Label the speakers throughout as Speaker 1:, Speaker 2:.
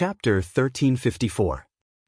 Speaker 1: Chapter 1354.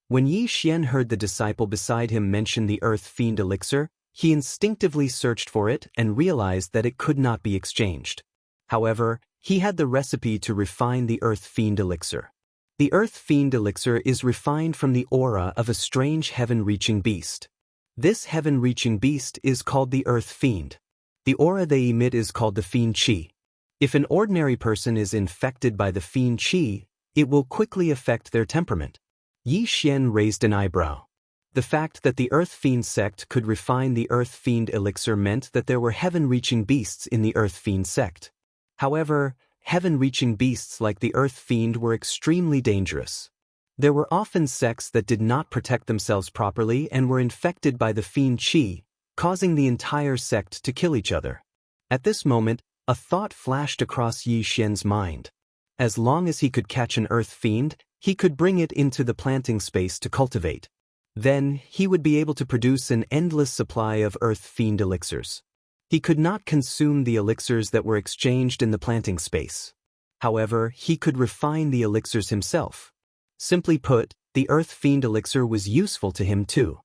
Speaker 1: When Yi Xian heard the disciple beside him mention the Earth Fiend elixir, he instinctively searched for it and realized that it could not be exchanged. However, he had the recipe to refine the Earth Fiend elixir. The Earth Fiend elixir is refined from the aura of a strange heaven-reaching beast. This heaven-reaching beast is called the Earth Fiend. The aura they emit is called the Fiend Qi. If an ordinary person is infected by the Fiend Qi, it will quickly affect their temperament. Yi Xian raised an eyebrow. The fact that the Earth Fiend sect could refine the Earth Fiend elixir meant that there were heaven-reaching beasts in the Earth Fiend sect. However, heaven-reaching beasts like the Earth Fiend were extremely dangerous. There were often sects that did not protect themselves properly and were infected by the Fiend Qi, causing the entire sect to kill each other. At this moment, a thought flashed across Yi Xian's mind. As long as he could catch an Earth Fiend, he could bring it into the planting space to cultivate. Then, he would be able to produce an endless supply of Earth Fiend elixirs. He could not consume the elixirs that were exchanged in the planting space. However, he could refine the elixirs himself. Simply put, the Earth Fiend elixir was useful to him too.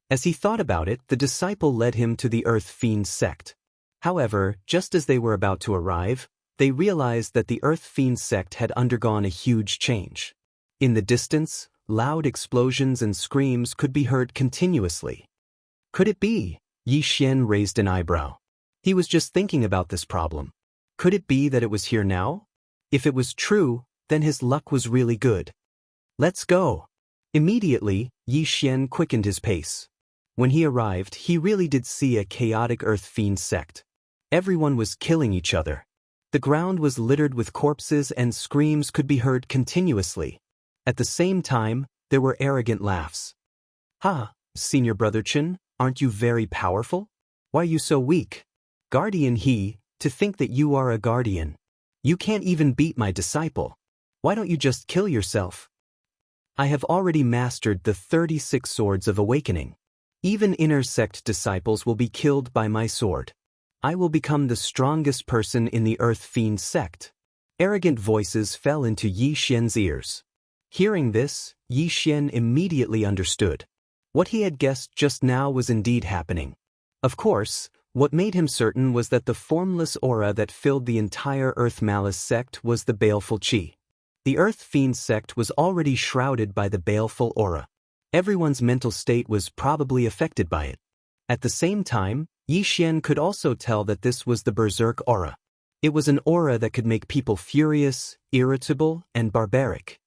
Speaker 1: As he thought about it, the disciple led him to the Earth Fiend sect. However, just as they were about to arrive, they realized that the Earth Fiend sect had undergone a huge change. In the distance, loud explosions and screams could be heard continuously. Could it be? Yi Xian raised an eyebrow. He was just thinking about this problem. Could it be that it was here now? If it was true, then his luck was really good. Let's go. Immediately, Yi Xian quickened his pace. When he arrived, he really did see a chaotic Earth Fiend sect. Everyone was killing each other. The ground was littered with corpses and screams could be heard continuously. At the same time, there were arrogant laughs. "Ha, Senior Brother Chen, aren't you very powerful? Why are you so weak? Guardian He, to think that you are a guardian. You can't even beat my disciple. Why don't you just kill yourself? I have already mastered the 36 swords of awakening. Even inner sect disciples will be killed by my sword. I will become the strongest person in the Earth Fiend sect." Arrogant voices fell into Yi Xian's ears. Hearing this, Yi Xian immediately understood. What he had guessed just now was indeed happening. Of course, what made him certain was that the formless aura that filled the entire Earth Malice sect was the baleful Qi. The Earth Fiend sect was already shrouded by the baleful aura. Everyone's mental state was probably affected by it. At the same time, Yi Xian could also tell that this was the berserk aura. It was an aura that could make people furious, irritable, and barbaric.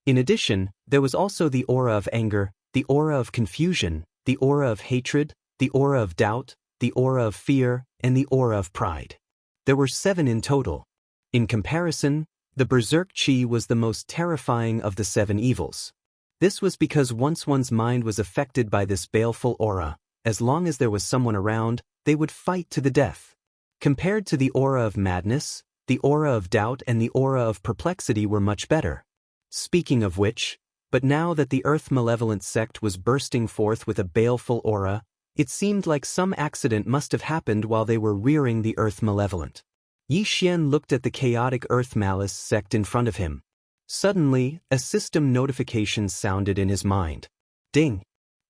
Speaker 1: In addition, there was also the aura of anger, the aura of confusion, the aura of hatred, the aura of doubt, the aura of fear, and the aura of pride. There were 7 in total. In comparison, the berserk Qi was the most terrifying of the 7 evils. This was because once one's mind was affected by this baleful aura, as long as there was someone around, they would fight to the death. Compared to the aura of madness, the aura of doubt and the aura of perplexity were much better. Speaking of which, but now that the Earth Malevolent sect was bursting forth with a baleful aura, it seemed like some accident must have happened while they were rearing the Earth Malevolent. Yi Xian looked at the chaotic Earth Malice sect in front of him. Suddenly, a system notification sounded in his mind. Ding!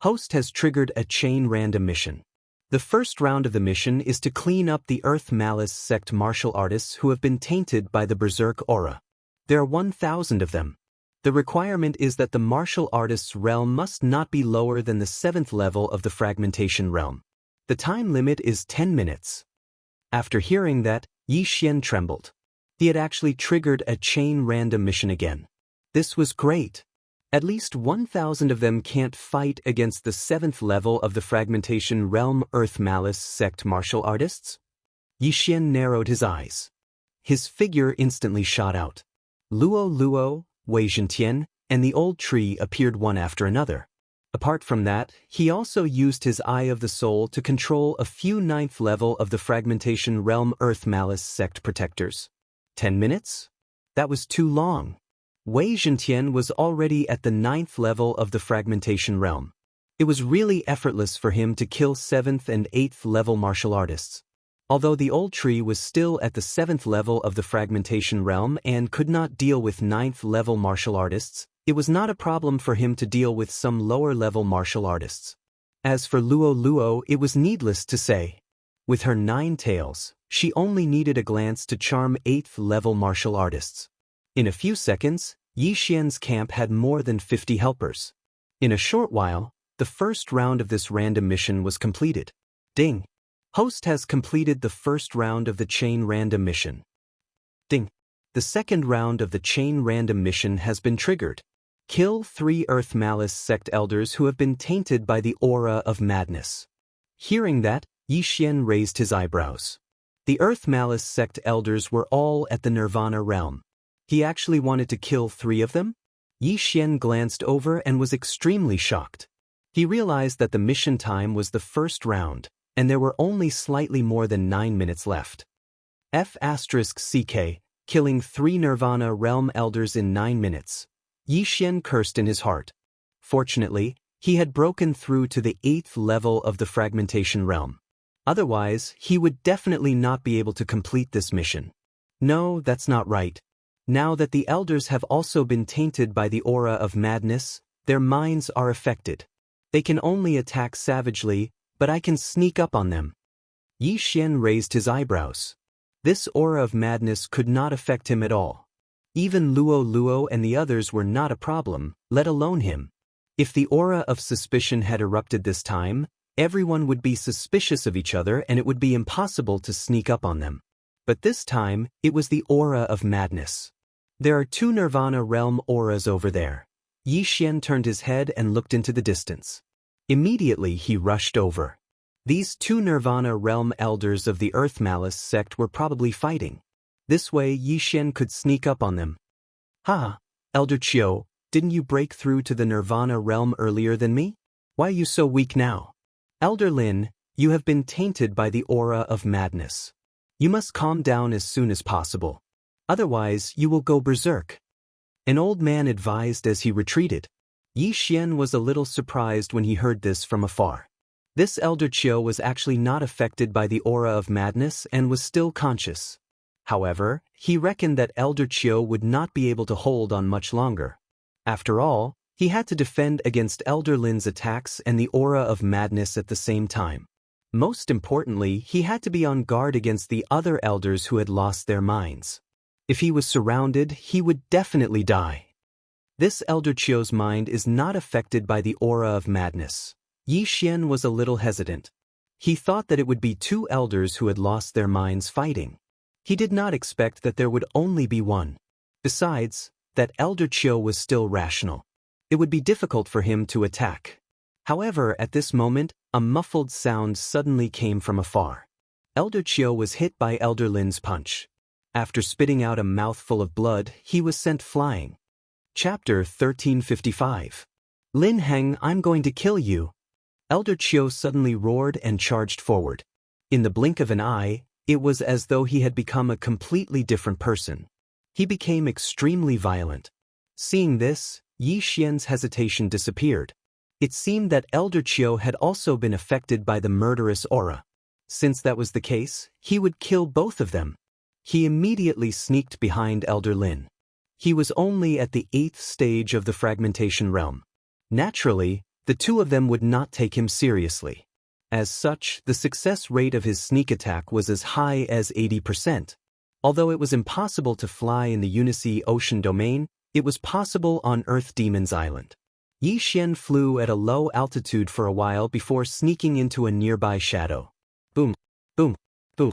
Speaker 1: Host has triggered a chain random mission. The first round of the mission is to clean up the Earth Malice sect martial artists who have been tainted by the berserk aura. There are 1,000 of them. The requirement is that the martial artist's realm must not be lower than the 7th level of the fragmentation realm. The time limit is 10 minutes. After hearing that, Yi Xian trembled. He had actually triggered a chain random mission again. This was great. At least 1,000 of them can't fight against the 7th level of the fragmentation realm Earth Malice sect martial artists? Yi Xian narrowed his eyes. His figure instantly shot out. Luo Luo, Wei Zhentian, and the old tree appeared one after another. Apart from that, he also used his Eye of the Soul to control a few 9th level of the fragmentation realm Earth Malice sect protectors. 10 minutes? That was too long. Wei Zhentian was already at the 9th level of the fragmentation realm. It was really effortless for him to kill 7th and 8th level martial artists. Although the old tree was still at the 7th level of the fragmentation realm and could not deal with 9th level martial artists, It was not a problem for him to deal with some lower-level martial artists. As for Luo Luo, it was needless to say. With her 9 tails, she only needed a glance to charm 8th-level martial artists. In a few seconds, Yi Xian's camp had more than 50 helpers. In a short while, the first round of this random mission was completed. Ding! Host has completed the first round of the chain random mission. Ding! The second round of the chain random mission has been triggered. Kill 3 Earth Malice sect elders who have been tainted by the aura of madness. Hearing that, Yi Xian raised his eyebrows. The Earth Malice sect elders were all at the Nirvana realm. He actually wanted to kill 3 of them? Yi Xian glanced over and was extremely shocked. He realized that the mission time was the first round, and there were only slightly more than 9 minutes left. F***CK, killing 3 Nirvana realm elders in 9 minutes. Yi Xian cursed in his heart. Fortunately, he had broken through to the 8th level of the fragmentation realm. Otherwise, he would definitely not be able to complete this mission. No, that's not right. Now that the elders have also been tainted by the aura of madness, their minds are affected. They can only attack savagely, but I can sneak up on them. Yi Xian raised his eyebrows. This aura of madness could not affect him at all. Even Luo Luo and the others were not a problem, let alone him. If the aura of suspicion had erupted this time, everyone would be suspicious of each other and it would be impossible to sneak up on them. But this time, it was the aura of madness. There are 2 Nirvana realm auras over there. Yi Xian turned his head and looked into the distance. Immediately he rushed over. These 2 Nirvana realm elders of the Earth Malice sect were probably fighting. This way Yi Xian could sneak up on them. Ha! Elder Qiu, didn't you break through to the Nirvana realm earlier than me? Why are you so weak now? Elder Lin, you have been tainted by the aura of madness. You must calm down as soon as possible. Otherwise, you will go berserk. An old man advised as he retreated. Yi Xian was a little surprised when he heard this from afar. This Elder Qiu was actually not affected by the aura of madness and was still conscious. However, he reckoned that Elder Qiu would not be able to hold on much longer. After all, he had to defend against Elder Lin's attacks and the aura of madness at the same time. Most importantly, he had to be on guard against the other elders who had lost their minds. If he was surrounded, he would definitely die. This Elder Qiu's mind is not affected by the aura of madness. Yi Xian was a little hesitant. He thought that it would be 2 elders who had lost their minds fighting. He did not expect that there would only be 1. Besides, that Elder Qiu was still rational. It would be difficult for him to attack. However, at this moment, a muffled sound suddenly came from afar. Elder Qiu was hit by Elder Lin's punch. After spitting out a mouthful of blood, he was sent flying. Chapter 1355. Lin Heng, I'm going to kill you. Elder Qiu suddenly roared and charged forward. In the blink of an eye, it was as though he had become a completely different person. He became extremely violent. Seeing this, Yi Xian's hesitation disappeared. It seemed that Elder Qiu had also been affected by the murderous aura. Since that was the case, he would kill both of them. He immediately sneaked behind Elder Lin. He was only at the 8th stage of the fragmentation realm. Naturally, the 2 of them would not take him seriously. As such, the success rate of his sneak attack was as high as 80%. Although it was impossible to fly in the Unisea Ocean domain, it was possible on Earth Demon's Island. Yi Xian flew at a low altitude for a while before sneaking into a nearby shadow. Boom, boom, boom.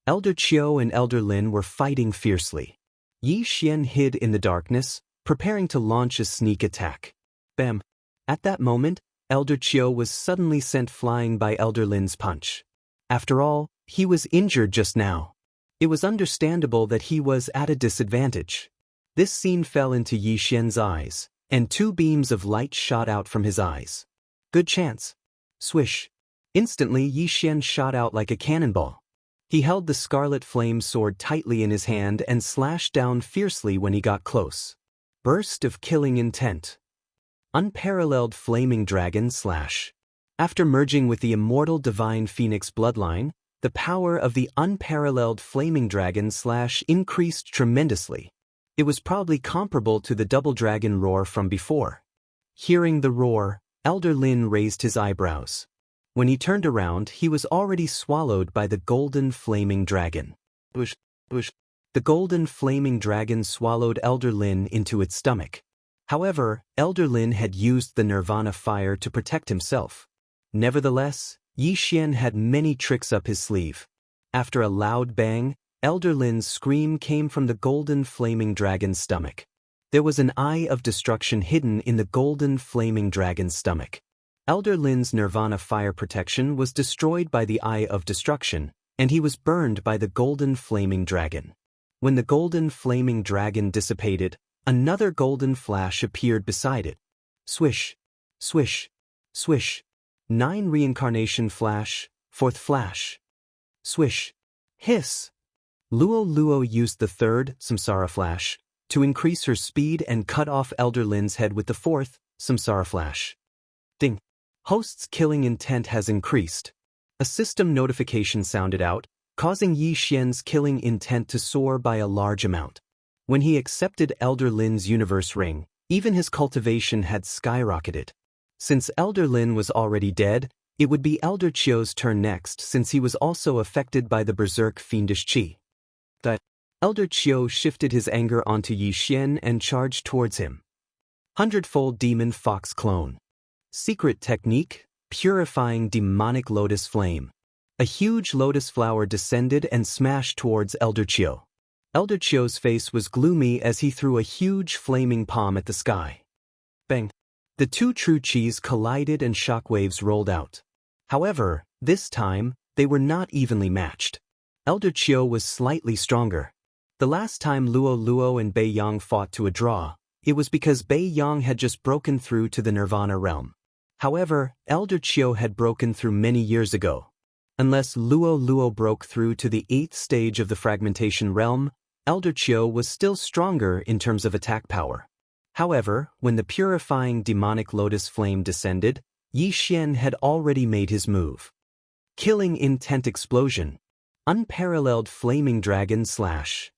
Speaker 1: Elder Qiu and Elder Lin were fighting fiercely. Yi Xian hid in the darkness, preparing to launch a sneak attack. Bam! At that moment, Elder Qiu was suddenly sent flying by Elder Lin's punch. After all, he was injured just now. It was understandable that he was at a disadvantage. This scene fell into Yi Xian's eyes, and 2 beams of light shot out from his eyes. Good chance. Swish. Instantly Yi Xian shot out like a cannonball. He held the scarlet flame sword tightly in his hand and slashed down fiercely when he got close. Burst of killing intent. Unparalleled flaming dragon slash. After merging with the immortal divine phoenix bloodline, the power of the unparalleled flaming dragon slash increased tremendously. It was probably comparable to the double dragon roar from before. Hearing the roar, Elder Lin raised his eyebrows. When he turned around, he was already swallowed by the golden flaming dragon. Bush, bush. The golden flaming dragon swallowed Elder Lin into its stomach. However, Elder Lin had used the Nirvana fire to protect himself. Nevertheless, Yi Xian had many tricks up his sleeve. After a loud bang, Elder Lin's scream came from the golden flaming dragon's stomach. There was an eye of destruction hidden in the golden flaming dragon's stomach. Elder Lin's Nirvana fire protection was destroyed by the eye of destruction, and he was burned by the golden flaming dragon. When the golden flaming dragon dissipated, another golden flash appeared beside it. Swish, swish, swish. 9 reincarnation flash, 4th flash. Swish, hiss. Luo Luo used the 3rd, Samsara flash, to increase her speed and cut off Elder Lin's head with the 4th, Samsara flash. Ding. Host's killing intent has increased. A system notification sounded out, causing Yi Xian's killing intent to soar by a large amount. When he accepted Elder Lin's universe ring, even his cultivation had skyrocketed. Since Elder Lin was already dead, it would be Elder Qiu's turn next since he was also affected by the berserk fiendish qi. Elder Qiu shifted his anger onto Yi Xian and charged towards him. 100-fold Demon Fox Clone. Secret technique, purifying demonic lotus flame. A huge lotus flower descended and smashed towards Elder Qiu. Elder Qiu's face was gloomy as he threw a huge flaming palm at the sky. Bang! The 2 true qis collided and shockwaves rolled out. However, this time, they were not evenly matched. Elder Qiu was slightly stronger. The last time Luo Luo and Bei Yang fought to a draw, it was because Bei Yang had just broken through to the Nirvana realm. However, Elder Qiu had broken through many years ago. Unless Luo Luo broke through to the 8th stage of the fragmentation realm, Elder Qiu was still stronger in terms of attack power. However, when the purifying demonic lotus flame descended, Yi Xian had already made his move. Killing intent explosion. Unparalleled flaming dragon slash.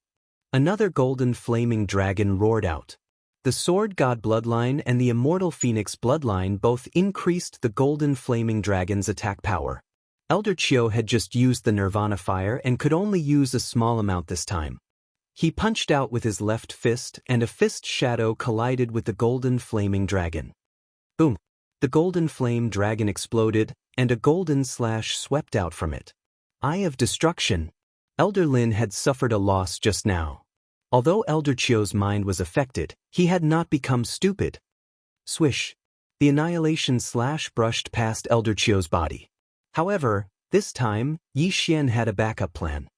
Speaker 1: Another golden flaming dragon roared out. The Sword God bloodline and the Immortal Phoenix bloodline both increased the golden flaming dragon's attack power. Elder Qiu had just used the Nirvana fire and could only use a small amount this time. He punched out with his left fist and a fist shadow collided with the golden flaming dragon. Boom! The golden flame dragon exploded and a golden slash swept out from it. Eye of destruction. Elder Lin had suffered a loss just now. Although Elder Qiu's mind was affected, he had not become stupid. Swish! The annihilation slash brushed past Elder Qiu's body. However, this time, Yi Xian had a backup plan.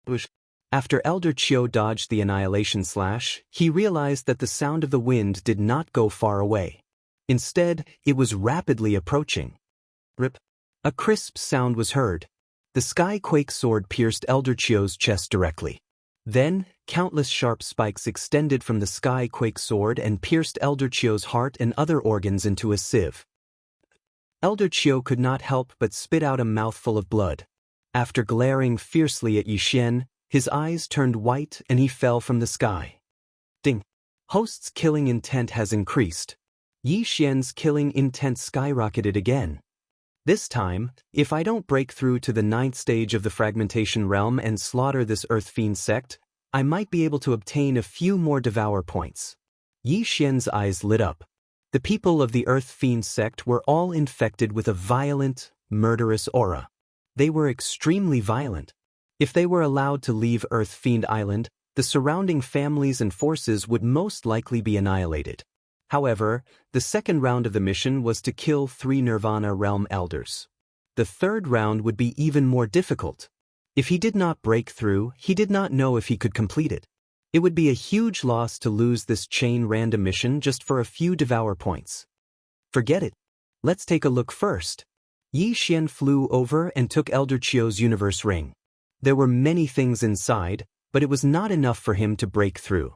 Speaker 1: Bush! After Elder Qiu dodged the annihilation slash, he realized that the sound of the wind did not go far away. Instead, it was rapidly approaching. Rip! A crisp sound was heard. The Skyquake sword pierced Elder Qiu's chest directly. Then, countless sharp spikes extended from the Skyquake sword and pierced Elder Qiu's heart and other organs into a sieve. Elder Qiu could not help but spit out a mouthful of blood. After glaring fiercely at Yi Xian, his eyes turned white and he fell from the sky. Ding! Host's killing intent has increased. Yi Xian's killing intent skyrocketed again. This time, if I don't break through to the 9th stage of the fragmentation realm and slaughter this Earth Fiend sect, I might be able to obtain a few more Devour points. Yi Xian's eyes lit up. The people of the Earth Fiend sect were all infected with a violent, murderous aura. They were extremely violent. If they were allowed to leave Earth Fiend Island, the surrounding families and forces would most likely be annihilated. However, the second round of the mission was to kill 3 Nirvana Realm Elders. The third round would be even more difficult. If he did not break through, he did not know if he could complete it. It would be a huge loss to lose this chain random mission just for a few Devour points. Forget it. Let's take a look first. Yi Xian flew over and took Elder Qiu's universe ring. There were many things inside, but it was not enough for him to break through.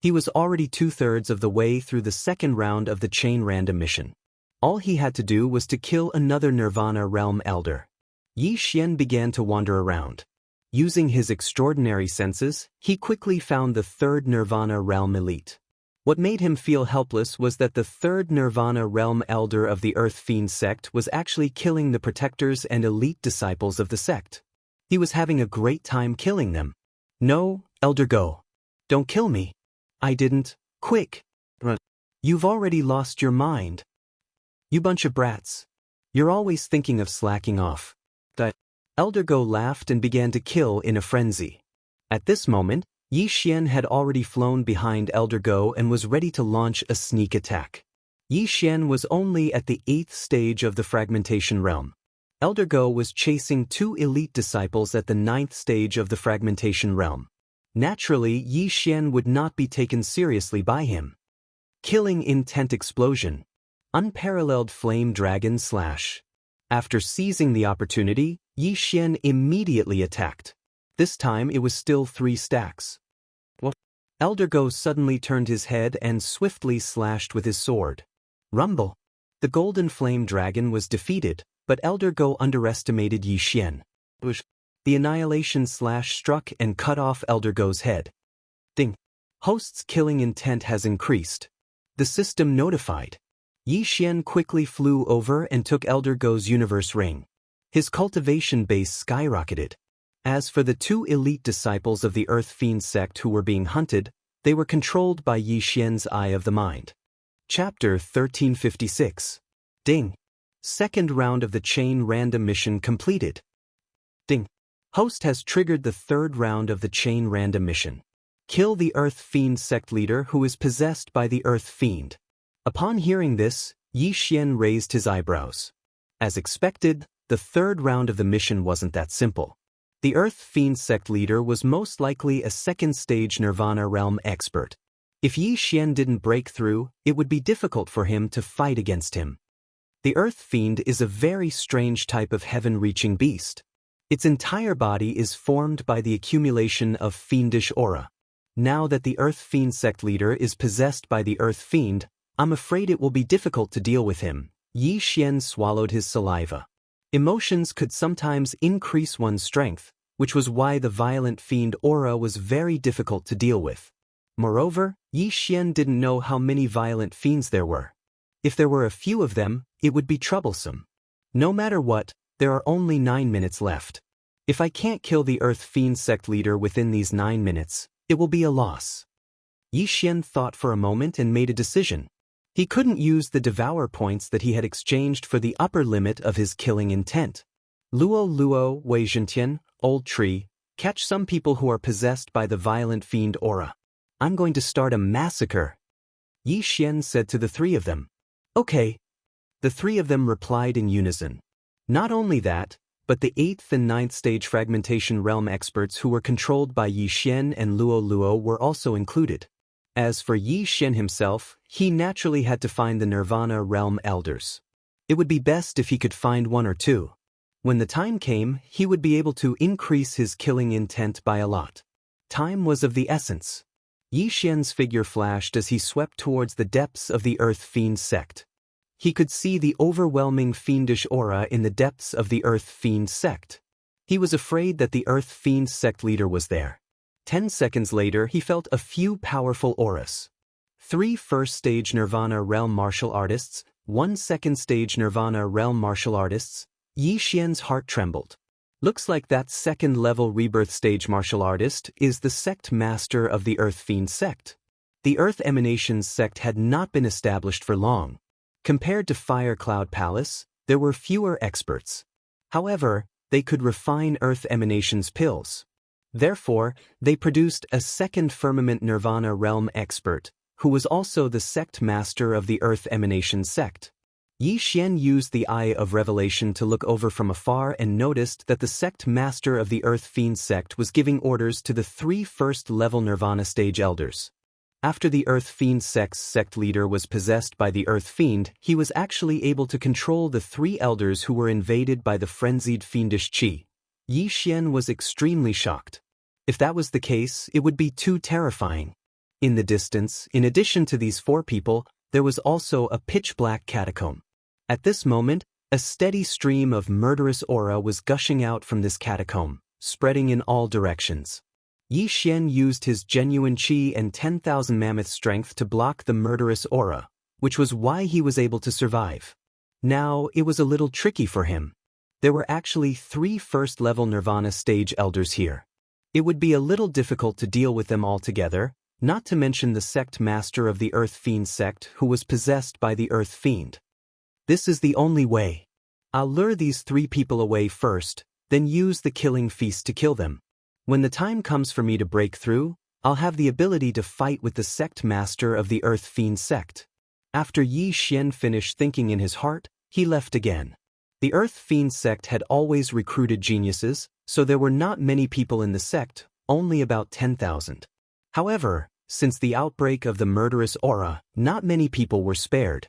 Speaker 1: He was already 2/3 of the way through the second round of the chain random mission. All he had to do was to kill another Nirvana Realm Elder. Yi Xian began to wander around. Using his extraordinary senses, he quickly found the third Nirvana realm elite. What made him feel helpless was that the third Nirvana realm elder of the Earth Fiend sect was actually killing the protectors and elite disciples of the sect. He was having a great time killing them. No, Elder Go. Don't kill me. I didn't. Quick. You've already lost your mind. You bunch of brats. You're always thinking of slacking off. Elder Go laughed and began to kill in a frenzy. At this moment, Yi Xian had already flown behind Elder Go and was ready to launch a sneak attack. Yi Xian was only at the 8th stage of the fragmentation realm. Elder Go was chasing 2 elite disciples at the 9th stage of the fragmentation realm. Naturally, Yi Xian would not be taken seriously by him. Killing intent explosion. Unparalleled flame dragon slash. After seizing the opportunity, Yi Xian immediately attacked. This time it was still 3 stacks. What? Elder Go suddenly turned his head and swiftly slashed with his sword. Rumble. The golden flame dragon was defeated, but Elder Go underestimated Yi Xian. The annihilation slash struck and cut off Elder Go's head. Ding. Host's killing intent has increased. The system notified. Yi Xian quickly flew over and took Elder Go's universe ring. His cultivation base skyrocketed. As for the 2 elite disciples of the Earth Fiend sect who were being hunted, they were controlled by Yi Xian's Eye of the Mind. Chapter 1356. Ding. Second round of the chain random mission completed. Ding. Host has triggered the 3rd round of the chain random mission. Kill the Earth Fiend sect leader who is possessed by the Earth Fiend. Upon hearing this, Yi Xian raised his eyebrows. As expected, the 3rd round of the mission wasn't that simple. The Earth Fiend sect leader was most likely a 2nd stage Nirvana realm expert. If Yi Xian didn't break through, it would be difficult for him to fight against him. The Earth Fiend is a very strange type of heaven-reaching beast. Its entire body is formed by the accumulation of fiendish aura. Now that the Earth Fiend sect leader is possessed by the Earth Fiend, I'm afraid it will be difficult to deal with him. Yi Xian swallowed his saliva. Emotions could sometimes increase one's strength, which was why the violent fiend aura was very difficult to deal with. Moreover, Yi Xian didn't know how many violent fiends there were. If there were a few of them, it would be troublesome. No matter what, there are only 9 minutes left. If I can't kill the Earth Fiend sect leader within these 9 minutes, it will be a loss. Yi Xian thought for a moment and made a decision. He couldn't use the devour points that he had exchanged for the upper limit of his killing intent. Luo Wei Zhentian, Old Tree, catch some people who are possessed by the violent fiend aura. I'm going to start a massacre. Yi Xian said to the 3 of them. Okay. The 3 of them replied in unison. Not only that, but the 8th and 9th stage fragmentation realm experts who were controlled by Yi Xian and Luo were also included. As for Yi Xian himself, he naturally had to find the Nirvana realm elders. It would be best if he could find 1 or 2. When the time came, he would be able to increase his killing intent by a lot. Time was of the essence. Yi Xian's figure flashed as he swept towards the depths of the Earth Fiend sect. He could see the overwhelming fiendish aura in the depths of the Earth Fiend sect. He was afraid that the Earth Fiend sect leader was there. 10 seconds later, he felt a few powerful auras. 3 first-stage Nirvana realm martial artists, 1 second-stage Nirvana realm martial artists. Yi Xian's heart trembled. Looks like that 2nd-level rebirth stage martial artist is the sect master of the Earth Fiend sect. The Earth Emanations sect had not been established for long. Compared to Fire Cloud Palace, there were fewer experts. However, they could refine Earth Emanations pills. Therefore, they produced a 2nd Firmament Nirvana realm expert, who was also the sect master of the Earth Emanation sect. Yi Xian used the Eye of Revelation to look over from afar and noticed that the sect master of the Earth Fiend sect was giving orders to the 3 first-level Nirvana stage elders. After the Earth Fiend sect's sect leader was possessed by the Earth Fiend, he was actually able to control the 3 elders who were invaded by the frenzied fiendish qi. Yi Xian was extremely shocked. If that was the case, it would be too terrifying. In the distance, in addition to these 4 people, there was also a pitch-black catacomb. At this moment, a steady stream of murderous aura was gushing out from this catacomb. spreading in all directions. Yi Xian used his genuine qi and 10,000 mammoth strength to block the murderous aura, which was why he was able to survive. Now, it was a little tricky for him. There were actually 3 first-level Nirvana stage elders here. It would be a little difficult to deal with them all together, not to mention the sect master of the Earth Fiend sect who was possessed by the Earth Fiend. This is the only way. I'll lure these 3 people away first, then use the killing feast to kill them. When the time comes for me to break through, I'll have the ability to fight with the sect master of the Earth Fiend sect. After Yi Xian finished thinking in his heart, he left again. The Earth Fiend sect had always recruited geniuses, so there were not many people in the sect, only about 10,000. However, since the outbreak of the murderous aura, not many people were spared.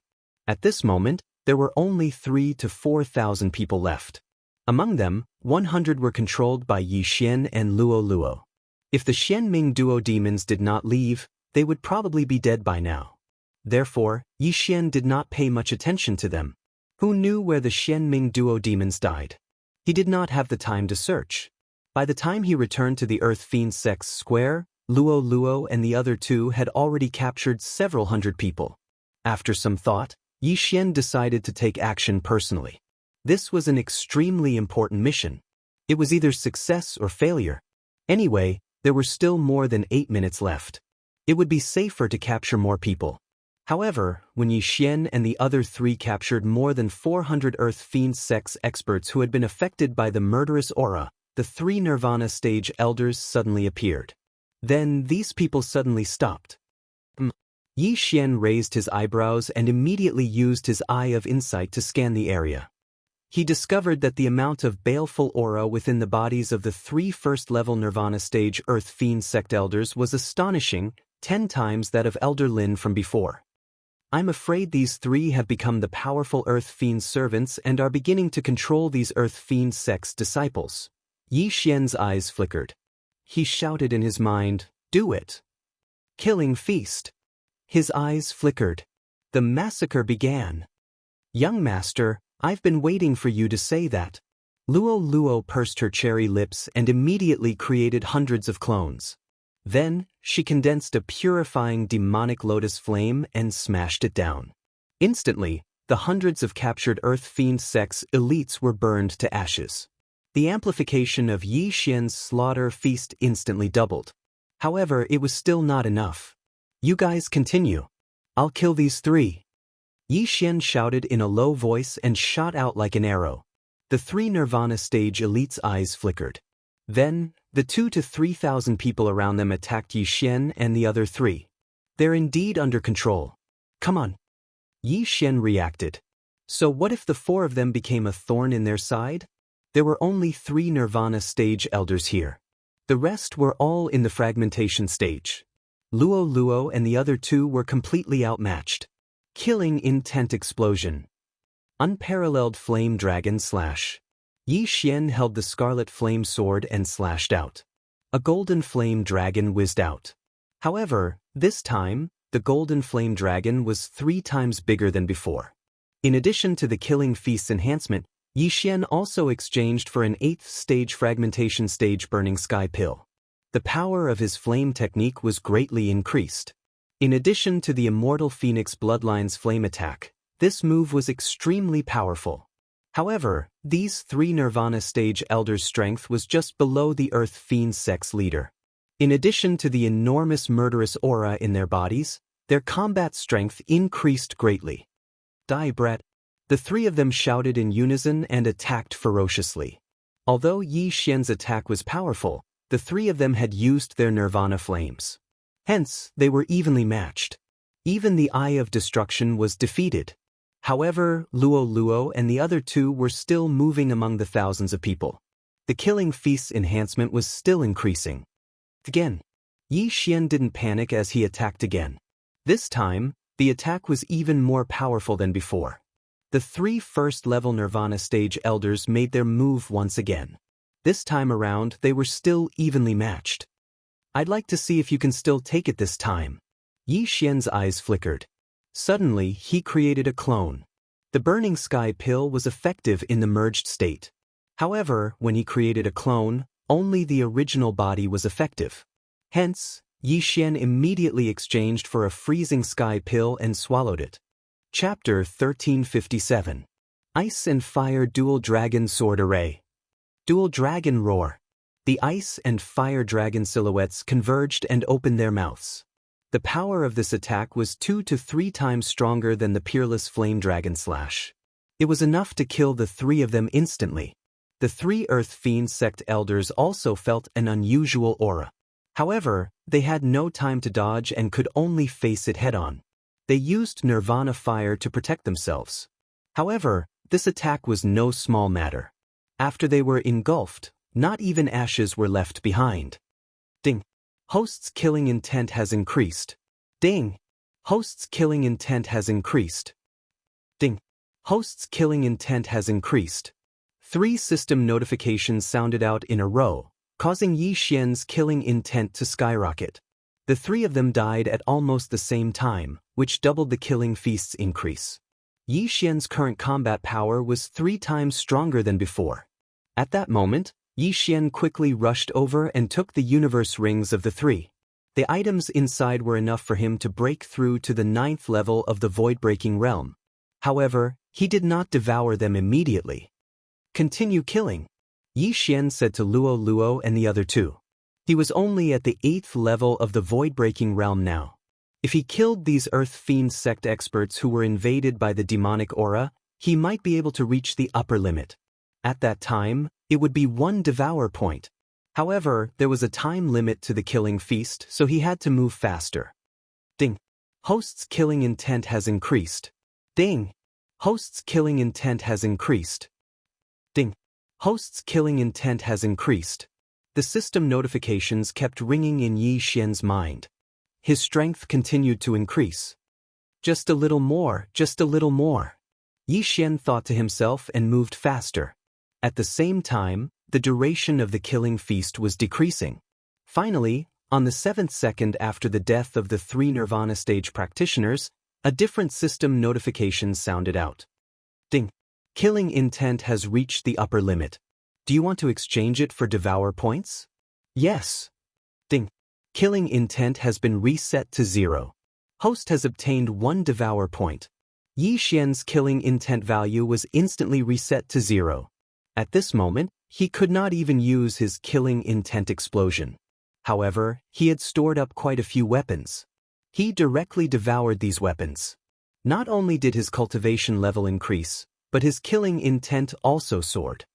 Speaker 1: At this moment, there were only 3,000 to 4,000 people left. Among them, 100 were controlled by Yi Xian and Luo Luo. If the Xianming duo demons did not leave, they would probably be dead by now. Therefore, Yi Xian did not pay much attention to them. Who knew where the Xianming duo demons died? He did not have the time to search. By the time he returned to the Earth Fiend sect's square, Luo Luo and the other 2 had already captured several hundred people. After some thought, Yi Xian decided to take action personally. This was an extremely important mission. It was either success or failure. Anyway, there were still more than 8 minutes left. It would be safer to capture more people. However, when Yi Xian and the other 3 captured more than 400 Earth Fiend sect's experts who had been affected by the murderous aura, the 3 Nirvana stage elders suddenly appeared. Then these people suddenly stopped. Yi Xian raised his eyebrows and immediately used his eye of insight to scan the area. He discovered that the amount of baleful aura within the bodies of the 3 first-level Nirvana stage Earth Fiend sect elders was astonishing, 10 times that of Elder Lin from before. I'm afraid these 3 have become the powerful Earth Fiend servants and are beginning to control these Earth Fiend sect's disciples. Yi Xian's eyes flickered. He shouted in his mind, "Do it! Killing feast!" His eyes flickered. The massacre began. "Young master, I've been waiting for you to say that." Luo Luo pursed her cherry lips and immediately created hundreds of clones. Then, she condensed a purifying demonic lotus flame and smashed it down. Instantly, the hundreds of captured Earth Fiend sect's elites were burned to ashes. The amplification of Yi Xian's slaughter feast instantly doubled. However, it was still not enough. "You guys continue. I'll kill these 3. Yi Xian shouted in a low voice and shot out like an arrow. The 3 Nirvana stage elites' eyes flickered. Then, the 2,000 to 3,000 people around them attacked Yi Xian and the other 3. They're indeed under control. Come on. Yi Xian reacted. So what if the 4 of them became a thorn in their side? There were only 3 Nirvana stage elders here. The rest were all in the fragmentation stage. Luo Luo and the other 2 were completely outmatched. Killing intent explosion. Unparalleled flame dragon slash. Yi Xian held the scarlet flame sword and slashed out. A golden flame dragon whizzed out. However, this time, the golden flame dragon was 3 times bigger than before. In addition to the killing feast's enhancement, Yi Xian also exchanged for an 8th stage fragmentation stage burning sky pill. The power of his flame technique was greatly increased. In addition to the Immortal Phoenix Bloodline's flame attack, this move was extremely powerful. However, these 3 Nirvana stage elders' strength was just below the Earth Fiend sect's leader. In addition to the enormous murderous aura in their bodies, their combat strength increased greatly. "Die, Brett!" The 3 of them shouted in unison and attacked ferociously. Although Yi Xian's attack was powerful, the 3 of them had used their Nirvana flames. Hence, they were evenly matched. Even the Eye of Destruction was defeated. However, Luo Luo and the other 2 were still moving among the thousands of people. The killing feast's enhancement was still increasing. Again, Yi Xian didn't panic as he attacked again. This time, the attack was even more powerful than before. The 3 first-level Nirvana stage elders made their move once again. This time around, they were still evenly matched. "I'd like to see if you can still take it this time." Yi Xian's eyes flickered. Suddenly, he created a clone. The burning sky pill was effective in the merged state. However, when he created a clone, only the original body was effective. Hence, Yi Xian immediately exchanged for a freezing sky pill and swallowed it. Chapter 1357. Ice and Fire Dual Dragon Sword Array. Dual Dragon Roar. The ice and fire dragon silhouettes converged and opened their mouths. The power of this attack was 2 to 3 times stronger than the peerless flame dragon slash. It was enough to kill the 3 of them instantly. The 3 Earth Fiend sect elders also felt an unusual aura. However, they had no time to dodge and could only face it head-on. They used Nirvana Fire to protect themselves. However, this attack was no small matter. After they were engulfed, not even ashes were left behind. Ding. Host's killing intent has increased. Ding. Host's killing intent has increased. Ding. Host's killing intent has increased. 3 system notifications sounded out in a row, causing Yi Xian's killing intent to skyrocket. The 3 of them died at almost the same time, which doubled the killing feast's increase. Yi Xian's current combat power was 3 times stronger than before. At that moment, Yi Xian quickly rushed over and took the universe rings of the 3. The items inside were enough for him to break through to the 9th level of the void-breaking realm. However, he did not devour them immediately. Continue killing, Yi Xian said to Luo Luo and the other 2. He was only at the 8th level of the void-breaking realm now. If he killed these Earth Fiend sect experts who were invaded by the demonic aura, he might be able to reach the upper limit. At that time, it would be 1 devour point. However, there was a time limit to the killing feast, so he had to move faster. Ding. Host's killing intent has increased. Ding. Host's killing intent has increased. Ding. Host's killing intent has increased. The system notifications kept ringing in Yi Xian's mind. His strength continued to increase. Just a little more, just a little more. Yi Xian thought to himself and moved faster. At the same time, the duration of the killing feast was decreasing. Finally, on the 7th second after the death of the 3 Nirvana stage practitioners, a different system notification sounded out. Ding. Killing intent has reached the upper limit. Do you want to exchange it for devour points? Yes. Ding. Killing intent has been reset to 0. Host has obtained 1 devour point. Yi Xian's killing intent value was instantly reset to 0. At this moment, he could not even use his killing intent explosion. However, he had stored up quite a few weapons. He directly devoured these weapons. Not only did his cultivation level increase, but his killing intent also soared.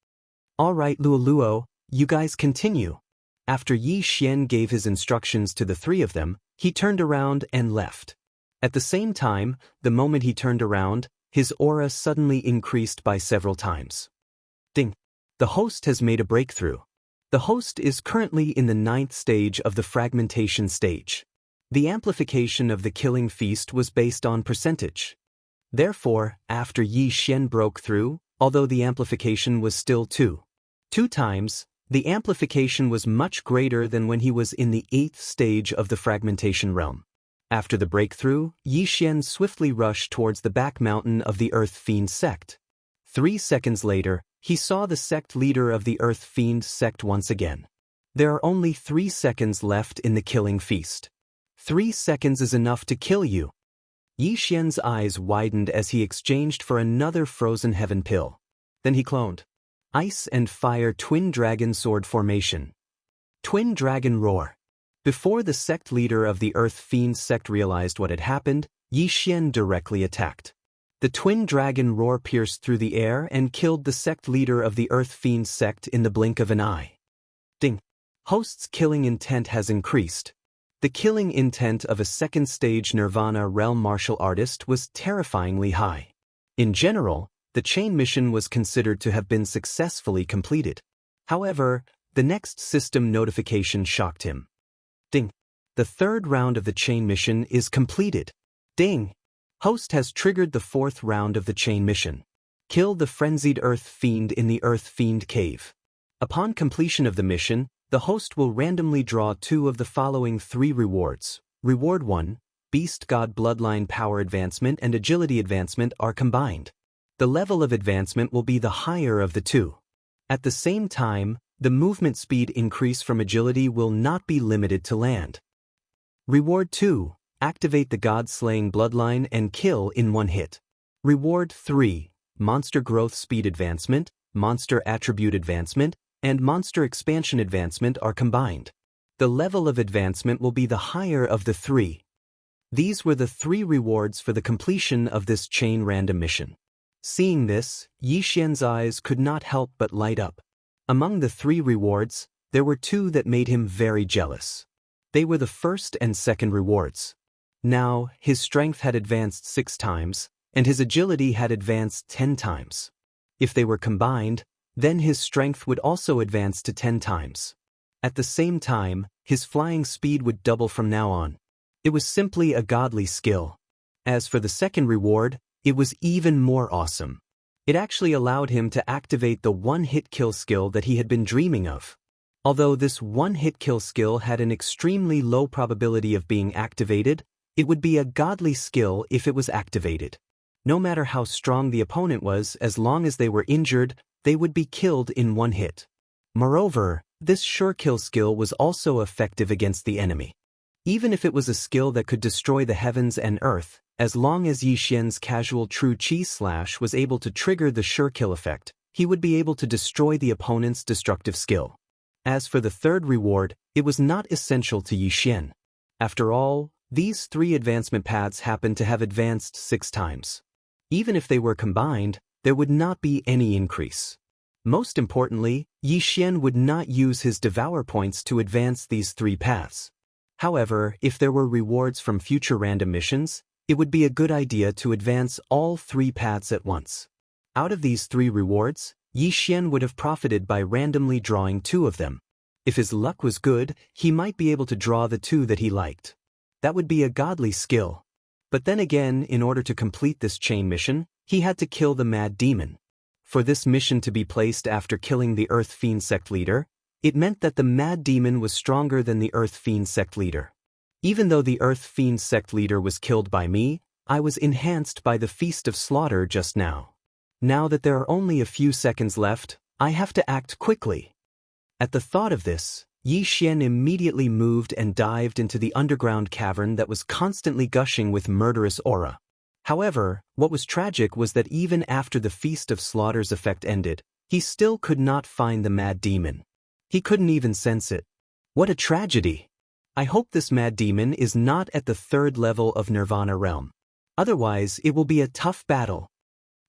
Speaker 1: Alright Luo Luo, you guys continue. After Yi Xian gave his instructions to the 3 of them, he turned around and left. At the same time, the moment he turned around, his aura suddenly increased by several times. Ding. The host has made a breakthrough. The host is currently in the 9th stage of the fragmentation stage. The amplification of the killing feast was based on percentage. Therefore, after Yi Xian broke through, although the amplification was still 2 times, the amplification was much greater than when he was in the 8th stage of the fragmentation realm. After the breakthrough, Yi Xian swiftly rushed towards the back mountain of the Earth Fiend sect. 3 seconds later, he saw the sect leader of the Earth Fiend sect once again. There are only 3 seconds left in the killing feast. 3 seconds is enough to kill you. Yi Xian's eyes widened as he exchanged for another frozen heaven pill. Then he cloned. Ice and Fire Twin Dragon Sword Formation. Twin Dragon Roar. Before the sect leader of the Earth Fiend sect realized what had happened, Yi Xian directly attacked. The Twin Dragon Roar pierced through the air and killed the sect leader of the Earth Fiend sect in the blink of an eye. Ding. Host's killing intent has increased. The killing intent of a 2nd stage Nirvana realm martial artist was terrifyingly high. In general, the chain mission was considered to have been successfully completed. However, the next system notification shocked him. Ding. The 3rd round of the chain mission is completed. Ding. Host has triggered the 4th round of the chain mission. Kill the frenzied Earth Fiend in the Earth Fiend Cave. Upon completion of the mission, the host will randomly draw 2 of the following 3 rewards. Reward 1, Beast God Bloodline Power Advancement and Agility Advancement are combined. The level of advancement will be the higher of the 2. At the same time, The movement speed increase from agility will not be limited to land. Reward 2. Activate the God-slaying bloodline and kill in one hit. Reward 3. Monster growth speed advancement, monster attribute advancement, and monster expansion advancement are combined. The level of advancement will be the higher of the three. These were the 3 rewards for the completion of this chain random mission. Seeing this, Yixian's eyes could not help but light up. Among the 3 rewards, there were 2 that made him very jealous. They were the first and second rewards. Now, his strength had advanced 6 times, and his agility had advanced 10 times. If they were combined, then his strength would also advance to 10 times. At the same time, his flying speed would double from now on. It was simply a godly skill. As for the second reward, it was even more awesome. It actually allowed him to activate the one-hit kill skill that he had been dreaming of. Although this one-hit kill skill had an extremely low probability of being activated, it would be a godly skill if it was activated. No matter how strong the opponent was, as long as they were injured, they would be killed in one hit. Moreover, this sure kill skill was also effective against the enemy. Even if it was a skill that could destroy the heavens and earth, as long as Yixian's casual true chi slash was able to trigger the sure kill effect, he would be able to destroy the opponent's destructive skill. As for the third reward, it was not essential to Yixian. After all, these 3 advancement paths happened to have advanced 6 times. Even if they were combined, there would not be any increase. Most importantly, Yixian would not use his devour points to advance these 3 paths. However, if there were rewards from future random missions, it would be a good idea to advance all 3 paths at once. Out of these 3 rewards, Yixian would have profited by randomly drawing 2 of them. If his luck was good, he might be able to draw the 2 that he liked. That would be a godly skill. But then again, in order to complete this chain mission, he had to kill the Mad Demon. For this mission to be placed after killing the Earth Fiend sect leader, it meant that the Mad Demon was stronger than the Earth Fiend sect leader. Even though the Earth Fiend sect leader was killed by me, I was enhanced by the Feast of Slaughter just now. Now that there are only a few seconds left, I have to act quickly. At the thought of this, Yixian immediately moved and dived into the underground cavern that was constantly gushing with murderous aura. However, what was tragic was that even after the Feast of Slaughter's effect ended, he still could not find the Mad Demon. He couldn't even sense it. What a tragedy! I hope this Mad Demon is not at the 3rd level of Nirvana realm. Otherwise, it will be a tough battle.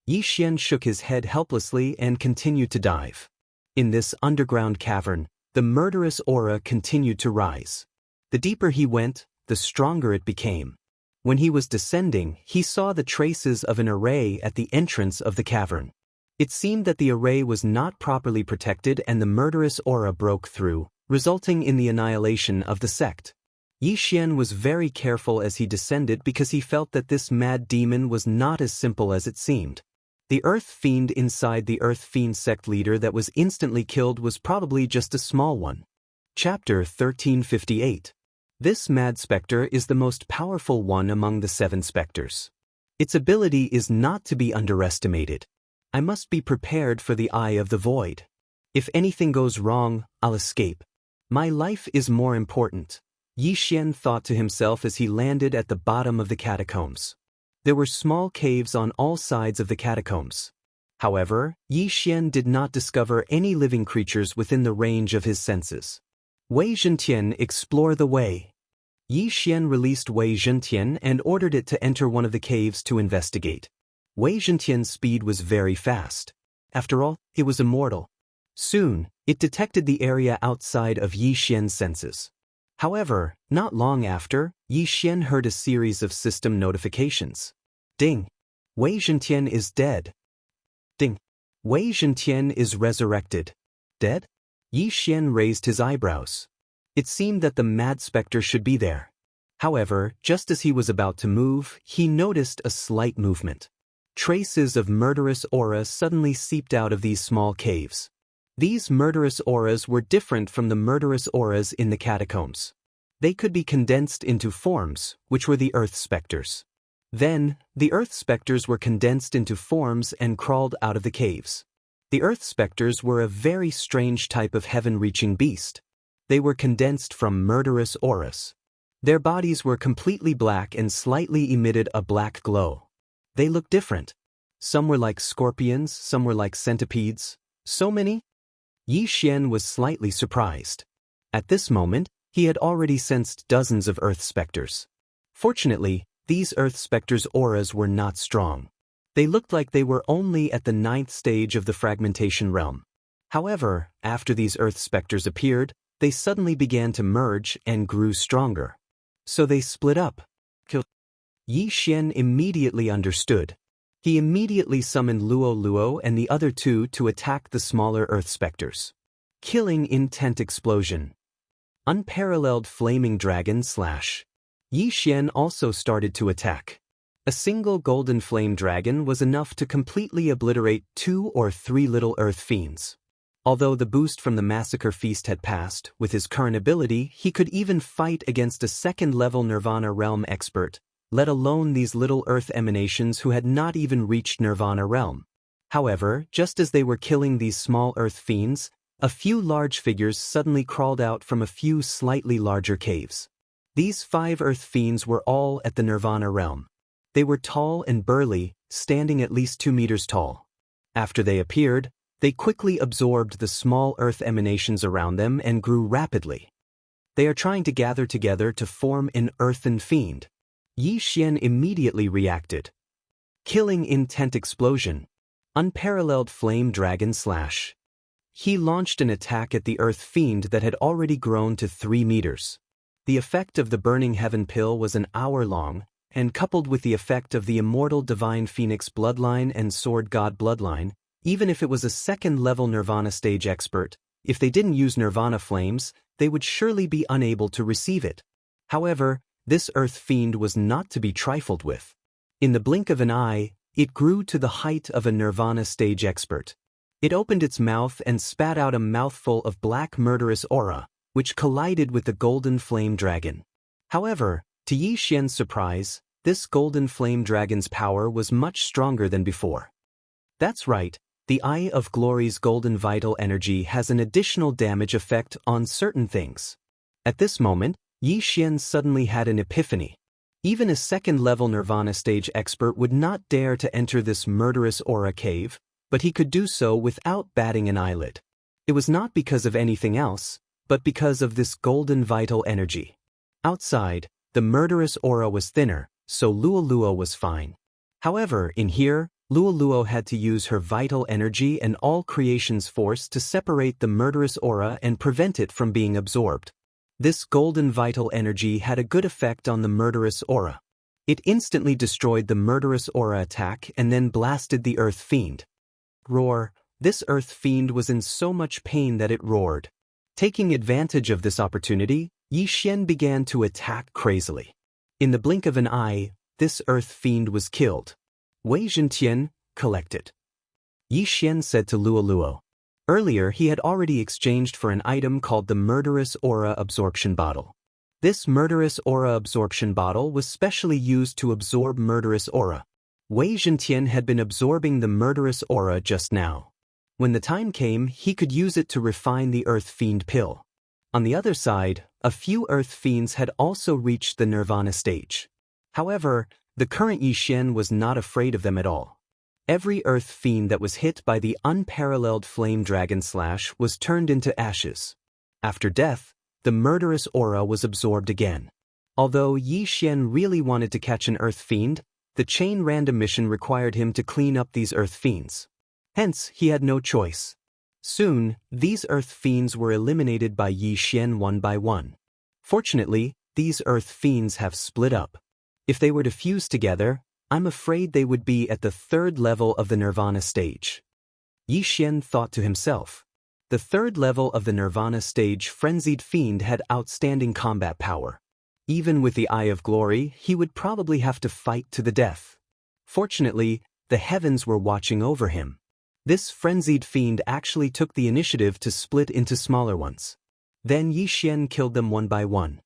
Speaker 1: Yixian shook his head helplessly and continued to dive. In this underground cavern, the murderous aura continued to rise. The deeper he went, the stronger it became. When he was descending, he saw the traces of an array at the entrance of the cavern. It seemed that the array was not properly protected and the murderous aura broke through, resulting in the annihilation of the sect. Yixian was very careful as he descended because he felt that this Mad Demon was not as simple as it seemed. The Earth Fiend inside the Earth Fiend sect leader that was instantly killed was probably just a small one. Chapter 1358. This Mad Spectre is the most powerful one among the 7 specters. Its ability is not to be underestimated. I must be prepared for the Eye of the Void. If anything goes wrong, I'll escape. My life is more important, Yixian thought to himself as he landed at the bottom of the catacombs. There were small caves on all sides of the catacombs. However, Yixian did not discover any living creatures within the range of his senses. Wei Zhentian, explore the way. Yixian released Wei Zhentian and ordered it to enter one of the caves to investigate. Wei Zhentian's speed was very fast. After all, it was immortal. Soon, it detected the area outside of Yixian's senses. However, not long after, Yixian heard a series of system notifications. Ding! Wei Zhentian is dead. Ding! Wei Zhentian is resurrected. Dead? Yixian raised his eyebrows. It seemed that the Mad Spectre should be there. However, just as he was about to move, he noticed a slight movement. Traces of murderous aura suddenly seeped out of these small caves. These murderous auras were different from the murderous auras in the catacombs. They could be condensed into forms, which were the Earth Spectres. Then, the Earth Spectres were condensed into forms and crawled out of the caves. The Earth Spectres were a very strange type of heaven-reaching beast. They were condensed from murderous auras. Their bodies were completely black and slightly emitted a black glow. They looked different. Some were like scorpions, some were like centipedes. So many? Yi Xian was slightly surprised. At this moment, he had already sensed dozens of Earth Spectres. Fortunately, these Earth Spectres' auras were not strong. They looked like they were only at the 9th stage of the fragmentation realm. However, after these Earth Spectres appeared, they suddenly began to merge and grew stronger. So they split up. Yi Xian immediately understood. He immediately summoned Luo Luo and the other two to attack the smaller Earth Spectres. Killing intent explosion. Unparalleled flaming dragon slash. Yi Xian also started to attack. A single golden flame dragon was enough to completely obliterate 2 or 3 little earth fiends. Although the boost from the massacre feast had passed, with his current ability he could even fight against a second-level Nirvana realm expert, let alone these little earth emanations who had not even reached Nirvana realm. However, just as they were killing these small earth fiends, a few large figures suddenly crawled out from a few slightly larger caves. These 5 earth fiends were all at the Nirvana realm. They were tall and burly, standing at least 2 meters tall. After they appeared, they quickly absorbed the small earth emanations around them and grew rapidly. They are trying to gather together to form an earthen fiend. Yi Xian immediately reacted. Killing intent explosion. Unparalleled flame dragon slash. He launched an attack at the earth fiend that had already grown to 3 meters. The effect of the burning heaven pill was an hour long, and coupled with the effect of the immortal divine phoenix bloodline and sword god bloodline, even if it was a second-level Nirvana stage expert, if they didn't use Nirvana flames, they would surely be unable to receive it. However, this earth fiend was not to be trifled with. In the blink of an eye, it grew to the height of a Nirvana stage expert. It opened its mouth and spat out a mouthful of black murderous aura, which collided with the golden flame dragon. However, to Yi Xian's surprise, this golden flame dragon's power was much stronger than before. That's right, the Eye of Glory's golden vital energy has an additional damage effect on certain things. At this moment, Yi Xian suddenly had an epiphany. Even a second-level Nirvana stage expert would not dare to enter this murderous aura cave, but he could do so without batting an eyelid. It was not because of anything else, but because of this golden vital energy. Outside, the murderous aura was thinner, so Luo Luo was fine. However, in here, Luo Luo had to use her vital energy and all creation's force to separate the murderous aura and prevent it from being absorbed. This golden vital energy had a good effect on the murderous aura. It instantly destroyed the murderous aura attack and then blasted the earth fiend. Roar. This earth fiend was in so much pain that it roared. Taking advantage of this opportunity, Yi Xian began to attack crazily. In the blink of an eye, this earth fiend was killed. Wei Zhentian, collect it. Yi Xian said to Luo Luo. Earlier he had already exchanged for an item called the Murderous Aura Absorption Bottle. This Murderous Aura Absorption Bottle was specially used to absorb murderous aura. Wei Zhentian had been absorbing the murderous aura just now. When the time came, he could use it to refine the Earth Fiend pill. On the other side, a few Earth Fiends had also reached the Nirvana stage. However, the current Yi Xian was not afraid of them at all. Every Earth Fiend that was hit by the unparalleled flame dragon slash was turned into ashes. After death, the murderous aura was absorbed again. Although Yi Xian really wanted to catch an Earth Fiend, the chain random mission required him to clean up these Earth Fiends. Hence, he had no choice. Soon, these Earth Fiends were eliminated by Yi Xian one by one. Fortunately, these Earth Fiends have split up. If they were to fuse together, I'm afraid they would be at the 3rd level of the Nirvana stage. Yi Xian thought to himself. The 3rd level of the Nirvana stage Frenzied Fiend had outstanding combat power. Even with the Eye of Glory, he would probably have to fight to the death. Fortunately, the heavens were watching over him. This Frenzied Fiend actually took the initiative to split into smaller ones. Then Yi Xian killed them one by one.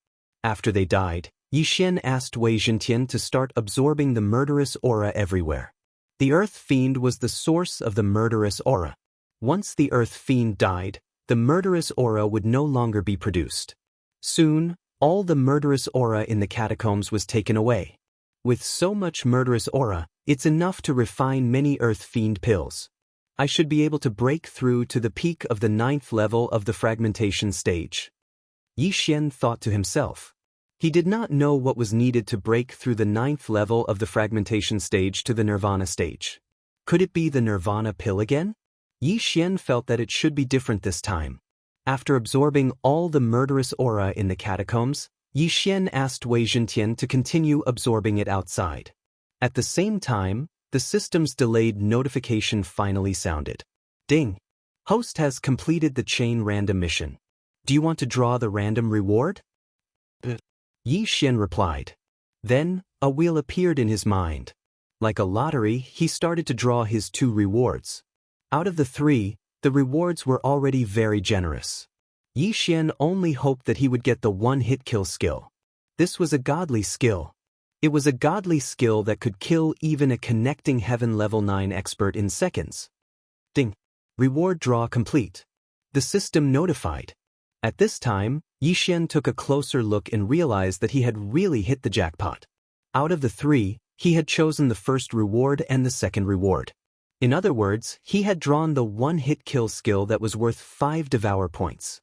Speaker 1: After they died, Yi Xian asked Wei Zhentian to start absorbing the murderous aura everywhere. The Earth Fiend was the source of the murderous aura. Once the Earth Fiend died, the murderous aura would no longer be produced. Soon, all the murderous aura in the catacombs was taken away. With so much murderous aura, it's enough to refine many Earth Fiend pills. I should be able to break through to the peak of the 9th level of the fragmentation stage. Yi Xian thought to himself. He did not know what was needed to break through the 9th level of the fragmentation stage to the nirvana stage. Could it be the nirvana pill again? Yi Xian felt that it should be different this time. After absorbing all the murderous aura in the catacombs, Yi Xian asked Wei Zhentian to continue absorbing it outside. At the same time, the system's delayed notification finally sounded. Ding! Host has completed the chain random mission. Do you want to draw the random reward? Yi Xian replied. Then, a wheel appeared in his mind. Like a lottery, he started to draw his 2 rewards. Out of the 3, the rewards were already very generous. Yi Xian only hoped that he would get the one-hit kill skill. This was a godly skill. It was a godly skill that could kill even a connecting heaven level 9 expert in seconds. Ding! Reward draw complete. The system notified. At this time, Yi Xian took a closer look and realized that he had really hit the jackpot. Out of the 3, he had chosen the first reward and the second reward. In other words, he had drawn the one-hit kill skill that was worth 5 devour points.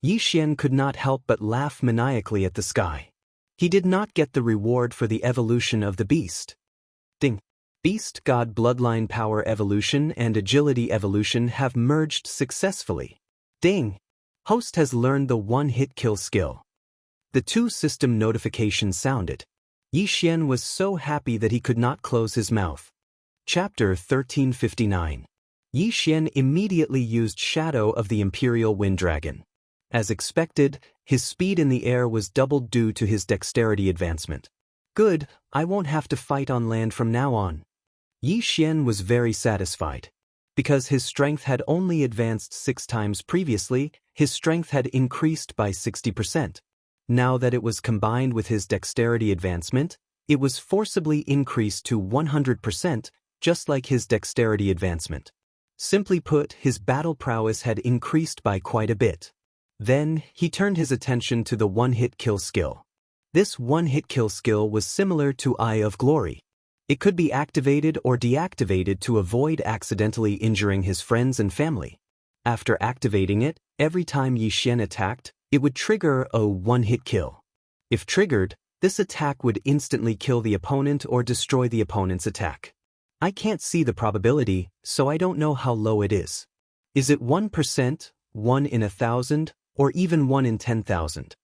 Speaker 1: Yi Xian could not help but laugh maniacally at the sky. He did not get the reward for the evolution of the beast. Ding! Beast God Bloodline Power Evolution and Agility Evolution have merged successfully. Ding! Host has learned the one-hit kill skill. The 2 system notifications sounded. Yi Xian was so happy that he could not close his mouth. Chapter 1359. Yi Xian immediately used Shadow of the Imperial Wind Dragon. As expected, his speed in the air was doubled due to his dexterity advancement. Good, I won't have to fight on land from now on. Yi Xian was very satisfied. Because his strength had only advanced 6 times previously, his strength had increased by 60%. Now that it was combined with his dexterity advancement, it was forcibly increased to 100%, just like his dexterity advancement. Simply put, his battle prowess had increased by quite a bit. Then, he turned his attention to the one-hit kill skill. This one-hit kill skill was similar to Eye of Glory. It could be activated or deactivated to avoid accidentally injuring his friends and family. After activating it, every time Yi Xian attacked, it would trigger a one-hit kill. If triggered, this attack would instantly kill the opponent or destroy the opponent's attack. I can't see the probability, so I don't know how low it is. Is it 1%, 1 in 1,000, or even 1 in 10,000?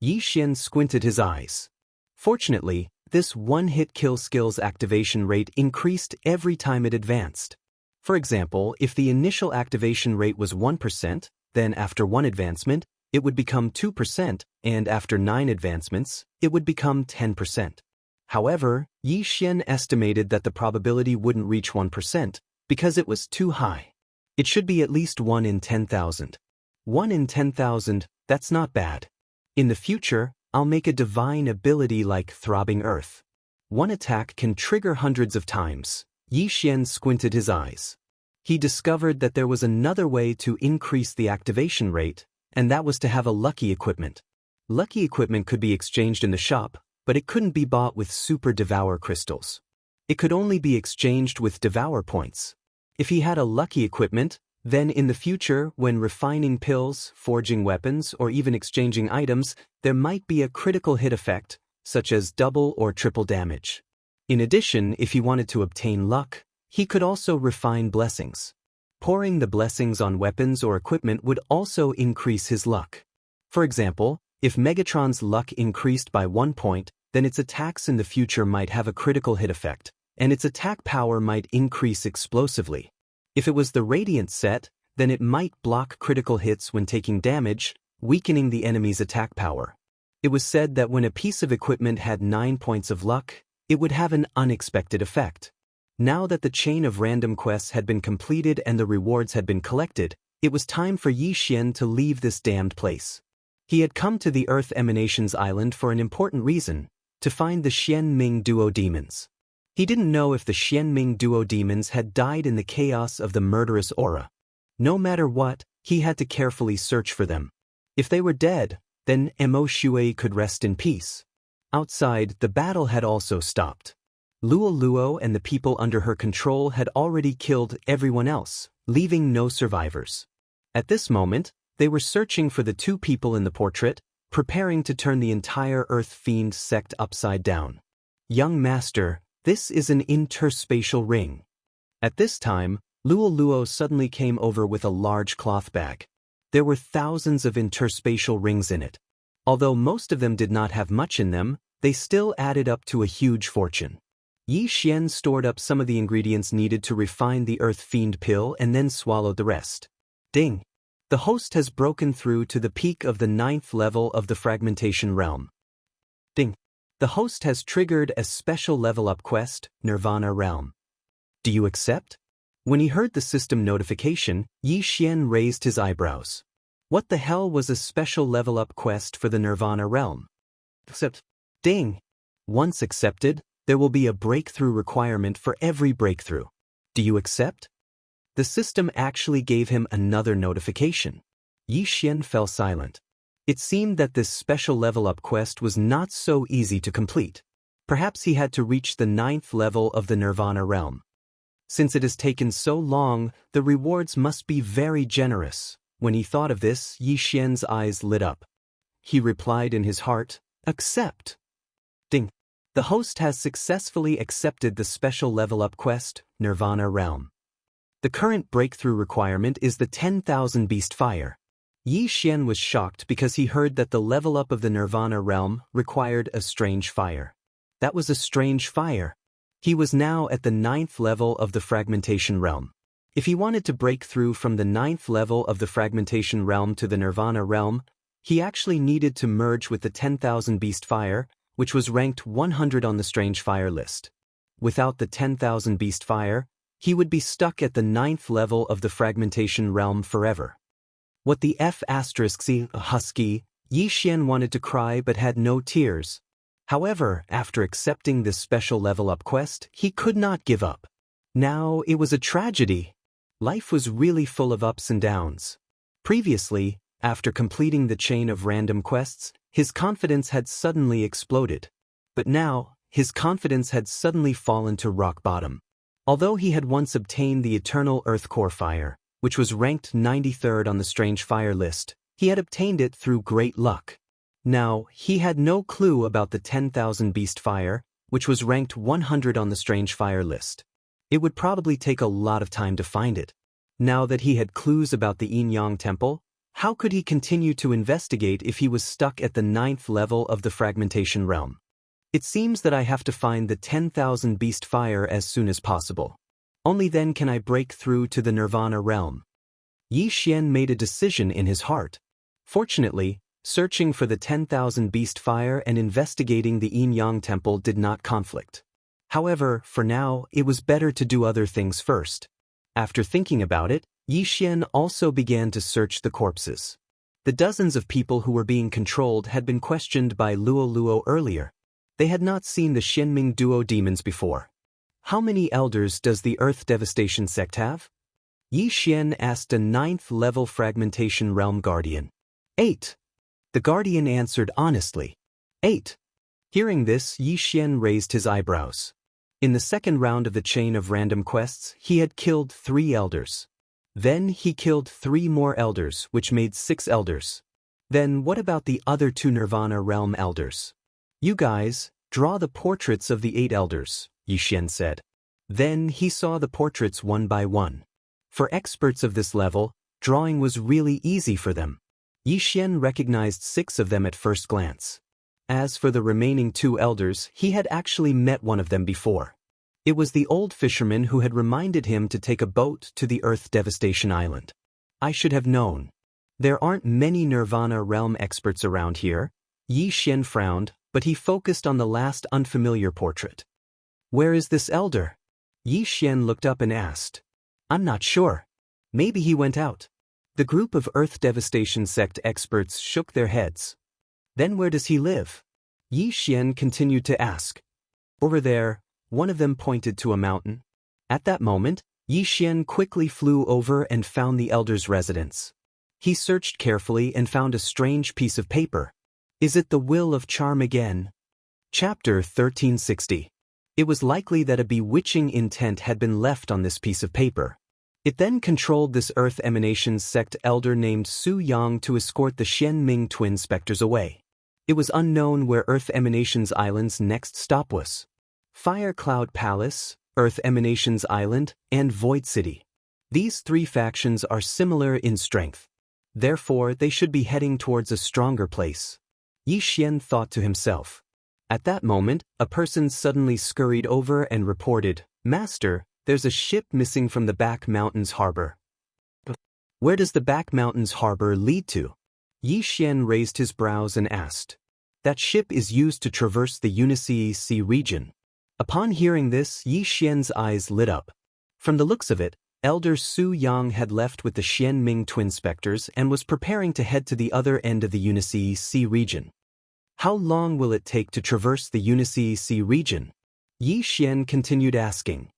Speaker 1: Yi Xian squinted his eyes. Fortunately, this one-hit kill skill's activation rate increased every time it advanced. For example, if the initial activation rate was 1%, then after 1 advancement, it would become 2%, and after 9 advancements, it would become 10%. However, Yi Xian estimated that the probability wouldn't reach 1% because it was too high. It should be at least 1 in 10,000. 1 in 10,000, that's not bad. In the future, I'll make a divine ability like Throbbing Earth. 1 attack can trigger hundreds of times. Yi Xian squinted his eyes. He discovered that there was another way to increase the activation rate, and that was to have a lucky equipment. Lucky equipment could be exchanged in the shop, but it couldn't be bought with Super Devour crystals. It could only be exchanged with Devour points. If he had a lucky equipment, then in the future, when refining pills, forging weapons, or even exchanging items, there might be a critical hit effect, such as double or triple damage. In addition, if he wanted to obtain luck, he could also refine blessings. Pouring the blessings on weapons or equipment would also increase his luck. For example, if Megatron's luck increased by 1 point, then its attacks in the future might have a critical hit effect, and its attack power might increase explosively. If it was the Radiant set, then it might block critical hits when taking damage, weakening the enemy's attack power. It was said that when a piece of equipment had 9 points of luck, it would have an unexpected effect. Now that the chain of random quests had been completed and the rewards had been collected, it was time for Yi Xian to leave this damned place. He had come to the Earth Emanations Island for an important reason, to find the Xian Ming duo demons. He didn't know if the Xianming duo demons had died in the chaos of the murderous aura. No matter what, he had to carefully search for them. If they were dead, then Mo Shui could rest in peace. Outside, the battle had also stopped. Luo Luo and the people under her control had already killed everyone else, leaving no survivors. At this moment, they were searching for the two people in the portrait, preparing to turn the entire Earth Fiend sect upside down. Young master, this is an interspatial ring. At this time, Luo Luo suddenly came over with a large cloth bag. There were thousands of interspatial rings in it. Although most of them did not have much in them, they still added up to a huge fortune. Yi Xian stored up some of the ingredients needed to refine the Earth Fiend pill and then swallowed the rest. Ding! The host has broken through to the peak of the 9th level of the fragmentation realm. Ding! The host has triggered a special level-up quest, Nirvana Realm. Do you accept? When he heard the system notification, Yi Xian raised his eyebrows. What the hell was a special level-up quest for the Nirvana Realm? Accept. Ding! Once accepted, there will be a breakthrough requirement for every breakthrough. Do you accept? The system actually gave him another notification. Yi Xian fell silent. It seemed that this special level-up quest was not so easy to complete. Perhaps he had to reach the 9th level of the Nirvana Realm. Since it has taken so long, the rewards must be very generous. When he thought of this, Yi Xian's eyes lit up. He replied in his heart, accept. Ding! The host has successfully accepted the special level-up quest, Nirvana Realm. The current breakthrough requirement is the 10,000 Beast Fire. Yi Xian was shocked because he heard that the level-up of the Nirvana Realm required a strange fire. That was a strange fire. He was now at the 9th level of the fragmentation realm. If he wanted to break through from the 9th level of the fragmentation realm to the Nirvana Realm, he actually needed to merge with the 10,000 Beast Fire, which was ranked 100 on the Strange Fire list. Without the 10,000 Beast Fire, he would be stuck at the 9th level of the fragmentation realm forever. What the F***y, husky, Yi Xian wanted to cry but had no tears. However, after accepting this special level-up quest, he could not give up. Now it was a tragedy. Life was really full of ups and downs. Previously, after completing the chain of random quests, his confidence had suddenly exploded. But now, his confidence had suddenly fallen to rock bottom. Although he had once obtained the Eternal Earth Core Fire, which was ranked 93rd on the Strange Fire list, he had obtained it through great luck. Now, he had no clue about the 10,000 Beast Fire, which was ranked 100 on the Strange Fire list. It would probably take a lot of time to find it. Now that he had clues about the Yin Yang Temple, how could he continue to investigate if he was stuck at the 9th level of the fragmentation realm? It seems that I have to find the 10,000 Beast Fire as soon as possible. Only then can I break through to the Nirvana Realm. Yi Xian made a decision in his heart. Fortunately, searching for the 10,000 Beast Fire and investigating the Yin Yang Temple did not conflict. However, for now, it was better to do other things first. After thinking about it, Yi Xian also began to search the corpses. The dozens of people who were being controlled had been questioned by Luo Luo earlier. They had not seen the Xianming duo demons before. How many elders does the Earth Devastation sect have? Yi Xian asked a 9th level fragmentation realm guardian. 8. The guardian answered honestly. 8. Hearing this, Yi Xian raised his eyebrows. In the second round of the chain of random quests, he had killed 3 elders. Then he killed 3 more elders, which made 6 elders. Then what about the other 2 Nirvana Realm elders? You guys, draw the portraits of the 8 elders, Yi Xian said. Then he saw the portraits one by one. For experts of this level, drawing was really easy for them. Yi Xian recognized 6 of them at first glance. As for the remaining 2 elders, he had actually met one of them before. It was the old fisherman who had reminded him to take a boat to the Earth Devastation Island. I should have known. There aren't many Nirvana Realm experts around here. Yi Xian frowned, but he focused on the last unfamiliar portrait. Where is this elder? Yi Xian looked up and asked. I'm not sure. Maybe he went out. The group of Earth Devastation sect experts shook their heads. Then where does he live? Yi Xian continued to ask. Over there, One of them pointed to a mountain. At that moment, Yi Xian quickly flew over and found the elder's residence. He searched carefully and found a strange piece of paper. Is it the will of charm again? Chapter 1360. It was likely that a bewitching intent had been left on this piece of paper. It then controlled this Earth Emanations sect elder named Su Yang to escort the Xian Ming twin specters away. It was unknown where Earth Emanations Island's next stop was. Fire Cloud Palace, Earth Emanations Island, and Void City. These three factions are similar in strength. Therefore, they should be heading towards a stronger place. Yi Xian thought to himself. At that moment, a person suddenly scurried over and reported, "Master, there's a ship missing from the Back Mountains harbor." Where does the Back Mountains harbor lead to? Yi Xian raised his brows and asked. That ship is used to traverse the Unisea Sea region. Upon hearing this, Yi Xian's eyes lit up. From the looks of it, Elder Su Yang had left with the Xian Ming twin specters and was preparing to head to the other end of the Unisea Sea region. How long will it take to traverse the Unisea Sea region? Yi Xian continued asking.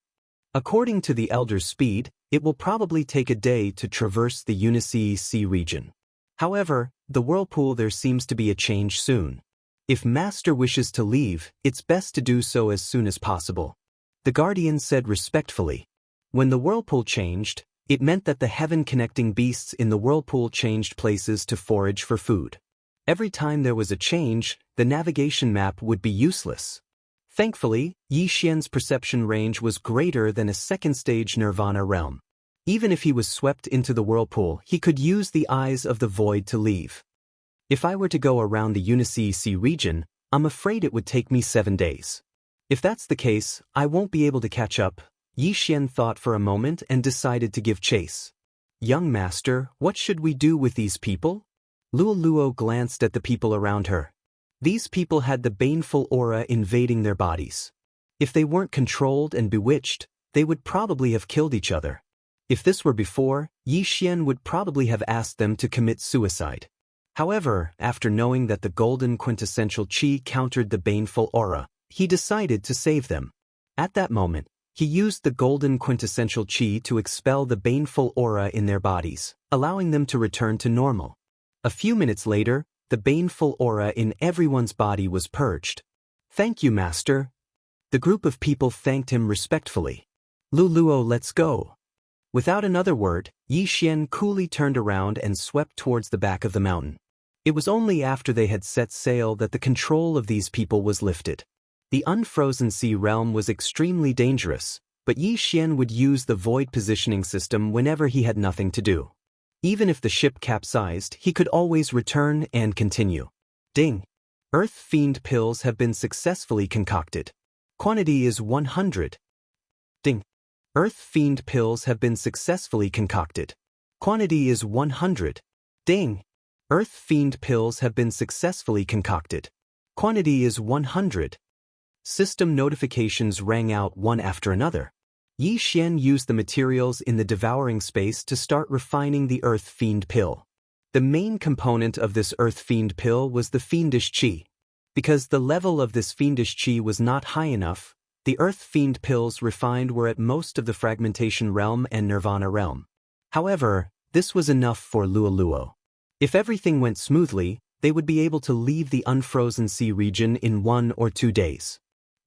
Speaker 1: According to the elder's speed, it will probably take a day to traverse the Unisea Sea region. However, the whirlpool there seems to be a change soon. If Master wishes to leave, it's best to do so as soon as possible. The guardian said respectfully. When the whirlpool changed, it meant that the heaven-connecting beasts in the whirlpool changed places to forage for food. Every time there was a change, the navigation map would be useless. Thankfully, Yi Xian's perception range was greater than a second-stage nirvana realm. Even if he was swept into the whirlpool, he could use the eyes of the void to leave. If I were to go around the Unisea Sea region, I'm afraid it would take me 7 days. If that's the case, I won't be able to catch up. Yi Xian thought for a moment and decided to give chase. Young master, what should we do with these people? Luo glanced at the people around her. These people had the baneful aura invading their bodies. If they weren't controlled and bewitched, they would probably have killed each other. If this were before, Yi Xian would probably have asked them to commit suicide. However, after knowing that the golden quintessential qi countered the baneful aura, he decided to save them. At that moment, he used the golden quintessential qi to expel the baneful aura in their bodies, allowing them to return to normal. A few minutes later, the baneful aura in everyone's body was purged. Thank you, Master. The group of people thanked him respectfully. Luo, let's go. Without another word, Yi Xian coolly turned around and swept towards the back of the mountain. It was only after they had set sail that the control of these people was lifted. The unfrozen sea realm was extremely dangerous, but Yi Xian would use the void positioning system whenever he had nothing to do. Even if the ship capsized, he could always return and continue. Ding! Earth Fiend pills have been successfully concocted. Quantity is 100. Ding! Earth Fiend pills have been successfully concocted. Quantity is 100. Ding! Earth Fiend pills have been successfully concocted. Quantity is 100. System notifications rang out one after another. Yi Xian used the materials in the devouring space to start refining the Earth Fiend pill. The main component of this Earth Fiend pill was the fiendish qi. Because the level of this fiendish qi was not high enough, the Earth Fiend pills refined were at most of the fragmentation realm and nirvana realm. However, this was enough for Luo. If everything went smoothly, they would be able to leave the unfrozen sea region in 1 or 2 days.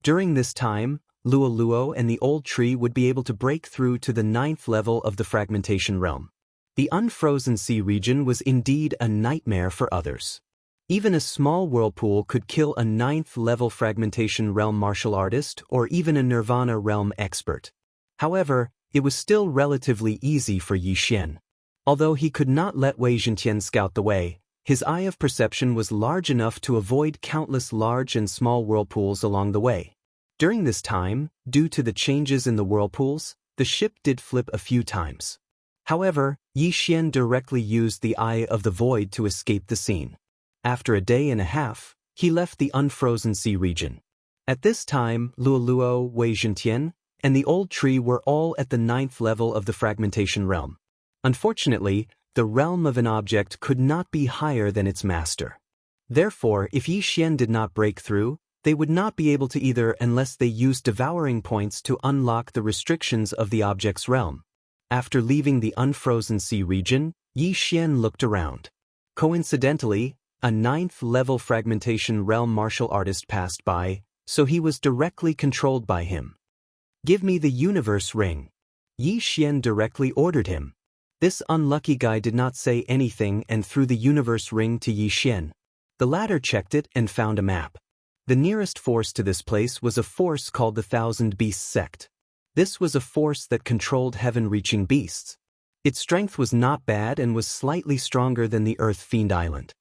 Speaker 1: During this time, Luo and the old tree would be able to break through to the 9th level of the fragmentation realm. The unfrozen sea region was indeed a nightmare for others. Even a small whirlpool could kill a 9th level fragmentation realm martial artist or even a nirvana realm expert. However, it was still relatively easy for Yi Xian. Although he could not let Wei Zhentian scout the way, his eye of perception was large enough to avoid countless large and small whirlpools along the way. During this time, due to the changes in the whirlpools, the ship did flip a few times. However, Yi Xian directly used the Eye of the Void to escape the scene. After a day and a half, he left the unfrozen sea region. At this time, Luo, Wei Zhentian, and the old tree were all at the 9th level of the fragmentation realm. Unfortunately, the realm of an object could not be higher than its master. Therefore, if Yi Xian did not break through, They would not be able to either unless they used devouring points to unlock the restrictions of the object's realm. After leaving the unfrozen sea region, Yi Xian looked around. Coincidentally, a 9th-level fragmentation realm martial artist passed by, so he was directly controlled by him. "Give me the universe ring," Yi Xian directly ordered him. This unlucky guy did not say anything and threw the universe ring to Yi Xian. The latter checked it and found a map. The nearest force to this place was a force called the Thousand Beasts Sect. This was a force that controlled heaven-reaching beasts. Its strength was not bad and was slightly stronger than the Earth Fiend Island.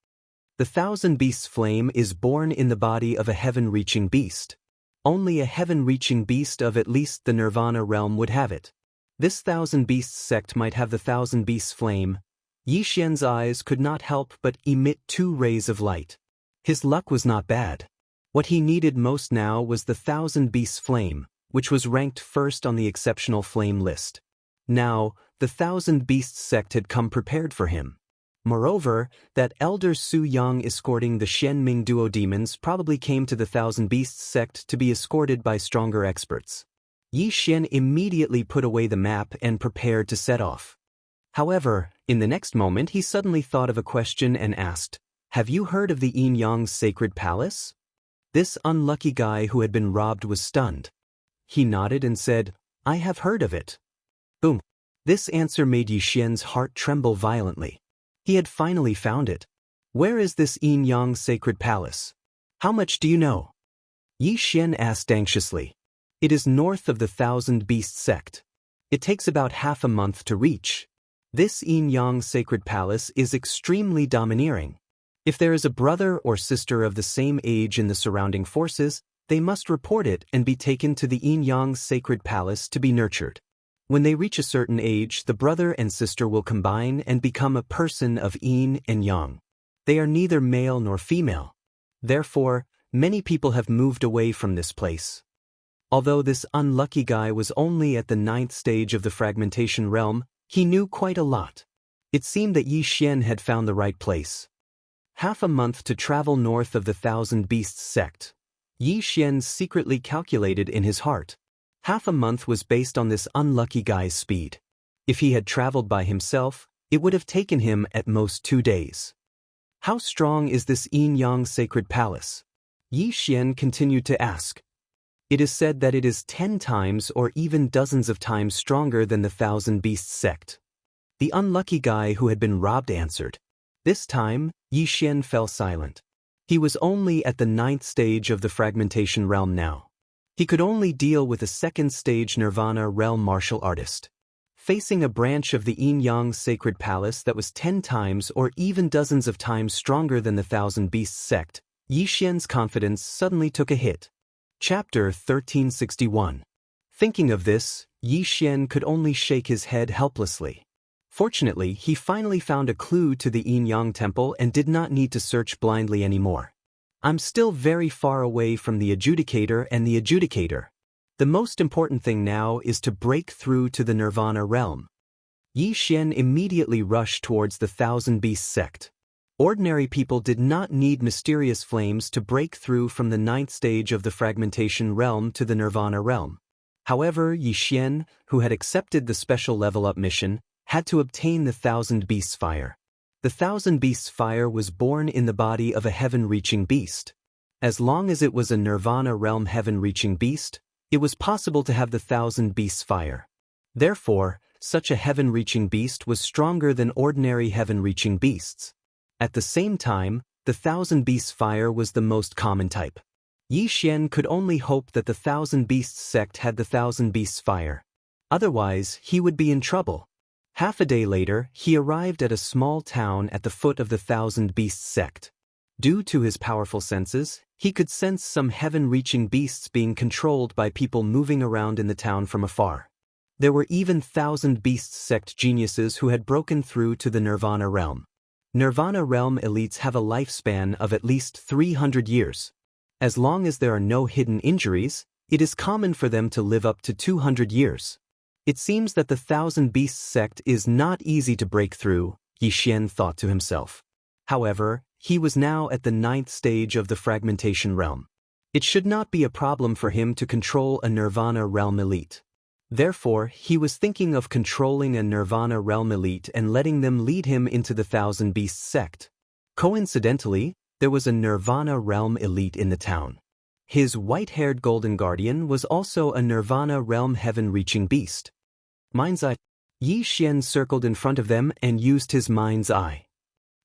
Speaker 1: The Thousand Beasts flame is born in the body of a heaven-reaching beast. Only a heaven-reaching beast of at least the Nirvana realm would have it. This Thousand Beasts sect might have the Thousand Beasts flame. Yi Xian's eyes could not help but emit 2 rays of light. His luck was not bad. What he needed most now was the Thousand Beasts flame, which was ranked first on the exceptional flame list. Now, the Thousand Beasts sect had come prepared for him. Moreover, that elder Su Yang escorting the Shenming duo demons probably came to the Thousand Beasts sect to be escorted by stronger experts. Yi Xian immediately put away the map and prepared to set off. However, in the next moment he suddenly thought of a question and asked, "Have you heard of the Yin Yang's sacred palace?" This unlucky guy who had been robbed was stunned. He nodded and said, "I have heard of it." Boom. This answer made Yi Xian's heart tremble violently. He had finally found it. "Where is this Yin Yang sacred palace? How much do you know?" Yi Xian asked anxiously. "It is north of the Thousand Beasts sect. It takes about half a month to reach. This Yin Yang sacred palace is extremely domineering. If there is a brother or sister of the same age in the surrounding forces, they must report it and be taken to the Yin Yang sacred palace to be nurtured. When they reach a certain age, the brother and sister will combine and become a person of Yin and Yang. They are neither male nor female. Therefore, many people have moved away from this place." Although this unlucky guy was only at the 9th stage of the fragmentation realm, he knew quite a lot. It seemed that Yi Xian had found the right place. Half a month to travel north of the Thousand Beasts sect. Yi Xian secretly calculated in his heart. Half a month was based on this unlucky guy's speed. If he had traveled by himself, it would have taken him at most 2 days. "How strong is this Yin Yang sacred palace?" Yi Xian continued to ask. "It is said that it is 10 times or even dozens of times stronger than the Thousand Beasts sect." The unlucky guy who had been robbed answered. This time, Yi Xian fell silent. He was only at the 9th stage of the fragmentation realm now. He could only deal with a 2nd stage Nirvana realm martial artist. Facing a branch of the Yin Yang sacred palace that was 10 times or even dozens of times stronger than the Thousand Beasts sect, Yi Xian's confidence suddenly took a hit. Chapter 1361. Thinking of this, Yi Xian could only shake his head helplessly. Fortunately, he finally found a clue to the Yin Yang temple and did not need to search blindly anymore. "I'm still very far away from the adjudicator and the adjudicator. The most important thing now is to break through to the Nirvana realm." Yi Xian immediately rushed towards the Thousand Beasts sect. Ordinary people did not need mysterious flames to break through from the 9th stage of the fragmentation realm to the Nirvana realm. However, Yi Xian, who had accepted the special level-up mission, had to obtain the Thousand Beasts fire. The Thousand Beasts fire was born in the body of a heaven-reaching beast. As long as it was a Nirvana realm heaven-reaching beast, it was possible to have the Thousand Beasts fire. Therefore, such a heaven-reaching beast was stronger than ordinary heaven-reaching beasts. At the same time, the Thousand Beasts fire was the most common type. Yi Xian could only hope that the Thousand Beasts sect had the Thousand Beasts fire. Otherwise, he would be in trouble. Half a day later, he arrived at a small town at the foot of the Thousand Beasts sect. Due to his powerful senses, he could sense some heaven-reaching beasts being controlled by people moving around in the town from afar. There were even Thousand Beasts sect geniuses who had broken through to the Nirvana realm. Nirvana realm elites have a lifespan of at least 300 years. As long as there are no hidden injuries, it is common for them to live up to 200 years. It seems that the Thousand Beasts sect is not easy to break through, Yi Xian thought to himself. However, he was now at the 9th stage of the fragmentation realm. It should not be a problem for him to control a Nirvana realm elite. Therefore, he was thinking of controlling a Nirvana realm elite and letting them lead him into the Thousand Beasts sect. Coincidentally, there was a Nirvana realm elite in the town. His white-haired golden guardian was also a Nirvana realm heaven-reaching beast. Mind's Eye. Yi Xian circled in front of them and used his mind's eye.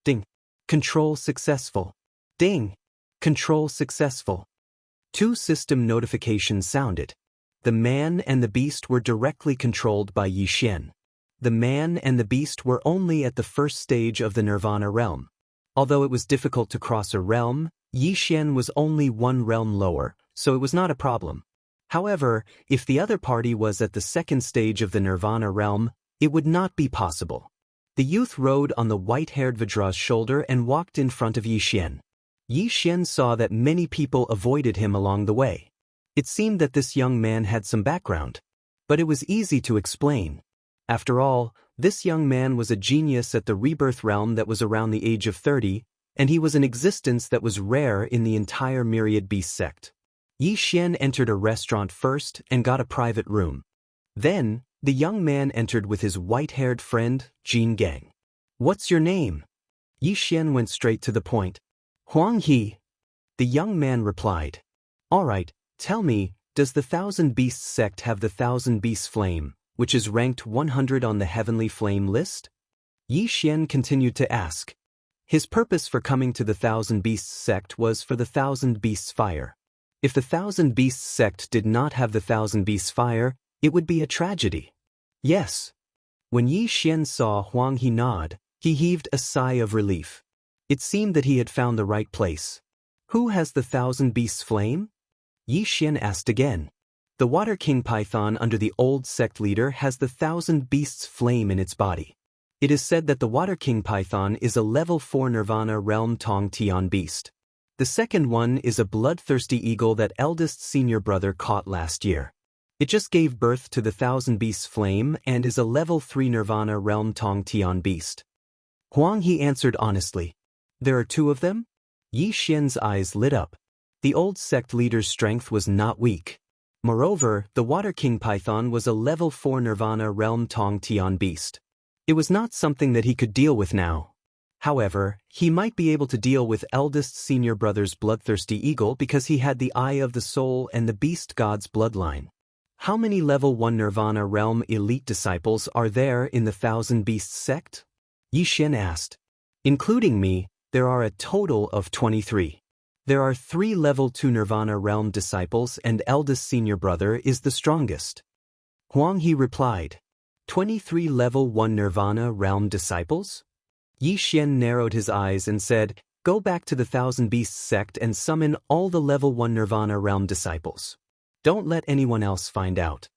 Speaker 1: Ding. Control successful. Ding. Control successful. 2 system notifications sounded. The man and the beast were directly controlled by Yi Xian. The man and the beast were only at the first stage of the Nirvana realm. Although it was difficult to cross a realm, Yi Xian was only 1 realm lower, so it was not a problem. However, if the other party was at the second stage of the Nirvana realm, it would not be possible. The youth rode on the white-haired Vajra's shoulder and walked in front of Yi Xian. Yi Xian saw that many people avoided him along the way. It seemed that this young man had some background. But it was easy to explain. After all, this young man was a genius at the rebirth realm that was around the age of 30, and he was an existence that was rare in the entire Myriad Beast sect. Yi Xian entered a restaurant first and got a private room. Then, the young man entered with his white-haired friend, Jin Gang. "What's your name?" Yi Xian went straight to the point. "Huang He." The young man replied. "All right, tell me, does the Thousand Beasts sect have the Thousand Beasts flame, which is ranked 100 on the Heavenly Flame list?" Yi Xian continued to ask. His purpose for coming to the Thousand Beasts sect was for the Thousand Beasts fire. If the Thousand Beasts sect did not have the Thousand Beasts fire, it would be a tragedy. Yes. When Yi Xian saw Huang He nod, he heaved a sigh of relief. It seemed that he had found the right place. "Who has the Thousand Beasts flame?" Yi Xian asked again. "The Water King Python under the old sect leader has the Thousand Beasts flame in its body. It is said that the Water King Python is a level 4 Nirvana realm Tong Tian beast. The second one is a bloodthirsty eagle that eldest senior brother caught last year. It just gave birth to the Thousand Beasts flame and is a level 3 Nirvana realm Tong Tian beast." Huang He answered honestly. "There are 2 of them?" Yi Xian's eyes lit up. The old sect leader's strength was not weak. Moreover, the Water King Python was a level 4 Nirvana realm Tong Tian beast. It was not something that he could deal with now. However, he might be able to deal with eldest senior brother's bloodthirsty eagle because he had the Eye of the Soul and the Beast God's bloodline. How many level 1 Nirvana realm elite disciples are there in the Thousand Beasts sect? Yi Xian asked. "Including me, there are a total of 23. There are 3 level 2 Nirvana realm disciples and eldest senior brother is the strongest." Huang He replied. 23 level 1 Nirvana realm disciples? Yi Xian narrowed his eyes and said, "Go back to the Thousand Beasts sect and summon all the level 1 Nirvana realm disciples. Don't let anyone else find out."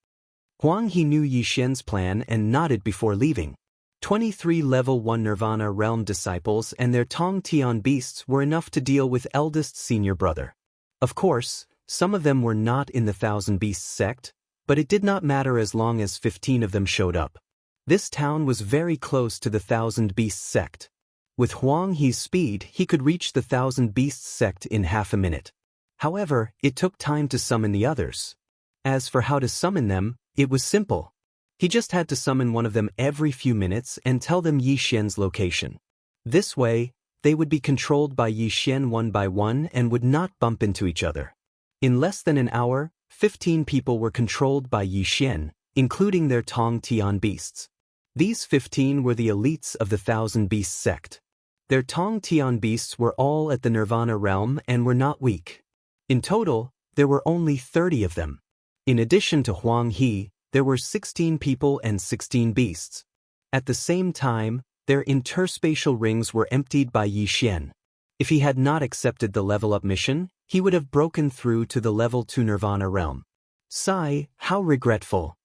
Speaker 1: Huang He knew Yi Xian's plan and nodded before leaving. 23 level 1 Nirvana realm disciples and their Tong Tian beasts were enough to deal with eldest senior brother. Of course, some of them were not in the Thousand Beasts sect, but it did not matter as long as 15 of them showed up. This town was very close to the Thousand Beasts sect. With Huang He's speed, he could reach the Thousand Beasts sect in half a minute. However, it took time to summon the others. As for how to summon them, it was simple. He just had to summon one of them every few minutes and tell them Yi Xian's location. This way, they would be controlled by Yi Xian one by one and would not bump into each other. In less than an hour, 15 people were controlled by Yi Xian, including their Tong Tian beasts. These 15 were the elites of the Thousand Beasts sect. Their Tong Tian beasts were all at the Nirvana realm and were not weak. In total, there were only 30 of them. In addition to Huang He, there were 16 people and 16 beasts. At the same time, their interspatial rings were emptied by Yi Xian. If he had not accepted the level-up mission, he would have broken through to the level 2 Nirvana realm. Sigh, how regretful.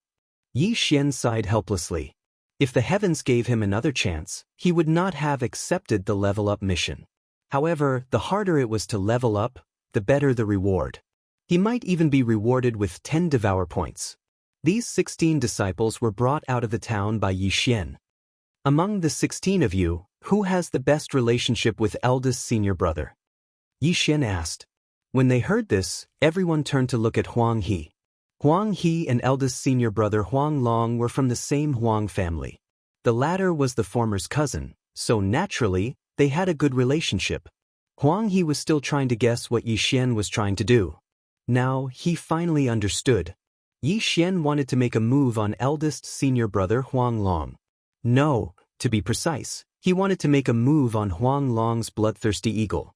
Speaker 1: Yi Xian sighed helplessly. If the heavens gave him another chance, he would not have accepted the level-up mission. However, the harder it was to level up, the better the reward. He might even be rewarded with 10 Devour points. These 16 disciples were brought out of the town by Yi Xian. "Among the 16 of you, who has the best relationship with eldest senior brother?" Yi Xian asked. When they heard this, everyone turned to look at Huang He. Huang He and eldest senior brother Huang Long were from the same Huang family. The latter was the former's cousin, so naturally, they had a good relationship. Huang He was still trying to guess what Yi Xian was trying to do. Now, he finally understood. Yi Xian wanted to make a move on eldest senior brother Huang Long. No, to be precise, he wanted to make a move on Huang Long's bloodthirsty eagle.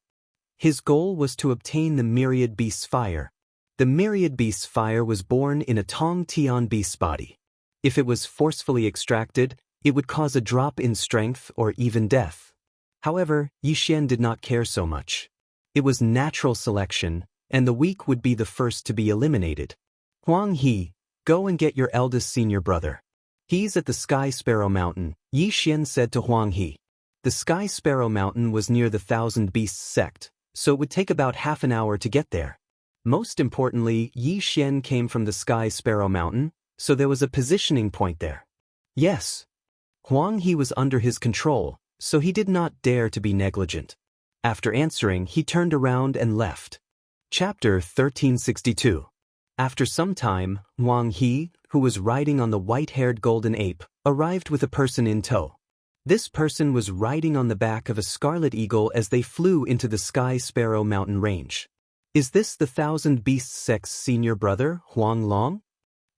Speaker 1: His goal was to obtain the myriad beast's fire. The myriad beast's fire was born in a Tong Tian beast's body. If it was forcefully extracted, it would cause a drop in strength or even death. However, Yi Xian did not care so much. It was natural selection, and the weak would be the first to be eliminated. Huang He, go and get your eldest senior brother. He's at the Sky Sparrow Mountain, Yi Xian said to Huang He. The Sky Sparrow Mountain was near the Thousand Beasts sect, so it would take about half an hour to get there. Most importantly, Yi Xian came from the Sky Sparrow Mountain, so there was a positioning point there. Yes. Huang He was under his control, so he did not dare to be negligent. After answering, he turned around and left. Chapter 1362. After some time, Huang He, who was riding on the white-haired golden ape, arrived with a person in tow. This person was riding on the back of a scarlet eagle as they flew into the Sky Sparrow Mountain range. Is this the Thousand Beasts sect's senior brother, Huang Long?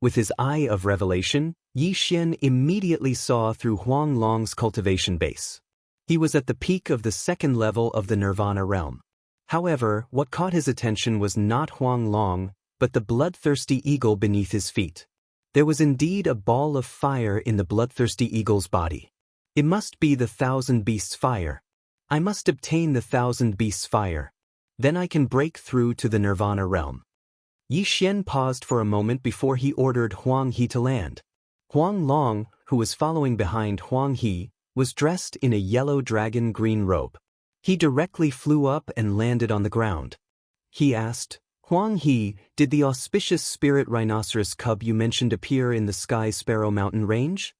Speaker 1: With his eye of revelation, Yi Xian immediately saw through Huang Long's cultivation base. He was at the peak of the second level of the Nirvana realm. However, what caught his attention was not Huang Long, but the bloodthirsty eagle beneath his feet. There was indeed a ball of fire in the bloodthirsty eagle's body. It must be the Thousand Beasts' fire. I must obtain the Thousand Beasts' fire. Then I can break through to the Nirvana realm. Yi Xian paused for a moment before he ordered Huang He to land. Huang Long, who was following behind Huang He, was dressed in a yellow dragon green robe. He directly flew up and landed on the ground. He asked, Huang He, did the auspicious spirit rhinoceros cub you mentioned appear in the Sky Sparrow Mountain range?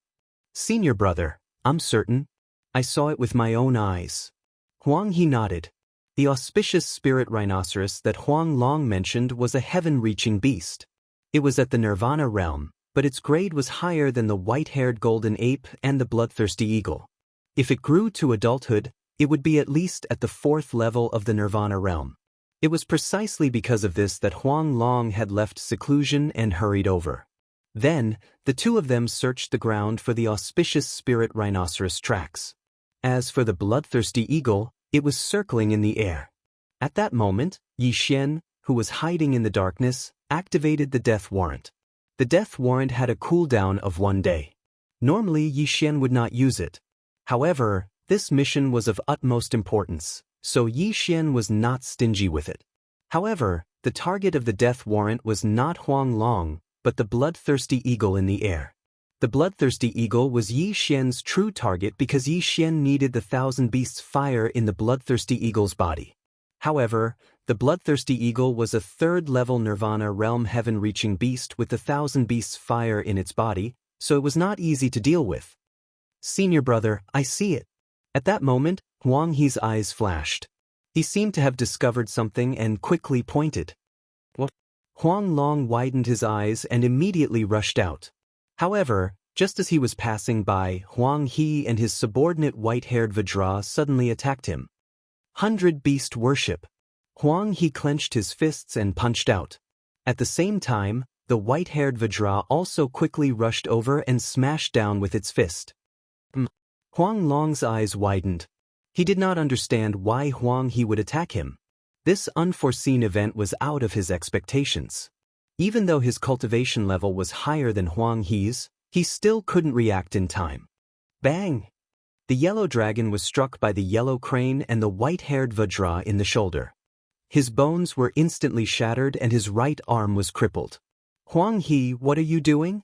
Speaker 1: Senior brother, I'm certain. I saw it with my own eyes. Huang He nodded. The auspicious spirit rhinoceros that Huang Long mentioned was a heaven-reaching beast. It was at the Nirvana realm, but its grade was higher than the white-haired golden ape and the bloodthirsty eagle. If it grew to adulthood, it would be at least at the fourth level of the Nirvana realm. It was precisely because of this that Huang Long had left seclusion and hurried over. Then, the two of them searched the ground for the auspicious spirit rhinoceros tracks. As for the bloodthirsty eagle, it was circling in the air. At that moment, Yi Xian, who was hiding in the darkness, activated the death warrant. The death warrant had a cooldown of 1 day. Normally, Yi Xian would not use it. However, this mission was of utmost importance, so Yi Xian was not stingy with it. However, the target of the death warrant was not Huang Long, but the bloodthirsty eagle in the air. The bloodthirsty eagle was Yi Xian's true target because Yi Xian needed the Thousand Beasts' fire in the bloodthirsty eagle's body. However, the bloodthirsty eagle was a third-level Nirvana realm heaven-reaching beast with the Thousand Beasts' fire in its body, so it was not easy to deal with. Senior brother, I see it. At that moment, Huang He's eyes flashed. He seemed to have discovered something and quickly pointed. What? Huang Long widened his eyes and immediately rushed out. However, just as he was passing by, Huang He and his subordinate white-haired Vajra suddenly attacked him. 100 Beast Worship. Huang He clenched his fists and punched out. At the same time, the white-haired Vajra also quickly rushed over and smashed down with its fist. Huang Long's eyes widened. He did not understand why Huang He would attack him. This unforeseen event was out of his expectations. Even though his cultivation level was higher than Huang He's, he still couldn't react in time. Bang! The yellow dragon was struck by the yellow crane and the white-haired Vajra in the shoulder. His bones were instantly shattered and his right arm was crippled. Huang He, what are you doing?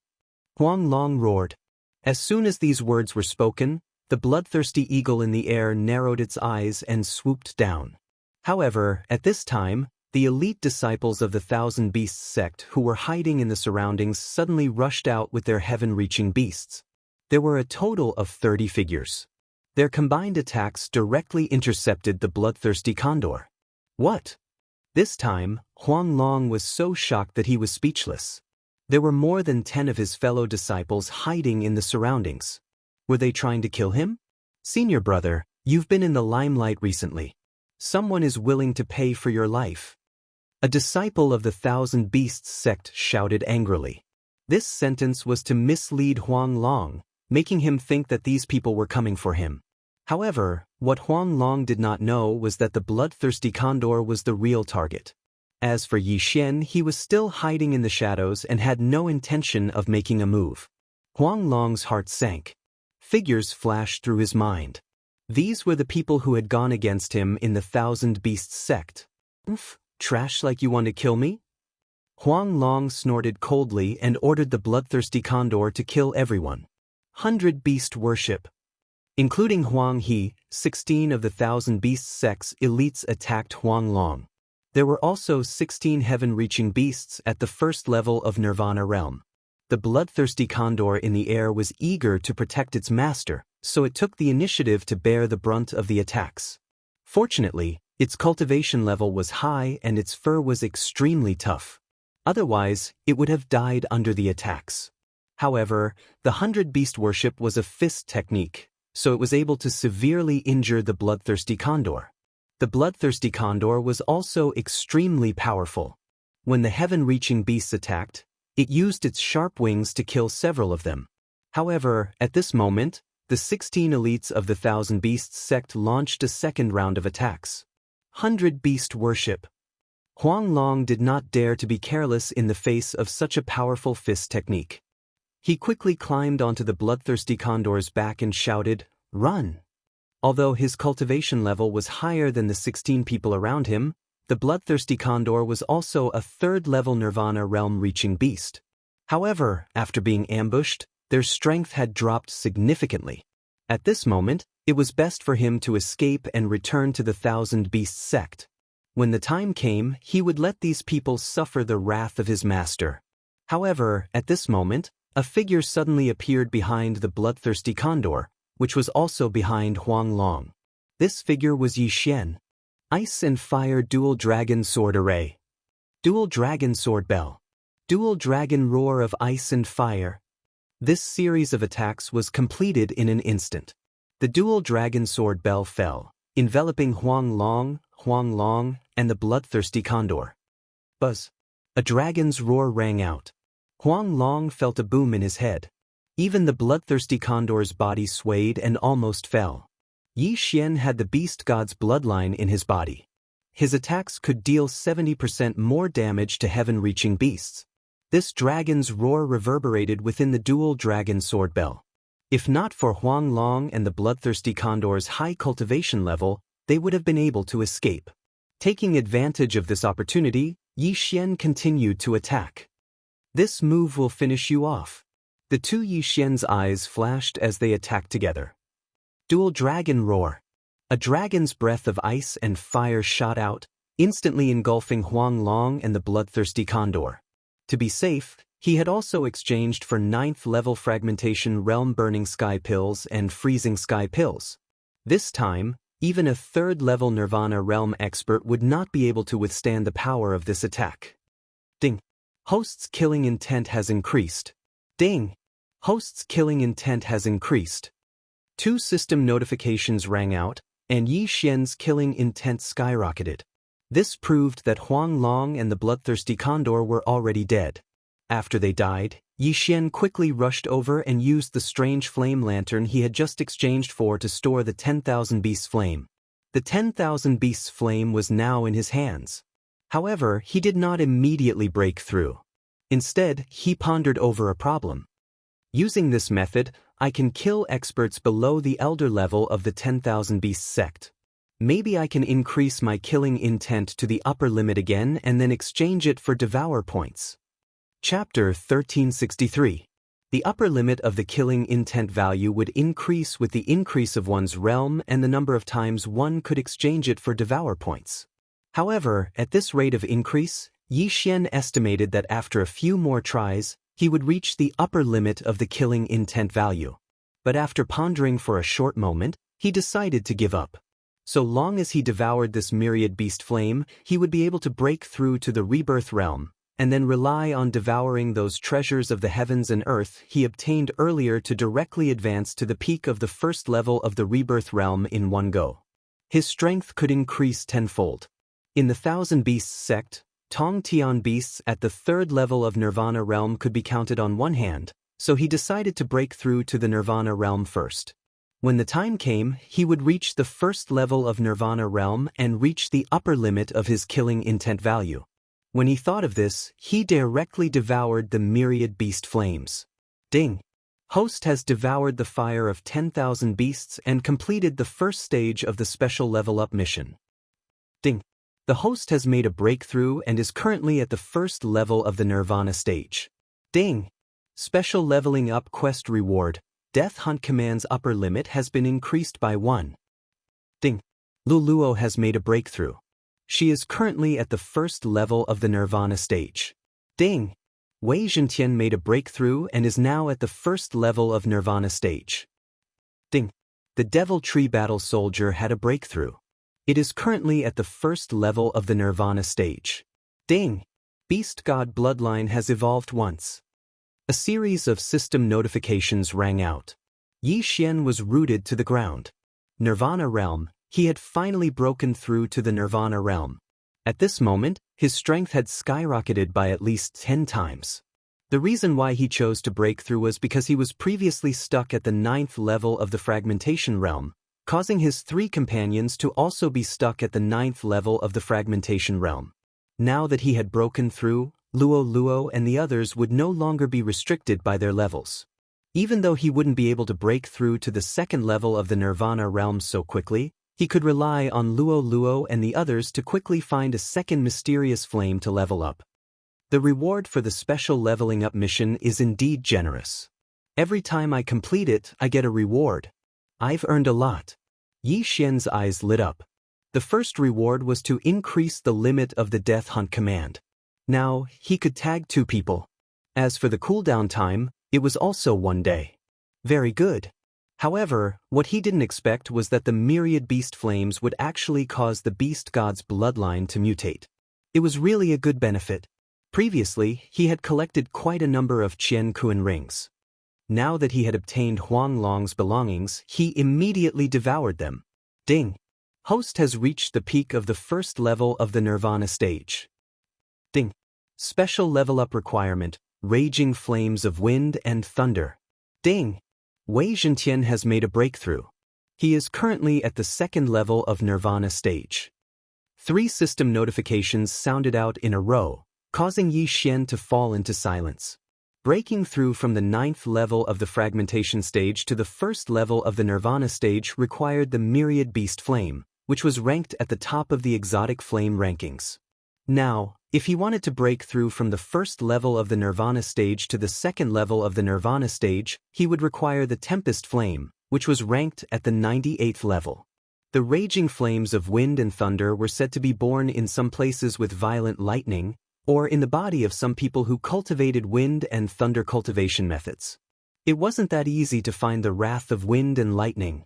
Speaker 1: Huang Long roared. As soon as these words were spoken, the bloodthirsty eagle in the air narrowed its eyes and swooped down. However, at this time, the elite disciples of the Thousand Beasts sect who were hiding in the surroundings suddenly rushed out with their heaven-reaching beasts. There were a total of 30 figures. Their combined attacks directly intercepted the bloodthirsty condor. What? This time, Huang Long was so shocked that he was speechless. There were more than 10 of his fellow disciples hiding in the surroundings. Were they trying to kill him? Senior brother, you've been in the limelight recently. Someone is willing to pay for your life. A disciple of the Thousand Beasts sect shouted angrily. This sentence was to mislead Huang Long, making him think that these people were coming for him. However, what Huang Long did not know was that the bloodthirsty condor was the real target. As for Yi Xian, he was still hiding in the shadows and had no intention of making a move. Huang Long's heart sank. Figures flashed through his mind. These were the people who had gone against him in the Thousand Beasts sect. Trash like you want to kill me? Huang Long snorted coldly and ordered the bloodthirsty condor to kill everyone. 100 beast worship. Including Huang He, 16 of the Thousand Beasts sect's elites attacked Huang Long. There were also 16 heaven-reaching beasts at the first level of Nirvana realm. The bloodthirsty condor in the air was eager to protect its master, so it took the initiative to bear the brunt of the attacks. Fortunately, its cultivation level was high and its fur was extremely tough. Otherwise, it would have died under the attacks. However, the 100 beast worship was a fist technique, so it was able to severely injure the bloodthirsty condor. The bloodthirsty condor was also extremely powerful. When the heaven-reaching beasts attacked, it used its sharp wings to kill several of them. However, at this moment, the 16 elites of the Thousand Beasts sect launched a second round of attacks. 100 beast worship. Huang Long did not dare to be careless in the face of such a powerful fist technique. He quickly climbed onto the bloodthirsty condor's back and shouted, "Run!" Although his cultivation level was higher than the 16 people around him, the bloodthirsty condor was also a third-level Nirvana realm-reaching beast. However, after being ambushed, their strength had dropped significantly. At this moment, it was best for him to escape and return to the Thousand Beasts sect. When the time came, he would let these people suffer the wrath of his master. However, at this moment, a figure suddenly appeared behind the bloodthirsty condor, which was also behind Huang Long. This figure was Yi Xian. Ice and Fire Dual Dragon Sword Array. Dual Dragon Sword Bell. Dual Dragon Roar of Ice and Fire. This series of attacks was completed in an instant. The Dual Dragon Sword Bell fell, enveloping Huang Long, and the bloodthirsty condor. Buzz. A dragon's roar rang out. Huang Long felt a boom in his head. Even the bloodthirsty condor's body swayed and almost fell. Yi Xian had the beast god's bloodline in his body. His attacks could deal 70% more damage to heaven-reaching beasts. This dragon's roar reverberated within the dual dragon sword bell. If not for Huang Long and the bloodthirsty condor's high cultivation level, they would have been able to escape. Taking advantage of this opportunity, Yi Xian continued to attack. This move will finish you off. The two Yi Xian's eyes flashed as they attacked together. Dual Dragon Roar. A dragon's breath of ice and fire shot out, instantly engulfing Huang Long and the bloodthirsty condor. To be safe, he had also exchanged for 9th-level fragmentation realm-burning sky pills and freezing sky pills. This time, even a 3rd-level Nirvana realm expert would not be able to withstand the power of this attack. Ding. Host's killing intent has increased. Ding. Host's killing intent has increased. 2 system notifications rang out, and Yi Xian's killing intent skyrocketed. This proved that Huang Long and the bloodthirsty condor were already dead. After they died, Yi Xian quickly rushed over and used the strange flame lantern he had just exchanged for to store the 10,000 beasts flame. The 10,000 beasts flame was now in his hands. However, he did not immediately break through. Instead, he pondered over a problem. Using this method, I can kill experts below the elder level of the 10,000 beasts sect. Maybe I can increase my killing intent to the upper limit again and then exchange it for devour points. Chapter 1363. The upper limit of the killing intent value would increase with the increase of one's realm and the number of times one could exchange it for devour points. However, at this rate of increase, Yi Xian estimated that after a few more tries, he would reach the upper limit of the killing intent value. But after pondering for a short moment, he decided to give up. So long as he devoured this myriad beast flame, he would be able to break through to the rebirth realm, and then rely on devouring those treasures of the heavens and earth he obtained earlier to directly advance to the peak of the first level of the rebirth realm in one go. His strength could increase tenfold. In the Thousand Beasts sect, Tong Tian beasts at the third level of Nirvana realm could be counted on one hand, so he decided to break through to the Nirvana realm first. When the time came, he would reach the first level of Nirvana realm and reach the upper limit of his killing intent value. When he thought of this, he directly devoured the myriad beast flames. Ding! Host has devoured the fire of 10,000 beasts and completed the first stage of the special level up mission. Ding! The host has made a breakthrough and is currently at the first level of the Nirvana stage. Ding! Special leveling up quest reward. Death Hunt Command's upper limit has been increased by 1. Ding! Luluo has made a breakthrough. She is currently at the first level of the Nirvana stage. Ding! Wei Zhentian made a breakthrough and is now at the first level of Nirvana stage. Ding! The Devil Tree Battle Soldier had a breakthrough. It is currently at the first level of the Nirvana stage. Ding! Beast God Bloodline has evolved once. A series of system notifications rang out. Yi Xian was rooted to the ground. Nirvana realm, he had finally broken through to the Nirvana realm. At this moment, his strength had skyrocketed by at least 10 times. The reason why he chose to break through was because he was previously stuck at the 9th level of the fragmentation realm, causing his 3 companions to also be stuck at the 9th level of the fragmentation realm. Now that he had broken through, Luo and the others would no longer be restricted by their levels. Even though he wouldn't be able to break through to the 2nd level of the Nirvana realm so quickly, he could rely on Luo and the others to quickly find a second mysterious flame to level up. The reward for the special leveling up mission is indeed generous. Every time I complete it, I get a reward. I've earned a lot. Yi Xian's eyes lit up. The first reward was to increase the limit of the Death Hunt command. Now, he could tag 2 people. As for the cooldown time, it was also 1 day. Very good. However, what he didn't expect was that the myriad beast flames would actually cause the beast god's bloodline to mutate. It was really a good benefit. Previously, he had collected quite a number of Qian Kuan rings. Now that he had obtained Huang Long's belongings, he immediately devoured them. Ding! Host has reached the peak of the first level of the Nirvana stage. Ding! Special level up requirement, Raging Flames of Wind and Thunder. Ding! Wei Zhentian has made a breakthrough. He is currently at the 2nd level of Nirvana stage. 3 system notifications sounded out in a row, causing Yi Xian to fall into silence. Breaking through from the 9th level of the fragmentation stage to the 1st level of the Nirvana stage required the myriad beast flame, which was ranked at the top of the exotic flame rankings. Now, if he wanted to break through from the 1st level of the Nirvana stage to the 2nd level of the Nirvana stage, he would require the Tempest Flame, which was ranked at the 98th level. The raging flames of wind and thunder were said to be born in some places with violent lightning, or in the body of some people who cultivated wind and thunder cultivation methods. It wasn't that easy to find the wrath of wind and lightning.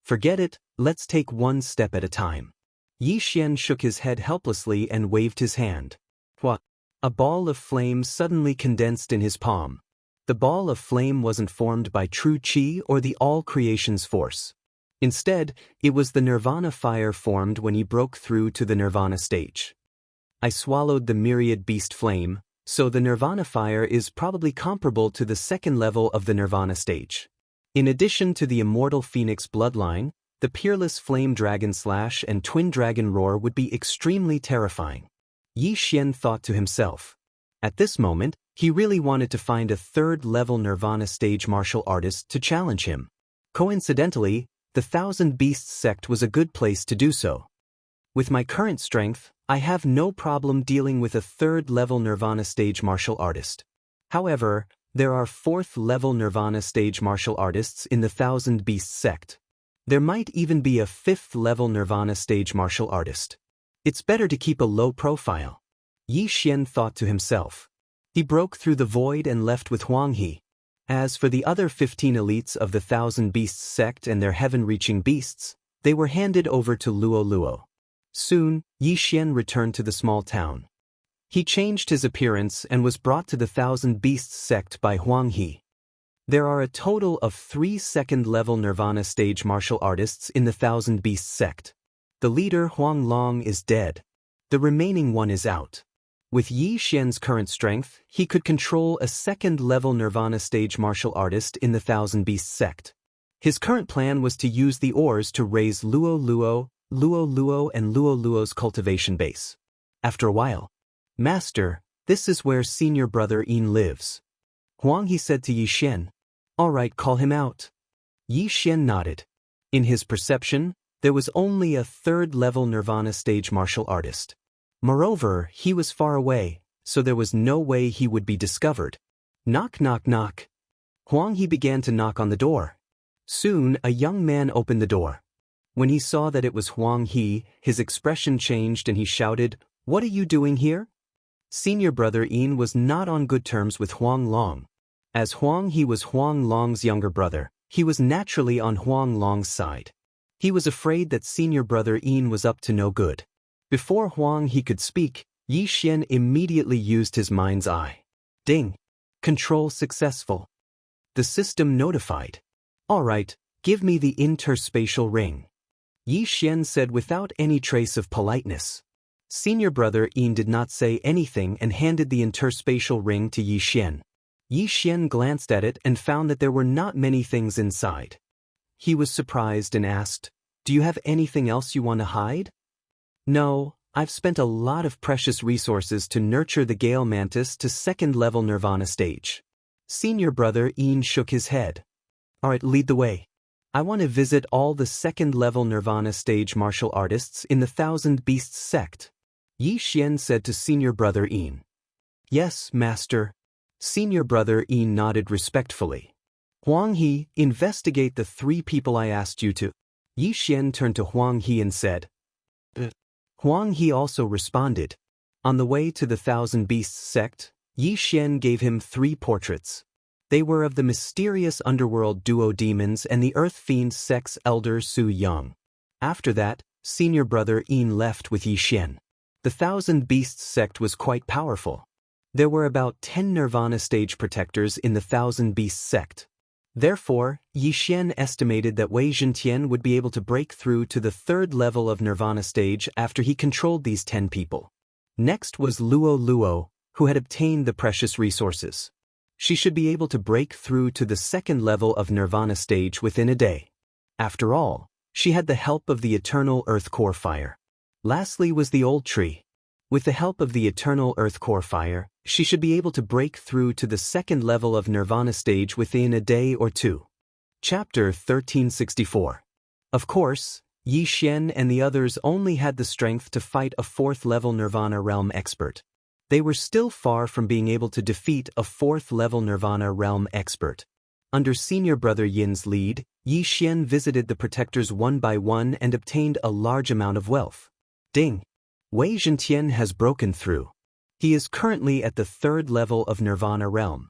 Speaker 1: Forget it, let's take one step at a time. Yi Xian shook his head helplessly and waved his hand. What? A ball of flame suddenly condensed in his palm. The ball of flame wasn't formed by true qi or the all-creation's force. Instead, it was the Nirvana fire formed when he broke through to the Nirvana stage. I swallowed the myriad beast flame, so the Nirvana fire is probably comparable to the 2nd level of the Nirvana stage. In addition to the immortal phoenix bloodline, the peerless flame dragon slash and twin dragon roar would be extremely terrifying. Yi Xian thought to himself. At this moment, he really wanted to find a 3rd-level Nirvana stage martial artist to challenge him. Coincidentally, the Thousand Beasts sect was a good place to do so. With my current strength, I have no problem dealing with a 3rd-level Nirvana stage martial artist. However, there are 4th-level Nirvana stage martial artists in the Thousand Beasts sect. There might even be a 5th-level Nirvana stage martial artist. It's better to keep a low profile. Yi Xian thought to himself. He broke through the void and left with Huang He. As for the other 15 elites of the Thousand Beasts sect and their heaven-reaching beasts, They were handed over to Luo Luo. Soon, Yi Xian returned to the small town. He changed his appearance and was brought to the Thousand Beasts sect by Huang He. There are a total of 3 second-level Nirvana stage martial artists in the Thousand Beasts sect. The leader, Huang Long, is dead. The remaining one is out. With Yi Xian's current strength, he could control a second-level Nirvana stage martial artist in the Thousand Beasts sect. His current plan was to use the ores to raise Luo Luo, and Luo Luo's cultivation base. After a while, "Master, this is where senior brother Yin lives." Huang He said to Yi Xian. "All right, call him out." Yi Xian nodded. In his perception, there was only a third-level Nirvana stage martial artist. Moreover, he was far away, so there was no way he would be discovered. Knock, knock, knock. Huang He began to knock on the door. Soon, a young man opened the door. When he saw that it was Huang He, his expression changed and he shouted, "What are you doing here?" Senior brother Yin was not on good terms with Huang Long. As Huang He was Huang Long's younger brother, he was naturally on Huang Long's side. He was afraid that senior brother Yin was up to no good. Before Huang He could speak, Yi Xian immediately used his mind's eye. Ding! Control successful. The system notified. "All right, give me the interspatial ring," Yi Xian said without any trace of politeness. Senior brother Yin did not say anything and handed the interspatial ring to Yi Xian. Yi Xian glanced at it and found that there were not many things inside. He was surprised and asked, "Do you have anything else you want to hide?" "No, I've spent a lot of precious resources to nurture the Gale Mantis to second-level Nirvana stage." Senior brother Yin shook his head. "All right, lead the way. I want to visit all the second-level Nirvana stage martial artists in the Thousand Beasts sect," Yi Xian said to senior brother Yin. "Yes, master." Senior brother Yin nodded respectfully. "Huang He, investigate the 3 people I asked you to." Yi Xian turned to Huang He and said. Huang He also responded. On the way to the Thousand Beasts sect, Yi Xian gave him 3 portraits. They were of the mysterious underworld duo demons and the Earth Fiend sect's elder Su Yang. After that, senior brother Yin left with Yi Xian. The Thousand Beasts sect was quite powerful. There were about 10 Nirvana stage protectors in the Thousand Beasts sect. Therefore, Yi Xian estimated that Wei Zhentian would be able to break through to the 3rd level of Nirvana stage after he controlled these 10 people. Next was Luo Luo, who had obtained the precious resources. She should be able to break through to the 2nd level of Nirvana stage within a day. After all, she had the help of the eternal earth core fire. Lastly was the old tree. With the help of the eternal earth core fire, she should be able to break through to the 2nd level of Nirvana stage within a day or 2. Chapter 1364. Of course, Yi Xian and the others only had the strength to fight a 4th-level Nirvana realm expert. They were still far from being able to defeat a 4th-level Nirvana realm expert. Under senior brother Yin's lead, Yi Xian visited the protectors one by one and obtained a large amount of wealth. Ding! Wei Zhentian has broken through. He is currently at the 3rd level of Nirvana realm.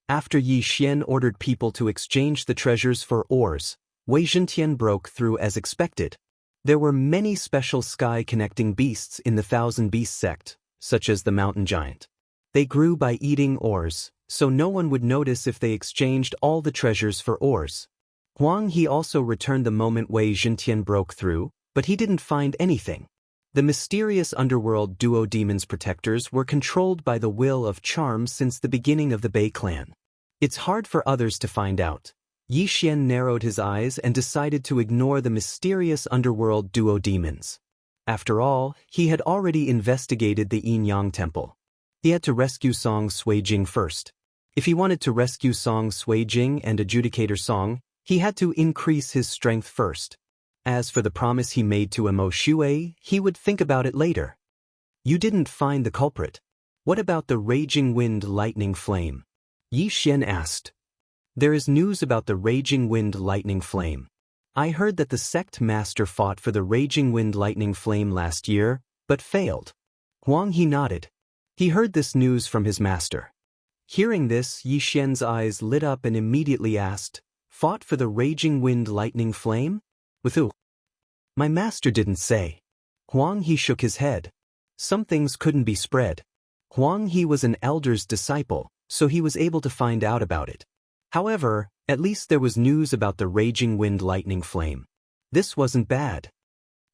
Speaker 1: After Yi Xian ordered people to exchange the treasures for ores, Wei Zhentian broke through as expected. There were many special sky-connecting beasts in the Thousand Beasts sect, such as the mountain giant. They grew by eating ores, so no one would notice if they exchanged all the treasures for ores. Huang He also returned the moment Wei Zhentian broke through, but he didn't find anything. The mysterious underworld duo demons protectors were controlled by the will of charm since the beginning of the Bei clan. It's hard for others to find out. Yi Xian narrowed his eyes and decided to ignore the mysterious underworld duo demons. After all, he had already investigated the Yin Yang temple. He had to rescue Song Suijing first. If he wanted to rescue Song Suijing and Adjudicator Song, he had to increase his strength first. As for the promise he made to Emo Shui, he would think about it later. You didn't find the culprit. What about the raging wind lightning flame? Yi Xian asked. There is news about the raging wind lightning flame. I heard that the sect master fought for the raging wind lightning flame last year, but failed. Huang He nodded. He heard this news from his master. Hearing this, Yi Xian's eyes lit up and immediately asked, Fought for the raging wind lightning flame? With who? My master didn't say. Huang He shook his head. Some things couldn't be spread. Huang He was an elder's disciple, so he was able to find out about it. However, at least there was news about the raging wind lightning flame. This wasn't bad.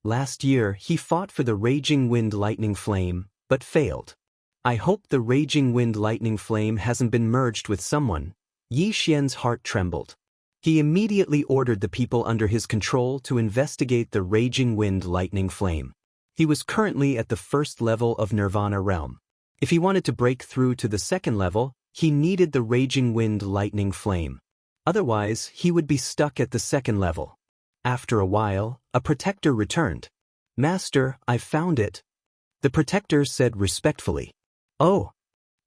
Speaker 1: Last year, he fought for the raging wind lightning flame, but failed. I hope the raging wind lightning flame hasn't been merged with someone. Yi Xian's heart trembled. He immediately ordered the people under his control to investigate the raging wind lightning flame. He was currently at the first level of Nirvana realm. If he wanted to break through to the second level, he needed the raging wind lightning flame. Otherwise, he would be stuck at the second level. After a while, a protector returned. Master, I found it. The protector said respectfully. Oh.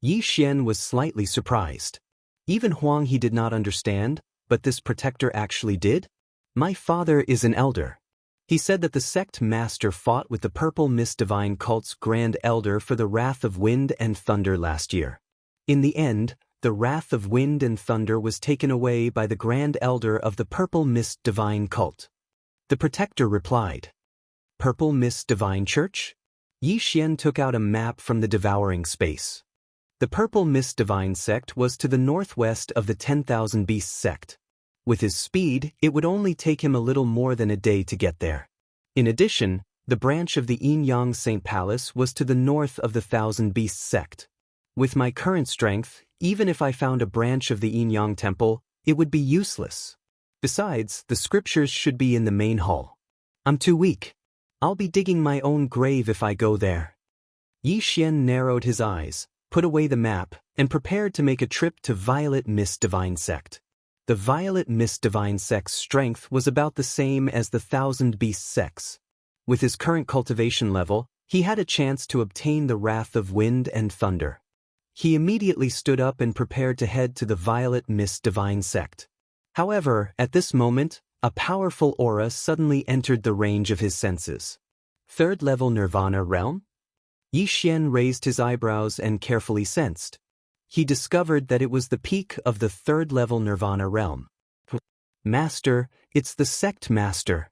Speaker 1: Yi Xian was slightly surprised. Even Huang He did not understand, but this protector actually did? My father is an elder. He said that the sect master fought with the Purple Mist Divine Cult's Grand Elder for the Wrath of Wind and Thunder last year. In the end, the Wrath of Wind and Thunder was taken away by the Grand Elder of the Purple Mist Divine Cult. The protector replied. Purple Mist Divine Church? Yi Xian took out a map from the devouring space. The Purple Mist Divine Sect was to the northwest of the 10,000 Beasts Sect. With his speed, it would only take him a little more than a day to get there. In addition, the branch of the Yin-Yang Saint Palace was to the north of the Thousand Beasts Sect. With my current strength, even if I found a branch of the Yin-Yang Temple, it would be useless. Besides, the scriptures should be in the main hall. I'm too weak. I'll be digging my own grave if I go there. Yi Xian narrowed his eyes, put away the map, and prepared to make a trip to Violet Mist Divine Sect. The Violet Mist Divine Sect's strength was about the same as the Thousand Beasts Sect's. With his current cultivation level, he had a chance to obtain the Wrath of Wind and Thunder. He immediately stood up and prepared to head to the Violet Mist Divine Sect. However, at this moment, a powerful aura suddenly entered the range of his senses. Third level Nirvana realm? Yi Xian raised his eyebrows and carefully sensed. He discovered that it was the peak of the third-level Nirvana realm. Master, it's the Sect Master.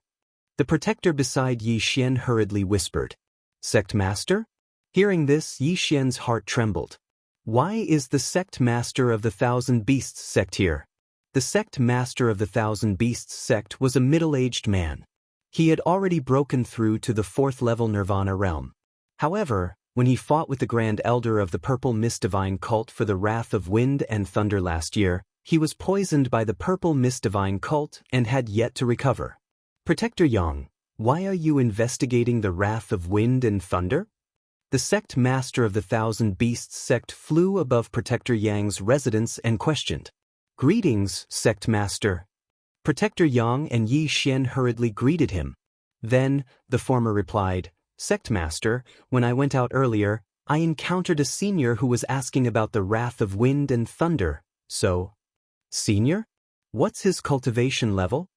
Speaker 1: The protector beside Yi Xian hurriedly whispered. Sect Master? Hearing this, Yi Xian's heart trembled. Why is the Sect Master of the Thousand Beasts Sect here? The Sect Master of the Thousand Beasts Sect was a middle-aged man. He had already broken through to the fourth-level Nirvana realm. However, when he fought with the Grand Elder of the Purple Mist Divine Cult for the Wrath of Wind and Thunder last year, he was poisoned by the Purple Mist Divine Cult and had yet to recover. Protector Yang, why are you investigating the Wrath of Wind and Thunder? The Sect Master of the Thousand Beasts Sect flew above Protector Yang's residence and questioned. Greetings, Sect Master. Protector Yang and Yi Xian hurriedly greeted him. Then, the former replied, Sect Master, when I went out earlier, I encountered a senior who was asking about the Wrath of Wind and Thunder, so... Senior? What's his cultivation level?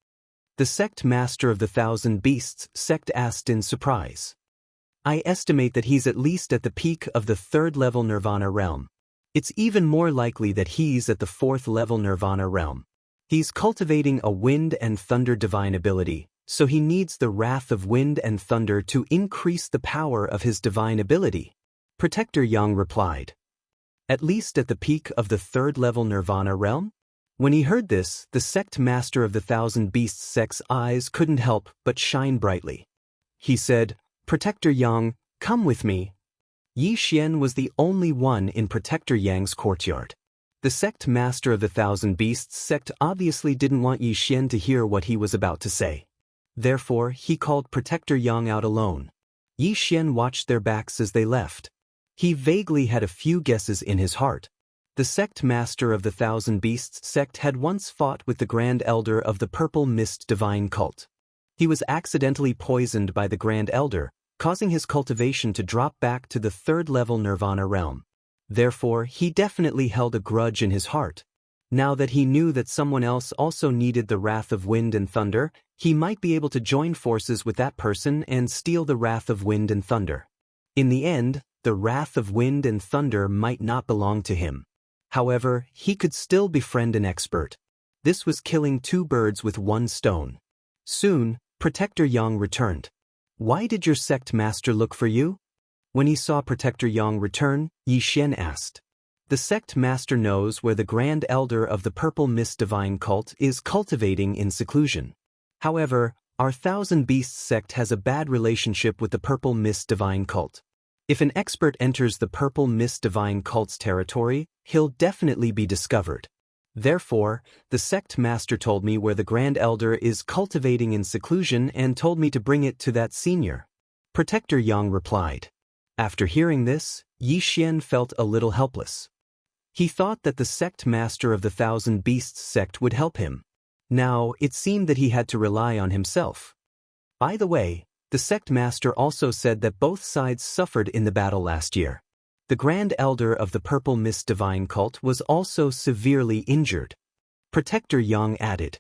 Speaker 1: The Sect Master of the Thousand Beasts Sect asked in surprise. I estimate that he's at least at the peak of the third-level Nirvana realm. It's even more likely that he's at the fourth-level Nirvana realm. He's cultivating a Wind and Thunder divine ability, so he needs the Wrath of Wind and Thunder to increase the power of his divine ability. Protector Yang replied. At least at the peak of the third-level Nirvana realm? When he heard this, the Sect Master of the Thousand Beasts Sect's eyes couldn't help but shine brightly. He said, Protector Yang, come with me. Yi Xian was the only one in Protector Yang's courtyard. The Sect Master of the Thousand Beasts Sect obviously didn't want Yi Xian to hear what he was about to say. Therefore, he called Protector Yang out alone. Yi Xian watched their backs as they left. He vaguely had a few guesses in his heart. The Sect Master of the Thousand Beasts Sect had once fought with the Grand Elder of the Purple Mist Divine Cult. He was accidentally poisoned by the Grand Elder, causing his cultivation to drop back to the third-level Nirvana realm. Therefore, he definitely held a grudge in his heart. Now that he knew that someone else also needed the Wrath of Wind and Thunder, he might be able to join forces with that person and steal the Wrath of Wind and Thunder. In the end, the Wrath of Wind and Thunder might not belong to him. However, he could still befriend an expert. This was killing two birds with one stone. Soon, Protector Yang returned. Why did your sect master look for you? When he saw Protector Yang return, Yi Xian asked. The sect master knows where the Grand Elder of the Purple Mist Divine Cult is cultivating in seclusion. However, our Thousand Beasts sect has a bad relationship with the Purple Mist Divine Cult. If an expert enters the Purple Mist Divine Cult's territory, he'll definitely be discovered. Therefore, the sect master told me where the Grand Elder is cultivating in seclusion and told me to bring it to that senior. Protector Yang replied. After hearing this, Yi Xian felt a little helpless. He thought that the sect master of the Thousand Beasts sect would help him. Now, it seemed that he had to rely on himself. By the way, the sect master also said that both sides suffered in the battle last year. The Grand Elder of the Purple Mist Divine Cult was also severely injured. Protector Yang added.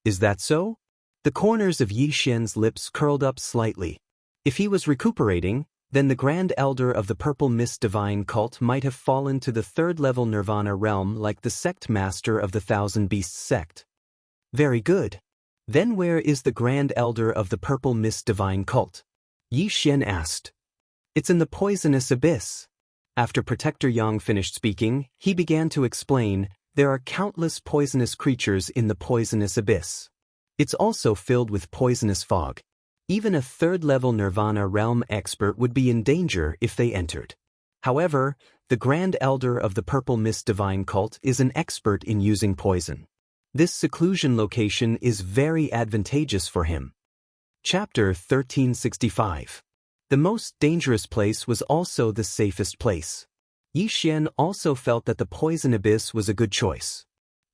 Speaker 1: Is that so? The corners of Yi Xian's lips curled up slightly. If he was recuperating, then the Grand Elder of the Purple Mist Divine Cult might have fallen to the third-level Nirvana realm like the sect master of the Thousand Beasts sect. Very good. Then where is the Grand Elder of the Purple Mist Divine Cult? Yi Xian asked. It's in the poisonous abyss. After Protector Yang finished speaking, he began to explain, there are countless poisonous creatures in the poisonous abyss. It's also filled with poisonous fog. Even a third-level Nirvana realm expert would be in danger if they entered. However, the Grand Elder of the Purple Mist Divine Cult is an expert in using poison. This seclusion location is very advantageous for him. Chapter 1365. The most dangerous place was also the safest place. Yi Xian also felt that the poison abyss was a good choice.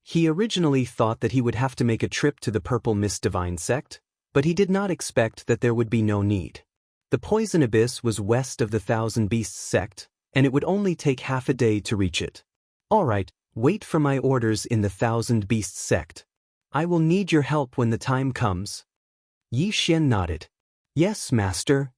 Speaker 1: He originally thought that he would have to make a trip to the Purple Mist Divine Sect, but he did not expect that there would be no need. The poison abyss was west of the Thousand Beasts sect, and it would only take half a day to reach it. All right, wait for my orders in the Thousand Beasts sect. I will need your help when the time comes. Yi Xian nodded. Yes, master.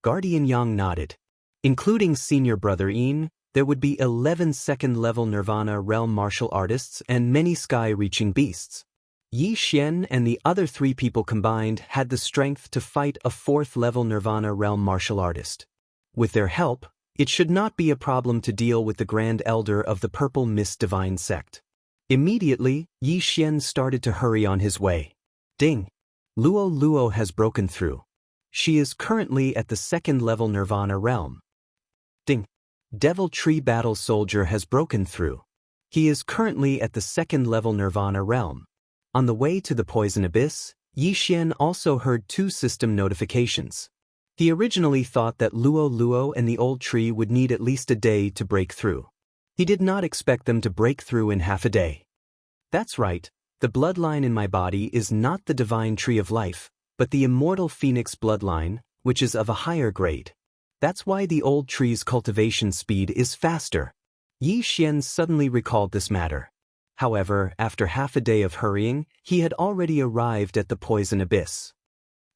Speaker 1: Guardian Yang nodded. Including senior brother Yin, there would be 11 second-level Nirvana realm martial artists and many sky-reaching beasts. Yi Xian and the other 3 people combined had the strength to fight a 4th-level Nirvana realm martial artist. With their help, it should not be a problem to deal with the Grand Elder of the Purple Mist Divine Sect. Immediately, Yi Xian started to hurry on his way. Ding! Luo Luo has broken through. She is currently at the 2nd-level Nirvana realm. Ding! Devil Tree Battle Soldier has broken through. He is currently at the 2nd-level Nirvana realm. On the way to the Poison Abyss, Yi Xian also heard 2 system notifications. He originally thought that Luo Luo and the old tree would need at least a day to break through. He did not expect them to break through in half a day. That's right, the bloodline in my body is not the divine tree of life, but the immortal phoenix bloodline, which is of a higher grade. That's why the old tree's cultivation speed is faster. Yi Xian suddenly recalled this matter. However, after half a day of hurrying, he had already arrived at the Poison Abyss.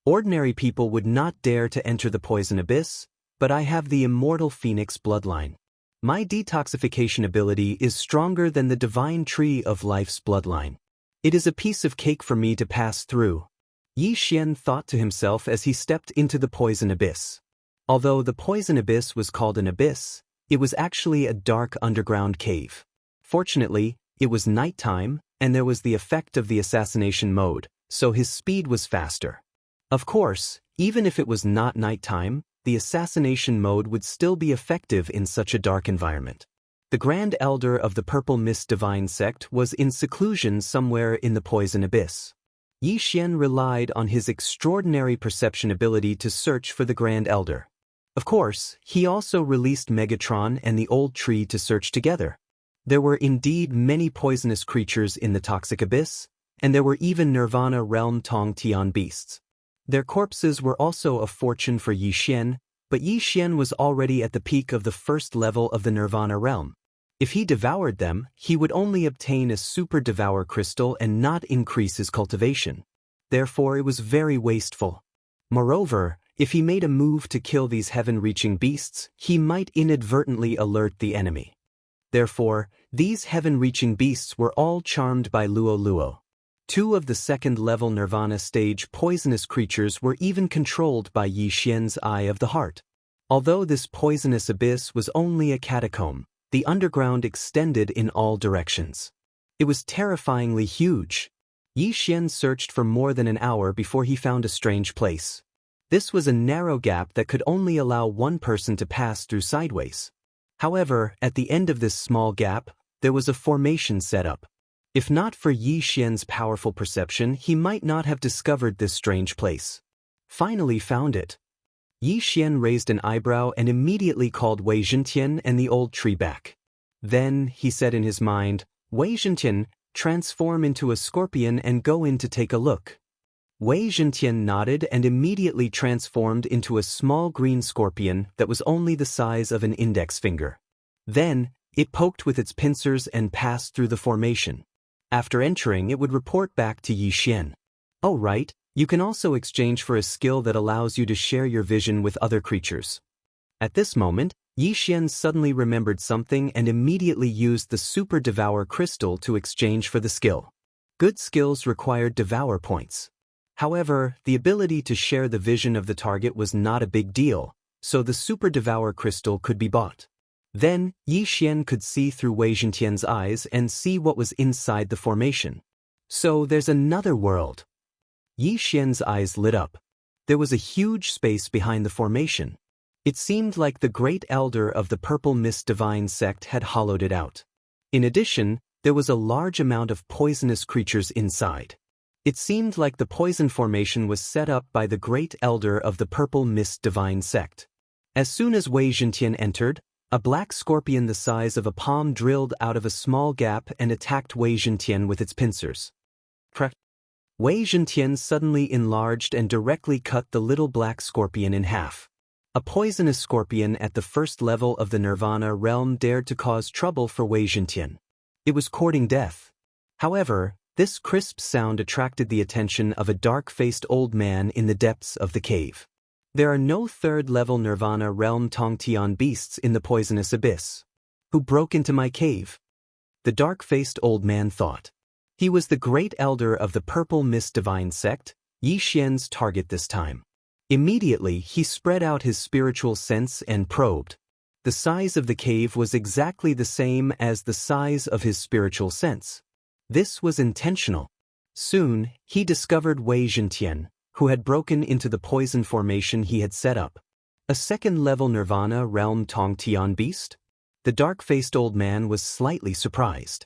Speaker 1: Ordinary people would not dare to enter the Poison Abyss, but I have the immortal phoenix bloodline. My detoxification ability is stronger than the divine tree of life's bloodline. It is a piece of cake for me to pass through. Yi Xian thought to himself as he stepped into the Poison Abyss. Although the Poison Abyss was called an abyss, it was actually a dark underground cave. Fortunately, it was nighttime, and there was the effect of the assassination mode, so his speed was faster. Of course, even if it was not nighttime, the assassination mode would still be effective in such a dark environment. The Grand Elder of the Purple Mist Divine Sect was in seclusion somewhere in the Poison Abyss. Yi Xian relied on his extraordinary perception ability to search for the Grand Elder. Of course, he also released Megatron and the old tree to search together. There were indeed many poisonous creatures in the toxic abyss, and there were even Nirvana realm Tong Tian beasts. Their corpses were also a fortune for Yi Xian, but Yi Xian was already at the peak of the 1st level of the Nirvana realm. If he devoured them, he would only obtain a super devour crystal and not increase his cultivation. Therefore, it was very wasteful. Moreover, if he made a move to kill these heaven-reaching beasts, he might inadvertently alert the enemy. Therefore, these heaven-reaching beasts were all charmed by Luo Luo. 2 of the second-level Nirvana stage poisonous creatures were even controlled by Yi Xian's Eye of the Heart. Although this poisonous abyss was only a catacomb, the underground extended in all directions. It was terrifyingly huge. Yi Xian searched for more than an hour before he found a strange place. This was a narrow gap that could only allow one person to pass through sideways. However, at the end of this small gap, there was a formation set up. If not for Yi Xian's powerful perception, he might not have discovered this strange place. Finally found it. Yi Xian raised an eyebrow and immediately called Wei Zhentian and the old tree back. Then, he said in his mind, Wei Zhentian, transform into a scorpion and go in to take a look. Wei Zhentian nodded and immediately transformed into a small green scorpion that was only the size of an index finger. Then, it poked with its pincers and passed through the formation. After entering, it would report back to Yi Xian. Oh right, you can also exchange for a skill that allows you to share your vision with other creatures. At this moment, Yi Xian suddenly remembered something and immediately used the Super Devour Crystal to exchange for the skill. Good skills required Devour points. However, the ability to share the vision of the target was not a big deal, so the Super Devour Crystal could be bought. Then, Yi Xian could see through Wei Zhentian's eyes and see what was inside the formation. So there's another world. Yi Xian's eyes lit up. There was a huge space behind the formation. It seemed like the great elder of the Purple Mist Divine sect had hollowed it out. In addition, there was a large amount of poisonous creatures inside. It seemed like the poison formation was set up by the great elder of the Purple Mist Divine sect. As soon as Wei Zhentian entered, a black scorpion the size of a palm drilled out of a small gap and attacked Wei Zhentian with its pincers. Wei Zhentian suddenly enlarged and directly cut the little black scorpion in half. A poisonous scorpion at the first level of the Nirvana realm dared to cause trouble for Wei Zhentian. It was courting death. However, this crisp sound attracted the attention of a dark-faced old man in the depths of the cave. There are no third-level Nirvana realm Tongtian beasts in the poisonous abyss. Who broke into my cave? The dark-faced old man thought. He was the great elder of the Purple Mist Divine sect, Yi Xian's target this time. Immediately, he spread out his spiritual sense and probed. The size of the cave was exactly the same as the size of his spiritual sense. This was intentional. Soon, he discovered Wei Zhentian, who had broken into the poison formation he had set up. A second-level Nirvana realm Tongtian beast? The dark-faced old man was slightly surprised.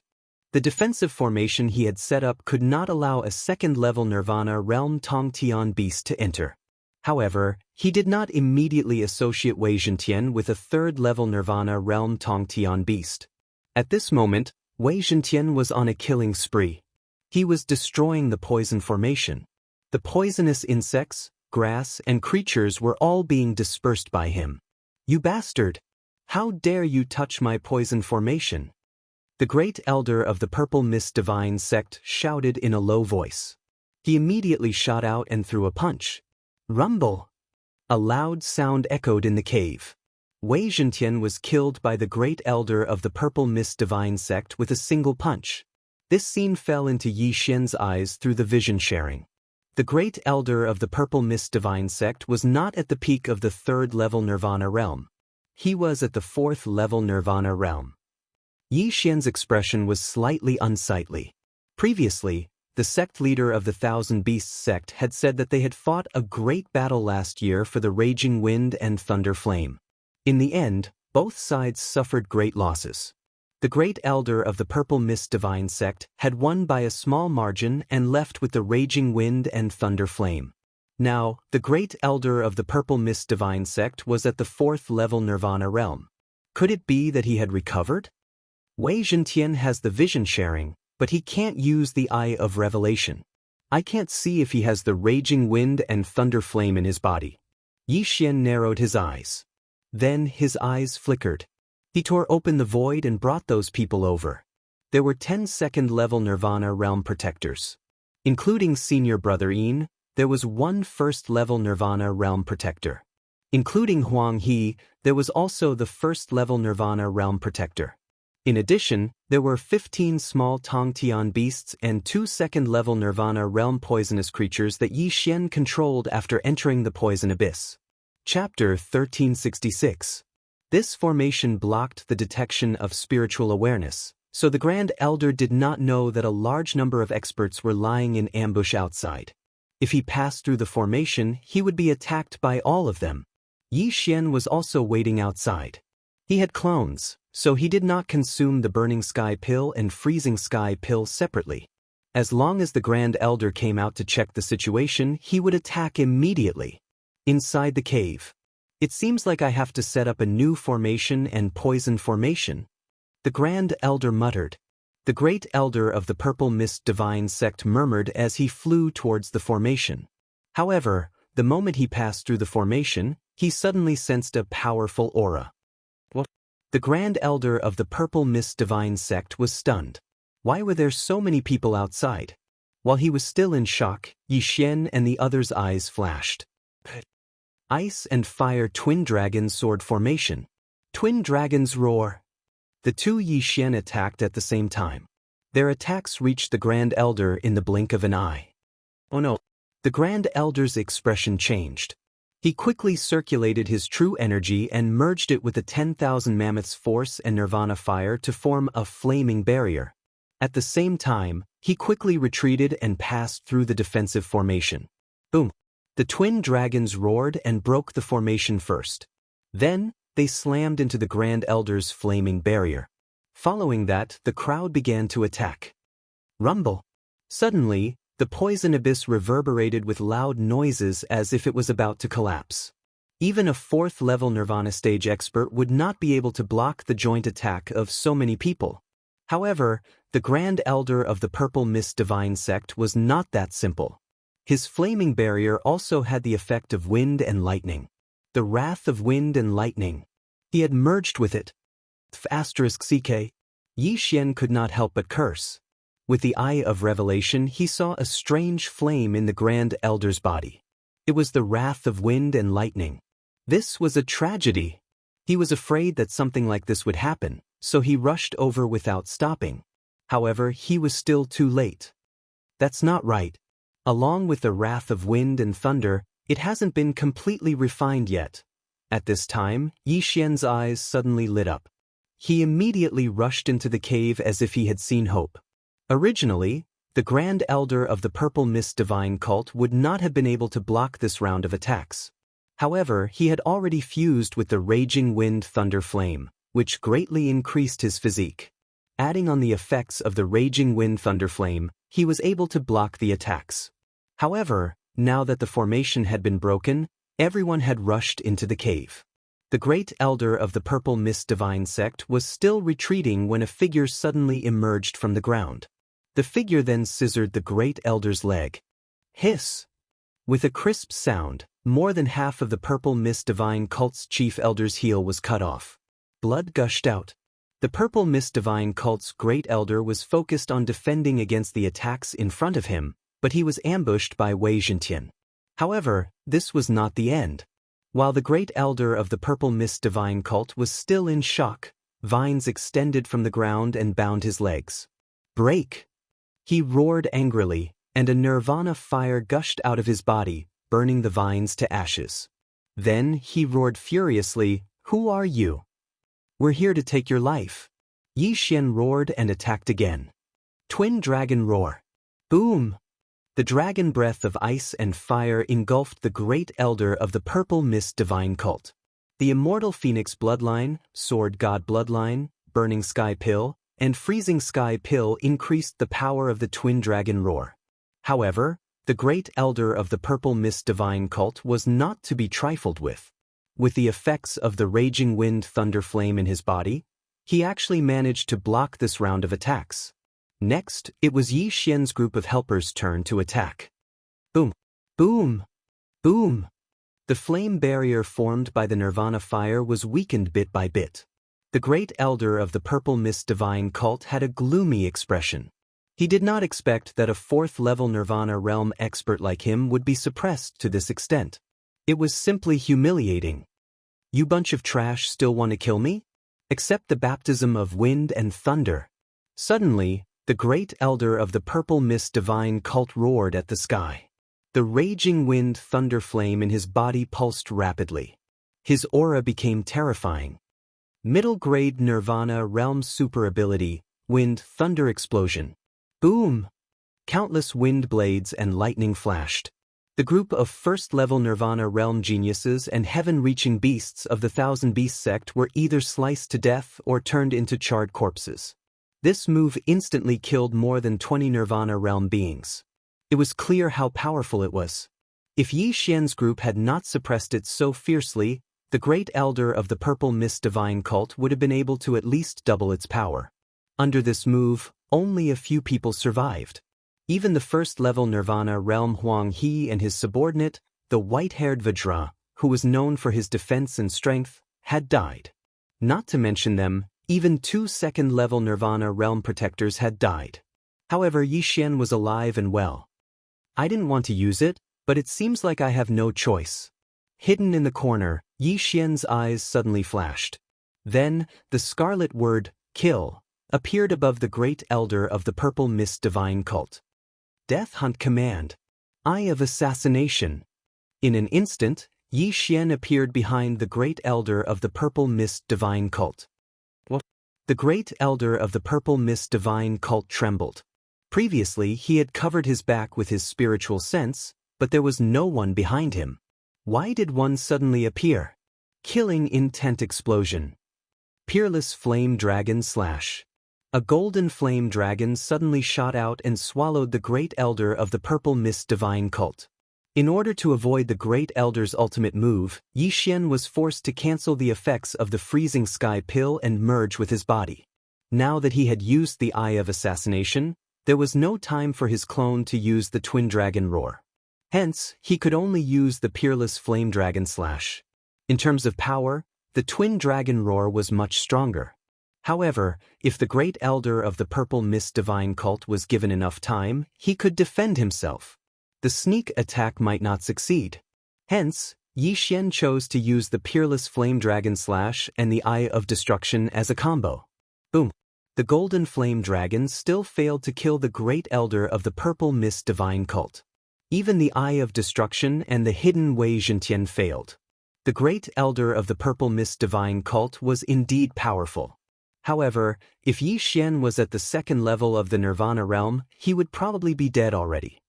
Speaker 1: The defensive formation he had set up could not allow a second-level Nirvana realm Tongtian beast to enter. However, he did not immediately associate Wei Zhentian with a third-level Nirvana realm Tongtian beast. At this moment, Wei Zhentian was on a killing spree. He was destroying the poison formation. The poisonous insects, grass, and creatures were all being dispersed by him. You bastard! How dare you touch my poison formation? The great elder of the Purple Mist Divine sect shouted in a low voice. He immediately shot out and threw a punch. Rumble! A loud sound echoed in the cave. Wei Zhentian was killed by the great elder of the Purple Mist Divine sect with a single punch. This scene fell into Yi Xian's eyes through the vision sharing. The great elder of the Purple Mist Divine sect was not at the peak of the third-level Nirvana realm. He was at the fourth-level Nirvana realm. Yi Xian's expression was slightly unsightly. Previously, the sect leader of the Thousand Beasts sect had said that they had fought a great battle last year for the Raging Wind and Thunder Flame. In the end, both sides suffered great losses. The great elder of the Purple Mist Divine sect had won by a small margin and left with the Raging Wind and Thunder Flame. Now, the great elder of the Purple Mist Divine sect was at the fourth-level Nirvana realm. Could it be that he had recovered? Wei Zhentian has the vision sharing, but he can't use the Eye of Revelation. I can't see if he has the Raging Wind and Thunder Flame in his body. Yi Xian narrowed his eyes. Then his eyes flickered. He tore open the void and brought those people over. There were 10 second-level Nirvana realm protectors. Including senior brother Yin, there was 1 first-level Nirvana realm protector. Including Huang He, there was also the first-level Nirvana realm protector. In addition, there were 15 small Tongtian beasts and 2 second-level Nirvana realm poisonous creatures that Yi Xian controlled after entering the poison abyss. Chapter 1366. This formation blocked the detection of spiritual awareness, so the Grand Elder did not know that a large number of experts were lying in ambush outside. If he passed through the formation, he would be attacked by all of them. Yi Xian was also waiting outside. He had clones, so he did not consume the Burning Sky Pill and Freezing Sky Pill separately. As long as the Grand Elder came out to check the situation, he would attack immediately. Inside the cave. It seems like I have to set up a new formation and poison formation. The Grand Elder muttered. The Great Elder of the Purple Mist Divine Sect murmured as he flew towards the formation. However, the moment he passed through the formation, he suddenly sensed a powerful aura. What? The Grand Elder of the Purple Mist Divine Sect was stunned. Why were there so many people outside? While he was still in shock, Yi Xian and the others' eyes flashed. Ice and Fire Twin Dragon Sword Formation. Twin Dragons Roar. The two Yi Xian attacked at the same time. Their attacks reached the Grand Elder in the blink of an eye. Oh no! The Grand Elder's expression changed. He quickly circulated his true energy and merged it with the 10,000 Mammoth's force and Nirvana fire to form a flaming barrier. At the same time, he quickly retreated and passed through the defensive formation. Boom! The twin dragons roared and broke the formation first. Then, they slammed into the Grand Elder's flaming barrier. Following that, the crowd began to attack. Rumble! Suddenly, the poison abyss reverberated with loud noises as if it was about to collapse. Even a 4th-level Nirvana stage expert would not be able to block the joint attack of so many people. However, the Grand Elder of the Purple Mist Divine Sect was not that simple. His flaming barrier also had the effect of wind and lightning. The wrath of wind and lightning. He had merged with it. *CK. Yi Xian could not help but curse. With the eye of revelation, he saw a strange flame in the Grand Elder's body. It was the wrath of wind and lightning. This was a tragedy. He was afraid that something like this would happen, so he rushed over without stopping. However, he was still too late. That's not right. Along with the wrath of wind and thunder, it hasn't been completely refined yet. At this time, Yi Xian's eyes suddenly lit up. He immediately rushed into the cave as if he had seen hope. Originally, the Grand Elder of the Purple Mist Divine Cult would not have been able to block this round of attacks. However, he had already fused with the Raging Wind Thunder Flame, which greatly increased his physique. Adding on the effects of the Raging Wind Thunder Flame, he was able to block the attacks. However, now that the formation had been broken, everyone had rushed into the cave. The Great Elder of the Purple Mist Divine Sect was still retreating when a figure suddenly emerged from the ground. The figure then scissored the Great Elder's leg. Hiss! With a crisp sound, more than half of the Purple Mist Divine Cult's Chief Elder's heel was cut off. Blood gushed out. The Purple Mist Divine Cult's Great Elder was focused on defending against the attacks in front of him, but he was ambushed by Wei Zhentian. However, this was not the end. While the Great Elder of the Purple Mist Divine Cult was still in shock, vines extended from the ground and bound his legs. Break! He roared angrily, and a Nirvana fire gushed out of his body, burning the vines to ashes. Then he roared furiously, "Who are you? We're here to take your life." Yi Xian roared and attacked again. Twin Dragon Roar. Boom! The dragon breath of ice and fire engulfed the Great Elder of the Purple Mist Divine Cult. The Immortal Phoenix Bloodline, Sword God Bloodline, Burning Sky Pill, and Freezing Sky Pill increased the power of the Twin Dragon Roar. However, the Great Elder of the Purple Mist Divine Cult was not to be trifled with. With the effects of the Raging Wind Thunder Flame in his body, he actually managed to block this round of attacks. Next, it was Yi Xian's group of helpers' turn to attack. Boom! Boom! Boom! The flame barrier formed by the Nirvana fire was weakened bit by bit. The Great Elder of the Purple Mist Divine Cult had a gloomy expression. He did not expect that a 4th-level Nirvana realm expert like him would be suppressed to this extent. It was simply humiliating. "You bunch of trash still want to kill me?" Accept the baptism of wind and thunder. Suddenly, the great elder of the purple mist divine cult roared at the sky. The raging wind thunder flame in his body pulsed rapidly. His aura became terrifying. Middle grade Nirvana realm super ability, wind thunder explosion. Boom! Countless wind blades and lightning flashed. The group of first-level Nirvana realm geniuses and heaven-reaching beasts of the Thousand Beast sect were either sliced to death or turned into charred corpses. This move instantly killed more than 20 Nirvana realm beings. It was clear how powerful it was. If Yi Xian's group had not suppressed it so fiercely, the great elder of the purple mist divine cult would have been able to at least double its power. Under this move, only a few people survived. Even the first-level Nirvana realm Huang He and his subordinate, the white-haired Vajra, who was known for his defense and strength, had died. Not to mention them, even 2 second-level Nirvana realm protectors had died. However, Yi Xian was alive and well. I didn't want to use it, but it seems like I have no choice. Hidden in the corner, Yi Xian's eyes suddenly flashed. Then, the scarlet word, kill, appeared above the great elder of the purple mist divine cult. Death Hunt Command. Eye of Assassination. In an instant, Yi Xian appeared behind the great elder of the purple mist divine cult. What? The great elder of the purple mist divine cult trembled. Previously, he had covered his back with his spiritual sense, but there was no one behind him. Why did one suddenly appear? Killing intent explosion. Peerless flame dragon slash. A golden flame dragon suddenly shot out and swallowed the great elder of the purple mist divine cult. In order to avoid the great elder's ultimate move, Yi Xian was forced to cancel the effects of the freezing sky pill and merge with his body. Now that he had used the Eye of Assassination, there was no time for his clone to use the twin dragon roar. Hence, he could only use the peerless flame dragon slash. In terms of power, the twin dragon roar was much stronger. However, if the great elder of the purple mist divine cult was given enough time, he could defend himself. The sneak attack might not succeed. Hence, Yi Xian chose to use the peerless flame dragon slash and the Eye of Destruction as a combo. Boom! The golden flame dragon still failed to kill the great elder of the purple mist divine cult. Even the Eye of Destruction and the hidden Wei Zhentian failed. The great elder of the purple mist divine cult was indeed powerful. However, if Yi Xian was at the second level of the Nirvana realm, he would probably be dead already.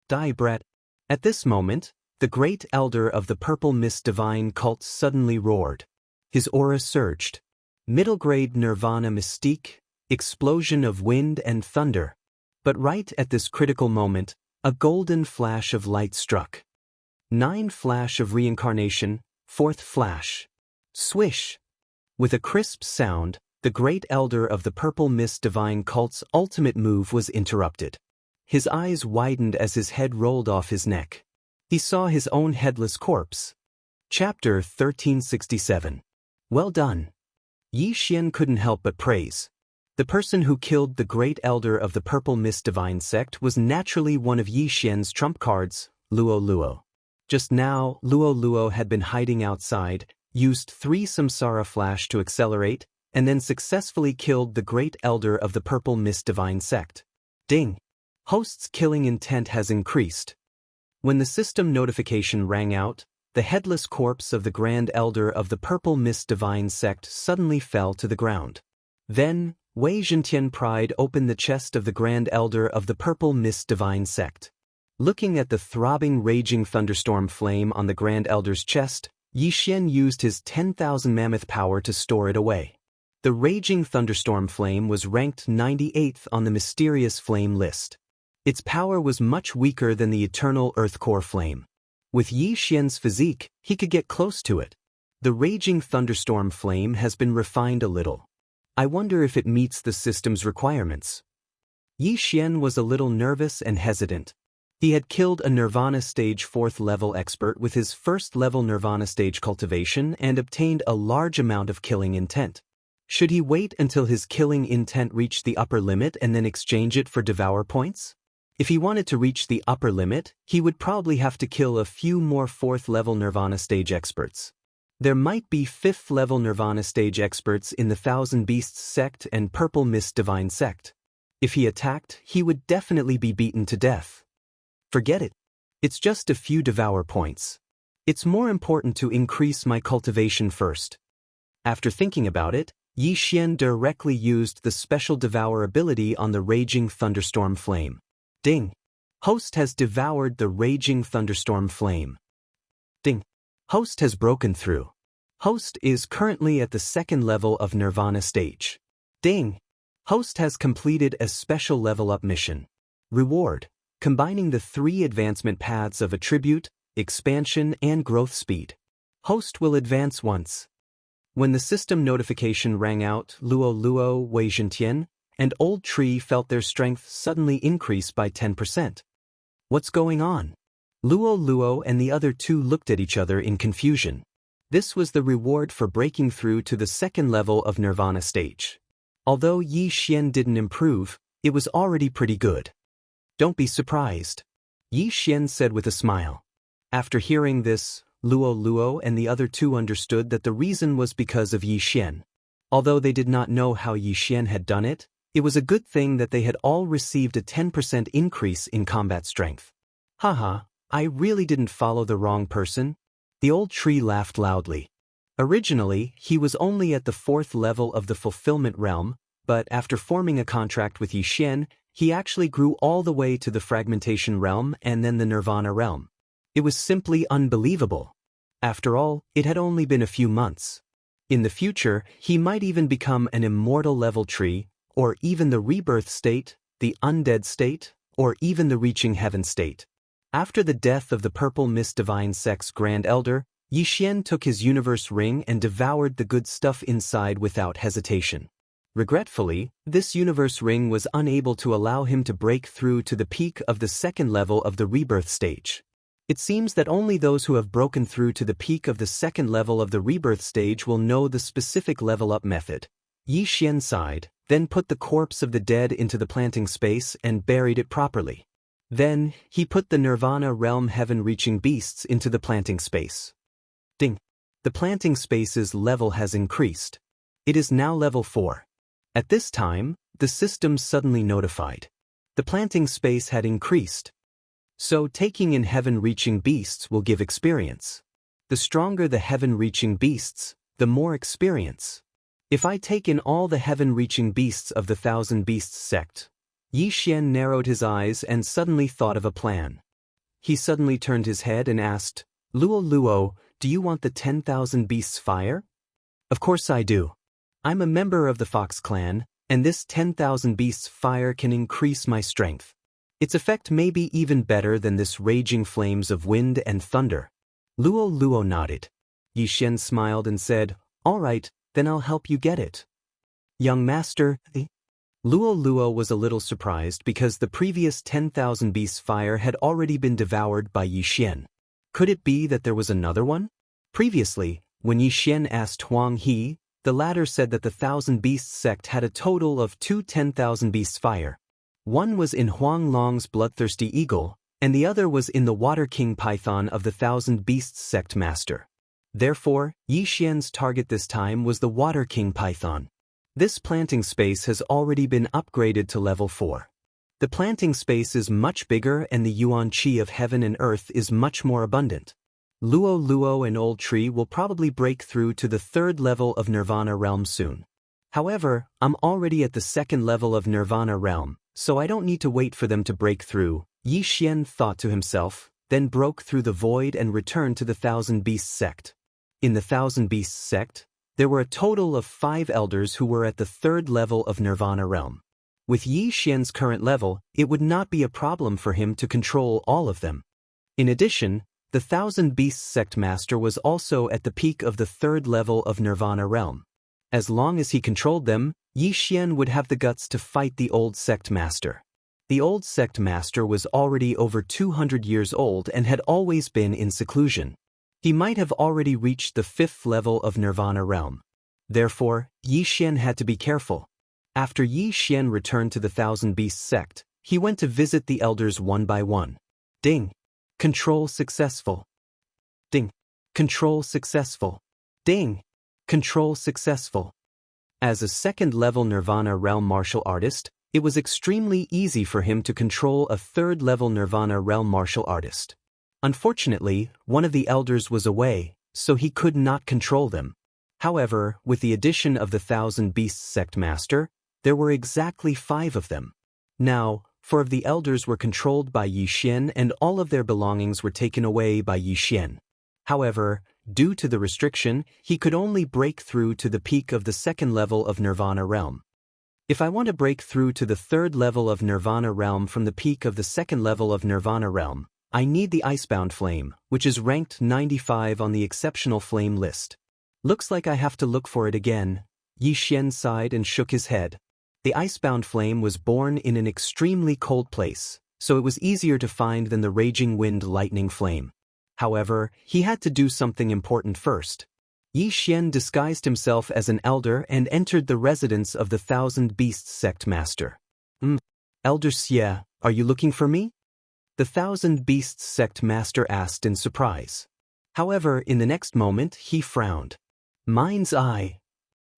Speaker 1: Die Brett. At this moment, the great elder of the purple mist divine cult suddenly roared. His aura surged. Middle grade Nirvana mystique, explosion of wind and thunder. But right at this critical moment, a golden flash of light struck. 9 flash of reincarnation, 4th flash. Swish! With a crisp sound, the great elder of the purple mist divine cult's ultimate move was interrupted. His eyes widened as his head rolled off his neck. He saw his own headless corpse. Chapter 1367. Well done. Yi Xian couldn't help but praise. The person who killed the great elder of the purple mist divine sect was naturally one of Yi Xian's trump cards, Luo Luo. Just now, Luo Luo had been hiding outside, used 3 Samsara Flash to accelerate, and then successfully killed the great elder of the purple mist divine sect. Ding! Host's killing intent has increased. When the system notification rang out, the headless corpse of the grand elder of the purple mist divine sect suddenly fell to the ground. Then, Wei Zhentian pried open the chest of the grand elder of the purple mist divine sect. Looking at the throbbing raging thunderstorm flame on the grand elder's chest, Yi Xian used his 10,000 mammoth power to store it away. The raging thunderstorm flame was ranked 98th on the mysterious flame list. Its power was much weaker than the eternal earth core flame. With Yi Xian's physique, he could get close to it. The raging thunderstorm flame has been refined a little. I wonder if it meets the system's requirements. Yi Xian was a little nervous and hesitant. He had killed a Nirvana Stage 4th level expert with his first level Nirvana Stage cultivation and obtained a large amount of killing intent. Should he wait until his killing intent reached the upper limit and then exchange it for devour points? If he wanted to reach the upper limit, he would probably have to kill a few more 4th level Nirvana Stage experts. There might be 5th-level Nirvana stage experts in the Thousand Beasts sect and Purple Mist Divine sect. If he attacked, he would definitely be beaten to death. Forget it. It's just a few devour points. It's more important to increase my cultivation first. After thinking about it, Yi Xian directly used the special devour ability on the Raging Thunderstorm Flame. Ding! Host has devoured the Raging Thunderstorm Flame. Ding! Host has broken through. Host is currently at the 2nd level of Nirvana stage. Ding! Host has completed a special level-up mission. Reward: combining the 3 advancement paths of attribute, expansion, and growth speed. Host will advance once. When the system notification rang out, Luo, Wei Zhentian, and Old Tree felt their strength suddenly increase by 10%. What's going on? Luo and the other 2 looked at each other in confusion. This was the reward for breaking through to the 2nd level of Nirvana stage. Although Yi Xian didn't improve, it was already pretty good. Don't be surprised, Yi Xian said with a smile. After hearing this, Luo and the other 2 understood that the reason was because of Yi Xian. Although they did not know how Yi Xian had done it, it was a good thing that they had all received a 10% increase in combat strength. Haha, I really didn't follow the wrong person. The Old Tree laughed loudly. Originally, he was only at the 4th level of the Fulfillment Realm, but after forming a contract with Yi Xian, he actually grew all the way to the Fragmentation Realm and then the Nirvana Realm. It was simply unbelievable. After all, it had only been a few months. In the future, he might even become an immortal level tree, or even the rebirth state, the undead state, or even the reaching heaven state. After the death of the Purple Mist Divine Sect's Grand Elder, Yi Xian took his universe ring and devoured the good stuff inside without hesitation. Regretfully, this universe ring was unable to allow him to break through to the peak of the 2nd level of the rebirth stage. It seems that only those who have broken through to the peak of the 2nd level of the rebirth stage will know the specific level-up method. Yi Xian sighed, then put the corpse of the dead into the planting space and buried it properly. Then, he put the Nirvana Realm heaven-reaching beasts into the planting space. Ding! The planting space's level has increased. It is now level 4. At this time, the system suddenly notified. The planting space had increased. So taking in heaven-reaching beasts will give experience. The stronger the heaven-reaching beasts, the more experience. If I take in all the heaven-reaching beasts of the Thousand Beasts sect, Yi Xian narrowed his eyes and suddenly thought of a plan. He suddenly turned his head and asked, Luo, do you want the 10,000 Beasts fire? Of course I do. I'm a member of the Fox clan, and this 10,000 Beasts fire can increase my strength. Its effect may be even better than this raging flames of wind and thunder. Luo nodded. Yi Xian smiled and said, All right, then I'll help you get it. Young master, Luo was a little surprised because the previous 10,000 Beasts fire had already been devoured by Yi Xian. Could it be that there was another one? Previously, when Yi Xian asked Huang He, the latter said that the Thousand Beasts sect had a total of 2 10,000 Beasts fire. One was in Huang Long's Bloodthirsty Eagle, and the other was in the Water King Python of the Thousand Beasts sect master. Therefore, Yi Xian's target this time was the Water King Python. This planting space has already been upgraded to level 4. The planting space is much bigger and the yuan qi of heaven and earth is much more abundant. Luo and Old Tree will probably break through to the 3rd level of Nirvana Realm soon. However, I'm already at the 2nd level of Nirvana Realm, so I don't need to wait for them to break through, Yi Xian thought to himself, then broke through the void and returned to the Thousand Beasts sect. In the Thousand Beasts sect, there were a total of 5 elders who were at the 3rd level of Nirvana Realm. With Yi Xian's current level, it would not be a problem for him to control all of them. In addition, the Thousand Beasts sect master was also at the peak of the 3rd level of Nirvana Realm. As long as he controlled them, Yi Xian would have the guts to fight the old sect master. The old sect master was already over 200 years old and had always been in seclusion. He might have already reached the 5th level of Nirvana Realm. Therefore, Yi Xian had to be careful. After Yi Xian returned to the Thousand Beasts sect, he went to visit the elders one by one. Ding! Control successful. Ding! Control successful. Ding! Control successful. As a second-level Nirvana realm martial artist, it was extremely easy for him to control a third-level Nirvana realm martial artist. Unfortunately, one of the elders was away, so he could not control them. However, with the addition of the Thousand Beasts Sect Master, there were exactly 5 of them. Now, 4 of the elders were controlled by Yi Xian and all of their belongings were taken away by Yi Xian. However, due to the restriction, he could only break through to the peak of the second level of Nirvana realm. If I want to break through to the third level of Nirvana realm from the peak of the second level of Nirvana realm, I need the Icebound Flame, which is ranked 95 on the Exceptional Flame list. Looks like I have to look for it again. Yi Xian sighed and shook his head. The Icebound Flame was born in an extremely cold place, so it was easier to find than the Raging Wind Lightning Flame. However, he had to do something important first. Yi Xian disguised himself as an elder and entered the residence of the Thousand Beasts Sect Master. Elder Xie, are you looking for me? The Thousand Beasts Sect Master asked in surprise. However, in the next moment, he frowned. Mind's eye.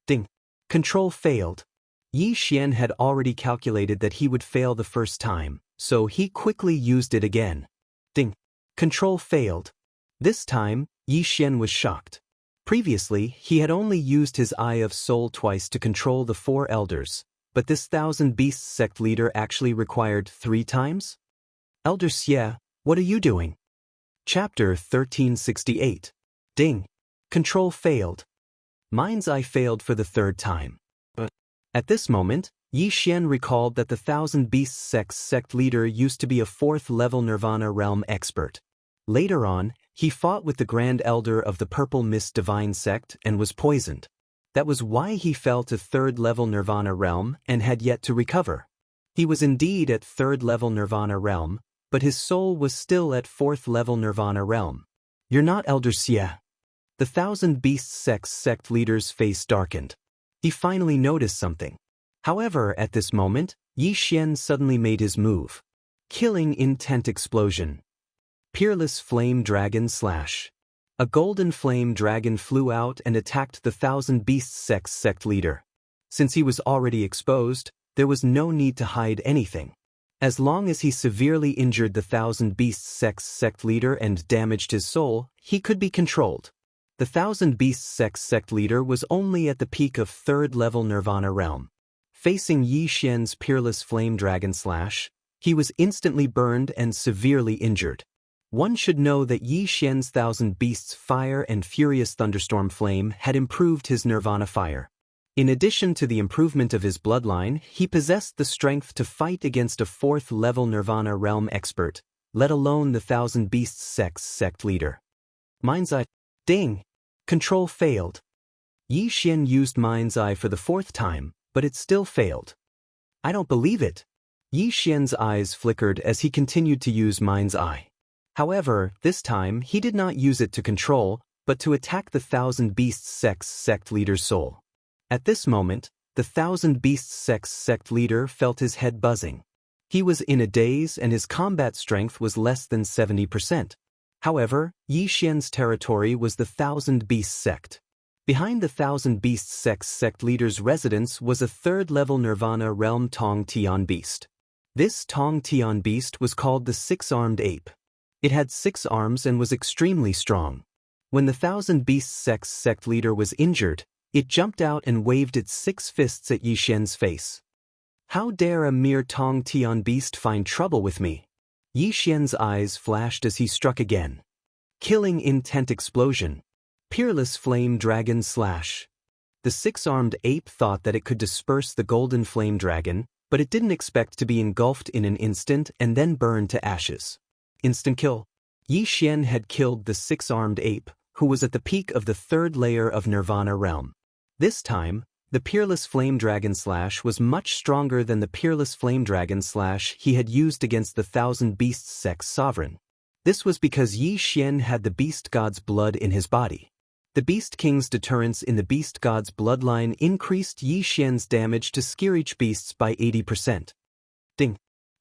Speaker 1: Ding. Control failed. Yi Xian had already calculated that he would fail the first time, so he quickly used it again. Ding. Control failed. This time, Yi Xian was shocked. Previously, he had only used his Eye of Soul twice to control the 4 elders, but this Thousand Beasts Sect leader actually required 3 times? Elder Xie, what are you doing? Chapter 1368. Ding. Control failed. Mind's Eye failed for the 3rd time. At this moment, Yi Xian recalled that the Thousand Beasts Sect leader used to be a 4th-level Nirvana realm expert. Later on, he fought with the Grand Elder of the Purple Mist Divine Sect and was poisoned. That was why he fell to 3rd-level Nirvana realm and had yet to recover. He was indeed at 3rd-level Nirvana realm, but his soul was still at 4th-level Nirvana realm. You're not Elder Xie. The Thousand Beasts Sect leader's face darkened. He finally noticed something. However, at this moment, Yi Xian suddenly made his move. Killing Intent Explosion. Peerless Flame Dragon Slash. A golden flame dragon flew out and attacked the Thousand Beasts Sect leader. Since he was already exposed, there was no need to hide anything. As long as he severely injured the Thousand Beasts Sect leader and damaged his soul, he could be controlled. The Thousand Beasts Sect leader was only at the peak of 3rd-level Nirvana realm. Facing Yi Xian's Peerless Flame Dragon Slash, he was instantly burned and severely injured. One should know that Yi Xian's Thousand Beasts Fire and Furious Thunderstorm Flame had improved his Nirvana fire. In addition to the improvement of his bloodline, he possessed the strength to fight against a 4th-level Nirvana realm expert, let alone the Thousand Beasts Sect leader. Mind's Eye. Ding! Control failed. Yi Xian used Mind's Eye for the 4th time, but it still failed. I don't believe it. Yi Xian's eyes flickered as he continued to use Mind's Eye. However, this time he did not use it to control, but to attack the Thousand Beasts Sect leader's soul. At this moment, the Thousand Beasts Sect leader felt his head buzzing. He was in a daze and his combat strength was less than 70%. However, Yi Xian's territory was the Thousand Beasts Sect. Behind the Thousand Beasts Sect leader's residence was a 3rd-level Nirvana realm Tong Tian beast. This Tong Tian beast was called the 6-armed ape. It had 6 arms and was extremely strong. When the Thousand Beasts Sect leader was injured, it jumped out and waved its 6 fists at Yi Xian's face. How dare a mere Tong Tian beast find trouble with me? Yi Xian's eyes flashed as he struck again. Killing Intent Explosion. Peerless Flame Dragon Slash. The 6-armed ape thought that it could disperse the golden flame dragon, but it didn't expect to be engulfed in an instant and then burn to ashes. Instant kill. Yi Xian had killed the 6-armed ape, who was at the peak of the 3rd layer of Nirvana realm. This time, the Peerless Flame Dragon Slash was much stronger than the Peerless Flame Dragon Slash he had used against the Thousand Beasts Sect sovereign. This was because Yi Xian had the Beast God's blood in his body. The Beast King's deterrence in the Beast God's bloodline increased Yi Xian's damage to scare each beasts by 80%. Ding.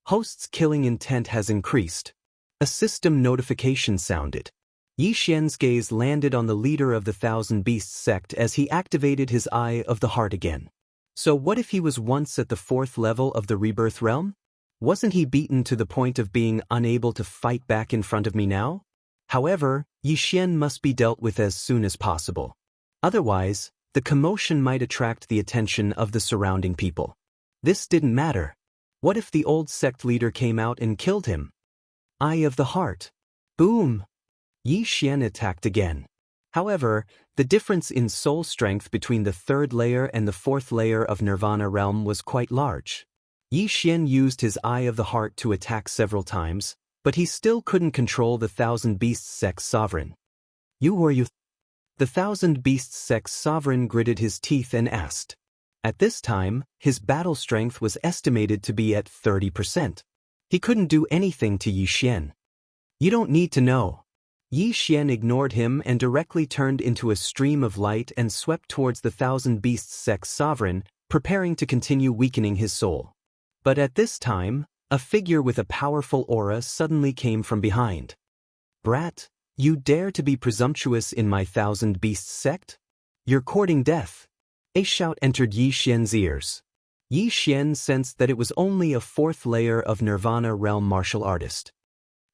Speaker 1: Host's killing intent has increased. A system notification sounded. Yi Xian's gaze landed on the leader of the Thousand Beasts sect as he activated his Eye of the Heart again. So what if he was once at the 4th level of the Rebirth Realm? Wasn't he beaten to the point of being unable to fight back in front of me now? However, Yi Xian must be dealt with as soon as possible. Otherwise, the commotion might attract the attention of the surrounding people. This didn't matter. What if the old sect leader came out and killed him? Eye of the Heart. Boom! Yi Xian attacked again. However, the difference in soul strength between the 3rd layer and the 4th layer of Nirvana realm was quite large. Yi Xian used his Eye of the Heart to attack several times, but he still couldn't control the Thousand Beasts sect's sovereign. You or you? The Thousand Beasts sect's sovereign gritted his teeth and asked. At this time, his battle strength was estimated to be at 30%. He couldn't do anything to Yi Xian. You don't need to know. Yi Xian ignored him and directly turned into a stream of light and swept towards the Thousand Beasts sect's sovereign, preparing to continue weakening his soul. But at this time, a figure with a powerful aura suddenly came from behind. Brat, you dare to be presumptuous in my Thousand Beasts sect? You're courting death. A shout entered Yi Xian's ears. Yi Xian sensed that it was only a 4th layer of Nirvana realm martial artist.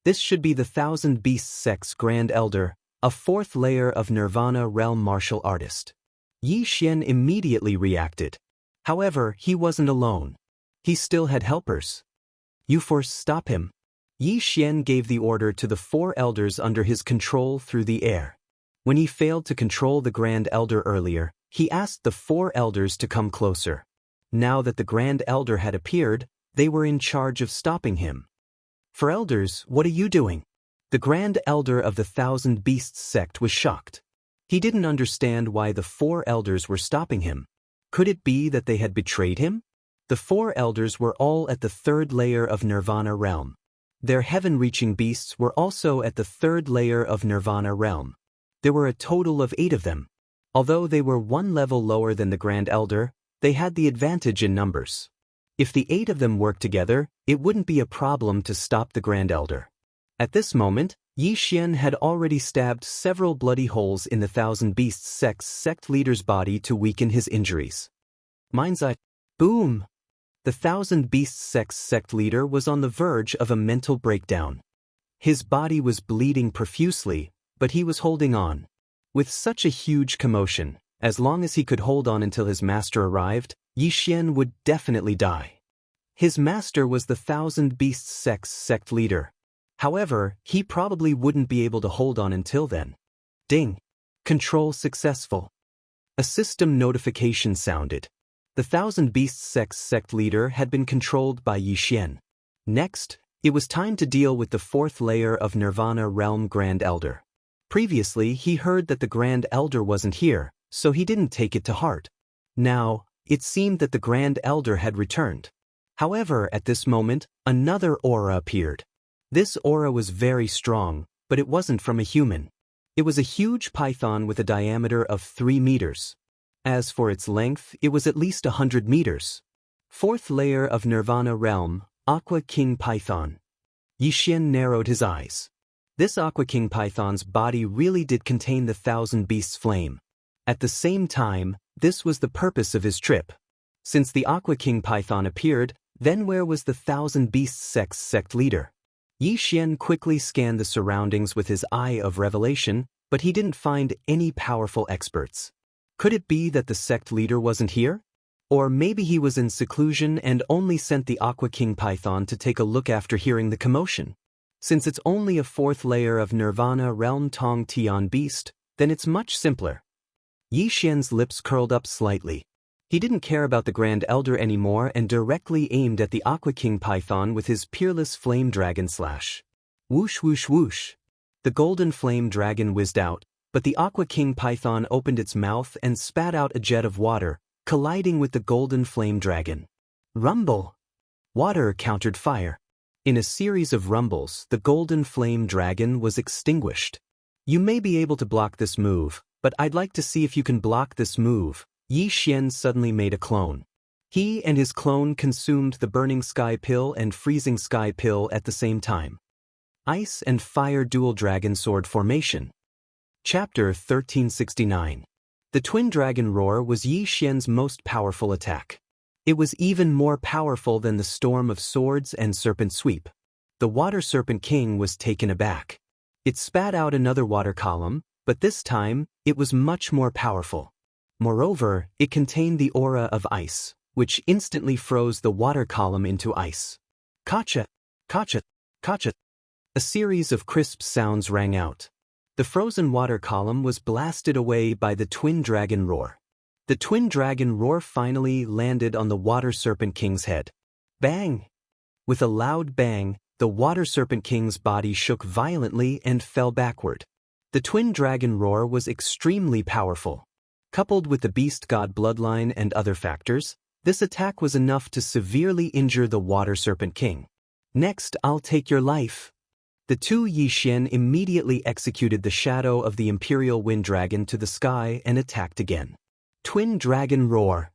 Speaker 1: This should be the Thousand Beasts sect's Grand Elder, a 4th layer of Nirvana realm martial artist. Yi Xian immediately reacted. However, he wasn't alone. He still had helpers. You force stop him. Yi Xian gave the order to the 4 elders under his control through the air. When he failed to control the Grand Elder earlier, he asked the 4 elders to come closer. Now that the Grand Elder had appeared, they were in charge of stopping him. For elders, what are you doing? The Grand Elder of the Thousand Beasts sect was shocked. He didn't understand why the 4 elders were stopping him. Could it be that they had betrayed him? The 4 elders were all at the 3rd layer of Nirvana realm. Their heaven-reaching beasts were also at the 3rd layer of Nirvana realm. There were a total of 8 of them. Although they were 1 level lower than the Grand Elder, they had the advantage in numbers. If the 8 of them worked together, it wouldn't be a problem to stop the Grand Elder. At this moment, Yi Xian had already stabbed several bloody holes in the Thousand Beasts sect's sect leader's body to weaken his injuries. Mind's eye. Boom! The Thousand Beasts sect's sect leader was on the verge of a mental breakdown. His body was bleeding profusely, but he was holding on. With such a huge commotion, as long as he could hold on until his master arrived, Yi Xian would definitely die. His master was the Thousand Beasts sect's sect leader. However, he probably wouldn't be able to hold on until then. Ding! Control successful. A system notification sounded. The Thousand Beasts sect's sect leader had been controlled by Yi Xian. Next, it was time to deal with the 4th layer of Nirvana realm Grand Elder. Previously, he heard that the Grand Elder wasn't here, so he didn't take it to heart. Now, it seemed that the Grand Elder had returned. However, at this moment, another aura appeared. This aura was very strong, but it wasn't from a human. It was a huge python with a diameter of 3 meters. As for its length, it was at least 100 meters. 4th layer of Nirvana realm, Aqua King Python. Yi Xian narrowed his eyes. This Aqua King Python's body really did contain the Thousand Beasts flame. At the same time, this was the purpose of his trip. Since the Aqua King Python appeared, then where was the Thousand Beasts sect's sect leader? Yi Xian quickly scanned the surroundings with his Eye of Revelation, but he didn't find any powerful experts. Could it be that the sect leader wasn't here? Or maybe he was in seclusion and only sent the Aqua King Python to take a look after hearing the commotion. Since it's only a 4th layer of Nirvana realm Tong Tian beast, then it's much simpler. Yi Xian's lips curled up slightly. He didn't care about the Grand Elder anymore and directly aimed at the Aqua King Python with his peerless flame dragon slash. Whoosh whoosh whoosh. The golden flame dragon whizzed out, but the Aqua King Python opened its mouth and spat out a jet of water, colliding with the golden flame dragon. Rumble! Water countered fire. In a series of rumbles, the golden flame dragon was extinguished. You may be able to block this move, but I'd like to see if you can block this move. Yi Xian suddenly made a clone. He and his clone consumed the burning sky pill and freezing sky pill at the same time. Ice and fire dual dragon sword formation. Chapter 1369. The Twin Dragon Roar was Yi Xian's most powerful attack. It was even more powerful than the Storm of Swords and Serpent Sweep. The Water Serpent King was taken aback. It spat out another water column, but this time, it was much more powerful. Moreover, it contained the aura of ice, which instantly froze the water column into ice. Kacha! Kacha! Kacha! A series of crisp sounds rang out. The frozen water column was blasted away by the Twin Dragon Roar. The Twin Dragon Roar finally landed on the Water Serpent King's head. Bang! With a loud bang, the Water Serpent King's body shook violently and fell backward. The Twin Dragon Roar was extremely powerful. Coupled with the Beast God bloodline and other factors, this attack was enough to severely injure the Water Serpent King. Next, I'll take your life. The two Yi Xian immediately executed the shadow of the Imperial Wind Dragon to the sky and attacked again. Twin Dragon Roar.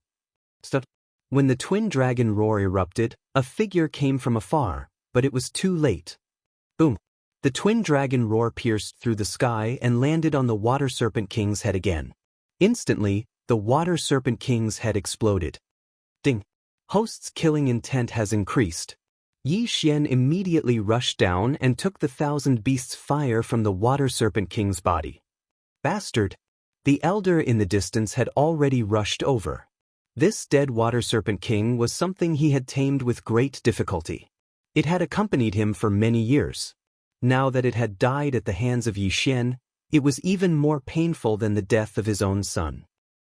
Speaker 1: Stop. When the Twin Dragon Roar erupted, a figure came from afar, but it was too late. Boom. The Twin Dragon Roar pierced through the sky and landed on the Water Serpent King's head again. Instantly, the Water Serpent King's head exploded. Ding. Host's killing intent has increased. Yi Xian immediately rushed down and took the Thousand Beasts' fire from the Water Serpent King's body. Bastard! The elder in the distance had already rushed over. This dead Water Serpent King was something he had tamed with great difficulty. It had accompanied him for many years. Now that it had died at the hands of Yi Xian, it was even more painful than the death of his own son.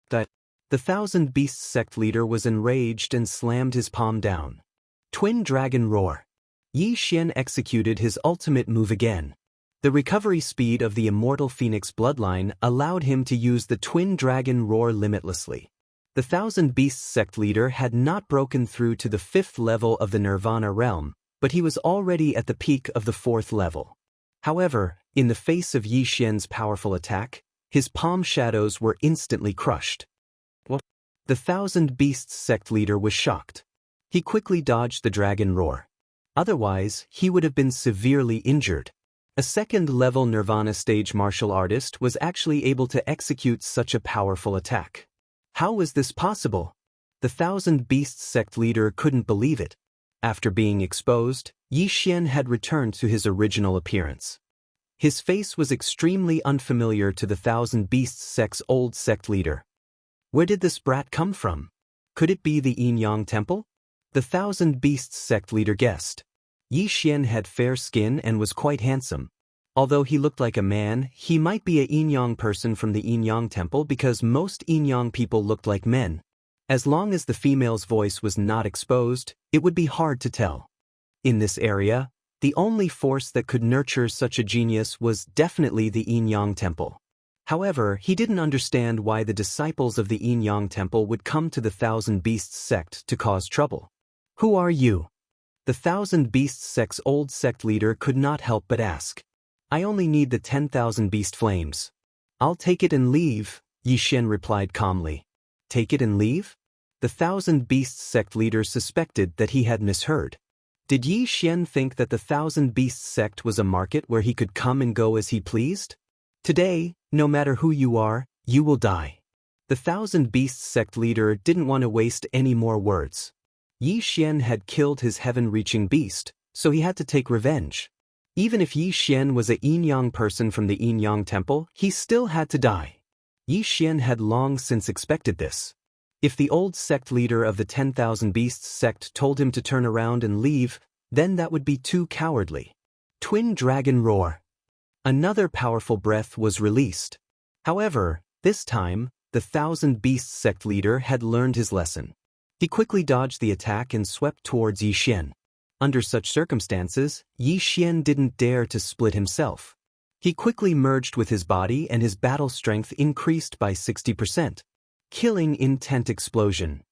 Speaker 1: The Thousand Beasts sect leader was enraged and slammed his palm down. Twin Dragon Roar. Yi Xian executed his ultimate move again. The recovery speed of the immortal Phoenix bloodline allowed him to use the Twin Dragon Roar limitlessly. The Thousand Beasts sect leader had not broken through to the 5th level of the Nirvana realm, but he was already at the peak of the 4th level. However, in the face of Yi Xian's powerful attack, his palm shadows were instantly crushed. What? The Thousand Beasts sect leader was shocked. He quickly dodged the Dragon Roar. Otherwise, he would have been severely injured. A 2nd-level Nirvana stage martial artist was actually able to execute such a powerful attack. How was this possible? The Thousand Beasts sect leader couldn't believe it. After being exposed, Yi Xian had returned to his original appearance. His face was extremely unfamiliar to the Thousand Beasts sect's old sect leader. Where did this brat come from? Could it be the Yin-Yang Temple? The Thousand Beasts sect leader guessed. Yi Xian had fair skin and was quite handsome. Although he looked like a man, he might be a Yin-Yang person from the Yin-Yang Temple because most Yin-Yang people looked like men. As long as the female's voice was not exposed, it would be hard to tell. In this area, the only force that could nurture such a genius was definitely the Yin-Yang Temple. However, he didn't understand why the disciples of the Yin-Yang Temple would come to the Thousand Beasts sect to cause trouble. Who are you? The Thousand Beasts sect's old sect leader could not help but ask. I only need the 10,000 beast flames. I'll take it and leave, Yi Xian replied calmly. Take it and leave? The Thousand Beasts sect leader suspected that he had misheard. Did Yi Xian think that the Thousand Beasts sect was a market where he could come and go as he pleased? Today, no matter who you are, you will die. The Thousand Beasts sect leader didn't want to waste any more words. Yi Xian had killed his heaven-reaching beast, so he had to take revenge. Even if Yi Xian was a Yin-Yang person from the Yin-Yang Temple, he still had to die. Yi Xian had long since expected this. If the old sect leader of the 10,000 Beasts sect told him to turn around and leave, then that would be too cowardly. Twin Dragon Roar. Another powerful breath was released. However, this time, the Thousand Beasts sect leader had learned his lesson. He quickly dodged the attack and swept towards Yi Xian. Under such circumstances, Yi Xian didn't dare to split himself. He quickly merged with his body and his battle strength increased by 60%. Killing intent explosion.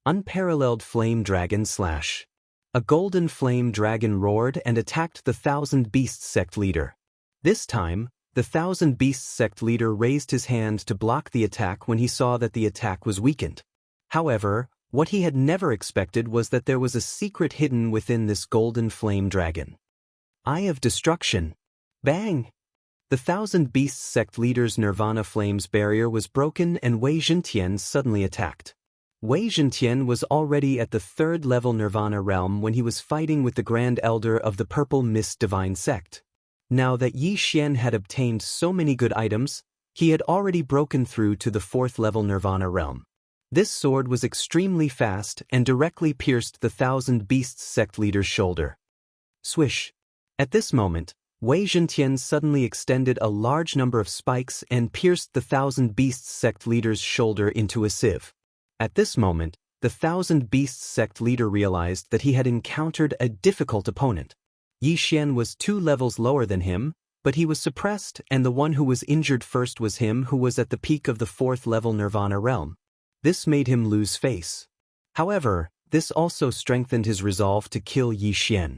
Speaker 1: Unparalleled flame dragon slash. A golden flame dragon roared and attacked the Thousand Beasts sect leader. This time, the Thousand Beasts sect leader raised his hand to block the attack when he saw that the attack was weakened. However, what he had never expected was that there was a secret hidden within this golden flame dragon. Eye of Destruction. Bang! The Thousand Beasts sect leader's Nirvana Flames barrier was broken and Wei Zhentian suddenly attacked. Wei Zhentian was already at the 3rd level Nirvana realm when he was fighting with the Grand Elder of the Purple Mist Divine Sect. Now that Yi Xian had obtained so many good items, he had already broken through to the 4th level Nirvana realm. This sword was extremely fast and directly pierced the Thousand Beasts sect leader's shoulder. Swish! At this moment, Wei Zhentian suddenly extended a large number of spikes and pierced the Thousand Beasts sect leader's shoulder into a sieve. At this moment, the Thousand Beasts sect leader realized that he had encountered a difficult opponent. Yi Xian was 2 levels lower than him, but he was suppressed, and the one who was injured first was him who was at the peak of the 4th level Nirvana realm. This made him lose face. However, this also strengthened his resolve to kill Yi Xian.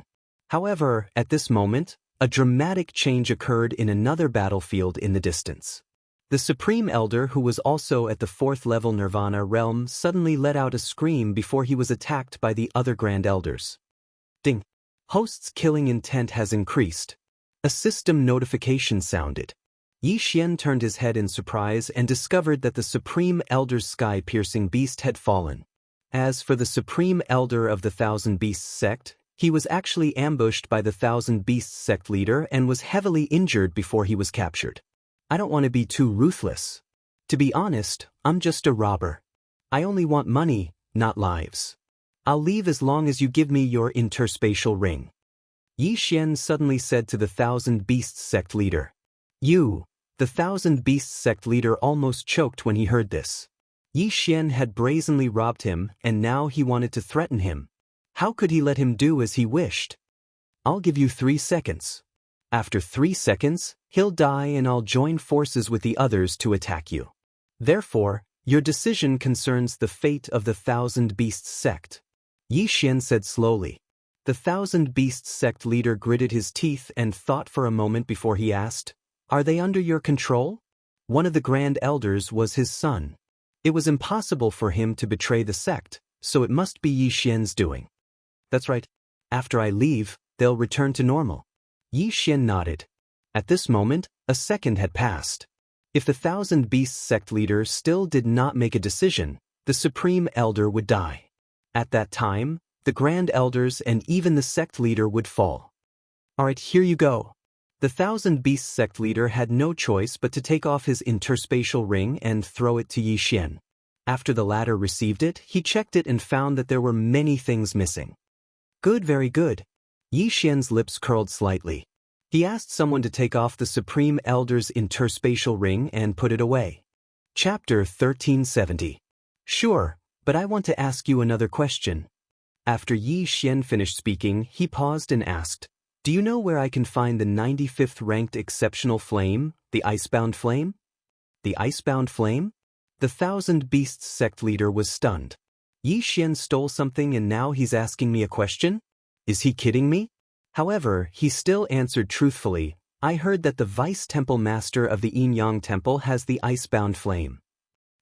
Speaker 1: However, at this moment, a dramatic change occurred in another battlefield in the distance. The Supreme Elder, who was also at the 4th level Nirvana realm, suddenly let out a scream before he was attacked by the other Grand Elders. Ding! Host's killing intent has increased. A system notification sounded. Yi Xian turned his head in surprise and discovered that the Supreme Elder's sky-piercing beast had fallen. As for the Supreme Elder of the Thousand Beasts sect, he was actually ambushed by the Thousand Beasts sect leader and was heavily injured before he was captured. I don't want to be too ruthless. To be honest, I'm just a robber. I only want money, not lives. I'll leave as long as you give me your interspatial ring. Yi Xian suddenly said to the Thousand Beasts sect leader. The Thousand Beasts sect leader almost choked when he heard this. Yi Xian had brazenly robbed him, and now he wanted to threaten him. How could he let him do as he wished? I'll give you 3 seconds. After 3 seconds, he'll die and I'll join forces with the others to attack you. Therefore, your decision concerns the fate of the Thousand Beasts sect. Yi Xian said slowly. The Thousand Beasts sect leader gritted his teeth and thought for a moment before he asked, "Are they under your control?" One of the Grand Elders was his son. It was impossible for him to betray the sect, so it must be Yi Xian's doing. That's right. After I leave, they'll return to normal. Yi Xian nodded. At this moment, a second had passed. If the Thousand Beasts sect leader still did not make a decision, the Supreme Elder would die. At that time, the Grand Elders and even the sect leader would fall. Alright, here you go. The Thousand Beasts sect leader had no choice but to take off his interspatial ring and throw it to Yi Xian. After the latter received it, he checked it and found that there were many things missing. Good, very good. Yi Xian's lips curled slightly. He asked someone to take off the Supreme Elder's interspatial ring and put it away. Chapter 1370. Sure, but I want to ask you another question. After Yi Xian finished speaking, he paused and asked, "Do you know where I can find the 95th ranked exceptional flame, the Icebound Flame?" The Icebound Flame? The Thousand Beasts sect leader was stunned. Yi Xian stole something and now he's asking me a question? Is he kidding me? However, he still answered truthfully, "I heard that the Vice Temple Master of the Yin Yang Temple has the Icebound Flame."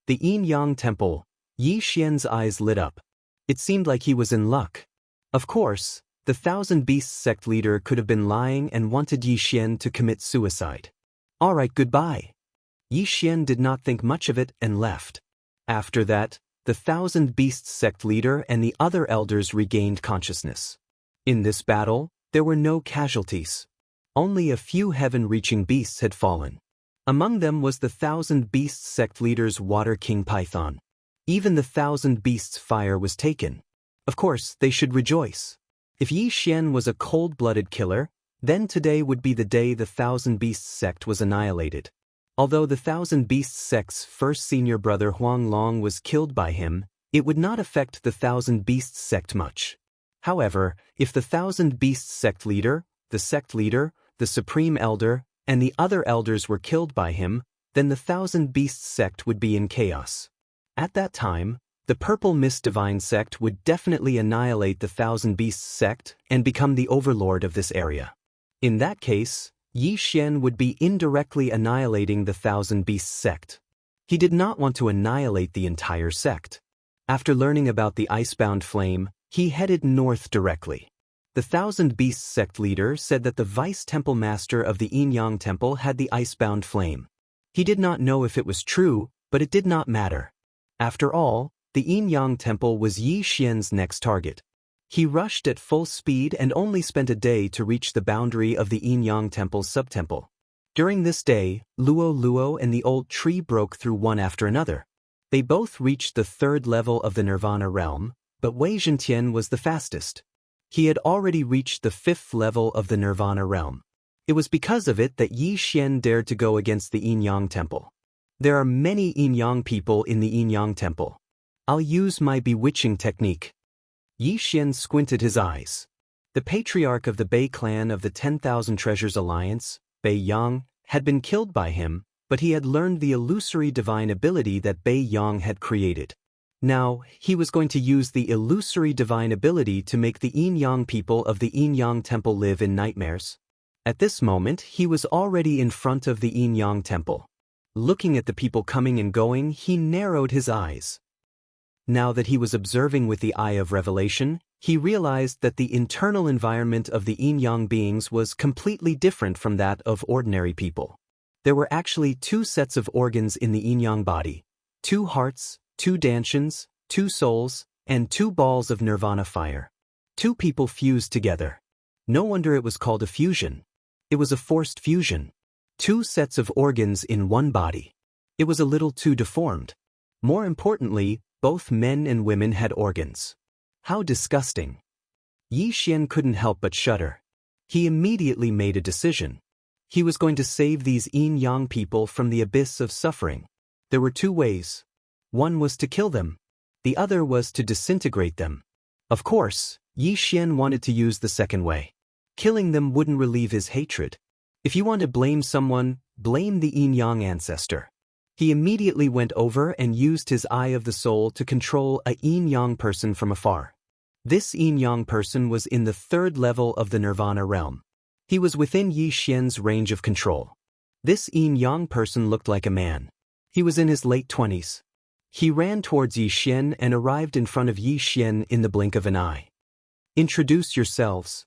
Speaker 1: The Yin Yang Temple. Yi Xian's eyes lit up. It seemed like he was in luck. Of course, the Thousand Beasts sect leader could have been lying and wanted Yi Xian to commit suicide. Alright, goodbye. Yi Xian did not think much of it and left. After that, the Thousand Beasts sect leader and the other elders regained consciousness. In this battle, there were no casualties. Only a few heaven-reaching beasts had fallen. Among them was the Thousand Beasts sect leader's Water King Python. Even the Thousand Beasts fire was taken. Of course, they should rejoice. If Yi Xian was a cold-blooded killer, then today would be the day the Thousand Beasts sect was annihilated. Although the Thousand Beasts sect's first senior brother Huang Long was killed by him, it would not affect the Thousand Beasts sect much. However, if the Thousand Beasts sect leader, the Supreme Elder, and the other elders were killed by him, then the Thousand Beasts sect would be in chaos. At that time, the Purple Mist Divine sect would definitely annihilate the Thousand Beasts sect and become the overlord of this area. In that case, Yi Xian would be indirectly annihilating the Thousand Beasts sect. He did not want to annihilate the entire sect. After learning about the Icebound Flame, he headed north directly. The Thousand Beasts sect leader said that the vice temple master of the Yin-Yang temple had the icebound flame. He did not know if it was true, but it did not matter. After all, the Yin-Yang temple was Yi Xian's next target. He rushed at full speed and only spent a day to reach the boundary of the Yin-Yang temple's subtemple. During this day, Luo and the old tree broke through one after another. They both reached the third level of the Nirvana realm, but Wei Zhentian was the fastest. He had already reached the fifth level of the Nirvana realm. It was because of it that Yi Xian dared to go against the Yin-Yang temple. There are many Yin-Yang people in the Yin-Yang temple. I'll use my bewitching technique. Yi Xian squinted his eyes. The patriarch of the Bei clan of the 10,000 Treasures Alliance, Bei Yang, had been killed by him, but he had learned the illusory divine ability that Bei Yang had created. Now, he was going to use the illusory divine ability to make the Yin-Yang people of the Yin-Yang temple live in nightmares. At this moment, he was already in front of the Yin-Yang temple. Looking at the people coming and going, he narrowed his eyes. Now that he was observing with the eye of revelation, he realized that the internal environment of the Yin-Yang beings was completely different from that of ordinary people. There were actually two sets of organs in the Yin-Yang body, 2 hearts, 2 dantians, 2 souls, and 2 balls of nirvana fire. 2 people fused together. No wonder it was called a fusion. It was a forced fusion. 2 sets of organs in one body. It was a little too deformed. More importantly, both men and women had organs. How disgusting. Yi Xian couldn't help but shudder. He immediately made a decision. He was going to save these Yin-Yang people from the abyss of suffering. There were 2 ways. One was to kill them. The other was to disintegrate them. Of course, Yi Xian wanted to use the second way. Killing them wouldn't relieve his hatred. If you want to blame someone, blame the Yin-Yang ancestor. He immediately went over and used his Eye of the Soul to control a Yin-Yang person from afar. This Yin-Yang person was in the 3rd level of the Nirvana realm. He was within Yi Xian's range of control. This Yin-Yang person looked like a man. He was in his late 20s. He ran towards Yi Xian and arrived in front of Yi Xian in the blink of an eye. Introduce yourselves.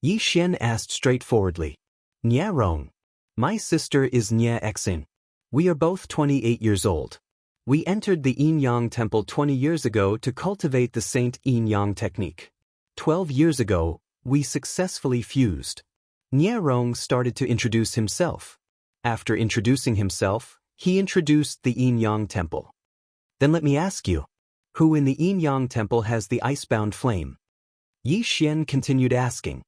Speaker 1: Yi Xian asked straightforwardly. Nia Rong. My sister is Nia Xing. We are both 28 years old. We entered the Yin-Yang temple 20 years ago to cultivate the Saint Yin-Yang technique. 12 years ago, we successfully fused. Nia Rong started to introduce himself. After introducing himself, he introduced the Yin-Yang temple. Then let me ask you, who in the Yin-Yang temple has the icebound flame? Yi Xian continued asking.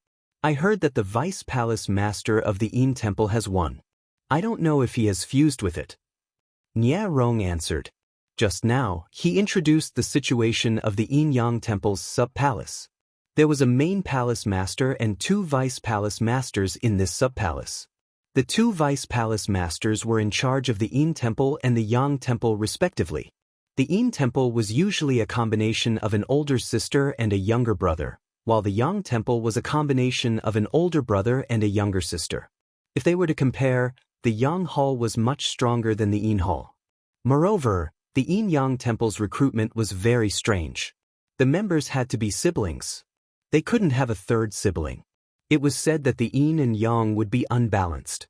Speaker 1: I heard that the vice palace master of the Yin temple has one. I don't know if he has fused with it. Nia Rong answered. Just now, he introduced the situation of the Yin-Yang temple's sub-palace. There was a main palace master and 2 vice palace masters in this sub-palace. The 2 vice palace masters were in charge of the Yin temple and the Yang temple respectively. The Yin temple was usually a combination of an older sister and a younger brother, while the Yang temple was a combination of an older brother and a younger sister. If they were to compare, the Yang hall was much stronger than the Yin hall. Moreover, the Yin-Yang temple's recruitment was very strange. The members had to be siblings. They couldn't have a 3rd sibling. It was said that the Yin and Yang would be unbalanced.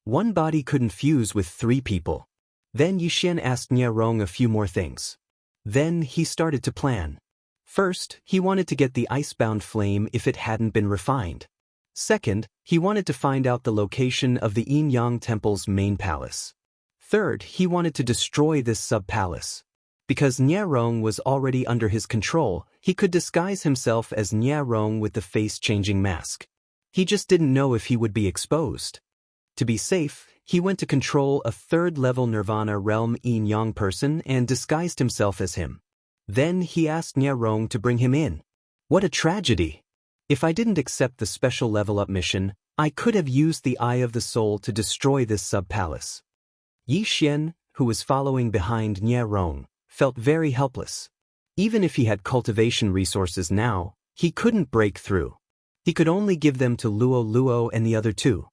Speaker 1: One body couldn't fuse with 3 people. Then Yi Xian asked Nia Rong a few more things. Then he started to plan. First, he wanted to get the icebound flame if it hadn't been refined. Second, he wanted to find out the location of the Yin-Yang temple's main palace. Third, he wanted to destroy this sub-palace. Because Nia Rong was already under his control, he could disguise himself as Nia Rong with the face-changing mask. He just didn't know if he would be exposed. To be safe, he went to control a 3rd-level Nirvana realm Yin-Yang person and disguised himself as him. Then he asked Nia Rong to bring him in. What a tragedy! If I didn't accept the special level-up mission, I could have used the Eye of the Soul to destroy this sub-palace. Yi Xian, who was following behind Nia Rong, felt very helpless. Even if he had cultivation resources now, he couldn't break through. He could only give them to Luo and the other 2.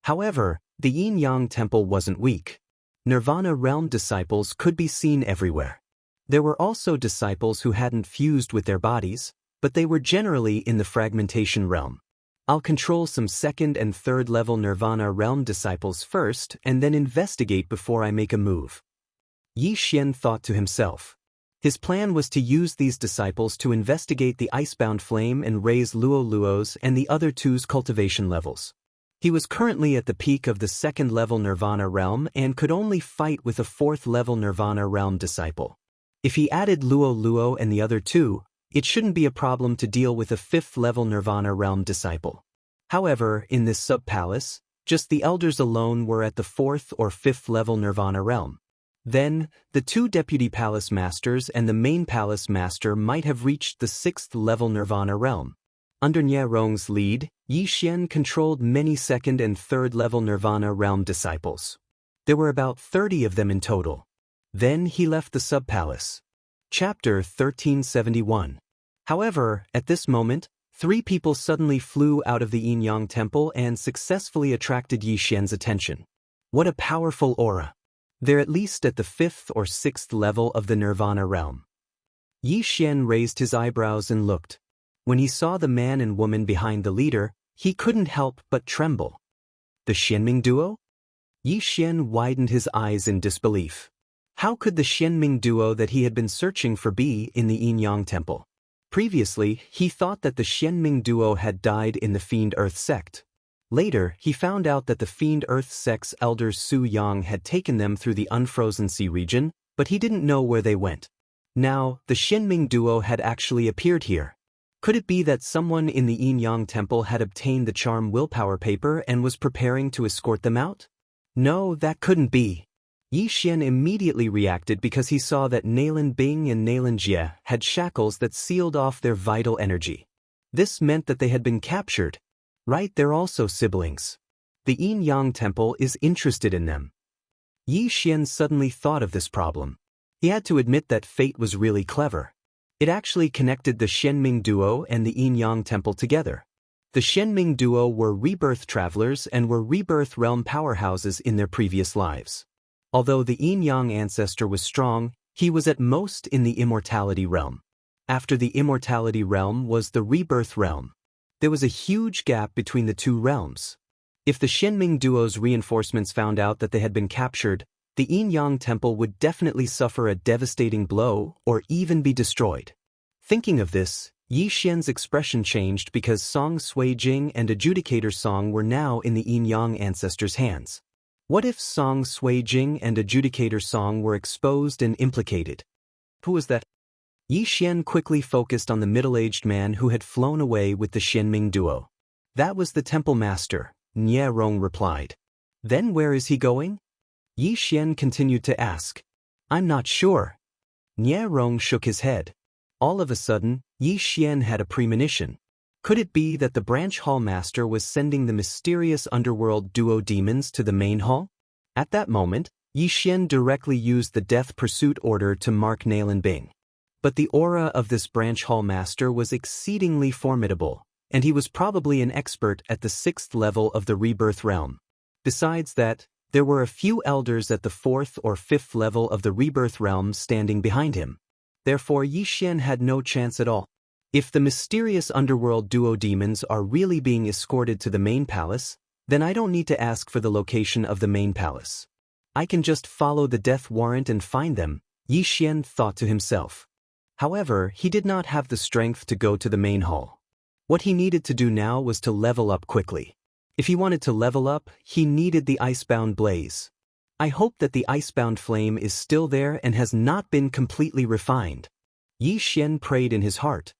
Speaker 1: However, the Yin-Yang temple wasn't weak. Nirvana realm disciples could be seen everywhere. There were also disciples who hadn't fused with their bodies, but they were generally in the fragmentation realm. I'll control some second and third level Nirvana realm disciples first and then investigate before I make a move. Yi Xian thought to himself. His plan was to use these disciples to investigate the icebound flame and raise Luo Luo's and the other two's cultivation levels. He was currently at the peak of the second level Nirvana realm and could only fight with a fourth level Nirvana realm disciple. If he added Luo Luo and the other two, it shouldn't be a problem to deal with a fifth level Nirvana realm disciple. However, in this sub-palace, just the elders alone were at the fourth or fifth level Nirvana realm. Then, the two deputy palace masters and the main palace master might have reached the sixth level Nirvana realm. Under Nie Rong's lead, Yi Xian controlled many second and third level Nirvana realm disciples. There were about 30 of them in total. Then he left the sub-palace. Chapter 1371. However, at this moment, 3 people suddenly flew out of the Yin Yang temple and successfully attracted Yi Xian's attention. What a powerful aura! They're at least at the 5th or 6th level of the Nirvana realm. Yi Xian raised his eyebrows and looked. When he saw the man and woman behind the leader, he couldn't help but tremble. The Xianming duo? Yi Xian widened his eyes in disbelief. How could the Xianming duo that he had been searching for be in the Yin Yang temple? Previously, he thought that the Xianming duo had died in the Fiend Earth sect. Later, he found out that the Fiend Earth sect's elders Su Yang had taken them through the Unfrozen Sea region, but he didn't know where they went. Now, the Xianming duo had actually appeared here. Could it be that someone in the Yin Yang temple had obtained the charm willpower paper and was preparing to escort them out? No, that couldn't be. Yi Xian immediately reacted because he saw that Nailin Bing and Nailin Jie had shackles that sealed off their vital energy. This meant that they had been captured. Right, they're also siblings. The Yin Yang temple is interested in them. Yi Xian suddenly thought of this problem. He had to admit that fate was really clever. It actually connected the Xianming duo and the Yin Yang temple together. The Xianming duo were rebirth travelers and were rebirth realm powerhouses in their previous lives. Although the Yin Yang ancestor was strong, he was at most in the immortality realm. After the immortality realm was the rebirth realm. There was a huge gap between the two realms. If the Xianming duo's reinforcements found out that they had been captured, the Yin Yang temple would definitely suffer a devastating blow or even be destroyed. Thinking of this, Yi Xian's expression changed because Song Sui Jing and Adjudicator Song were now in the Yin Yang ancestor's hands. What if Song Sui Jing and Adjudicator Song were exposed and implicated? Who was that? Yi Xian quickly focused on the middle-aged man who had flown away with the Xianming duo. That was the temple master, Nie Rong replied. Then where is he going? Yi Xian continued to ask. I'm not sure. Nie Rong shook his head. All of a sudden, Yi Xian had a premonition. Could it be that the branch hall master was sending the mysterious underworld duo demons to the main hall? At that moment, Yi Xian directly used the death pursuit order to mark Nailin Bing. But the aura of this branch hall master was exceedingly formidable, and he was probably an expert at the 6th level of the rebirth realm. Besides that, there were a few elders at the 4th or 5th level of the rebirth realm standing behind him. Therefore Yi Xian had no chance at all. If the mysterious underworld duo demons are really being escorted to the main palace, then I don't need to ask for the location of the main palace. I can just follow the death warrant and find them, Yi Xian thought to himself. However, he did not have the strength to go to the main hall. What he needed to do now was to level up quickly. If he wanted to level up, he needed the icebound blaze. I hope that the icebound flame is still there and has not been completely refined. Yi Xian prayed in his heart.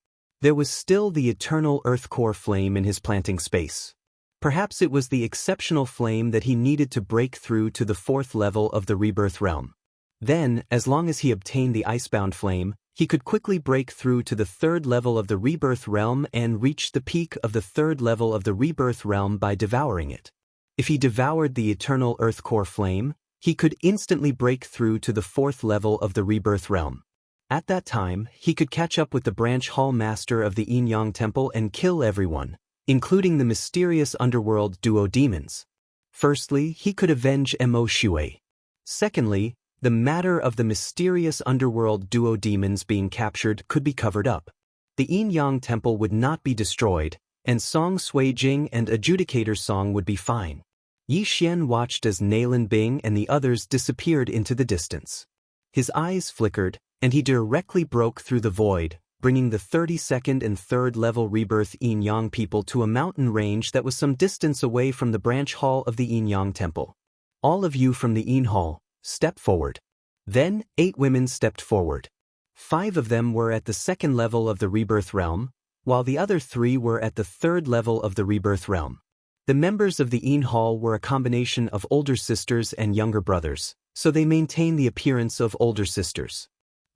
Speaker 1: There was still the eternal earth core flame in his planting space. Perhaps it was the exceptional flame that he needed to break through to the 4th level of the rebirth realm. Then, as long as he obtained the icebound flame, he could quickly break through to the 3rd level of the rebirth realm and reach the peak of the 3rd level of the rebirth realm by devouring it. If he devoured the eternal earth core flame, he could instantly break through to the 4th level of the rebirth realm. At that time, he could catch up with the branch hall master of the Yin Yang temple and kill everyone, including the mysterious underworld duo demons. Firstly, he could avenge Mo Shui. Secondly, the matter of the mysterious underworld duo demons being captured could be covered up. The Yin-Yang temple would not be destroyed, and Song Sui Jing and Adjudicator Song would be fine. Yi Xian watched as Nailin Bing and the others disappeared into the distance. His eyes flickered, and he directly broke through the void, bringing the 32nd and 3rd level rebirth Yin-Yang people to a mountain range that was some distance away from the branch hall of the Yin-Yang temple. All of you from the Yin hall, step forward. Then, 8 women stepped forward. 5 of them were at the 2nd level of the rebirth realm, while the other 3 were at the 3rd level of the rebirth realm. The members of the Yin hall were a combination of older sisters and younger brothers, so they maintained the appearance of older sisters.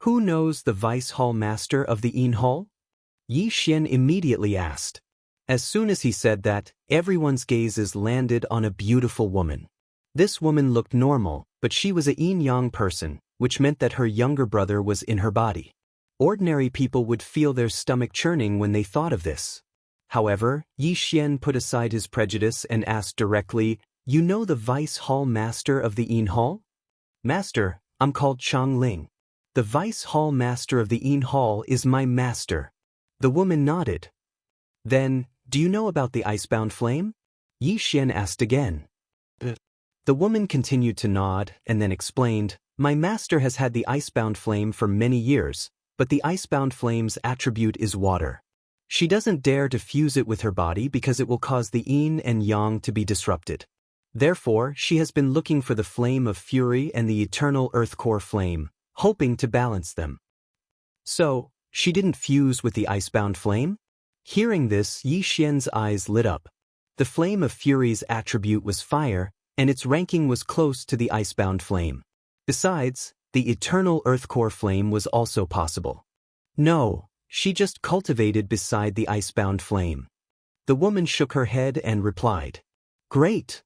Speaker 1: Who knows the vice hall master of the Yin hall? Yi Xian immediately asked. As soon as he said that, everyone's gazes landed on a beautiful woman. This woman looked normal, but she was a Yin-Yang person, which meant that her younger brother was in her body. Ordinary people would feel their stomach churning when they thought of this. However, Yi Xian put aside his prejudice and asked directly, "You know the vice hall master of the Yin hall?" "Master, I'm called Chang Ling. The vice hall master of the Yin hall is my master." The woman nodded. "Then, do you know about the icebound flame?" Yi Xian asked again. The woman continued to nod and then explained, "My master has had the icebound flame for many years, but the icebound flame's attribute is water. She doesn't dare to fuse it with her body because it will cause the yin and yang to be disrupted. Therefore, she has been looking for the flame of fury and the eternal earth core flame, hoping to balance them." "So, she didn't fuse with the icebound flame?" Hearing this, Yi Xian's eyes lit up. The flame of fury's attribute was fire, and its ranking was close to the icebound flame. Besides, the eternal earth core flame was also possible. "No, she just cultivated beside the icebound flame." The woman shook her head and replied. "Great."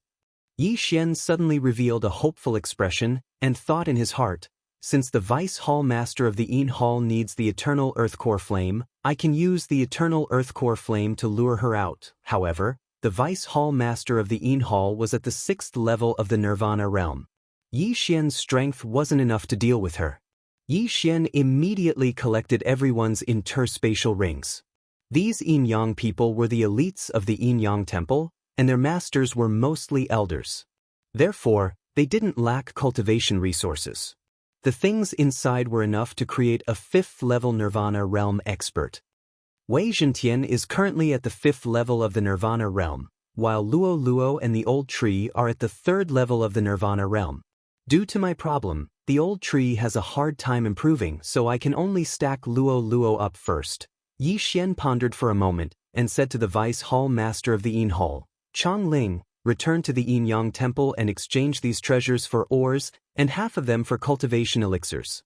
Speaker 1: Yi Xian suddenly revealed a hopeful expression and thought in his heart, "Since the vice hall master of the Yin hall needs the eternal earth core flame, I can use the eternal earth core flame to lure her out." However, the vice hall master of the Yin hall was at the 6th level of the Nirvana realm. Yi Xian's strength wasn't enough to deal with her. Yi Xian immediately collected everyone's interspatial rings. These Yin-Yang people were the elites of the Yin-Yang temple, and their masters were mostly elders. Therefore, they didn't lack cultivation resources. The things inside were enough to create a 5th-level Nirvana realm expert. Wei Zhentian is currently at the 5th level of the Nirvana realm, while Luo Luo and the old tree are at the 3rd level of the Nirvana realm. Due to my problem, the old tree has a hard time improving, so I can only stack Luo Luo up first. Yi Xian pondered for a moment, and said to the vice hall master of the Yin hall, "Chang Ling, return to the Yin-Yang temple and exchange these treasures for ores, and half of them for cultivation elixirs."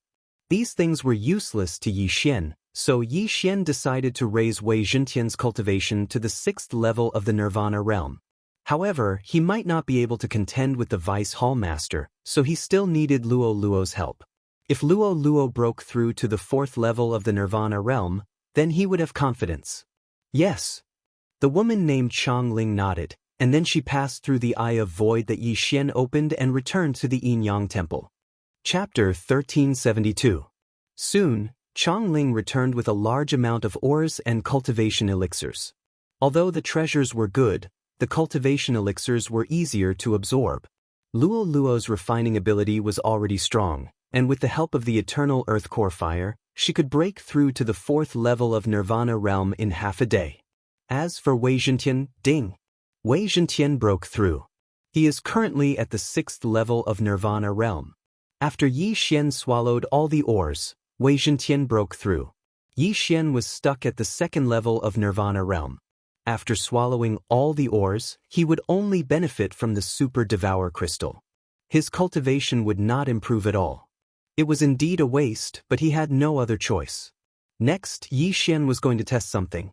Speaker 1: These things were useless to Yi Xian, so Yi Xian decided to raise Wei Zhentian's cultivation to the 6th level of the Nirvana realm. However, he might not be able to contend with the vice hall master, so he still needed Luo Luo's help. If Luo Luo broke through to the 4th level of the Nirvana realm, then he would have confidence. "Yes." The woman named Chang Ling nodded, and then she passed through the eye of void that Yi Xian opened and returned to the Yin-Yang temple. Chapter 1372. Soon, Chang Ling returned with a large amount of ores and cultivation elixirs. Although the treasures were good, the cultivation elixirs were easier to absorb. Luo Luo's refining ability was already strong, and with the help of the eternal earth core fire, she could break through to the 4th level of Nirvana realm in half a day. As for Wei Zhentian, ding! Wei Zhentian broke through. He is currently at the 6th level of Nirvana realm. After Yi Xian swallowed all the ores, Wei Zhentian broke through. Yi Xian was stuck at the 2nd level of Nirvana realm. After swallowing all the ores, he would only benefit from the Super Devour Crystal. His cultivation would not improve at all. It was indeed a waste, but he had no other choice. Next, Yi Xian was going to test something.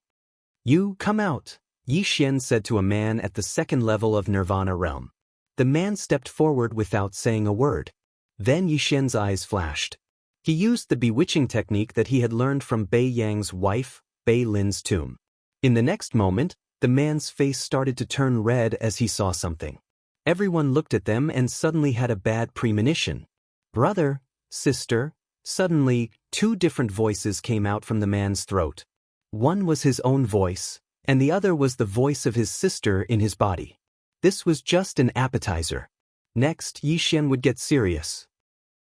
Speaker 1: "You, come out," Yi Xian said to a man at the 2nd level of Nirvana realm. The man stepped forward without saying a word. Then Yi Xian's eyes flashed. He used the bewitching technique that he had learned from Bai Yang's wife, Bai Lin's tomb. In the next moment, the man's face started to turn red as he saw something. Everyone looked at them and suddenly had a bad premonition. "Brother, sister," suddenly, 2 different voices came out from the man's throat. One was his own voice, and the other was the voice of his sister in his body. This was just an appetizer. Next, Yi Xian would get serious.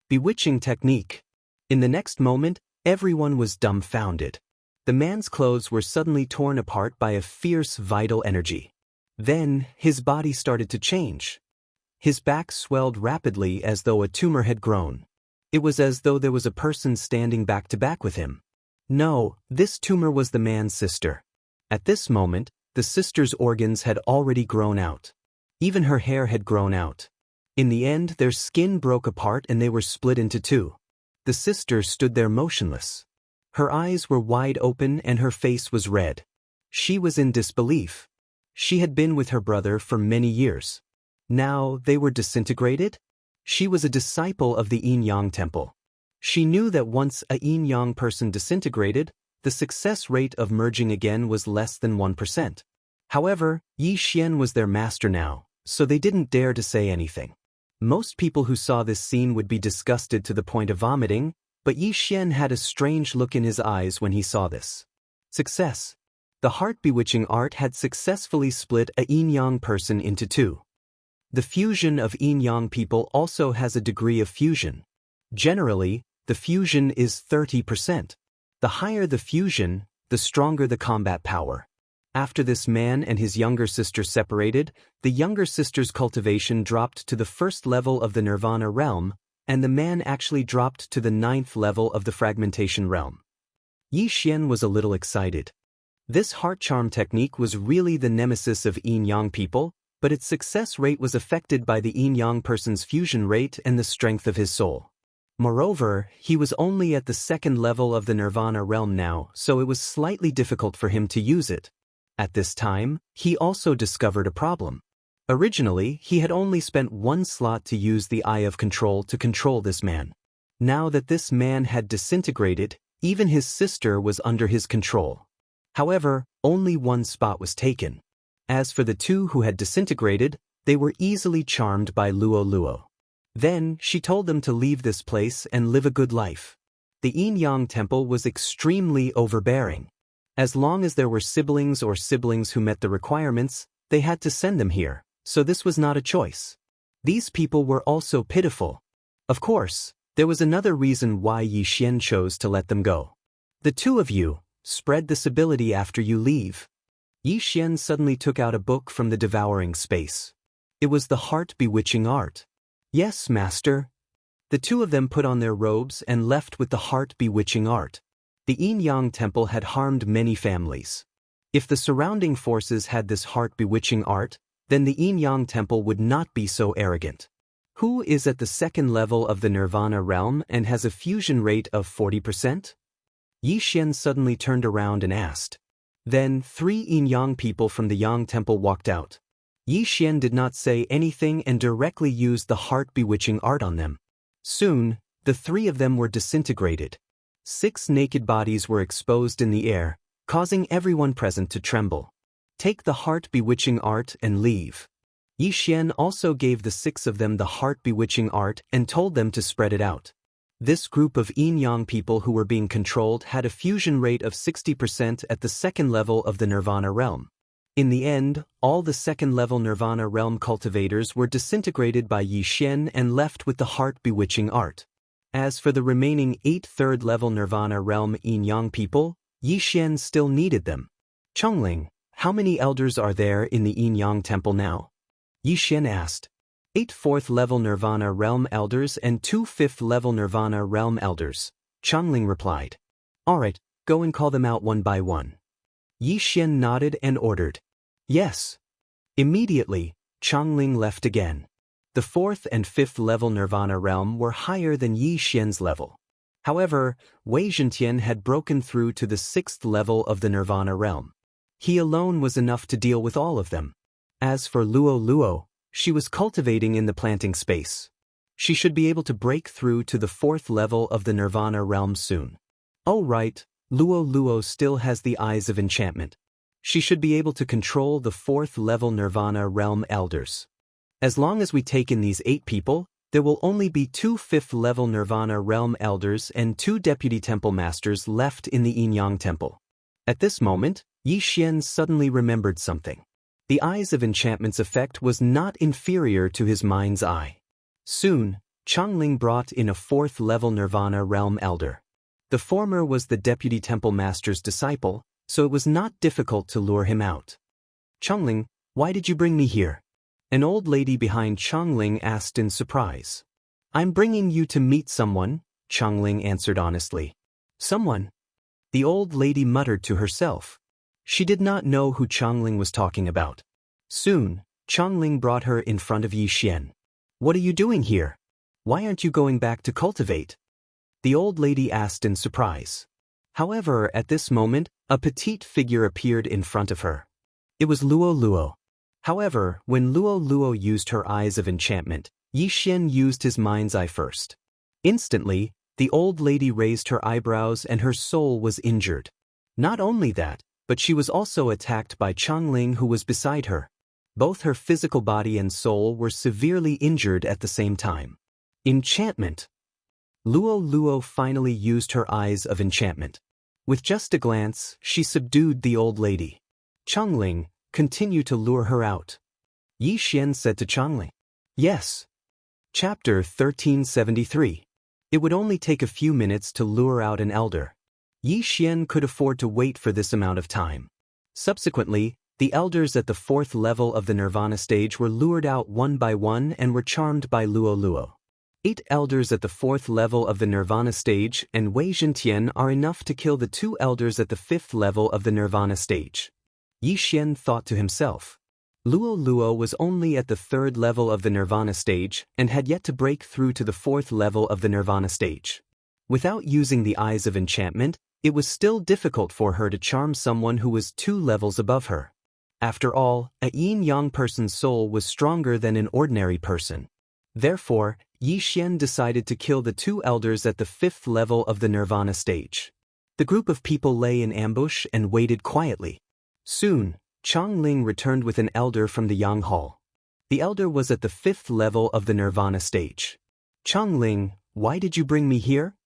Speaker 1: Bewitching technique. In the next moment, everyone was dumbfounded. The man's clothes were suddenly torn apart by a fierce vital energy. Then, his body started to change. His back swelled rapidly as though a tumor had grown. It was as though there was a person standing back to back with him. No, this tumor was the man's sister. At this moment, the sister's organs had already grown out. Even her hair had grown out. In the end, their skin broke apart and they were split into two. The sister stood there motionless. Her eyes were wide open and her face was red. She was in disbelief. She had been with her brother for many years. Now they were disintegrated? She was a disciple of the yin-yang temple. She knew that once a yin-yang person disintegrated, the success rate of merging again was less than 1%. However, Yi Xian was their master now, so they didn't dare to say anything. Most people who saw this scene would be disgusted to the point of vomiting, but Yi Xian had a strange look in his eyes when he saw this. Success. The heart-bewitching art had successfully split a yin-yang person into two. The fusion of yin-yang people also has a degree of fusion. Generally, the fusion is 30%. The higher the fusion, the stronger the combat power. After this man and his younger sister separated, the younger sister's cultivation dropped to the first level of the nirvana realm, and the man actually dropped to the 9th level of the fragmentation realm. Yi Xian was a little excited. This heart charm technique was really the nemesis of yin-yang people, but its success rate was affected by the yin-yang person's fusion rate and the strength of his soul. Moreover, he was only at the 2nd level of the nirvana realm now, so it was slightly difficult for him to use it. At this time, he also discovered a problem. Originally, he had only spent 1 slot to use the Eye of Control to control this man. Now that this man had disintegrated, even his sister was under his control. However, only 1 spot was taken. As for the two who had disintegrated, they were easily charmed by Luo Luo. Then, she told them to leave this place and live a good life. The yin-yang temple was extremely overbearing. As long as there were siblings who met the requirements, they had to send them here, so this was not a choice. These people were also pitiful. Of course, there was another reason why Yi Xian chose to let them go. The two of you, spread this ability after you leave. Yi Xian suddenly took out a book from the devouring space. It was the heart-bewitching art. Yes, master. The two of them put on their robes and left with the heart-bewitching art. The yin-yang temple had harmed many families. If the surrounding forces had this heart-bewitching art, then the yin-yang temple would not be so arrogant. Who is at the 2nd level of the nirvana realm and has a fusion rate of 40%? Yi Xian suddenly turned around and asked. Then 3 yin-yang people from the yang temple walked out. Yi Xian did not say anything and directly used the heart-bewitching art on them. Soon, the 3 of them were disintegrated. 6 naked bodies were exposed in the air, causing everyone present to tremble. Take the heart-bewitching art and leave. Yi Xian also gave the 6 of them the heart-bewitching art and told them to spread it out. This group of yin-yang people who were being controlled had a fusion rate of 60% at the 2nd level of the nirvana realm. In the end, all the 2nd level nirvana realm cultivators were disintegrated by Yi Xian and left with the heart-bewitching art. As for the remaining 8 3rd level nirvana realm yin-yang people, Yi Xian still needed them. Chongling, how many elders are there in the yin-yang temple now? Yi Xian asked. 8 4th level nirvana realm elders and 2 5th level nirvana realm elders, Chongling replied. Alright, go and call them out one by one. Yi Xian nodded and ordered. Yes. Immediately, Chongling left again. The 4th and 5th level nirvana realm were higher than Yi Xian's level. However, Wei Zhentian had broken through to the 6th level of the nirvana realm. He alone was enough to deal with all of them. As for Luo Luo, she was cultivating in the planting space. She should be able to break through to the 4th level of the nirvana realm soon. Oh right, Luo Luo still has the eyes of enchantment. She should be able to control the 4th level nirvana realm elders. As long as we take in these 8 people, there will only be 2 5th level nirvana realm elders and 2 deputy temple masters left in the yin-yang temple. At this moment, Yi Xian suddenly remembered something. The Eyes of Enchantment's effect was not inferior to his mind's eye. Soon, Changling brought in a 4th-level Nirvana Realm Elder. The former was the Deputy Temple Master's disciple, so it was not difficult to lure him out. "Changling, why did you bring me here?" An old lady behind Changling asked in surprise. "I'm bringing you to meet someone," Changling answered honestly. "Someone?" The old lady muttered to herself. She did not know who Changling was talking about. Soon, Changling brought her in front of Yi Xian. "What are you doing here? Why aren't you going back to cultivate?" The old lady asked in surprise. However, at this moment, a petite figure appeared in front of her. It was Luo Luo. However, when Luo Luo used her Eyes of Enchantment, Yi Xian used his mind's eye first. Instantly, the old lady raised her eyebrows and her soul was injured. Not only that, but she was also attacked by Changling, who was beside her. Both her physical body and soul were severely injured at the same time. Enchantment. Luo Luo finally used her Eyes of Enchantment. With just a glance, she subdued the old lady. "Changling, continue to lure her out," Yi Xian said to Changling. "Yes." Chapter 1373. It would only take a few minutes to lure out an elder. Yi Xian could afford to wait for this amount of time. Subsequently, the elders at the 4th level of the Nirvana stage were lured out one by one and were charmed by Luo Luo. 8 elders at the 4th level of the Nirvana stage and Wei Zhentian are enough to kill the 2 elders at the 5th level of the Nirvana stage. Yi Xian thought to himself. Luo Luo was only at the 3rd level of the Nirvana stage and had yet to break through to the 4th level of the Nirvana stage. Without using the Eyes of Enchantment, it was still difficult for her to charm someone who was 2 levels above her. After all, a yin-yang person's soul was stronger than an ordinary person. Therefore, Yi Xian decided to kill the 2 elders at the 5th level of the Nirvana stage. The group of people lay in ambush and waited quietly. Soon, Changling returned with an elder from the Yang Hall. The elder was at the 5th level of the Nirvana stage. "Changling, why did you bring me here?"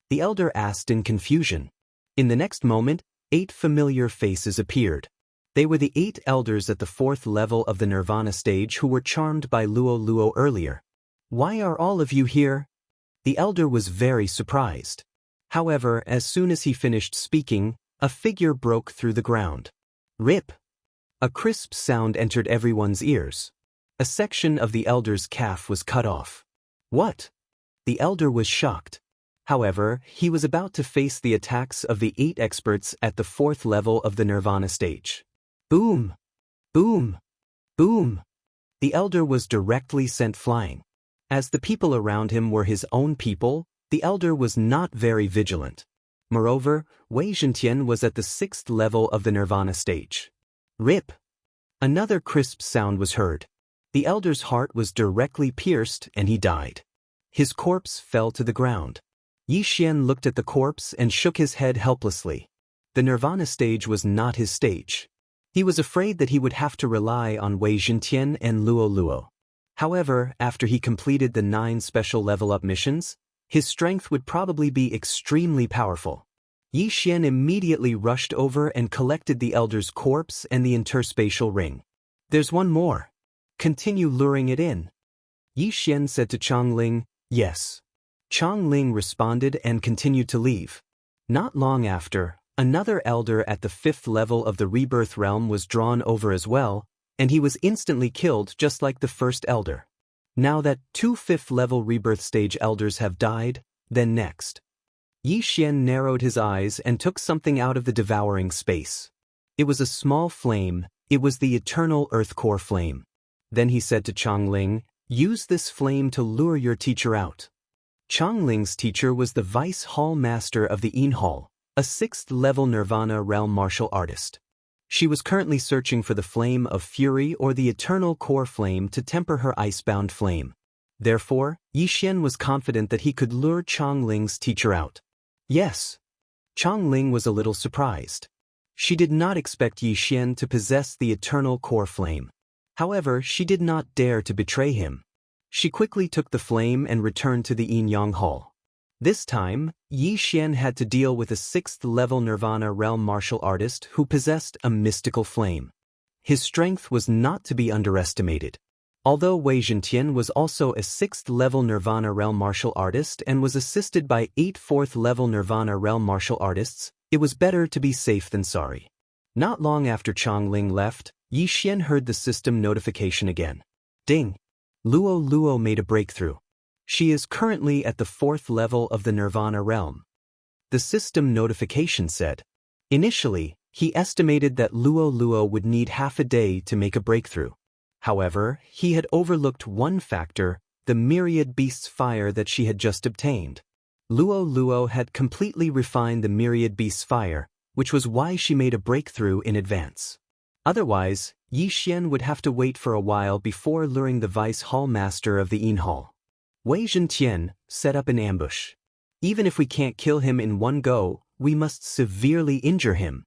Speaker 1: the elder asked in confusion. In the next moment, 8 familiar faces appeared. They were the 8 elders at the 4th level of the Nirvana stage who were charmed by Luo Luo earlier. "Why are all of you here?" The elder was very surprised. However, as soon as he finished speaking, a figure broke through the ground. "Rip!" A crisp sound entered everyone's ears. A section of the elder's calf was cut off. "What?" The elder was shocked. However, he was about to face the attacks of the 8 experts at the 4th level of the Nirvana stage. Boom! Boom! Boom! The elder was directly sent flying. As the people around him were his own people, the elder was not very vigilant. Moreover, Wei Zhentian was at the 6th level of the Nirvana stage. Rip! Another crisp sound was heard. The elder's heart was directly pierced and he died. His corpse fell to the ground. Yi Xian looked at the corpse and shook his head helplessly. The Nirvana stage was not his stage. He was afraid that he would have to rely on Wei Zhentian and Luo Luo. However, after he completed the 9 special level-up missions, his strength would probably be extremely powerful. Yi Xian immediately rushed over and collected the elder's corpse and the interspatial ring. "There's one more. Continue luring it in." Yi Xian said to Changling. "Yes." Changling responded and continued to leave. Not long after, another elder at the 5th level of the Rebirth Realm was drawn over as well, and he was instantly killed just like the first elder. Now that 2 5th-level Rebirth stage elders have died, then next. Yi Xian narrowed his eyes and took something out of the devouring space. It was a small flame. It was the eternal Earth Core flame. Then he said to Changling, "Use this flame to lure your teacher out." Changling's teacher was the Vice Hall Master of the Yin Hall, a 6th-level Nirvana Realm martial artist. She was currently searching for the Flame of Fury or the Eternal Core Flame to temper her icebound flame. Therefore, Yi Xian was confident that he could lure Changling's teacher out. Yes. Changling was a little surprised. She did not expect Yi Xian to possess the Eternal Core Flame. However, she did not dare to betray him. She quickly took the flame and returned to the Yin Yang Hall. This time, Yi Xian had to deal with a 6th-level Nirvana realm martial artist who possessed a mystical flame. His strength was not to be underestimated. Although Wei Zhentian was also a 6th-level Nirvana realm martial artist and was assisted by 8 4th-level Nirvana realm martial artists, it was better to be safe than sorry. Not long after Chongling left, Yi Xian heard the system notification again. Ding! Luo Luo made a breakthrough. She is currently at the 4th level of the Nirvana realm. The system notification said. Initially, he estimated that Luo Luo would need half a day to make a breakthrough. However, he had overlooked one factor, the myriad beasts fire that she had just obtained. Luo Luo had completely refined the myriad beasts fire, which was why she made a breakthrough in advance. Otherwise, Yi Xian would have to wait for a while before luring the vice hall master of the Yin Hall. Wei Zhentian set up an ambush. Even if we can't kill him in one go, we must severely injure him.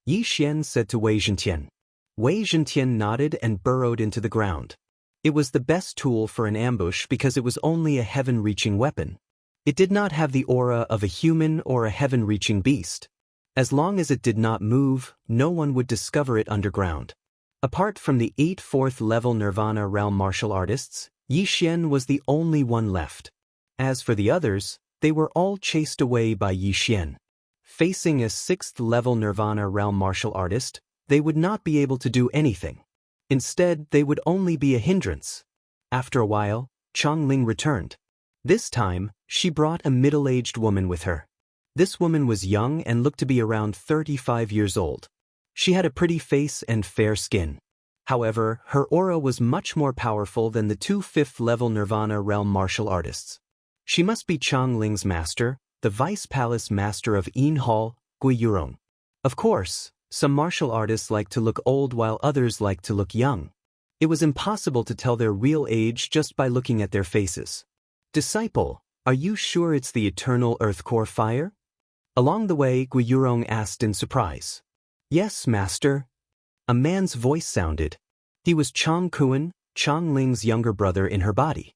Speaker 1: Yi Xian said to Wei Zhentian. Wei Zhentian nodded and burrowed into the ground. It was the best tool for an ambush because it was only a heaven-reaching weapon. It did not have the aura of a human or a heaven-reaching beast. As long as it did not move, no one would discover it underground. Apart from the 8 4th-level Nirvana realm martial artists, Yi Xian was the only one left. As for the others, they were all chased away by Yi Xian. Facing a 6th-level Nirvana realm martial artist, they would not be able to do anything. Instead, they would only be a hindrance. After a while, Chongling returned. This time, she brought a middle-aged woman with her. This woman was young and looked to be around 35 years old. She had a pretty face and fair skin. However, her aura was much more powerful than the 2 5th-level Nirvana realm martial artists. She must be Chongling's master, the Vice Palace Master of Yin Hall, Gui Yurong. Of course, some martial artists like to look old while others like to look young. It was impossible to tell their real age just by looking at their faces. Disciple, are you sure it's the eternal earth core fire? Along the way, Gui Yurong asked in surprise. Yes, master. A man's voice sounded. He was Chong Kuan, Chongling's younger brother in her body.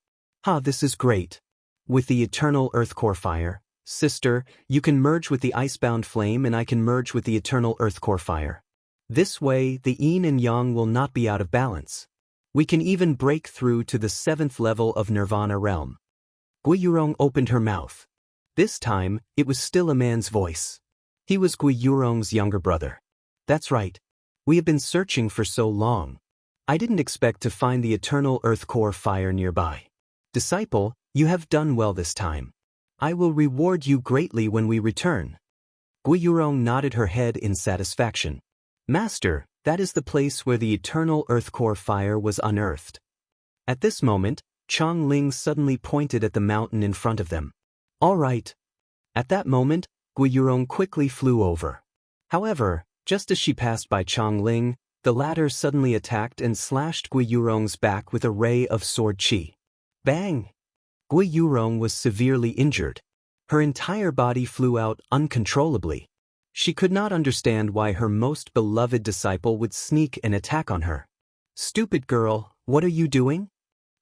Speaker 1: This is great. With the eternal earth core fire, sister, you can merge with the icebound flame and I can merge with the eternal earth core fire. This way, the yin and yang will not be out of balance. We can even break through to the 7th level of Nirvana realm. Gui Yurong opened her mouth. This time, it was still a man's voice. He was Gui Yurong's younger brother. That's right. We have been searching for so long. I didn't expect to find the eternal earth core fire nearby. Disciple, you have done well this time. I will reward you greatly when we return. Gui Yurong nodded her head in satisfaction. Master, that is the place where the eternal earth core fire was unearthed. At this moment, Chongling suddenly pointed at the mountain in front of them. All right. At that moment, Gui Yurong quickly flew over. However, just as she passed by Chongling, the latter suddenly attacked and slashed Gui Yurong's back with a ray of sword chi. Bang! Gui Yurong was severely injured. Her entire body flew out uncontrollably. She could not understand why her most beloved disciple would sneak and attack on her. Stupid girl, what are you doing?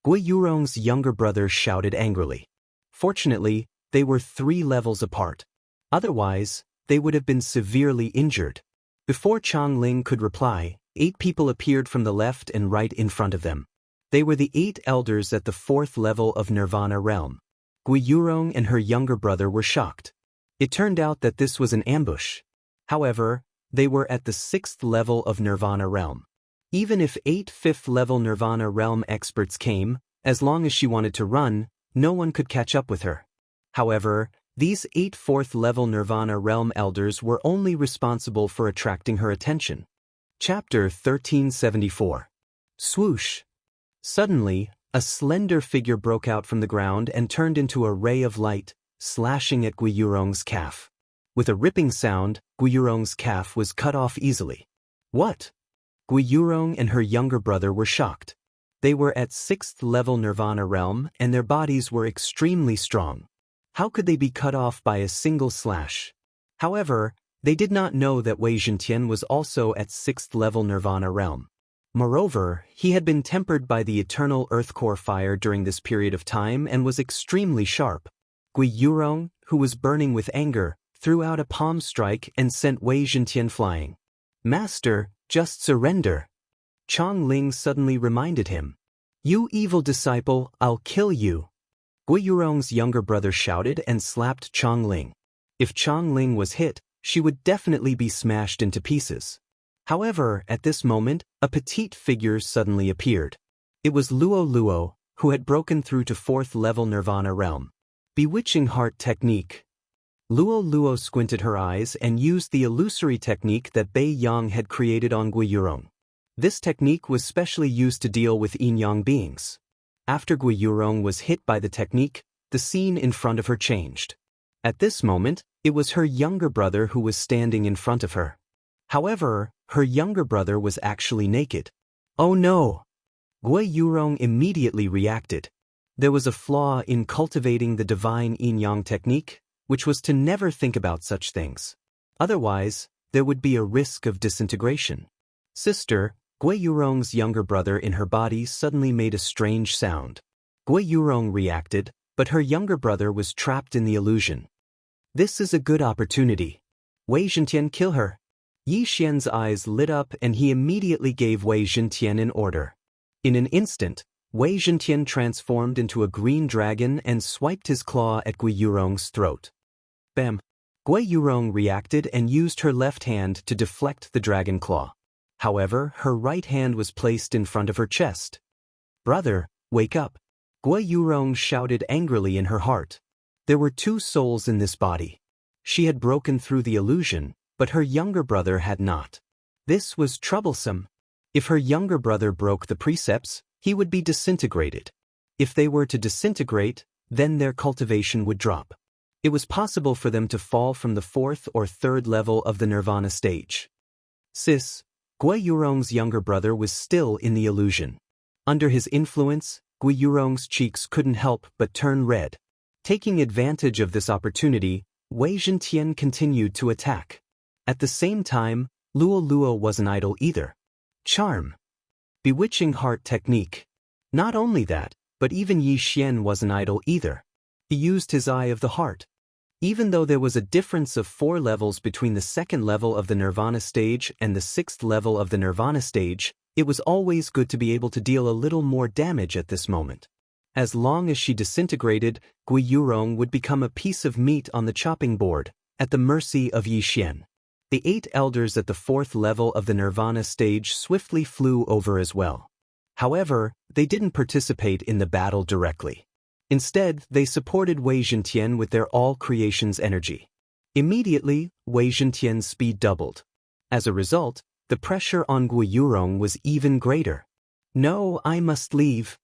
Speaker 1: Gui Yurong's younger brother shouted angrily. Fortunately, they were 3 levels apart. Otherwise, they would have been severely injured. Before Chongling could reply, 8 people appeared from the left and right in front of them. They were the 8 elders at the 4th level of Nirvana realm. Gui Yurong and her younger brother were shocked. It turned out that this was an ambush. However, they were at the 6th level of Nirvana realm. Even if 8 5th-level Nirvana realm experts came, as long as she wanted to run, no one could catch up with her. However, these 8 4th-level Nirvana realm elders were only responsible for attracting her attention. Chapter 1374. Swoosh! Suddenly, a slender figure broke out from the ground and turned into a ray of light, slashing at Gui Yurong's calf. With a ripping sound, Gui Yurong's calf was cut off easily. What? Gui Yurong and her younger brother were shocked. They were at 6th level Nirvana realm and their bodies were extremely strong. How could they be cut off by a single slash? However, they did not know that Wei Zhentian was also at 6th level Nirvana realm. Moreover, he had been tempered by the eternal earth core fire during this period of time and was extremely sharp. Gui Yurong, who was burning with anger, threw out a palm strike and sent Wei Zhentian flying. "Master, just surrender." Chong Ling suddenly reminded him. "You evil disciple, I'll kill you." Gui Yurong's younger brother shouted and slapped Chong Ling. If Chong Ling was hit, she would definitely be smashed into pieces. However, at this moment, a petite figure suddenly appeared. It was Luo Luo, who had broken through to 4th level Nirvana realm. Bewitching Heart Technique. Luo Luo squinted her eyes and used the illusory technique that Bei Yang had created on Gui Yurong. This technique was specially used to deal with yin-yang beings. After Gui Yurong was hit by the technique, the scene in front of her changed. At this moment, it was her younger brother who was standing in front of her. However, her younger brother was actually naked. "Oh no!" Gui Yurong immediately reacted. There was a flaw in cultivating the divine yin-yang technique, which was to never think about such things. Otherwise, there would be a risk of disintegration. "Sister," Gui Yurong's younger brother in her body suddenly made a strange sound. Gui Yurong reacted, but her younger brother was trapped in the illusion. "This is a good opportunity. Wei Zhentian, kill her." Yi Xian's eyes lit up and he immediately gave Wei Zhentian an order. In an instant, Wei Zhentian transformed into a green dragon and swiped his claw at Gui Yurong's throat. Bam! Gui Yurong reacted and used her left hand to deflect the dragon claw. However, her right hand was placed in front of her chest. "Brother, wake up!" Gui Yurong shouted angrily in her heart. There were 2 souls in this body. She had broken through the illusion, but her younger brother had not. This was troublesome. If her younger brother broke the precepts, he would be disintegrated. If they were to disintegrate, then their cultivation would drop. It was possible for them to fall from the 4th or 3rd level of the Nirvana stage. "Sis," Gui Yurong's younger brother was still in the illusion. Under his influence, Gui Yurong's cheeks couldn't help but turn red. Taking advantage of this opportunity, Wei Zhentian continued to attack. At the same time, Luo Luo wasn't idle either. Charm. Bewitching Heart Technique. Not only that, but even Yi Xian wasn't idle either. He used his Eye of the Heart. Even though there was a difference of 4 levels between the 2nd level of the Nirvana stage and the 6th level of the Nirvana stage, it was always good to be able to deal a little more damage at this moment. As long as she disintegrated, Gui Yurong would become a piece of meat on the chopping board, at the mercy of Yi Xian. The 8 elders at the 4th level of the Nirvana stage swiftly flew over as well. However, they didn't participate in the battle directly. Instead, they supported Wei Zhentian with their all-creations energy. Immediately, Wei Zhentian's speed doubled. As a result, the pressure on Gui Yurong was even greater. "No, I must leave."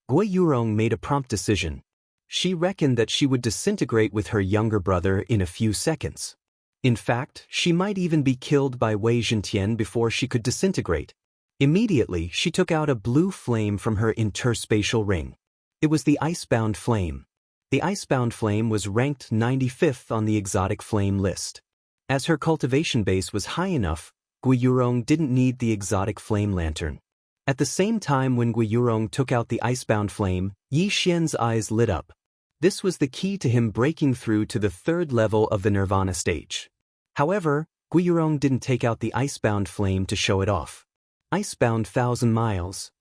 Speaker 1: Gui Yurong made a prompt decision. She reckoned that she would disintegrate with her younger brother in a few seconds. In fact, she might even be killed by Wei Zhentian before she could disintegrate. Immediately, she took out a blue flame from her interspatial ring. It was the Icebound Flame. The Icebound Flame was ranked 95th on the exotic flame list. As her cultivation base was high enough, Gui Yurong didn't need the exotic flame lantern. At the same time when Gui Yurong took out the Icebound Flame, Yi Xian's eyes lit up. This was the key to him breaking through to the 3rd level of the Nirvana stage. However, Gui Yurong didn't take out the Icebound Flame to show it off. Icebound 1,000 miles.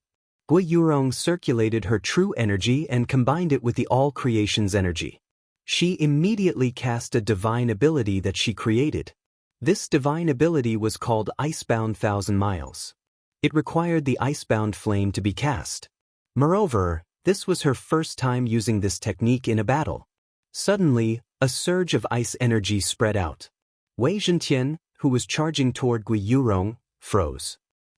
Speaker 1: Gui Yurong circulated her true energy and combined it with the all-creations energy. She immediately cast a divine ability that she created. This divine ability was called Icebound 1,000 miles. It required the Icebound Flame to be cast. Moreover, this was her first time using this technique in a battle. Suddenly, a surge of ice energy spread out. Wei Zhentian, who was charging toward Gui Yurong, froze.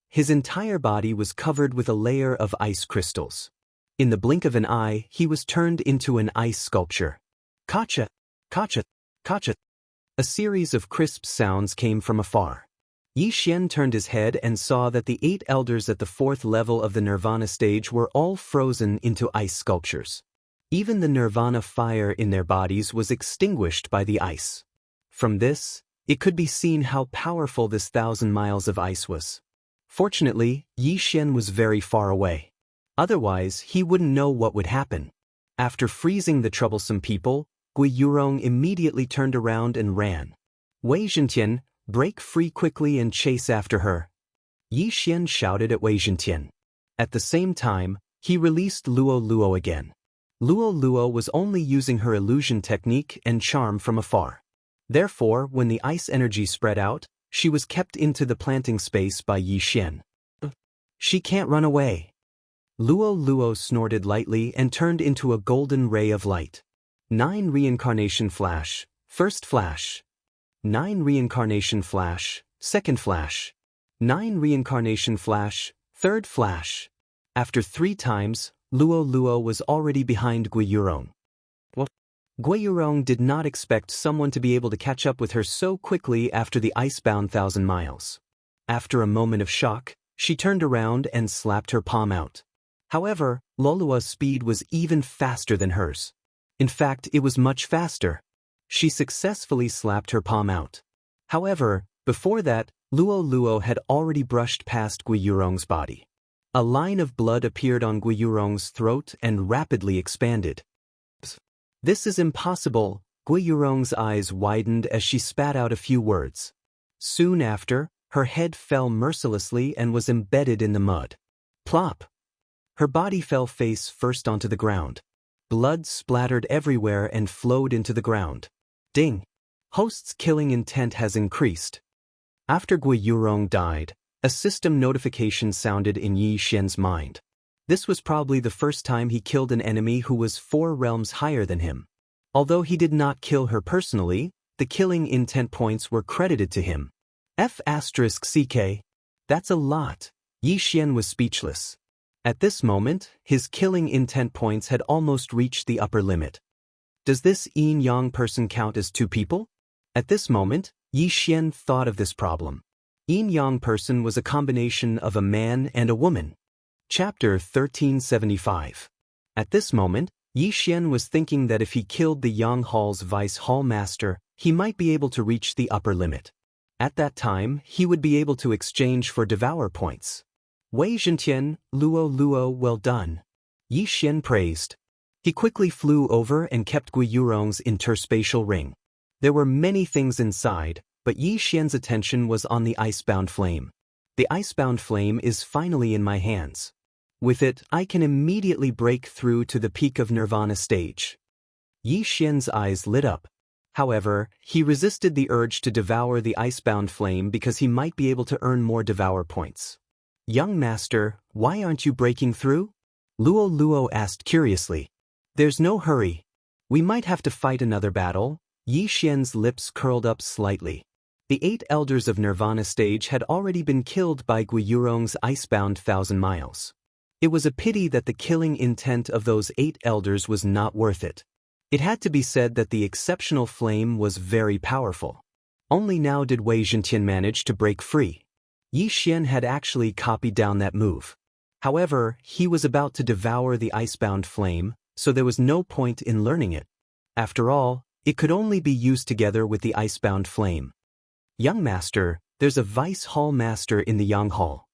Speaker 1: His entire body was covered with a layer of ice crystals. In the blink of an eye, he was turned into an ice sculpture. Kacha! Kacha! Kacha! A series of crisp sounds came from afar. Yi Xian turned his head and saw that the 8 elders at the 4th level of the Nirvana stage were all frozen into ice sculptures. Even the Nirvana fire in their bodies was extinguished by the ice. From this, it could be seen how powerful this 1,000 miles of ice was. Fortunately, Yi Xian was very far away. Otherwise, he wouldn't know what would happen. After freezing the troublesome people, Gui Yurong immediately turned around and ran. Wei Zhentian, break free quickly and chase after her. Yi Xian shouted at Wei Zhentian. At the same time, he released Luo Luo again. Luo Luo was only using her illusion technique and charm from afar. Therefore, when the ice energy spread out, she was kept into the planting space by Yi Xian. She can't run away. Luo Luo snorted lightly and turned into a golden ray of light. 9 reincarnation flash, first flash. 9 reincarnation flash, second flash. 9 reincarnation flash, third flash. After 3 times, Luo Luo was already behind Gui Yurong. What? Gui Yurong did not expect someone to be able to catch up with her so quickly after the icebound 1,000 miles. After a moment of shock, she turned around and slapped her palm out. However, Lolua's speed was even faster than hers. In fact, it was much faster. She successfully slapped her palm out. However, before that, Luo Luo had already brushed past Gui Yurong's body. A line of blood appeared on Gui Yurong's throat and rapidly expanded. This is impossible, Gui Yurong's eyes widened as she spat out a few words. Soon after, her head fell mercilessly and was embedded in the mud. Plop! Her body fell face first onto the ground. Blood splattered everywhere and flowed into the ground. Ding! Host's killing intent has increased. After Gui Yurong died, a system notification sounded in Yi Xian's mind. This was probably the first time he killed an enemy who was 4 realms higher than him. Although he did not kill her personally, the killing intent points were credited to him. F***CK. That's a lot. Yi Xian was speechless. At this moment, his killing intent points had almost reached the upper limit. Does this yin-yang person count as 2 people? At this moment, Yi Xian thought of this problem. Yin-yang person was a combination of a man and a woman. Chapter 1375. At this moment, Yi Xian was thinking that if he killed the Yang Hall's Vice Hall Master, he might be able to reach the upper limit. At that time, he would be able to exchange for devour points. Wei Zhentian, Luo Luo, well done. Yi Xian praised. He quickly flew over and kept Gui Yurong's interspatial ring. There were many things inside, but Yi Xian's attention was on the icebound flame. The icebound flame is finally in my hands. With it, I can immediately break through to the peak of Nirvana stage. Yi Xian's eyes lit up. However, he resisted the urge to devour the icebound flame because he might be able to earn more devour points. Young master, why aren't you breaking through? Luo Luo asked curiously. There's no hurry. We might have to fight another battle. Yi Xian's lips curled up slightly. The 8 elders of Nirvana stage had already been killed by Gui Yurong's icebound 1,000 miles. It was a pity that the killing intent of those 8 elders was not worth it. It had to be said that the exceptional flame was very powerful. Only now did Wei Zhentian manage to break free. Yi Xian had actually copied down that move. However, he was about to devour the icebound flame, so there was no point in learning it. After all, it could only be used together with the icebound flame. Young master, there's a Vice Hall Master in the Yang Hall.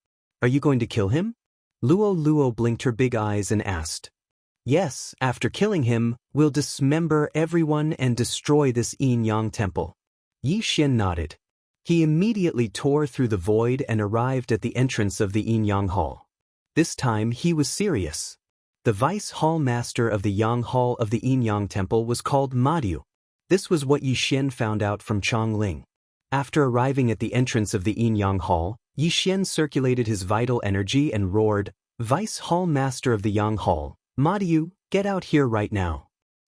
Speaker 1: Are you going to kill him? Luo Luo blinked her big eyes and asked. Yes, after killing him, we'll dismember everyone and destroy this yin-yang temple. Yi Xian nodded. He immediately tore through the void and arrived at the entrance of the yin-yang hall. This time he was serious. The Vice Hall Master of the Yang Hall of the yin-yang temple was called Madiu. This was what Yi Xian found out from Chong Ling. After arriving at the entrance of the yin-yang hall, Yi Xian circulated his vital energy and roared, Vice Hall Master of the Yang Hall, Madiu, get out here right now.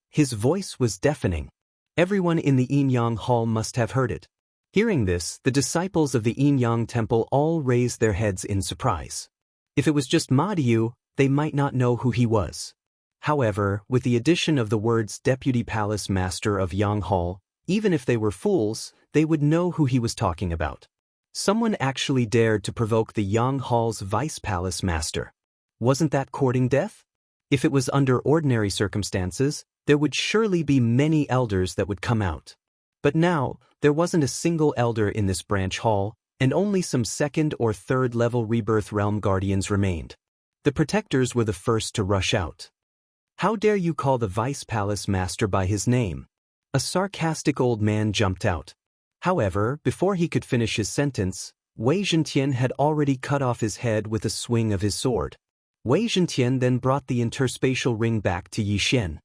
Speaker 1: His voice was deafening. Everyone in the yin-yang hall must have heard it. Hearing this, the disciples of the yin-yang temple all raised their heads in surprise. If it was just Madiu, they might not know who he was. However, with the addition of the words Deputy Palace Master of Yang Hall, even if they were fools, they would know who he was talking about. Someone actually dared to provoke the Yang Hall's Vice Palace Master. Wasn't that courting death? If it was under ordinary circumstances, there would surely be many elders that would come out. But now, there wasn't a single elder in this branch hall, and only some 2nd or 3rd level Rebirth Realm Guardians remained. The protectors were the first to rush out. How dare you call the Vice Palace Master by his name? A sarcastic old man jumped out. However, before he could finish his sentence, Wei Zhentian had already cut off his head with a swing of his sword. Wei Zhentian then brought the interspatial ring back to Yi Xian.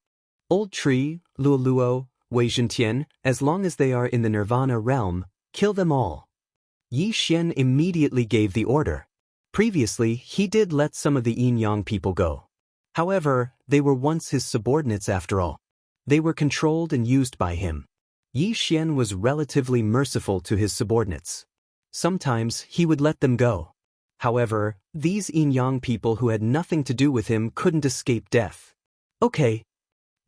Speaker 1: Old tree, Luoluo, Wei Zhentian, as long as they are in the Nirvana realm, kill them all. Yi Xian immediately gave the order. Previously, he did let some of the Yin-Yang people go. However, they were once his subordinates after all. They were controlled and used by him. Yi Xian was relatively merciful to his subordinates. Sometimes he would let them go. However, these Yin-Yang people who had nothing to do with him couldn't escape death. Okay.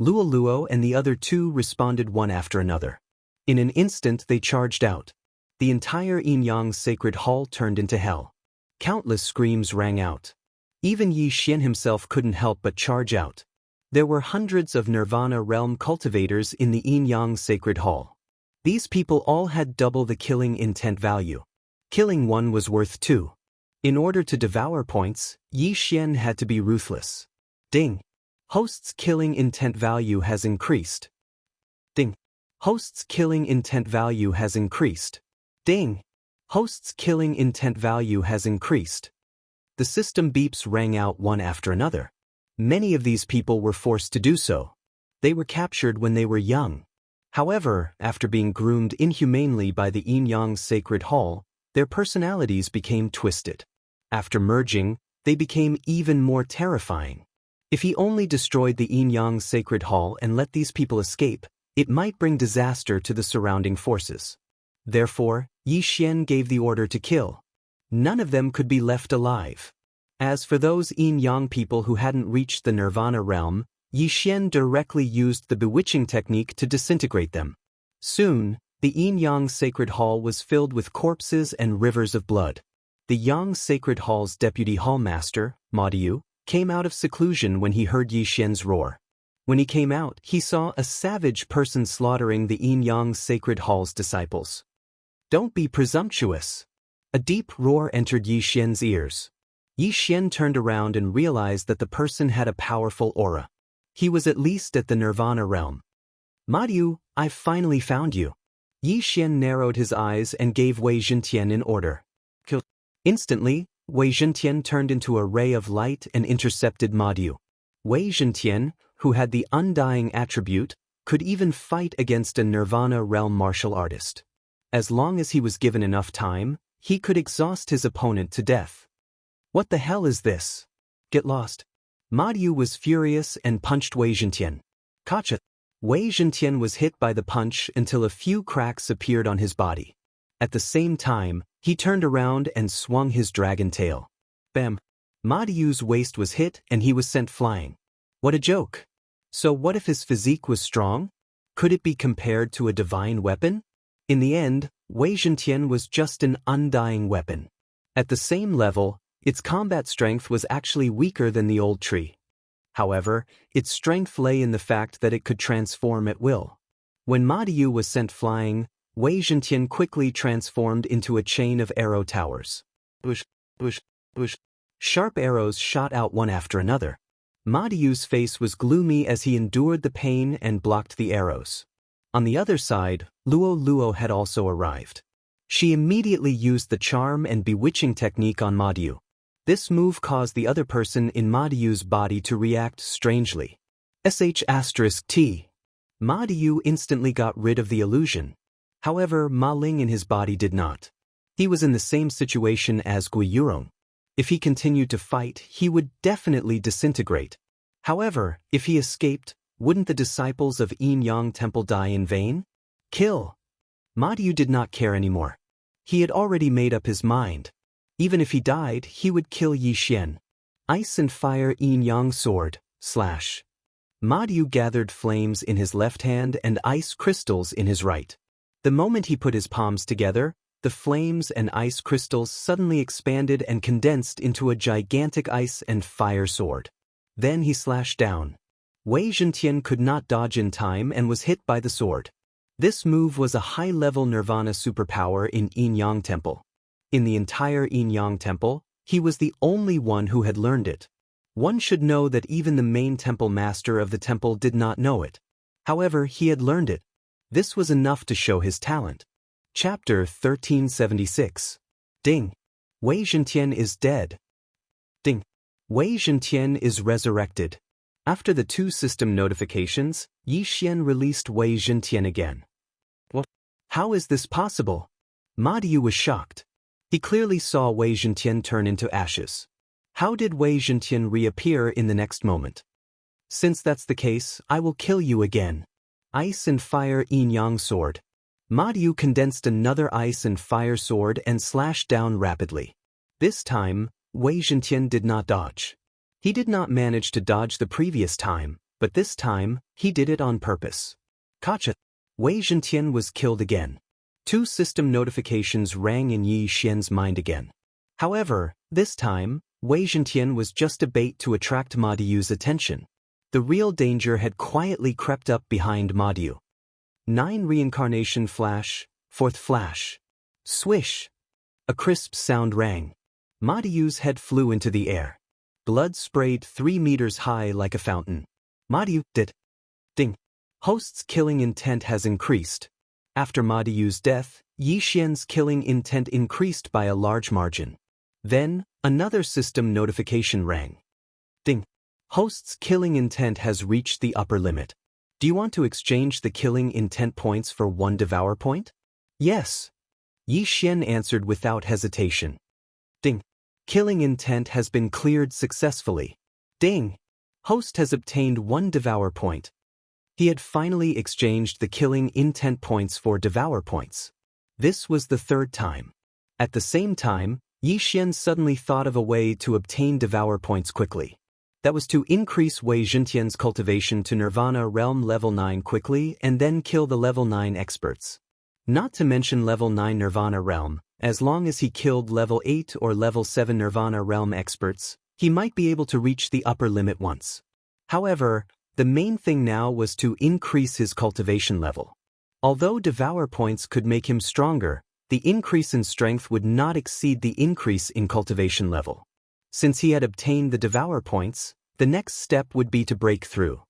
Speaker 1: Luoluo and the other two responded one after another. In an instant they charged out. The entire Yin-Yang sacred hall turned into hell. Countless screams rang out. Even Yi Xian himself couldn't help but charge out. There were hundreds of Nirvana realm cultivators in the Yin-Yang sacred hall. These people all had double the killing intent value. Killing one was worth 2. In order to devour points, Yi Xian had to be ruthless. Ding. Host's killing intent value has increased. Ding. Host's killing intent value has increased. Ding. Host's killing intent value has increased. The system beeps rang out one after another. Many of these people were forced to do so. They were captured when they were young. However, after being groomed inhumanely by the Yin-Yang sacred hall, their personalities became twisted. After merging, they became even more terrifying. If he only destroyed the Yin-Yang sacred hall and let these people escape, it might bring disaster to the surrounding forces. Therefore, Yi Xian gave the order to kill. None of them could be left alive. As for those Yin-Yang people who hadn't reached the Nirvana realm, Yi Xian directly used the bewitching technique to disintegrate them. Soon, the Yin-Yang sacred hall was filled with corpses and rivers of blood. The Yang sacred hall's deputy hallmaster, Ma Diu, came out of seclusion when he heard Yi Xian's roar. When he came out, he saw a savage person slaughtering the Yin-Yang sacred hall's disciples. Don't be presumptuous. A deep roar entered Yi Xian's ears. Yi Xian turned around and realized that the person had a powerful aura. He was at least at the Nirvana realm. Ma Diu, I've finally found you. Yi Xian narrowed his eyes and gave Wei Zhentian an order. Kill. Instantly, Wei Zhentian turned into a ray of light and intercepted Ma Diu. Wei Zhentian, who had the undying attribute, could even fight against a Nirvana realm martial artist. As long as he was given enough time, he could exhaust his opponent to death. What the hell is this? Get lost. Ma Diu was furious and punched Wei Zhentian. Gotcha. Wei Zhentian was hit by the punch until a few cracks appeared on his body. At the same time, he turned around and swung his dragon tail. Bam! Ma Diu's waist was hit and he was sent flying. What a joke! So what if his physique was strong? Could it be compared to a divine weapon? In the end, Wei Zhentian was just an undying weapon. At the same level, its combat strength was actually weaker than the old tree. However, its strength lay in the fact that it could transform at will. When Ma Diu was sent flying, Wei Zhentian quickly transformed into a chain of arrow towers. Bush, bush, bush. Sharp arrows shot out one after another. Ma Diu's face was gloomy as he endured the pain and blocked the arrows. On the other side, Luoluo had also arrived. She immediately used the charm and bewitching technique on Ma Diu. This move caused the other person in Ma Diu's body to react strangely. *T. Ma Diu instantly got rid of the illusion. However, Ma Ling in his body did not. He was in the same situation as Gui Yurong. If he continued to fight, he would definitely disintegrate. However, if he escaped, wouldn't the disciples of Yin-Yang Temple die in vain? Kill! Ma Diu did not care anymore. He had already made up his mind. Even if he died, he would kill Yi Xian. Ice and fire Yin-Yang sword, slash. Ma Diu gathered flames in his left hand and ice crystals in his right. The moment he put his palms together, the flames and ice crystals suddenly expanded and condensed into a gigantic ice and fire sword. Then he slashed down. Wei Zhentian could not dodge in time and was hit by the sword. This move was a high-level Nirvana superpower in Yin-Yang Temple. In the entire Yin-Yang Temple, he was the only one who had learned it. One should know that even the main temple master of the temple did not know it. However, he had learned it. This was enough to show his talent. Chapter 1376. Ding. Wei Zhentian is dead. Ding. Wei Zhentian is resurrected. After the 2 system notifications, Yi Xian released Wei Zhentian again. What? How is this possible? Ma Diu was shocked. He clearly saw Wei Zhentian turn into ashes. How did Wei Zhentian reappear in the next moment? Since that's the case, I will kill you again. Ice and Fire Yin-Yang Sword. Ma Diu condensed another ice and fire sword and slashed down rapidly. This time, Wei Zhentian did not dodge. He did not manage to dodge the previous time, but this time, he did it on purpose. Gotcha. Wei Zhentian was killed again. 2 system notifications rang in Yi Xian's mind again. However, this time, Wei Zhentian was just a bait to attract Ma Diu's attention. The real danger had quietly crept up behind Ma Diu. 9 Reincarnation Flash, 4th Flash. Swish! A crisp sound rang. Ma Diu's head flew into the air. Blood sprayed 3 meters high like a fountain. Ma Diu did. Ding. Host's killing intent has increased. After Ma Diu's death, Yi Xian's killing intent increased by a large margin. Then, another system notification rang. Ding. Host's killing intent has reached the upper limit. Do you want to exchange the killing intent points for 1 devour point? Yes. Yi Xian answered without hesitation. Ding. Killing intent has been cleared successfully. Ding. Host has obtained 1 devour point. He had finally exchanged the killing intent points for devour points. This was the 3rd time. At the same time, Yi Xian suddenly thought of a way to obtain devour points quickly. That was to increase Wei Zhentian's cultivation to Nirvana Realm level 9 quickly and then kill the level 9 experts. Not to mention level 9 Nirvana Realm, as long as he killed level 8 or level 7 Nirvana Realm experts, he might be able to reach the upper limit once. However, the main thing now was to increase his cultivation level. Although devour points could make him stronger, the increase in strength would not exceed the increase in cultivation level. Since he had obtained the devour points, the next step would be to break through.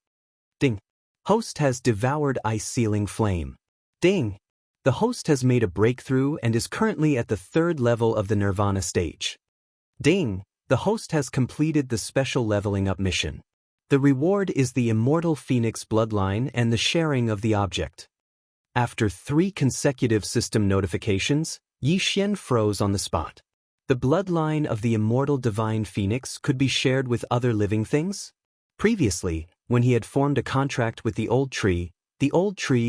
Speaker 1: Ding. Host has devoured Ice Sealing Flame. Ding. The host has made a breakthrough and is currently at the 3rd level of the Nirvana stage. Ding. The host has completed the special leveling up mission. The reward is the Immortal Phoenix bloodline and the sharing of the object. After 3 consecutive system notifications, Yi Xian froze on the spot. The bloodline of the Immortal Divine Phoenix could be shared with other living things? Previously, when he had formed a contract with the old tree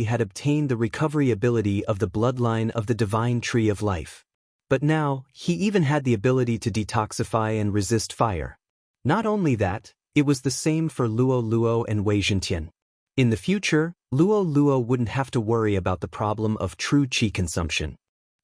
Speaker 1: had obtained the recovery ability of the bloodline of the Divine Tree of Life. But now, he even had the ability to detoxify and resist fire. Not only that, it was the same for Luo Luo and Wei Zhentian. In the future, Luo Luo wouldn't have to worry about the problem of true qi consumption.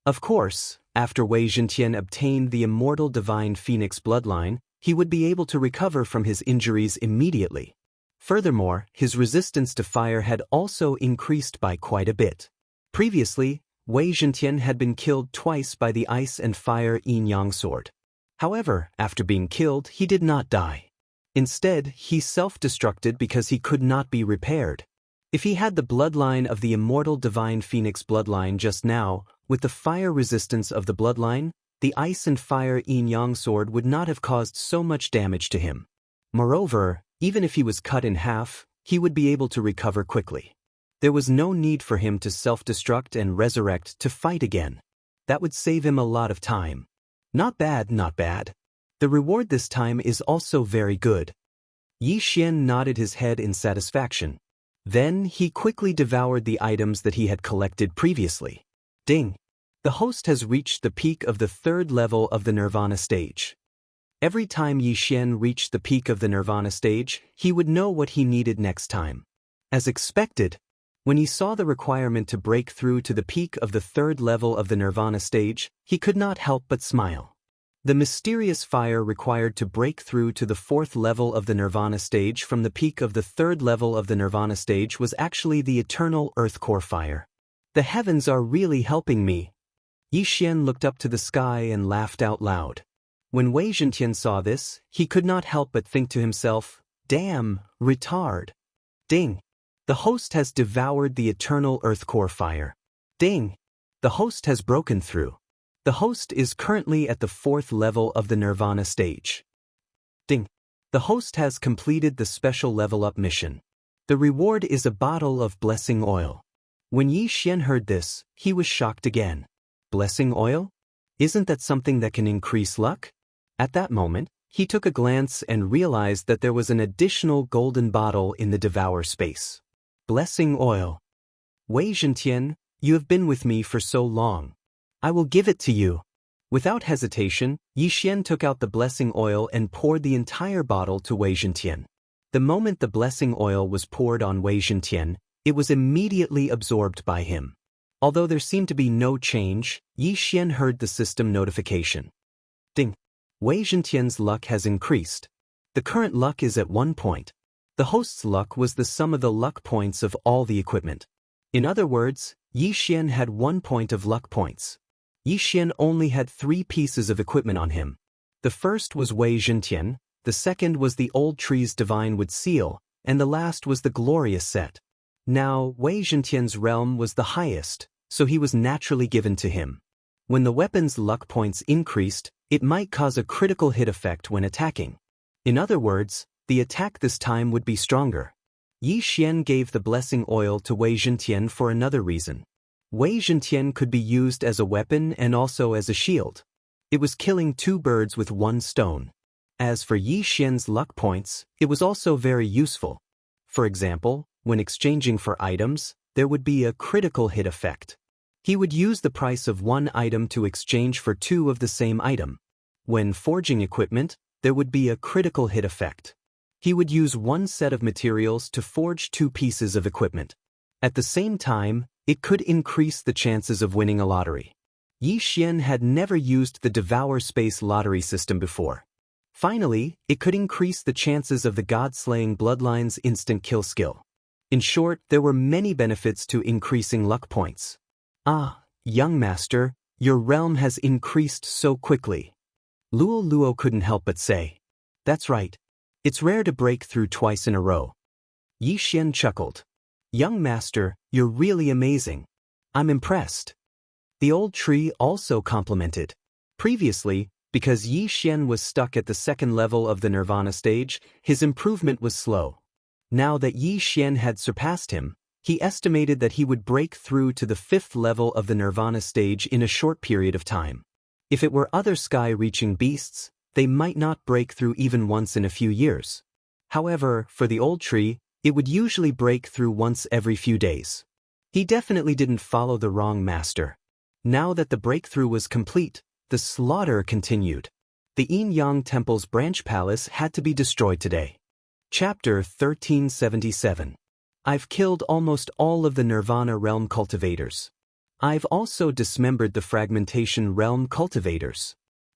Speaker 1: Of course, after Wei Zhentian obtained the Immortal Divine Phoenix bloodline, he would be able to recover from his injuries immediately. Furthermore, his resistance to fire had also increased by quite a bit. Previously, Wei Zhentian had been killed twice by the Ice and Fire Yin-Yang Sword. However, after being killed, he did not die. Instead, he self-destructed because he could not be repaired. If he had the bloodline of the Immortal Divine Phoenix bloodline just now, with the fire resistance of the bloodline, the Ice and Fire Yin-Yang Sword would not have caused so much damage to him. Moreover, even if he was cut in half, he would be able to recover quickly. There was no need for him to self-destruct and resurrect to fight again. That would save him a lot of time. Not bad, not bad. The reward this time is also very good. Yi Xian nodded his head in satisfaction. Then he quickly devoured the items that he had collected previously. Ding! The host has reached the peak of the 3rd level of the Nirvana stage. Every time Yi Xian reached the peak of the Nirvana stage, he would know what he needed next time. As expected, when he saw the requirement to break through to the peak of the 3rd level of the Nirvana stage, he could not help but smile. The mysterious fire required to break through to the 4th level of the Nirvana stage from the peak of the 3rd level of the Nirvana stage was actually the eternal Earth Core fire. The heavens are really helping me. Yi Xian looked up to the sky and laughed out loud. When Wei Zhentian saw this, he could not help but think to himself, "Damn, retard." Ding! The host has devoured the eternal earth core fire. Ding! The host has broken through. The host is currently at the 4th level of the Nirvana stage. Ding! The host has completed the special level up mission. The reward is a bottle of blessing oil. When Yi Xian heard this, he was shocked again. Blessing oil? Isn't that something that can increase luck? At that moment, he took a glance and realized that there was an additional golden bottle in the devour space. Blessing oil. Wei Zhentian, you have been with me for so long. I will give it to you. Without hesitation, Yi Xian took out the blessing oil and poured the entire bottle to Wei Zhentian. The moment the blessing oil was poured on Wei Zhentian, it was immediately absorbed by him. Although there seemed to be no change, Yi Xian heard the system notification. Ding! Wei Zhentian's luck has increased. The current luck is at 1 point. The host's luck was the sum of the luck points of all the equipment. In other words, Yi Xian had 1 point of luck points. Yi Xian only had 3 pieces of equipment on him. The first was Wei Zhentian, the second was the old tree's divine wood seal, and the last was the glorious set. Now, Wei Zhentian's realm was the highest, so he was naturally given to him. When the weapon's luck points increased, it might cause a critical hit effect when attacking. In other words, the attack this time would be stronger. Yi Xian gave the blessing oil to Wei Zhentian for another reason. Wei Zhentian could be used as a weapon and also as a shield. It was killing 2 birds with 1 stone. As for Yi Xian's luck points, it was also very useful. For example, when exchanging for items, there would be a critical hit effect. He would use the price of 1 item to exchange for 2 of the same item. When forging equipment, there would be a critical hit effect. He would use 1 set of materials to forge 2 pieces of equipment. At the same time, it could increase the chances of winning a lottery. Yi Xian had never used the Devour Space lottery system before. Finally, it could increase the chances of the God-slaying bloodline's instant kill skill. In short, there were many benefits to increasing luck points. Ah, young master, your realm has increased so quickly. Luo couldn't help but say. That's right. It's rare to break through twice in a row. Yi Xian chuckled. Young master, you're really amazing. I'm impressed. The old tree also complimented. Previously, because Yi Xian was stuck at the 2nd level of the Nirvana stage, his improvement was slow. Now that Yi Xian had surpassed him, he estimated that he would break through to the 5th level of the Nirvana stage in a short period of time. If it were other sky-reaching beasts, they might not break through even once in a few years. However, for the old tree, it would usually break through once every few days. He definitely didn't follow the wrong master. Now that the breakthrough was complete, the slaughter continued. The Yin-Yang Temple's branch palace had to be destroyed today. Chapter 1377. I've killed almost all of the Nirvana realm cultivators. I've also dismembered the fragmentation realm cultivators.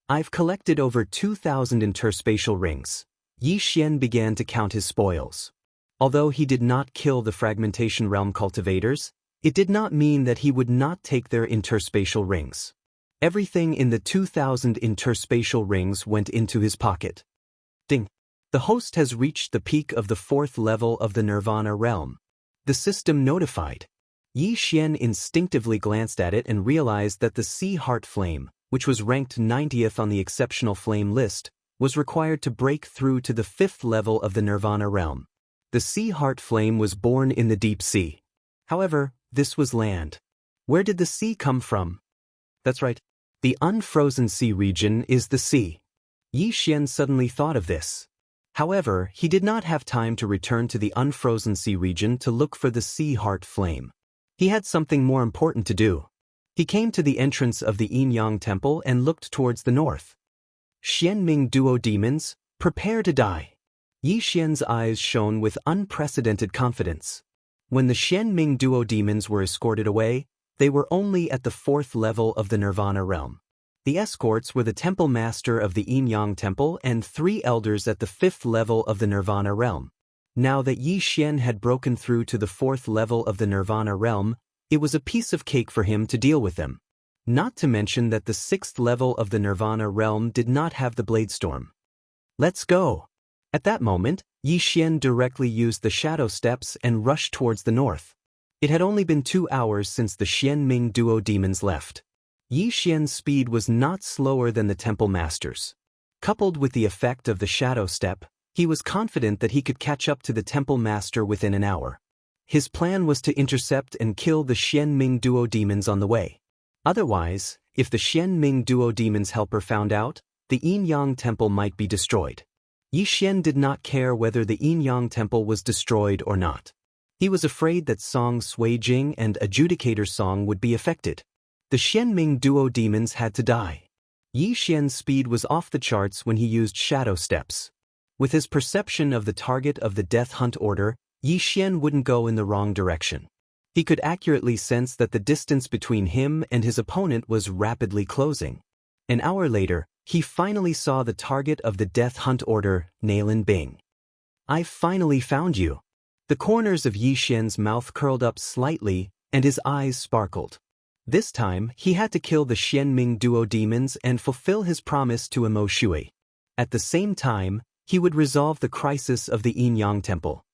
Speaker 1: I've collected over 2,000 interspatial rings. Yi Xian began to count his spoils. Although he did not kill the fragmentation realm cultivators, it did not mean that he would not take their interspatial rings. Everything in the 2,000 interspatial rings went into his pocket. Ding! The host has reached the peak of the 4th level of the Nirvana realm. The system notified. Yi Xian instinctively glanced at it and realized that the Sea Heart Flame, which was ranked 90th on the exceptional flame list, was required to break through to the 5th level of the Nirvana realm. The Sea Heart Flame was born in the deep sea. However, this was land. Where did the sea come from? That's right. The unfrozen sea region is the sea. Yi Xian suddenly thought of this. However, he did not have time to return to the unfrozen sea region to look for the Sea Heart Flame. He had something more important to do. He came to the entrance of the Yin-Yang Temple and looked towards the north. Xianming Duo Demons, prepare to die. Yi Xian's eyes shone with unprecedented confidence. When the Xianming Duo Demons were escorted away, they were only at the 4th level of the Nirvana realm. The escorts were the Temple Master of the Yin-Yang Temple and 3 elders at the 5th level of the Nirvana realm. Now that Yi Xian had broken through to the 4th level of the Nirvana realm, it was a piece of cake for him to deal with them. Not to mention that the 6th level of the Nirvana realm did not have the Blade Storm. Let's go! At that moment, Yi Xian directly used the shadow steps and rushed towards the north. It had only been 2 hours since the Xianming duo demons left. Yi Xian's speed was not slower than the temple master's. Coupled with the effect of the shadow step, he was confident that he could catch up to the temple master within an hour. His plan was to intercept and kill the Xianming duo demons on the way. Otherwise, if the Xianming duo demons' helper found out, the Yin-Yang temple might be destroyed. Yi Xian did not care whether the Yin-Yang temple was destroyed or not. He was afraid that Song Suijing and Adjudicator Song would be affected. The Xianming duo demons had to die. Yi Xian's speed was off the charts when he used shadow steps. With his perception of the target of the death hunt order, Yi Xian wouldn't go in the wrong direction. He could accurately sense that the distance between him and his opponent was rapidly closing. An hour later, he finally saw the target of the death hunt order, Nailin Bing. "I've finally found you." The corners of Yi Xian's mouth curled up slightly, and his eyes sparkled. This time, he had to kill the Xianming duo demons and fulfill his promise to Imo Shui. At the same time, he would resolve the crisis of the Yin-Yang temple.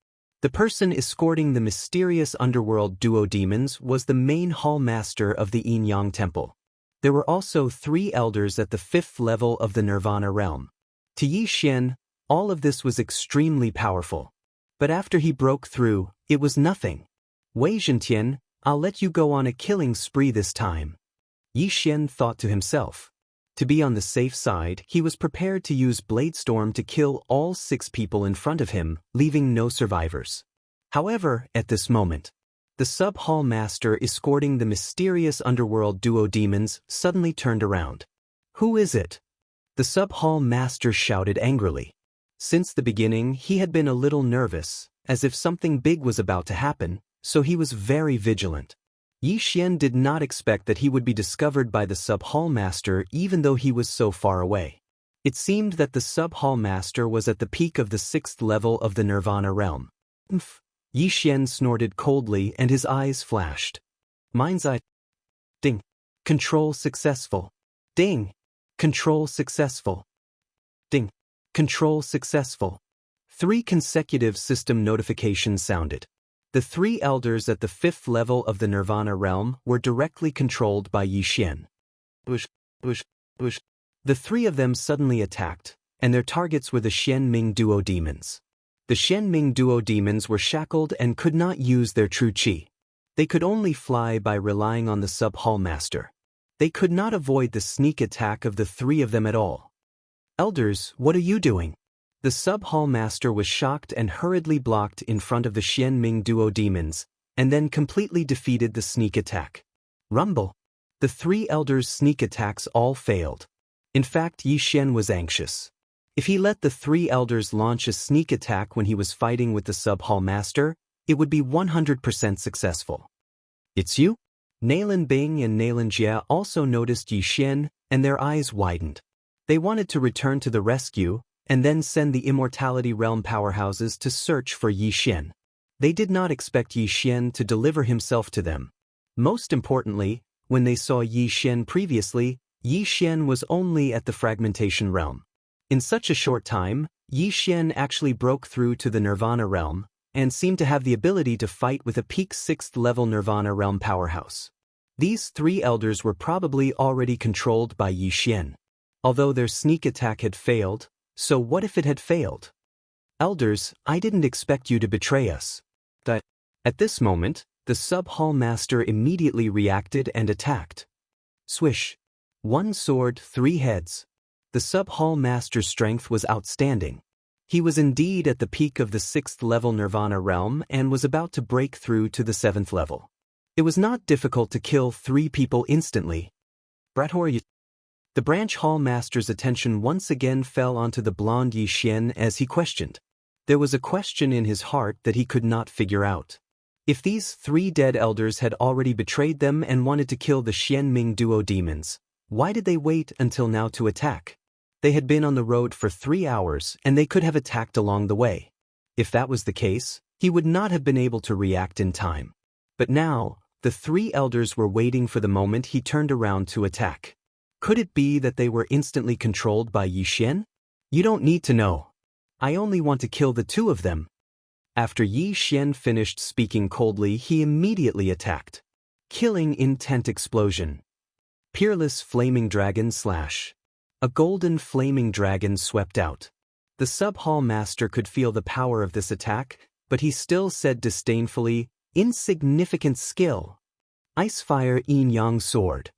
Speaker 1: The person escorting the mysterious underworld duo demons was the main hall master of the Yin-Yang temple. There were also 3 elders at the 5th level of the Nirvana realm. To Yi Xian, all of this was extremely powerful. But after he broke through, it was nothing. "Wei Zhentian, I'll let you go on a killing spree this time," Yi Xian thought to himself. To be on the safe side, he was prepared to use Bladestorm to kill all 6 people in front of him, leaving no survivors. However, at this moment, the sub-hall master escorting the mysterious underworld duo demons suddenly turned around. "Who is it?" The sub-hall master shouted angrily. Since the beginning, he had been a little nervous, as if something big was about to happen, so he was very vigilant. Yi Xian did not expect that he would be discovered by the sub-hall master even though he was so far away. It seemed that the sub-hall master was at the peak of the 6th level of the Nirvana realm. "Umph." Yi Xian snorted coldly and his eyes flashed. "Mind's eye. Ding. Control successful. Ding. Control successful. Ding. Control successful." 3 consecutive system notifications sounded. The 3 elders at the 5th level of the Nirvana realm were directly controlled by Yi Xian. Bush, bush, bush. The 3 of them suddenly attacked, and their targets were the Xianming duo demons. The Xianming duo demons were shackled and could not use their true qi. They could only fly by relying on the sub-hall master. They could not avoid the sneak attack of the 3 of them at all. "Elders, what are you doing?" The sub-hall master was shocked and hurriedly blocked in front of the Xianming duo demons, and then completely defeated the sneak attack. Rumble. The 3 elders' sneak attacks all failed. In fact, Yi Xian was anxious. If he let the 3 elders launch a sneak attack when he was fighting with the sub-hall master, it would be 100% successful. "It's you?" Nailin Bing and Nailin Jia also noticed Yi Xian, and their eyes widened. They wanted to return to the rescue, and then send the Immortality realm powerhouses to search for Yi Xian. They did not expect Yi Xian to deliver himself to them. Most importantly, when they saw Yi Xian previously, Yi Xian was only at the fragmentation realm. In such a short time, Yi Xian actually broke through to the Nirvana realm, and seemed to have the ability to fight with a peak 6th level Nirvana realm powerhouse. These 3 elders were probably already controlled by Yi Xian. Although their sneak attack had failed, so what if it had failed? "Elders, I didn't expect you to betray us." At this moment, the sub-hall master immediately reacted and attacked. Swish. 1 sword, 3 heads. The sub-hall master's strength was outstanding. He was indeed at the peak of the 6th level Nirvana realm and was about to break through to the 7th level. It was not difficult to kill 3 people instantly. The branch hall master's attention once again fell onto the blonde Yi Xian as he questioned. There was a question in his heart that he could not figure out. If these 3 dead elders had already betrayed them and wanted to kill the Xianming duo demons, why did they wait until now to attack? They had been on the road for 3 hours and they could have attacked along the way. If that was the case, he would not have been able to react in time. But now, the 3 elders were waiting for the moment he turned around to attack. Could it be that they were instantly controlled by Yi Xian? You don't need to know. I only want to kill the two of them. After Yi Xian finished speaking coldly, he immediately attacked. Killing intent explosion. Peerless flaming dragon slash. A golden flaming dragon swept out. The sub-hall master could feel the power of this attack, but he still said disdainfully, insignificant skill. Icefire Yin Yang sword.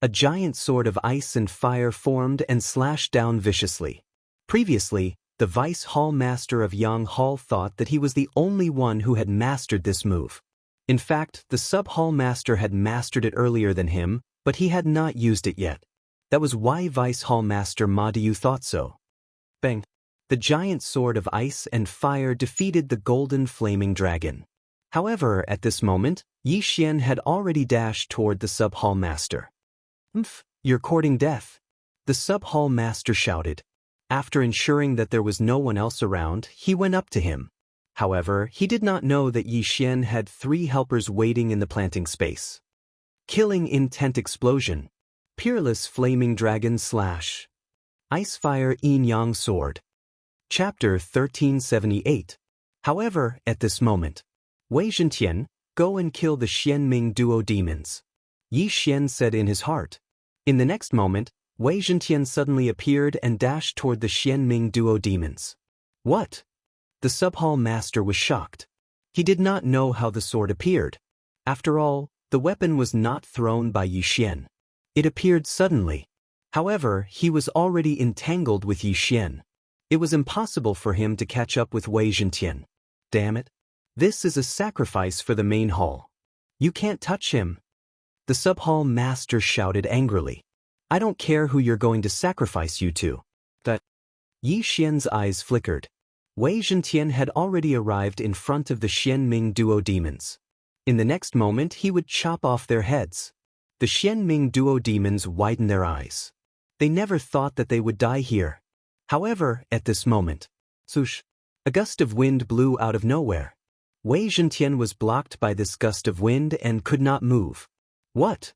Speaker 1: A giant sword of ice and fire formed and slashed down viciously. Previously, the vice hall master of Yang Hall thought that he was the only one who had mastered this move. In fact, the sub-hall master had mastered it earlier than him, but he had not used it yet. That was why vice hall master Ma Diu thought so. Bang! The giant sword of ice and fire defeated the golden flaming dragon. However, at this moment, Yi Xian had already dashed toward the sub-hall master. You're courting death. The sub-hall master shouted. After ensuring that there was no one else around, he went up to him. However, he did not know that Yi Xian had 3 helpers waiting in the planting space. Killing intent explosion. Peerless flaming dragon slash. Icefire Yin Yang sword. Chapter 1378. However, at this moment, Wei Zhentian, go and kill the Xianming duo demons. Yi Xian said in his heart. In the next moment, Wei Zhentian suddenly appeared and dashed toward the Xianming duo demons. What? The sub-hall master was shocked. He did not know how the sword appeared. After all, the weapon was not thrown by Yi Xian. It appeared suddenly. However, he was already entangled with Yi Xian. It was impossible for him to catch up with Wei Zhentian. Damn it. This is a sacrifice for the main hall. You can't touch him. The sub-hall master shouted angrily. I don't care who you're going to sacrifice you to. That. Yi Xian's eyes flickered. Wei Zhentian had already arrived in front of the Xianming duo demons. In the next moment he would chop off their heads. The Xianming duo demons widened their eyes. They never thought that they would die here. However, at this moment, swoosh, a gust of wind blew out of nowhere. Wei Zhentian was blocked by this gust of wind and could not move. What?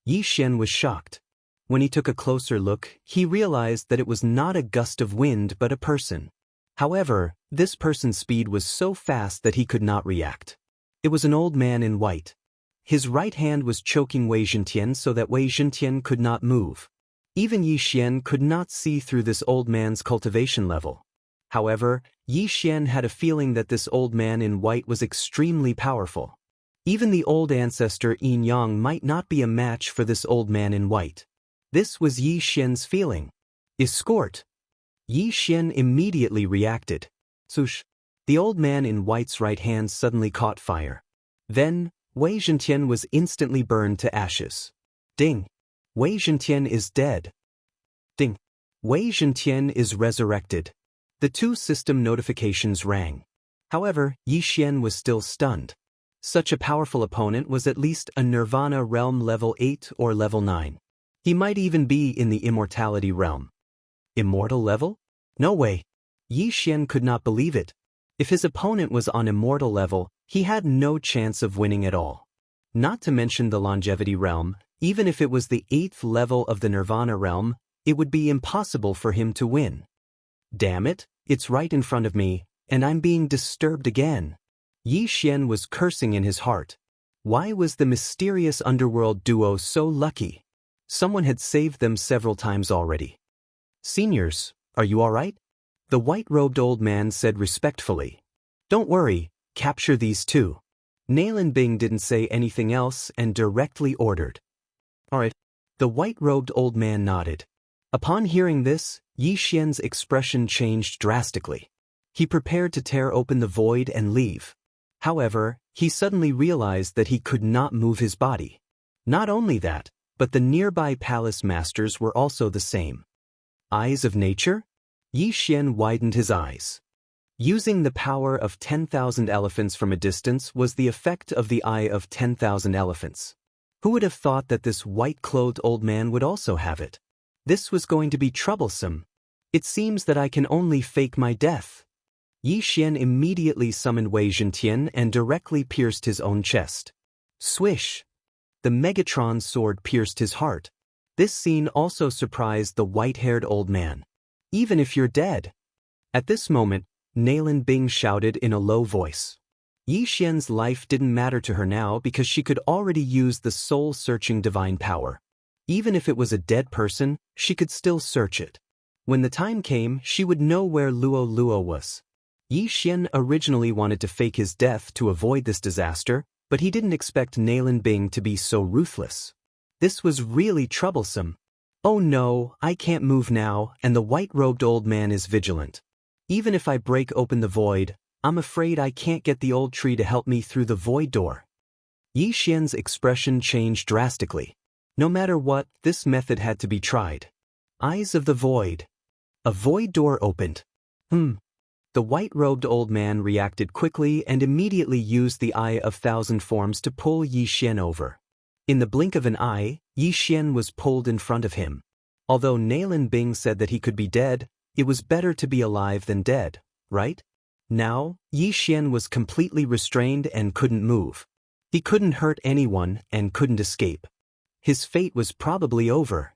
Speaker 1: Yi Xian was shocked. When he took a closer look, he realized that it was not a gust of wind but a person. However, this person's speed was so fast that he could not react. It was an old man in white. His right hand was choking Wei Zhentian so that Wei Zhentian could not move. Even Yi Xian could not see through this old man's cultivation level. However, Yi Xian had a feeling that this old man in white was extremely powerful. Even the old ancestor Yin Yang might not be a match for this old man in white. This was Yi Xian's feeling. Escort. Yi Xian immediately reacted. Swoosh. The old man in white's right hand suddenly caught fire. Then, Wei Zhentian was instantly burned to ashes. Ding. Wei Zhentian is dead. Ding. Wei Zhentian is resurrected. The 2 system notifications rang. However, Yi Xian was still stunned. Such a powerful opponent was at least a Nirvana realm level 8 or level 9. He might even be in the immortality realm. Immortal level? No way. Yi Xian could not believe it. If his opponent was on immortal level, he had no chance of winning at all. Not to mention the longevity realm, even if it was the 8th level of the Nirvana realm, it would be impossible for him to win. Damn it, it's right in front of me, and I'm being disturbed again. Yi Xian was cursing in his heart. Why was the mysterious underworld duo so lucky? Someone had saved them several times already. Seniors, are you all right? The white-robed old man said respectfully. Don't worry, capture these 2. Nailin Bing didn't say anything else and directly ordered. All right. The white-robed old man nodded. Upon hearing this, Yi Xian's expression changed drastically. He prepared to tear open the void and leave. However, he suddenly realized that he could not move his body. Not only that, but the nearby palace masters were also the same. Eyes of nature? Yi Xian widened his eyes. Using the power of 10,000 elephants from a distance was the effect of the eye of 10,000 elephants. Who would have thought that this white-clothed old man would also have it? This was going to be troublesome. It seems that I can only fake my death. Yi Xian immediately summoned Wei Zhentian and directly pierced his own chest. Swish! The Megatron sword pierced his heart. This scene also surprised the white-haired old man. Even if you're dead. At this moment, Nailin Bing shouted in a low voice. Yi Xian's life didn't matter to her now because she could already use the soul-searching divine power. Even if it was a dead person, she could still search it. When the time came, she would know where Luo Luo was. Yi Xian originally wanted to fake his death to avoid this disaster, but he didn't expect Nailin Bing to be so ruthless. This was really troublesome. Oh no, I can't move now, and the white-robed old man is vigilant. Even if I break open the void, I'm afraid I can't get the old tree to help me through the void door. Yi Xian's expression changed drastically. No matter what, this method had to be tried. Eyes of the void. A void door opened. The white-robed old man reacted quickly and immediately used the Eye of Thousand Forms to pull Yi Xian over. In the blink of an eye, Yi Xian was pulled in front of him. Although Nailin Bing said that he could be dead, it was better to be alive than dead, right? Now, Yi Xian was completely restrained and couldn't move. He couldn't hurt anyone and couldn't escape. His fate was probably over.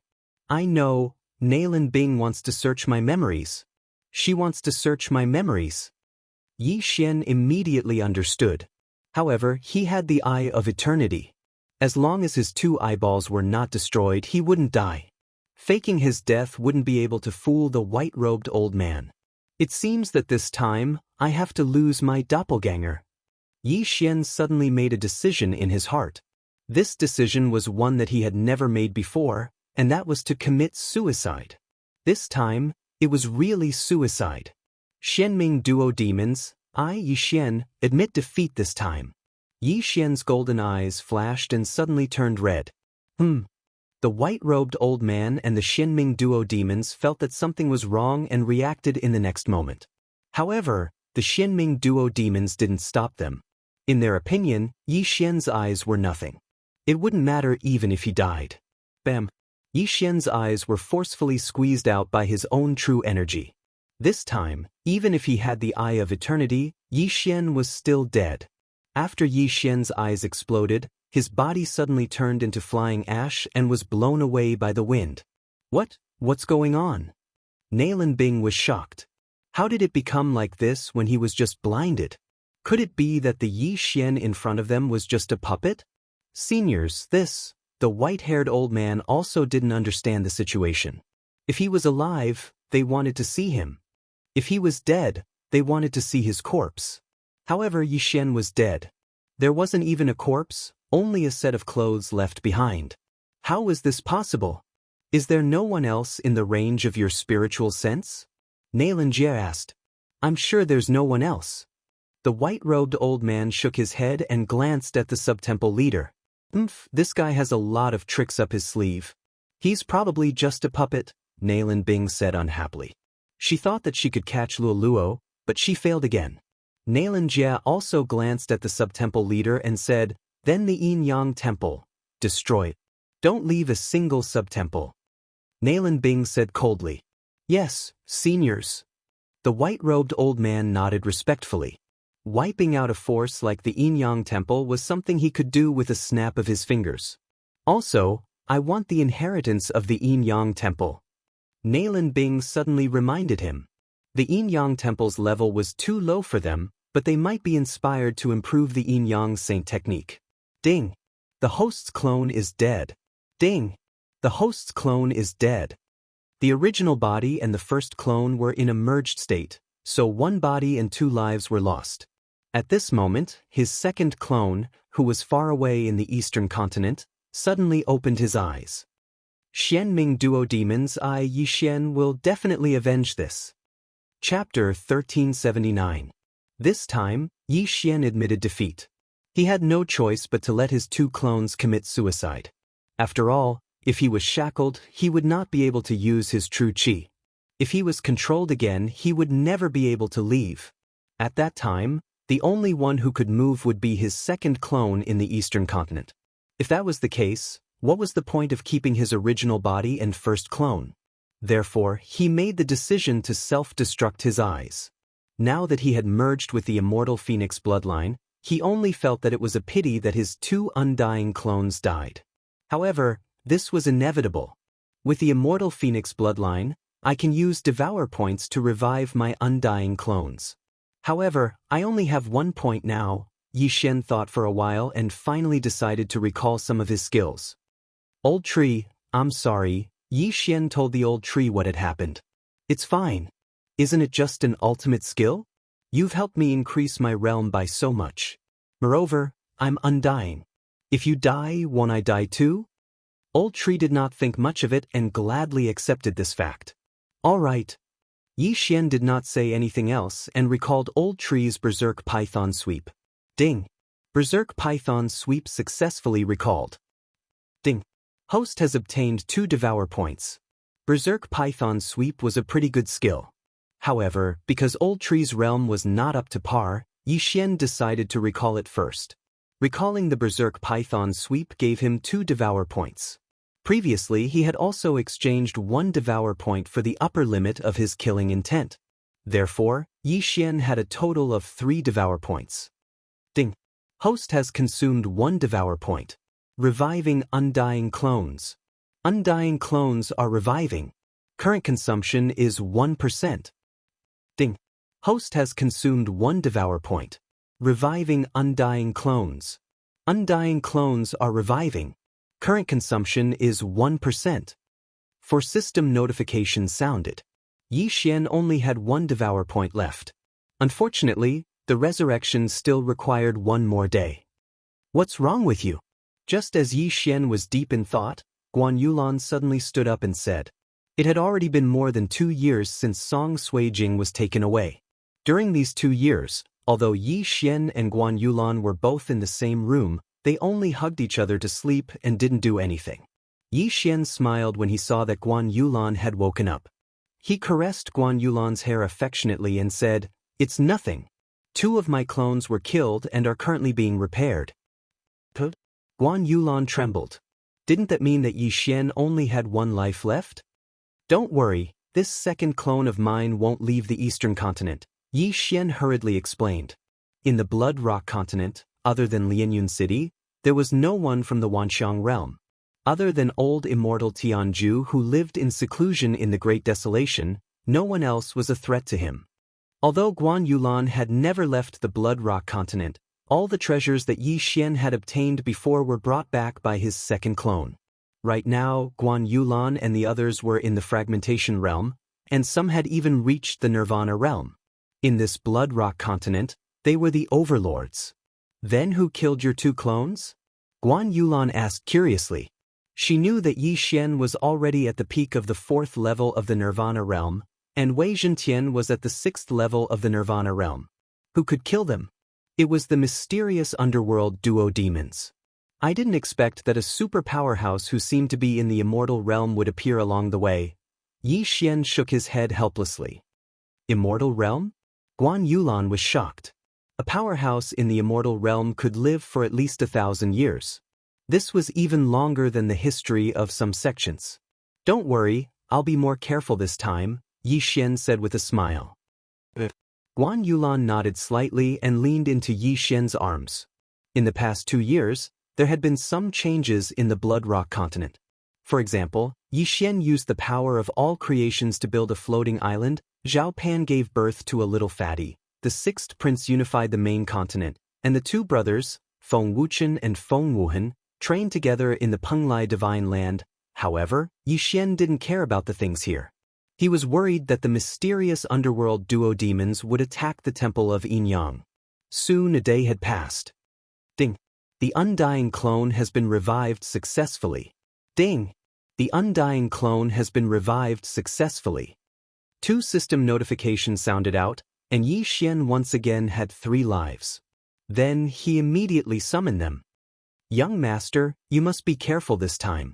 Speaker 1: I know, Nailin Bing wants to search my memories. She wants to search my memories. Yi Xian immediately understood. However, he had the Eye of Eternity. As long as his 2 eyeballs were not destroyed, he wouldn't die. Faking his death wouldn't be able to fool the white-robed old man. It seems that this time, I have to lose my doppelganger. Yi Xian suddenly made a decision in his heart. This decision was one that he had never made before, and that was to commit suicide. This time, it was really suicide. Xianming duo demons, I, Yi Xian, admit defeat this time. Yi Xian's golden eyes flashed and suddenly turned red. The white-robed old man and the Xianming duo demons felt that something was wrong and reacted in the next moment. However, the Xianming duo demons didn't stop them. In their opinion, Yi Xian's eyes were nothing. It wouldn't matter even if he died. Bam! Yi Xian's eyes were forcefully squeezed out by his own true energy. This time, even if he had the Eye of Eternity, Yi Xian was still dead. After Yi Xian's eyes exploded, his body suddenly turned into flying ash and was blown away by the wind. What's going on? Nailin Bing was shocked. How did it become like this when he was just blinded? Could it be that the Yi Xian in front of them was just a puppet? Seniors, the white-haired old man also didn't understand the situation. If he was alive, they wanted to see him. If he was dead, they wanted to see his corpse. However, Yi Xian was dead. There wasn't even a corpse, only a set of clothes left behind. How was this possible? Is there no one else in the range of your spiritual sense? Nailin Jie asked. I'm sure there's no one else. The white-robed old man shook his head and glanced at the sub-temple leader. This guy has a lot of tricks up his sleeve. He's probably just a puppet, Nailin Bing said unhappily. She thought that she could catch Luo Luo, but she failed again. Nailin Jie also glanced at the sub-temple leader and said, Then the Yin-Yang temple. Destroy it. Don't leave a single sub-temple. Nailin Bing said coldly. Yes, seniors. The white-robed old man nodded respectfully. Wiping out a force like the Yin-Yang temple was something he could do with a snap of his fingers. Also, I want the inheritance of the Yin-Yang temple. Nailin Bing suddenly reminded him. The Yin-Yang temple's level was too low for them, but they might be inspired to improve the Yin-Yang saint technique. Ding! The host's clone is dead. Ding! The host's clone is dead. The original body and the first clone were in a merged state, so 1 body and 2 lives were lost. At this moment, his second clone, who was far away in the eastern continent, suddenly opened his eyes. Xianming duo demons, I, Yi Xian, will definitely avenge this. Chapter 1379. This time, Yi Xian admitted defeat. He had no choice but to let his 2 clones commit suicide. After all, if he was shackled, he would not be able to use his true qi. If he was controlled again, he would never be able to leave. At that time, the only one who could move would be his second clone in the eastern continent. If that was the case, what was the point of keeping his original body and first clone? Therefore, he made the decision to self-destruct his eyes. Now that he had merged with the immortal Phoenix bloodline, he only felt that it was a pity that his 2 undying clones died. However, this was inevitable. With the immortal Phoenix bloodline, I can use devour points to revive my undying clones. However, I only have 1 point now. Yi Xian thought for a while and finally decided to recall some of his skills. Old tree, I'm sorry, Yi Xian told the old tree what had happened. It's fine. Isn't it just an ultimate skill? You've helped me increase my realm by so much. Moreover, I'm undying. If you die, won't I die too? Old tree did not think much of it and gladly accepted this fact. All right. Yi Xian did not say anything else and recalled Old Tree's Berserk Python Sweep. Ding. Berserk Python Sweep successfully recalled. Ding. Host has obtained 2 Devour points. Berserk Python Sweep was a pretty good skill. However, because Old Tree's realm was not up to par, Yi Xian decided to recall it first. Recalling the Berserk Python Sweep gave him 2 Devour points. Previously, he had also exchanged 1 Devour point for the upper limit of his killing intent. Therefore, Yi Xian had a total of 3 Devour points. Ding. Host has consumed 1 Devour point. Reviving undying clones. Undying clones are reviving. Current consumption is 1%. Ding. Host has consumed 1 Devour point. Reviving undying clones. Undying clones are reviving. Current consumption is 1%. For system notification sounded. Yi Xian only had 1 Devour point left. Unfortunately, the resurrection still required 1 more day. What's wrong with you? Just as Yi Xian was deep in thought, Guan Yulan suddenly stood up and said, it had already been more than 2 years since Song Suijing was taken away. During these 2 years, although Yi Xian and Guan Yulan were both in the same room, they only hugged each other to sleep and didn't do anything. Yi Xian smiled when he saw that Guan Yulan had woken up. He caressed Guan Yulan's hair affectionately and said, it's nothing. 2 of my clones were killed and are currently being repaired. Guan Yulan trembled. Didn't that mean that Yi Xian only had 1 life left? Don't worry, this second clone of mine won't leave the eastern continent, Yi Xian hurriedly explained. In the Blood Rock continent, other than Lianyun City, there was no one from the Wanxiang realm. Other than old Immortal Tianju who lived in seclusion in the Great Desolation, no one else was a threat to him. Although Guan Yulan had never left the Blood Rock continent, all the treasures that Yi Xian had obtained before were brought back by his second clone. Right now, Guan Yulan and the others were in the Fragmentation realm, and some had even reached the Nirvana realm. In this Blood Rock continent, they were the overlords. Then who killed your 2 clones? Guan Yulan asked curiously. She knew that Yi Xian was already at the peak of the 4th level of the Nirvana realm, and Wei Zhentian was at the 6th level of the Nirvana realm. Who could kill them? It was the mysterious underworld duo demons. I didn't expect that a super powerhouse who seemed to be in the immortal realm would appear along the way. Yi Xian shook his head helplessly. Immortal realm? Guan Yulan was shocked. A powerhouse in the immortal realm could live for at least 1,000 years. This was even longer than the history of some sections. Don't worry, I'll be more careful this time, Yi Xian said with a smile. Guan Yulan nodded slightly and leaned into Yi Xian's arms. In the past 2 years, there had been some changes in the Blood Rock continent. For example, Yi Xian used the power of all creations to build a floating island. Zhao Pan gave birth to a little fatty. The 6th prince unified the main continent, and the 2 brothers, Feng Wuchen and Feng Wuhan, trained together in the Penglai Divine Land. However, Yi Xian didn't care about the things here. He was worried that the mysterious underworld duo demons would attack the temple of Yinyang. Soon a day had passed. Ding. The undying clone has been revived successfully. Ding. The undying clone has been revived successfully. 2 system notifications sounded out, and Yi Xian once again had 3 lives. Then he immediately summoned them. Young master, you must be careful this time.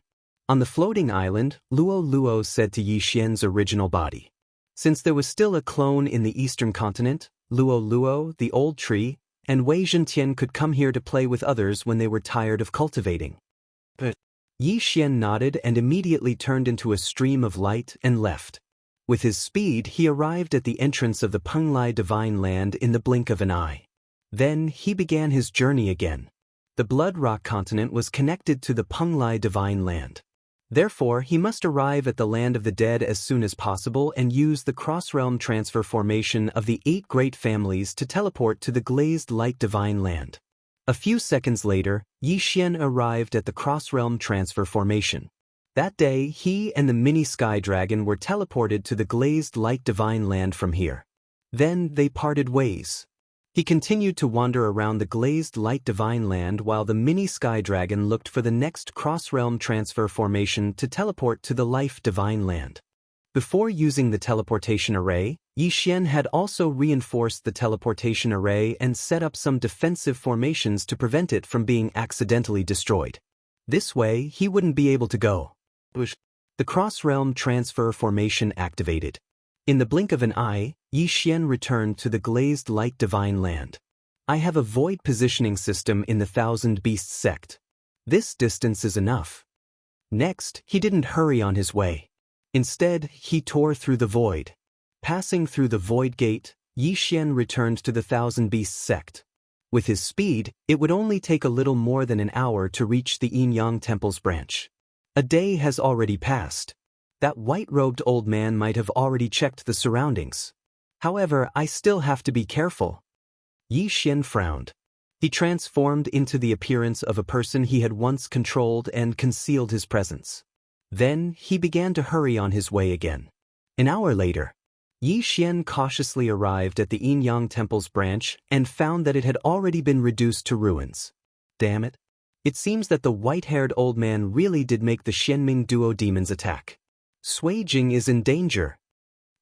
Speaker 1: On the floating island, Luo Luo said to Yi Xian's original body. Since there was still a clone in the eastern continent, Luo Luo, the old tree, and Wei Zhentian could come here to play with others when they were tired of cultivating. But Yi Xian nodded and immediately turned into a stream of light and left. With his speed, he arrived at the entrance of the Penglai Divine Land in the blink of an eye. Then he began his journey again. The Blood Rock continent was connected to the Penglai Divine Land. Therefore, he must arrive at the land of the dead as soon as possible and use the cross-realm transfer formation of the 8 great families to teleport to the glazed light divine land. A few seconds later, Yi Xian arrived at the cross-realm transfer formation. That day, he and the mini sky dragon were teleported to the glazed light divine land from here. Then they parted ways. He continued to wander around the glazed light divine land while the mini sky dragon looked for the next cross-realm transfer formation to teleport to the life divine land. Before using the teleportation array, Yi Xian had also reinforced the teleportation array and set up some defensive formations to prevent it from being accidentally destroyed. This way, he wouldn't be able to go. The cross-realm transfer formation activated. In the blink of an eye, Yi Xian returned to the glazed light divine land. I have a void positioning system in the Thousand Beasts sect. This distance is enough. Next, he didn't hurry on his way. Instead, he tore through the void. Passing through the void gate, Yi Xian returned to the Thousand Beasts sect. With his speed, it would only take a little more than an hour to reach the Yin-Yang Temple's branch. A day has already passed. That white-robed old man might have already checked the surroundings. However, I still have to be careful. Yi Xian frowned. He transformed into the appearance of a person he had once controlled and concealed his presence. Then, he began to hurry on his way again. An hour later, Yi Xian cautiously arrived at the Yin-Yang Temple's branch and found that it had already been reduced to ruins. Damn it. It seems that the white-haired old man really did make the Xianming duo demons attack. Sui Jing is in danger.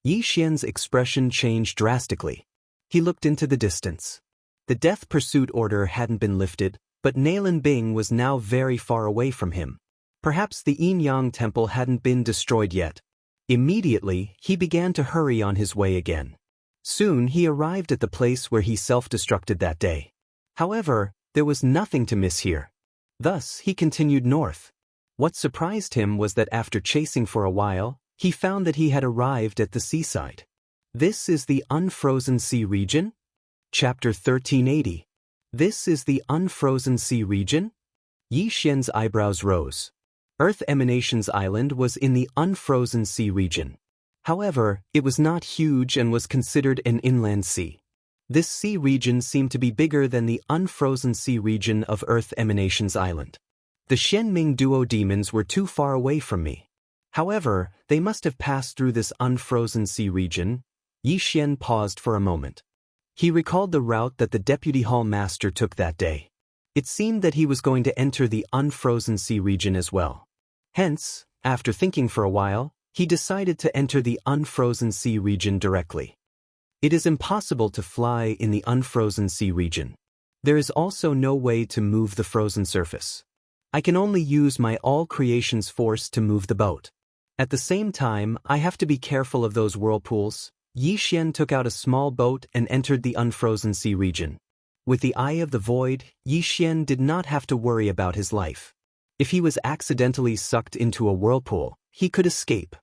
Speaker 1: Yi Xian's expression changed drastically. He looked into the distance. The death pursuit order hadn't been lifted, but Nailin Bing was now very far away from him. Perhaps the Yin-Yang Temple hadn't been destroyed yet. Immediately, he began to hurry on his way again. Soon he arrived at the place where he self-destructed that day. However, there was nothing to miss here. Thus, he continued north. What surprised him was that after chasing for a while, he found that he had arrived at the seaside. This is the Unfrozen Sea region? Chapter 1380. This is the Unfrozen Sea region? Yi Xian's eyebrows rose. Earth Emanations Island was in the Unfrozen Sea region. However, it was not huge and was considered an inland sea. This sea region seemed to be bigger than the Unfrozen Sea region of Earth Emanations Island. The Xianming duo demons were too far away from me. However, they must have passed through this Unfrozen Sea region. Yi Xian paused for a moment. He recalled the route that the Deputy Hall Master took that day. It seemed that he was going to enter the Unfrozen Sea region as well. Hence, after thinking for a while, he decided to enter the Unfrozen Sea region directly. It is impossible to fly in the Unfrozen Sea region. There is also no way to move the frozen surface. I can only use my all creations force to move the boat. At the same time, I have to be careful of those whirlpools. Yi Xian took out a small boat and entered the Unfrozen Sea region. With the Eye of the Void, Yi Xian did not have to worry about his life. If he was accidentally sucked into a whirlpool, he could escape.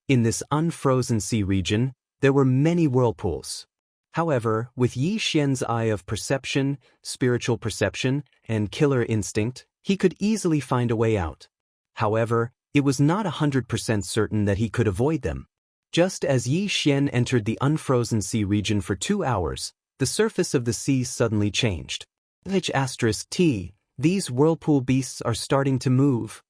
Speaker 1: In this Unfrozen Sea region, there were many whirlpools. However, with Yi Xian's eye of perception, spiritual perception, and killer instinct, he could easily find a way out. However, it was not 100% certain that he could avoid them. Just as Yi Xian entered the Unfrozen Sea region for 2 hours, the surface of the sea suddenly changed. T, these whirlpool beasts are starting to move.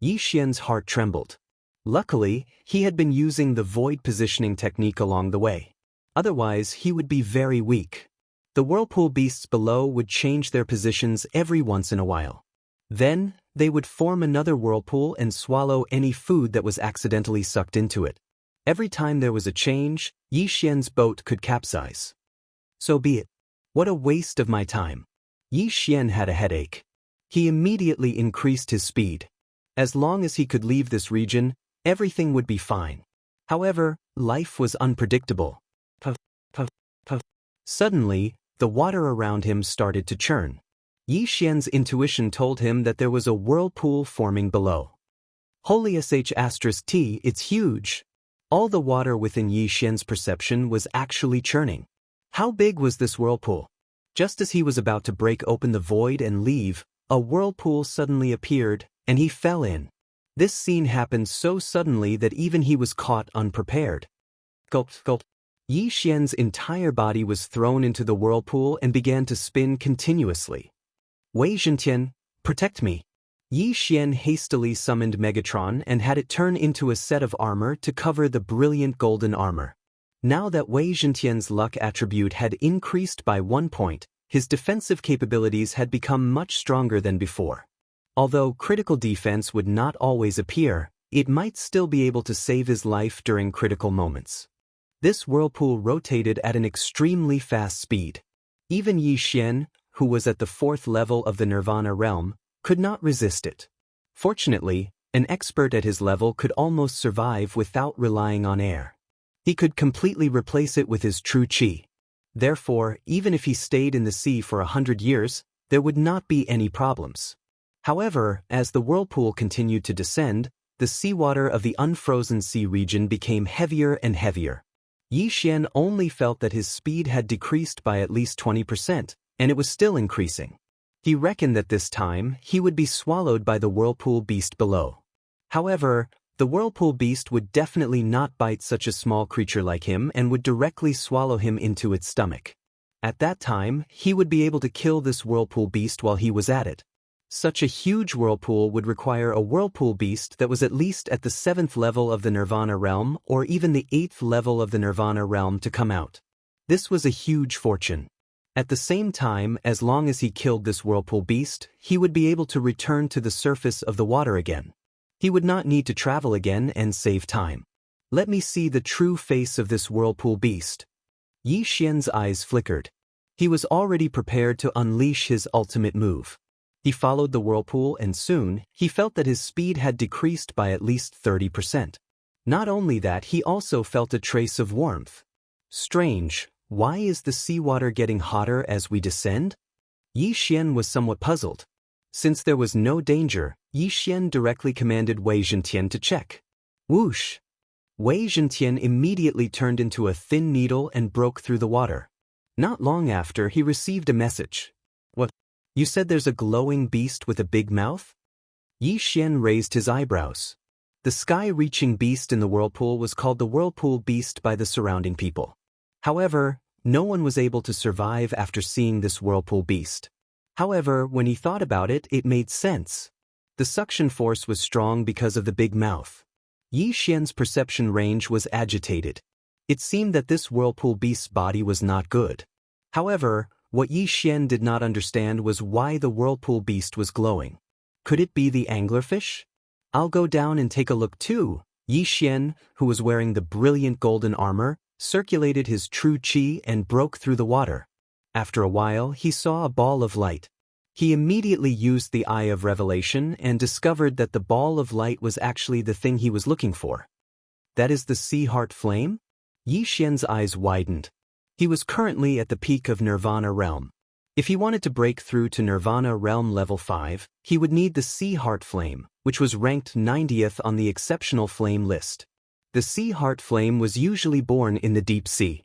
Speaker 1: Yi Xian's heart trembled. Luckily, he had been using the void positioning technique along the way. Otherwise, he would be very weak. The whirlpool beasts below would change their positions every once in a while. Then, they would form another whirlpool and swallow any food that was accidentally sucked into it. Every time there was a change, Yi Xian's boat could capsize. So be it. What a waste of my time. Yi Xian had a headache. He immediately increased his speed. As long as he could leave this region, everything would be fine. However, life was unpredictable. Puff, puff, puff. Suddenly, the water around him started to churn. Yi Xian's intuition told him that there was a whirlpool forming below. Holy sh*t, it's huge. All the water within Yi Xian's perception was actually churning. How big was this whirlpool? Just as he was about to break open the void and leave, a whirlpool suddenly appeared, and he fell in. This scene happened so suddenly that even he was caught unprepared. Gulp, gulp. Yi Xian's entire body was thrown into the whirlpool and began to spin continuously. Wei Zhentian, protect me. Yi Xian hastily summoned Megatron and had it turn into a set of armor to cover the brilliant golden armor. Now that Wei Zhentian's luck attribute had increased by 1 point, his defensive capabilities had become much stronger than before. Although critical defense would not always appear, it might still be able to save his life during critical moments. This whirlpool rotated at an extremely fast speed. Even Yi Xian, who was at the 4th level of the Nirvana realm, could not resist it. Fortunately, an expert at his level could almost survive without relying on air. He could completely replace it with his true qi. Therefore, even if he stayed in the sea for 100 years, there would not be any problems. However, as the whirlpool continued to descend, the seawater of the unfrozen sea region became heavier and heavier. Yi Xian only felt that his speed had decreased by at least 20%, and it was still increasing. He reckoned that this time, he would be swallowed by the whirlpool beast below. However, the whirlpool beast would definitely not bite such a small creature like him and would directly swallow him into its stomach. At that time, he would be able to kill this whirlpool beast while he was at it. Such a huge whirlpool would require a whirlpool beast that was at least at the 7th level of the Nirvana realm or even the 8th level of the Nirvana realm to come out. This was a huge fortune. At the same time, as long as he killed this whirlpool beast, he would be able to return to the surface of the water again. He would not need to travel again and save time. Let me see the true face of this whirlpool beast. Yi Xian's eyes flickered. He was already prepared to unleash his ultimate move. He followed the whirlpool and soon, he felt that his speed had decreased by at least 30%. Not only that, he also felt a trace of warmth. Strange. Why is the seawater getting hotter as we descend? Yi Xian was somewhat puzzled. Since there was no danger, Yi Xian directly commanded Wei Zhentian to check. Whoosh! Wei Zhentian immediately turned into a thin needle and broke through the water. Not long after, he received a message. What? You said there's a glowing beast with a big mouth? Yi Xian raised his eyebrows. The sky-reaching beast in the whirlpool was called the whirlpool beast by the surrounding people. However, no one was able to survive after seeing this whirlpool beast. However, when he thought about it, it made sense. The suction force was strong because of the big mouth. Yi Xian's perception range was agitated. It seemed that this whirlpool beast's body was not good. However, what Yi Xian did not understand was why the whirlpool beast was glowing. Could it be the anglerfish? I'll go down and take a look too. Yi Xian, who was wearing the brilliant golden armor, circulated his true qi and broke through the water. After a while, he saw a ball of light. He immediately used the Eye of Revelation and discovered that the ball of light was actually the thing he was looking for. That is the Sea Heart Flame? Yi Xian's eyes widened. He was currently at the peak of Nirvana realm. If he wanted to break through to Nirvana realm level 5, he would need the Sea Heart Flame, which was ranked 90th on the exceptional flame list. The Sea Heart Flame was usually born in the deep sea.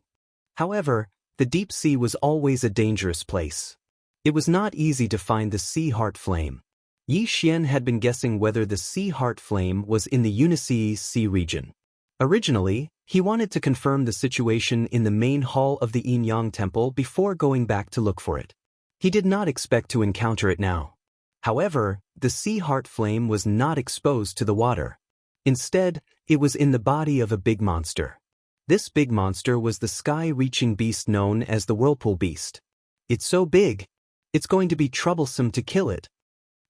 Speaker 1: However, the deep sea was always a dangerous place. It was not easy to find the Sea Heart Flame. Yi Xian had been guessing whether the Sea Heart Flame was in the Uniseas Sea region. Originally, he wanted to confirm the situation in the main hall of the Yin Yang Temple before going back to look for it. He did not expect to encounter it now. However, the Sea Heart Flame was not exposed to the water. Instead, it was in the body of a big monster. This big monster was the sky-reaching beast known as the Whirlpool Beast. It's so big, it's going to be troublesome to kill it.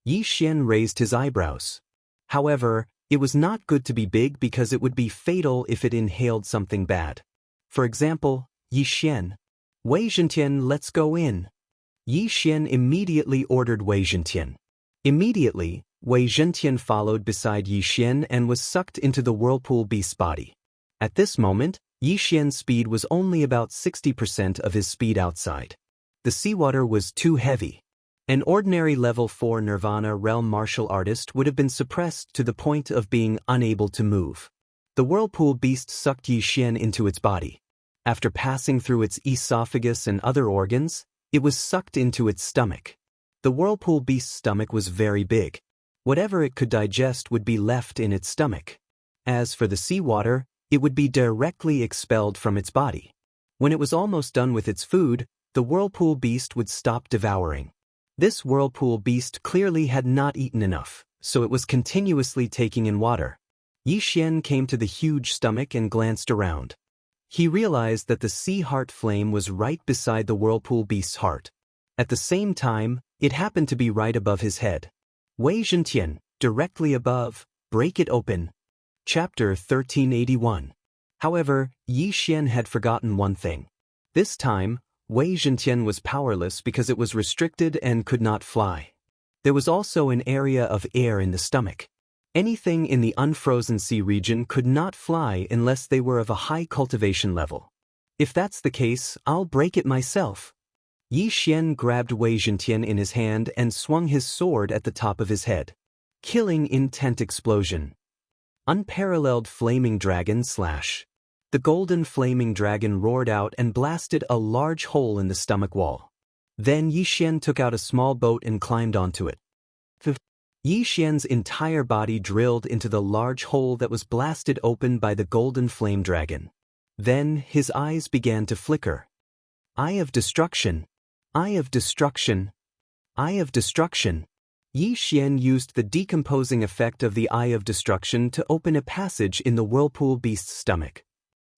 Speaker 1: Yi Xian raised his eyebrows. However, it was not good to be big because it would be fatal if it inhaled something bad. For example, Yi Xian. Wei Zhentian, let's go in. Yi Xian immediately ordered Wei Zhentian. Immediately, Wei Zhentian followed beside Yi Xian and was sucked into the whirlpool beast's body. At this moment, Yi Xian's speed was only about 60% of his speed outside. The seawater was too heavy. An ordinary level 4 Nirvana realm martial artist would have been suppressed to the point of being unable to move. The whirlpool beast sucked Yi Xian into its body. After passing through its esophagus and other organs, it was sucked into its stomach. The whirlpool beast's stomach was very big. Whatever it could digest would be left in its stomach. As for the seawater, it would be directly expelled from its body. When it was almost done with its food, the whirlpool beast would stop devouring. This whirlpool beast clearly had not eaten enough, so it was continuously taking in water. Yi Xian came to the huge stomach and glanced around. He realized that the sea heart flame was right beside the whirlpool beast's heart. At the same time, it happened to be right above his head. Wei Zhentian, directly above, break it open. Chapter 1381. However, Yi Xian had forgotten one thing. This time, Wei Zhentian was powerless because it was restricted and could not fly. There was also an area of air in the stomach. Anything in the unfrozen sea region could not fly unless they were of a high cultivation level. If that's the case, I'll break it myself. Yi Xian grabbed Wei Zhentian in his hand and swung his sword at the top of his head. Killing intent explosion. Unparalleled flaming dragon slash. The golden flaming dragon roared out and blasted a large hole in the stomach wall. Then Yi Xian took out a small boat and climbed onto it. Yi Xian's entire body drilled into the large hole that was blasted open by the golden flame dragon. Then his eyes began to flicker. Eye of destruction. Eye of destruction. Eye of destruction. Yi Xian used the decomposing effect of the Eye of Destruction to open a passage in the whirlpool beast's stomach.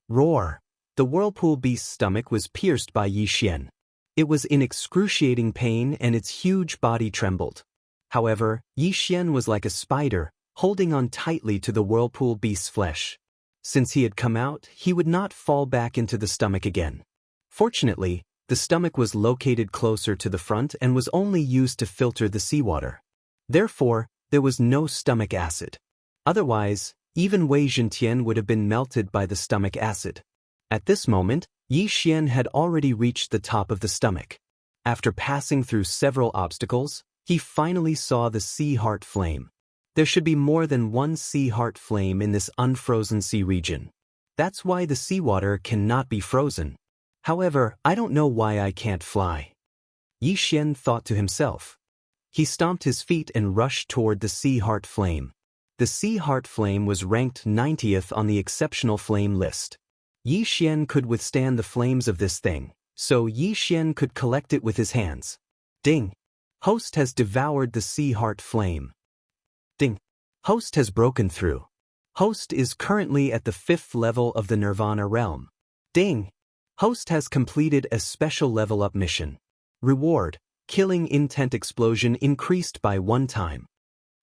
Speaker 1: Roar! The whirlpool beast's stomach was pierced by Yi Xian. It was in excruciating pain and its huge body trembled. However, Yi Xian was like a spider, holding on tightly to the whirlpool beast's flesh. Since he had come out, he would not fall back into the stomach again. Fortunately, the stomach was located closer to the front and was only used to filter the seawater. Therefore, there was no stomach acid. Otherwise, even Wei Zhentian would have been melted by the stomach acid. At this moment, Yi Xian had already reached the top of the stomach. After passing through several obstacles, he finally saw the sea heart flame. There should be more than one sea heart flame in this unfrozen sea region. That's why the seawater cannot be frozen. However, I don't know why I can't fly. Yi Xian thought to himself. He stomped his feet and rushed toward the sea heart flame. The sea heart flame was ranked 90th on the exceptional flame list. Yi Xian could withstand the flames of this thing, so Yi Xian could collect it with his hands. Ding! Host has devoured the sea heart flame. Ding! Host has broken through. Host is currently at the 5th level of the Nirvana realm. Ding! Host has completed a special level up mission. Reward: killing intent explosion increased by 1 time.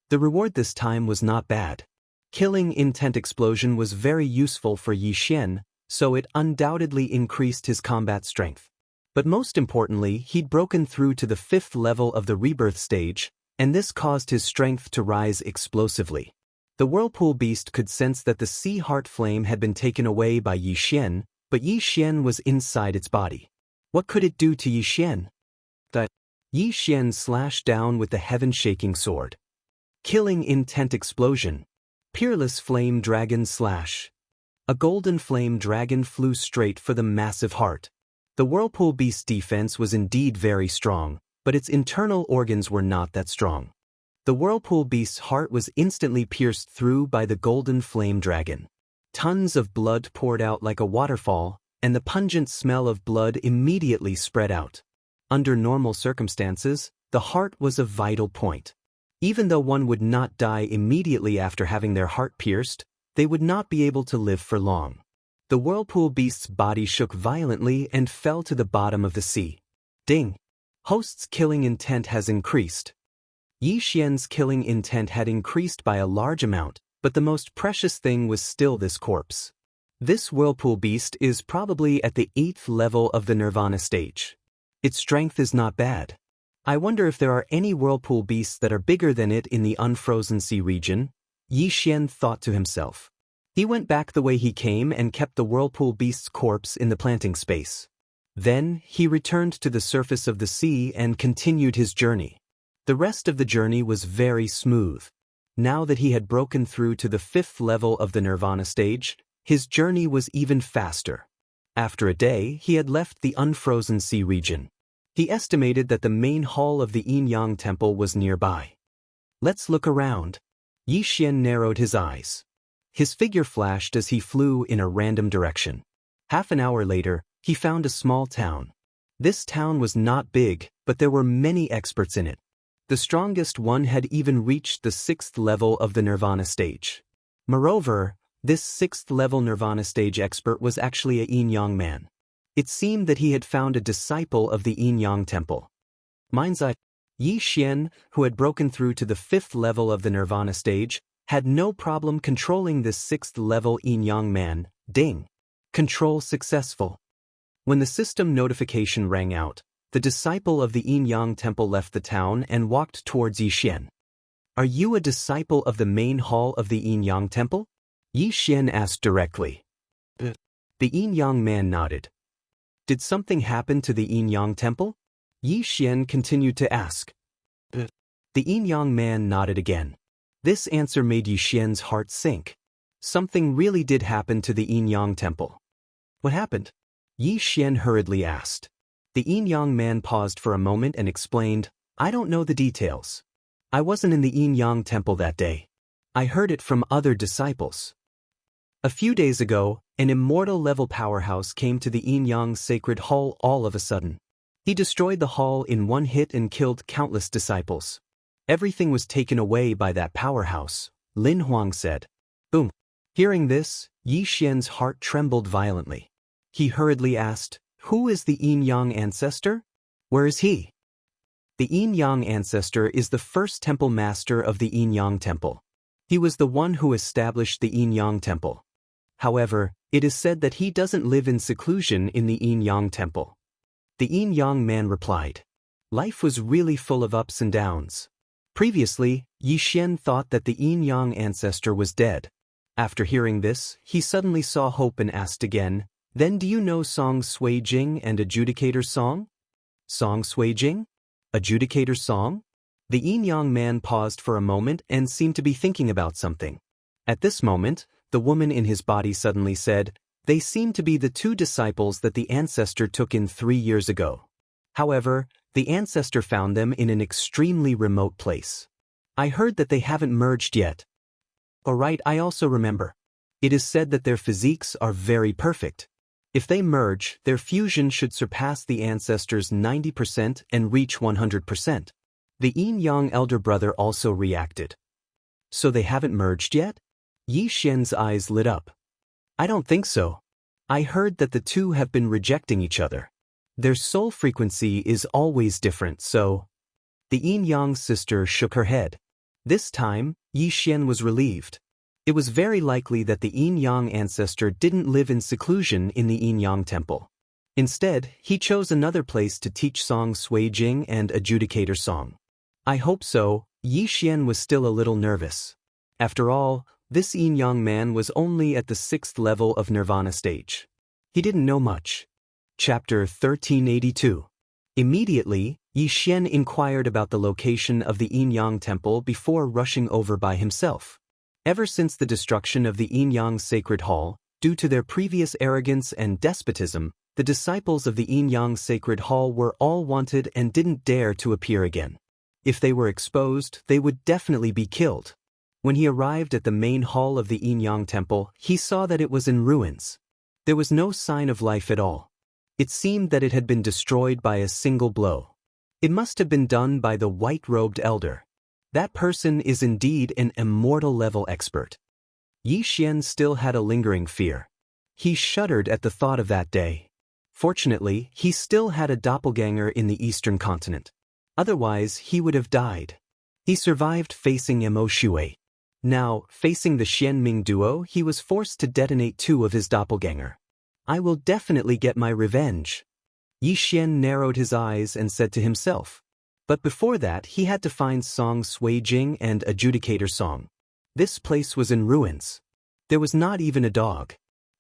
Speaker 1: The reward this time was not bad. Killing intent explosion was very useful for Yi Xian, so it undoubtedly increased his combat strength. But most importantly, he'd broken through to the 5th level of the rebirth stage, and this caused his strength to rise explosively. The whirlpool beast could sense that the sea heart flame had been taken away by Yi Xian, but Yi Xian was inside its body. What could it do to Yi Xian? Yi Xian slashed down with the heaven-shaking sword. Killing intent explosion. Peerless flame dragon slash. A golden flame dragon flew straight for the massive heart. The whirlpool beast's defense was indeed very strong, but its internal organs were not that strong. The whirlpool beast's heart was instantly pierced through by the golden flame dragon. Tons of blood poured out like a waterfall, and the pungent smell of blood immediately spread out. Under normal circumstances, the heart was a vital point. Even though one would not die immediately after having their heart pierced, they would not be able to live for long. The whirlpool beast's body shook violently and fell to the bottom of the sea. Ding! Host's killing intent has increased. Yi Xian's killing intent had increased by a large amount, but the most precious thing was still this corpse. This whirlpool beast is probably at the 8th level of the Nirvana stage. Its strength is not bad. I wonder if there are any whirlpool beasts that are bigger than it in the unfrozen sea region. Yi Xian thought to himself. He went back the way he came and kept the whirlpool beast's corpse in the planting space. Then, he returned to the surface of the sea and continued his journey. The rest of the journey was very smooth. Now that he had broken through to the 5th level of the Nirvana stage, his journey was even faster. After a day, he had left the unfrozen sea region. He estimated that the main hall of the Yin Yang Temple was nearby. Let's look around. Yi Xian narrowed his eyes. His figure flashed as he flew in a random direction. Half an hour later, he found a small town. This town was not big, but there were many experts in it. The strongest one had even reached the 6th level of the Nirvana stage. Moreover, this 6th level Nirvana stage expert was actually a yin-yang man. It seemed that he had found a disciple of the yin-yang temple. Mind's eye, Yi Xian, who had broken through to the 5th level of the Nirvana stage, had no problem controlling this 6th level yin-yang man. Ding. Control successful. When the system notification rang out, the disciple of the yin-yang temple left the town and walked towards Yi Xian. Are you a disciple of the main hall of the yin-yang temple? Yi Xian asked directly. The yin-yang man nodded. Did something happen to the yin-yang temple? Yi Xian continued to ask. The yin-yang man nodded again. This answer made Yi Xian's heart sink. Something really did happen to the yin-yang temple. What happened? Yi Xian hurriedly asked. The yin-yang man paused for a moment and explained, I don't know the details. I wasn't in the yin-yang temple that day. I heard it from other disciples. A few days ago, an immortal level powerhouse came to the yin-yang sacred hall all of a sudden. He destroyed the hall in one hit and killed countless disciples. Everything was taken away by that powerhouse, Lin Huang said. Boom. Hearing this, Yi Xian's heart trembled violently. He hurriedly asked, Who is the yin-yang ancestor? Where is he? The yin-yang ancestor is the first temple master of the yin-yang temple. He was the one who established the yin-yang temple. However, it is said that he doesn't live in seclusion in the yin-yang temple. The yin-yang man replied. Life was really full of ups and downs. Previously, Yi Xian thought that the yin-yang ancestor was dead. After hearing this, he suddenly saw hope and asked again, Then do you know Song Sui Jing and Adjudicator Song? Song Sui Jing? Adjudicator Song? The yin-yang man paused for a moment and seemed to be thinking about something. At this moment, the woman in his body suddenly said, They seem to be the two disciples that the ancestor took in 3 years ago. However, the ancestor found them in an extremely remote place. I heard that they haven't merged yet. Alright, I also remember. It is said that their physiques are very perfect. If they merge, their fusion should surpass the ancestors' 90% and reach 100%. The yin-yang elder brother also reacted. So they haven't merged yet? Yi Xian's eyes lit up. I don't think so. I heard that the two have been rejecting each other. Their soul frequency is always different, so... The yin-yang sister shook her head. This time, Yi Xian was relieved. It was very likely that the yin-yang ancestor didn't live in seclusion in the yin-yang temple. Instead, he chose another place to teach Song Sui Jing and Adjudicator Song. I hope so. Yi Xian was still a little nervous. After all, this yin-yang man was only at the 6th level of Nirvana stage. He didn't know much. Chapter 1382. Immediately, Yi Xian inquired about the location of the yin-yang temple before rushing over by himself. Ever since the destruction of the yin-yang sacred hall, due to their previous arrogance and despotism, the disciples of the yin-yang sacred hall were all wanted and didn't dare to appear again. If they were exposed, they would definitely be killed. When he arrived at the main hall of the yin-yang temple, he saw that it was in ruins. There was no sign of life at all. It seemed that it had been destroyed by a single blow. It must have been done by the white-robed elder. That person is indeed an immortal level expert. Yi Xian still had a lingering fear. He shuddered at the thought of that day. Fortunately, he still had a doppelganger in the eastern continent. Otherwise, he would have died. He survived facing Mo Shui. Now, facing the Xianming duo, he was forced to detonate 2 of his doppelganger. I will definitely get my revenge. Yi Xian narrowed his eyes and said to himself. But before that, he had to find Song Sui Jing and Adjudicator Song. This place was in ruins. There was not even a dog.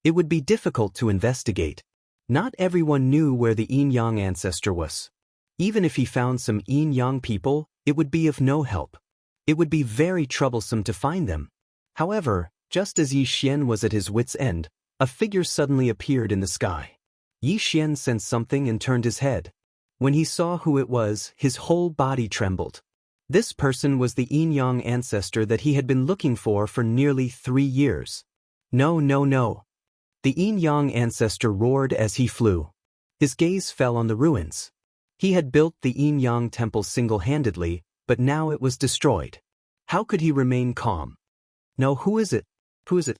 Speaker 1: It would be difficult to investigate. Not everyone knew where the yin-yang ancestor was. Even if he found some yin-yang people, it would be of no help. It would be very troublesome to find them. However, just as Yi Xian was at his wit's end, a figure suddenly appeared in the sky. Yi Xian sensed something and turned his head. When he saw who it was, his whole body trembled. This person was the yin-yang ancestor that he had been looking for nearly 3 years. No, no, no. The yin-yang ancestor roared as he flew. His gaze fell on the ruins. He had built the yin-yang temple single-handedly, but now it was destroyed. How could he remain calm? No, who is it? Who is it?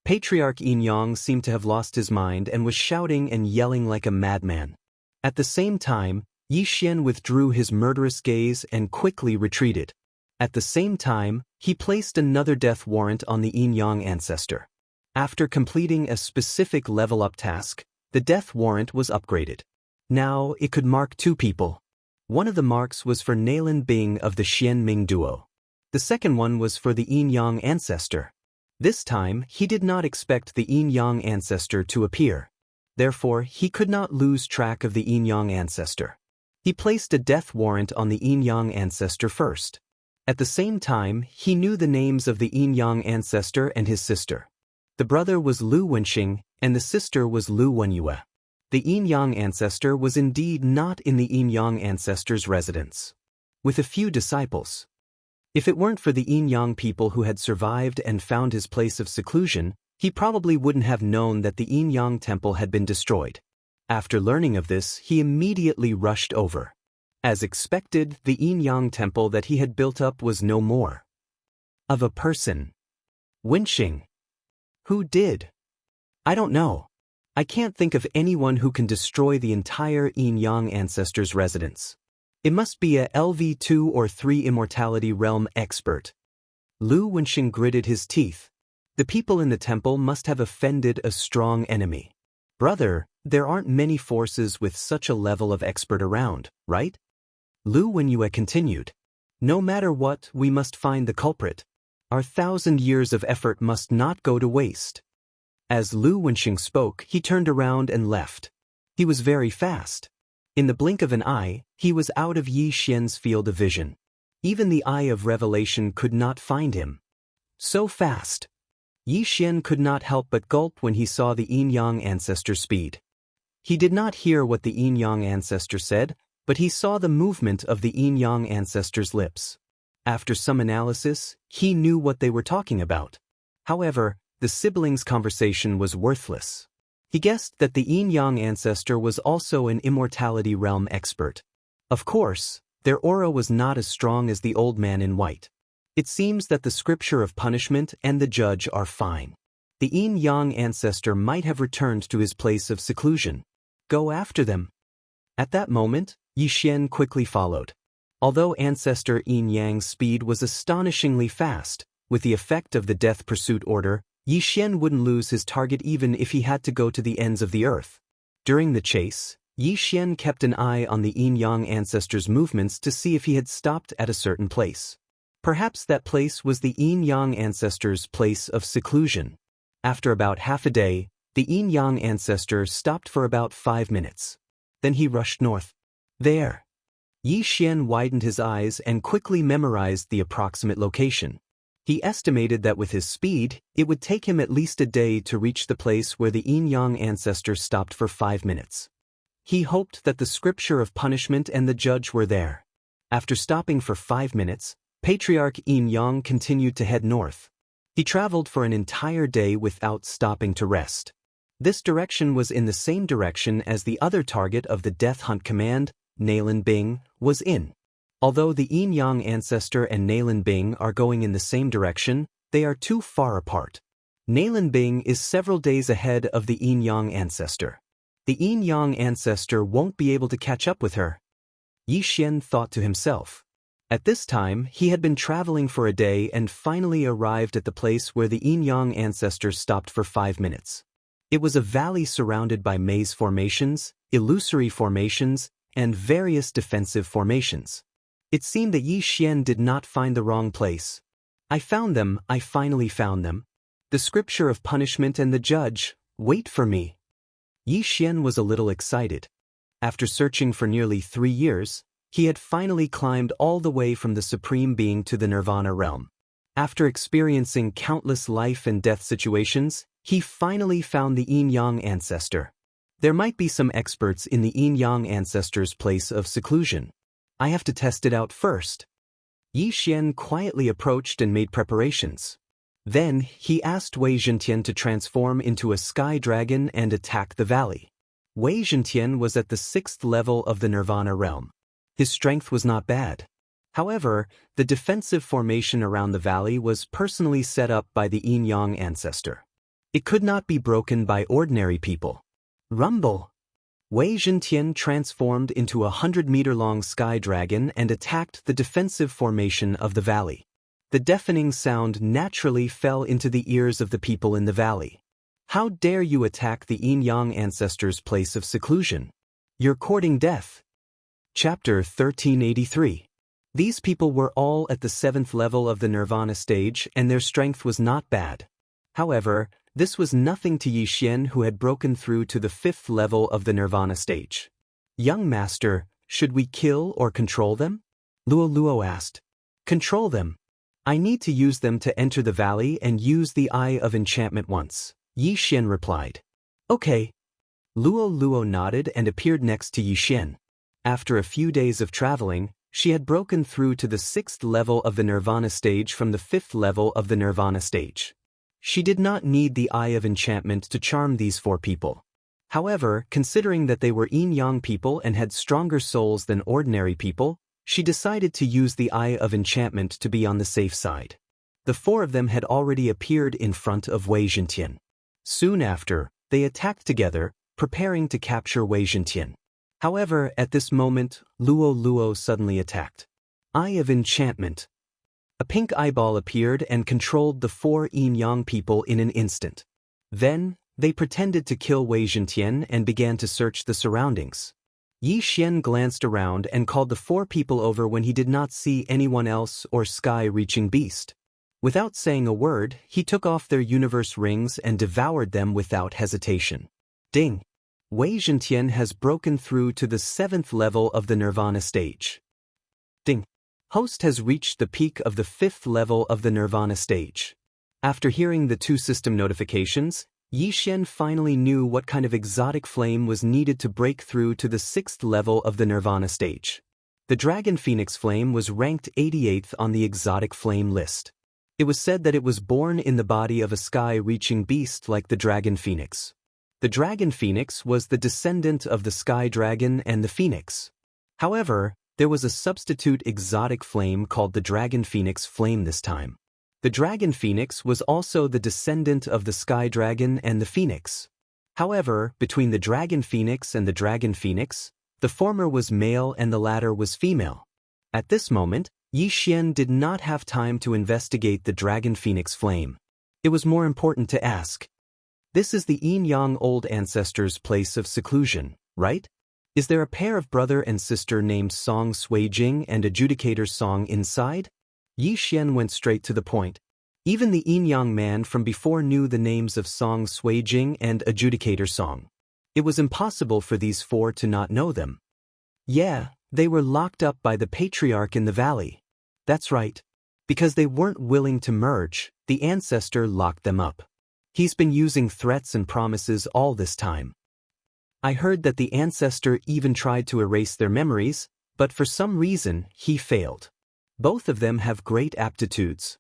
Speaker 1: Patriarch Yin-yang seemed to have lost his mind and was shouting and yelling like a madman. At the same time, Yi Xian withdrew his murderous gaze and quickly retreated. At the same time, he placed another death warrant on the Yin-yang ancestor. After completing a specific level-up task, the death warrant was upgraded. Now it could mark 2 people. One of the marks was for Nalin Bing of the Xian-Ming duo. The second one was for the Yin-yang ancestor. This time, he did not expect the Yin-yang ancestor to appear. Therefore, he could not lose track of the Yin-yang ancestor. He placed a death warrant on the Yin-yang ancestor first. At the same time, he knew the names of the Yin-yang ancestor and his sister. The brother was Lu Wenxing, and the sister was Lu Wenyue. The Yin-yang ancestor was indeed not in the Yin-yang ancestor's residence. With a few disciples. If it weren't for the Yin-yang people who had survived and found his place of seclusion, he probably wouldn't have known that the Yin-yang temple had been destroyed. After learning of this, he immediately rushed over. As expected, the Yin-yang temple that he had built up was no more. Of a person. Wenxing. Who did? I don't know. I can't think of anyone who can destroy the entire Yin-yang ancestor's residence. It must be a LV2 or 3 immortality realm expert. Lu Wenxing gritted his teeth. The people in the temple must have offended a strong enemy. Brother, there aren't many forces with such a level of expert around, right? Lu Wenyue continued. No matter what, we must find the culprit. Our 1,000 years of effort must not go to waste. As Lu Wenxing spoke, he turned around and left. He was very fast. In the blink of an eye, he was out of Yi Xian's field of vision. Even the Eye of Revelation could not find him. So fast. Yi Xian could not help but gulp when he saw the Yin-yang ancestor's speed. He did not hear what the Yin-yang ancestor said, but he saw the movement of the Yin-yang ancestor's lips. After some analysis, he knew what they were talking about. However, the siblings' conversation was worthless. He guessed that the Yin-yang ancestor was also an immortality realm expert. Of course, their aura was not as strong as the old man in white. It seems that the scripture of punishment and the judge are fine. The Yin-yang ancestor might have returned to his place of seclusion. Go after them. At that moment, Yi Xian quickly followed. Although ancestor Yin-yang's speed was astonishingly fast, with the effect of the death pursuit order, Yi Xian wouldn't lose his target even if he had to go to the ends of the earth. During the chase, Yi Xian kept an eye on the Yin-yang ancestor's movements to see if he had stopped at a certain place. Perhaps that place was the Yin-yang ancestor's place of seclusion. After about half a day, the Yin-yang ancestor stopped for about 5 minutes. Then he rushed north. There. Yi Xian widened his eyes and quickly memorized the approximate location. He estimated that with his speed, it would take him at least a day to reach the place where the Yin-yang ancestor stopped for 5 minutes. He hoped that the scripture of punishment and the judge were there. After stopping for 5 minutes, Patriarch Yin-yang continued to head north. He traveled for an entire day without stopping to rest. This direction was in the same direction as the other target of the death hunt command, Nalin Bing, was in. Although the Yin-yang ancestor and Nalin Bing are going in the same direction, they are too far apart. Nalin Bing is several days ahead of the Yin-yang ancestor. The Yin-yang ancestor won't be able to catch up with her. Yi Xian thought to himself. At this time, he had been traveling for a day and finally arrived at the place where the Yin-yang ancestor stopped for 5 minutes. It was a valley surrounded by maze formations, illusory formations, and various defensive formations. It seemed that Yi Xian did not find the wrong place. I found them, I finally found them. The scripture of punishment and the judge, wait for me. Yi Xian was a little excited. After searching for nearly 3 years, he had finally climbed all the way from the Supreme Being to the Nirvana realm. After experiencing countless life and death situations, he finally found the Yin-yang ancestor. There might be some experts in the Yin-yang ancestor's place of seclusion. I have to test it out first. Yi Xian quietly approached and made preparations. Then, he asked Wei Zhentian to transform into a sky dragon and attack the valley. Wei Zhentian was at the 6th level of the Nirvana realm. His strength was not bad. However, the defensive formation around the valley was personally set up by the yin-yang ancestor. It could not be broken by ordinary people. Rumble! Wei Zhentian transformed into a 100-meter-long sky dragon and attacked the defensive formation of the valley. The deafening sound naturally fell into the ears of the people in the valley. How dare you attack the yin-yang ancestor's place of seclusion? You're courting death. Chapter 1383. These people were all at the 7th level of the Nirvana stage and their strength was not bad. Luo this was nothing to Yi Xian who had broken through to the 5th level of the Nirvana stage. Young master, should we kill or control them? Luo asked. Control them. I need to use them to enter the valley and use the Eye of Enchantment once, Yi Xian replied. Okay. Luo nodded and appeared next to Yi Xian. After a few days of traveling, she had broken through to the 6th level of the Nirvana stage from the 5th level of the Nirvana stage. She did not need the Eye of Enchantment to charm these 4 people. However, considering that they were yin-yang people and had stronger souls than ordinary people, she decided to use the Eye of Enchantment to be on the safe side. The 4 of them had already appeared in front of Wei Zhentian. Soon after, they attacked together, preparing to capture Wei Zhentian. However, at this moment, Luo suddenly attacked. Eye of Enchantment. A pink eyeball appeared and controlled the 4 yin-yang people in an instant. Then, they pretended to kill Wei Zhentian and began to search the surroundings. Yi Xian glanced around and called the 4 people over when he did not see anyone else or sky-reaching beast. Without saying a word, he took off their universe rings and devoured them without hesitation. Ding! Wei Zhentian has broken through to the 7th level of the Nirvana stage. Ding! Host has reached the peak of the 5th level of the Nirvana stage. After hearing the 2 system notifications, Yi Xian finally knew what kind of exotic flame was needed to break through to the 6th level of the Nirvana stage. The Dragon Phoenix flame was ranked 88th on the exotic flame list. It was said that it was born in the body of a sky-reaching beast like the Dragon Phoenix. The Dragon Phoenix was the descendant of the Sky Dragon and the Phoenix. However, there was a substitute exotic flame called the Dragon Phoenix flame this time. The Dragon Phoenix was also the descendant of the Sky Dragon and the Phoenix. However, between the Dragon Phoenix and the Dragon Phoenix, the former was male and the latter was female. At this moment, Yi Xian did not have time to investigate the Dragon Phoenix flame. It was more important to ask. This is the yin-yang old ancestor's place of seclusion, right? Is there a pair of brother and sister named Song Suijing and Adjudicator Song inside? Yi Xian went straight to the point. Even the yin-yang man from before knew the names of Song Suijing and Adjudicator Song. It was impossible for these 4 to not know them. Yeah, they were locked up by the patriarch in the valley. That's right. Because they weren't willing to merge, the ancestor locked them up. He's been using threats and promises all this time. I heard that the ancestor even tried to erase their memories, but for some reason, he failed. Both of them have great aptitudes.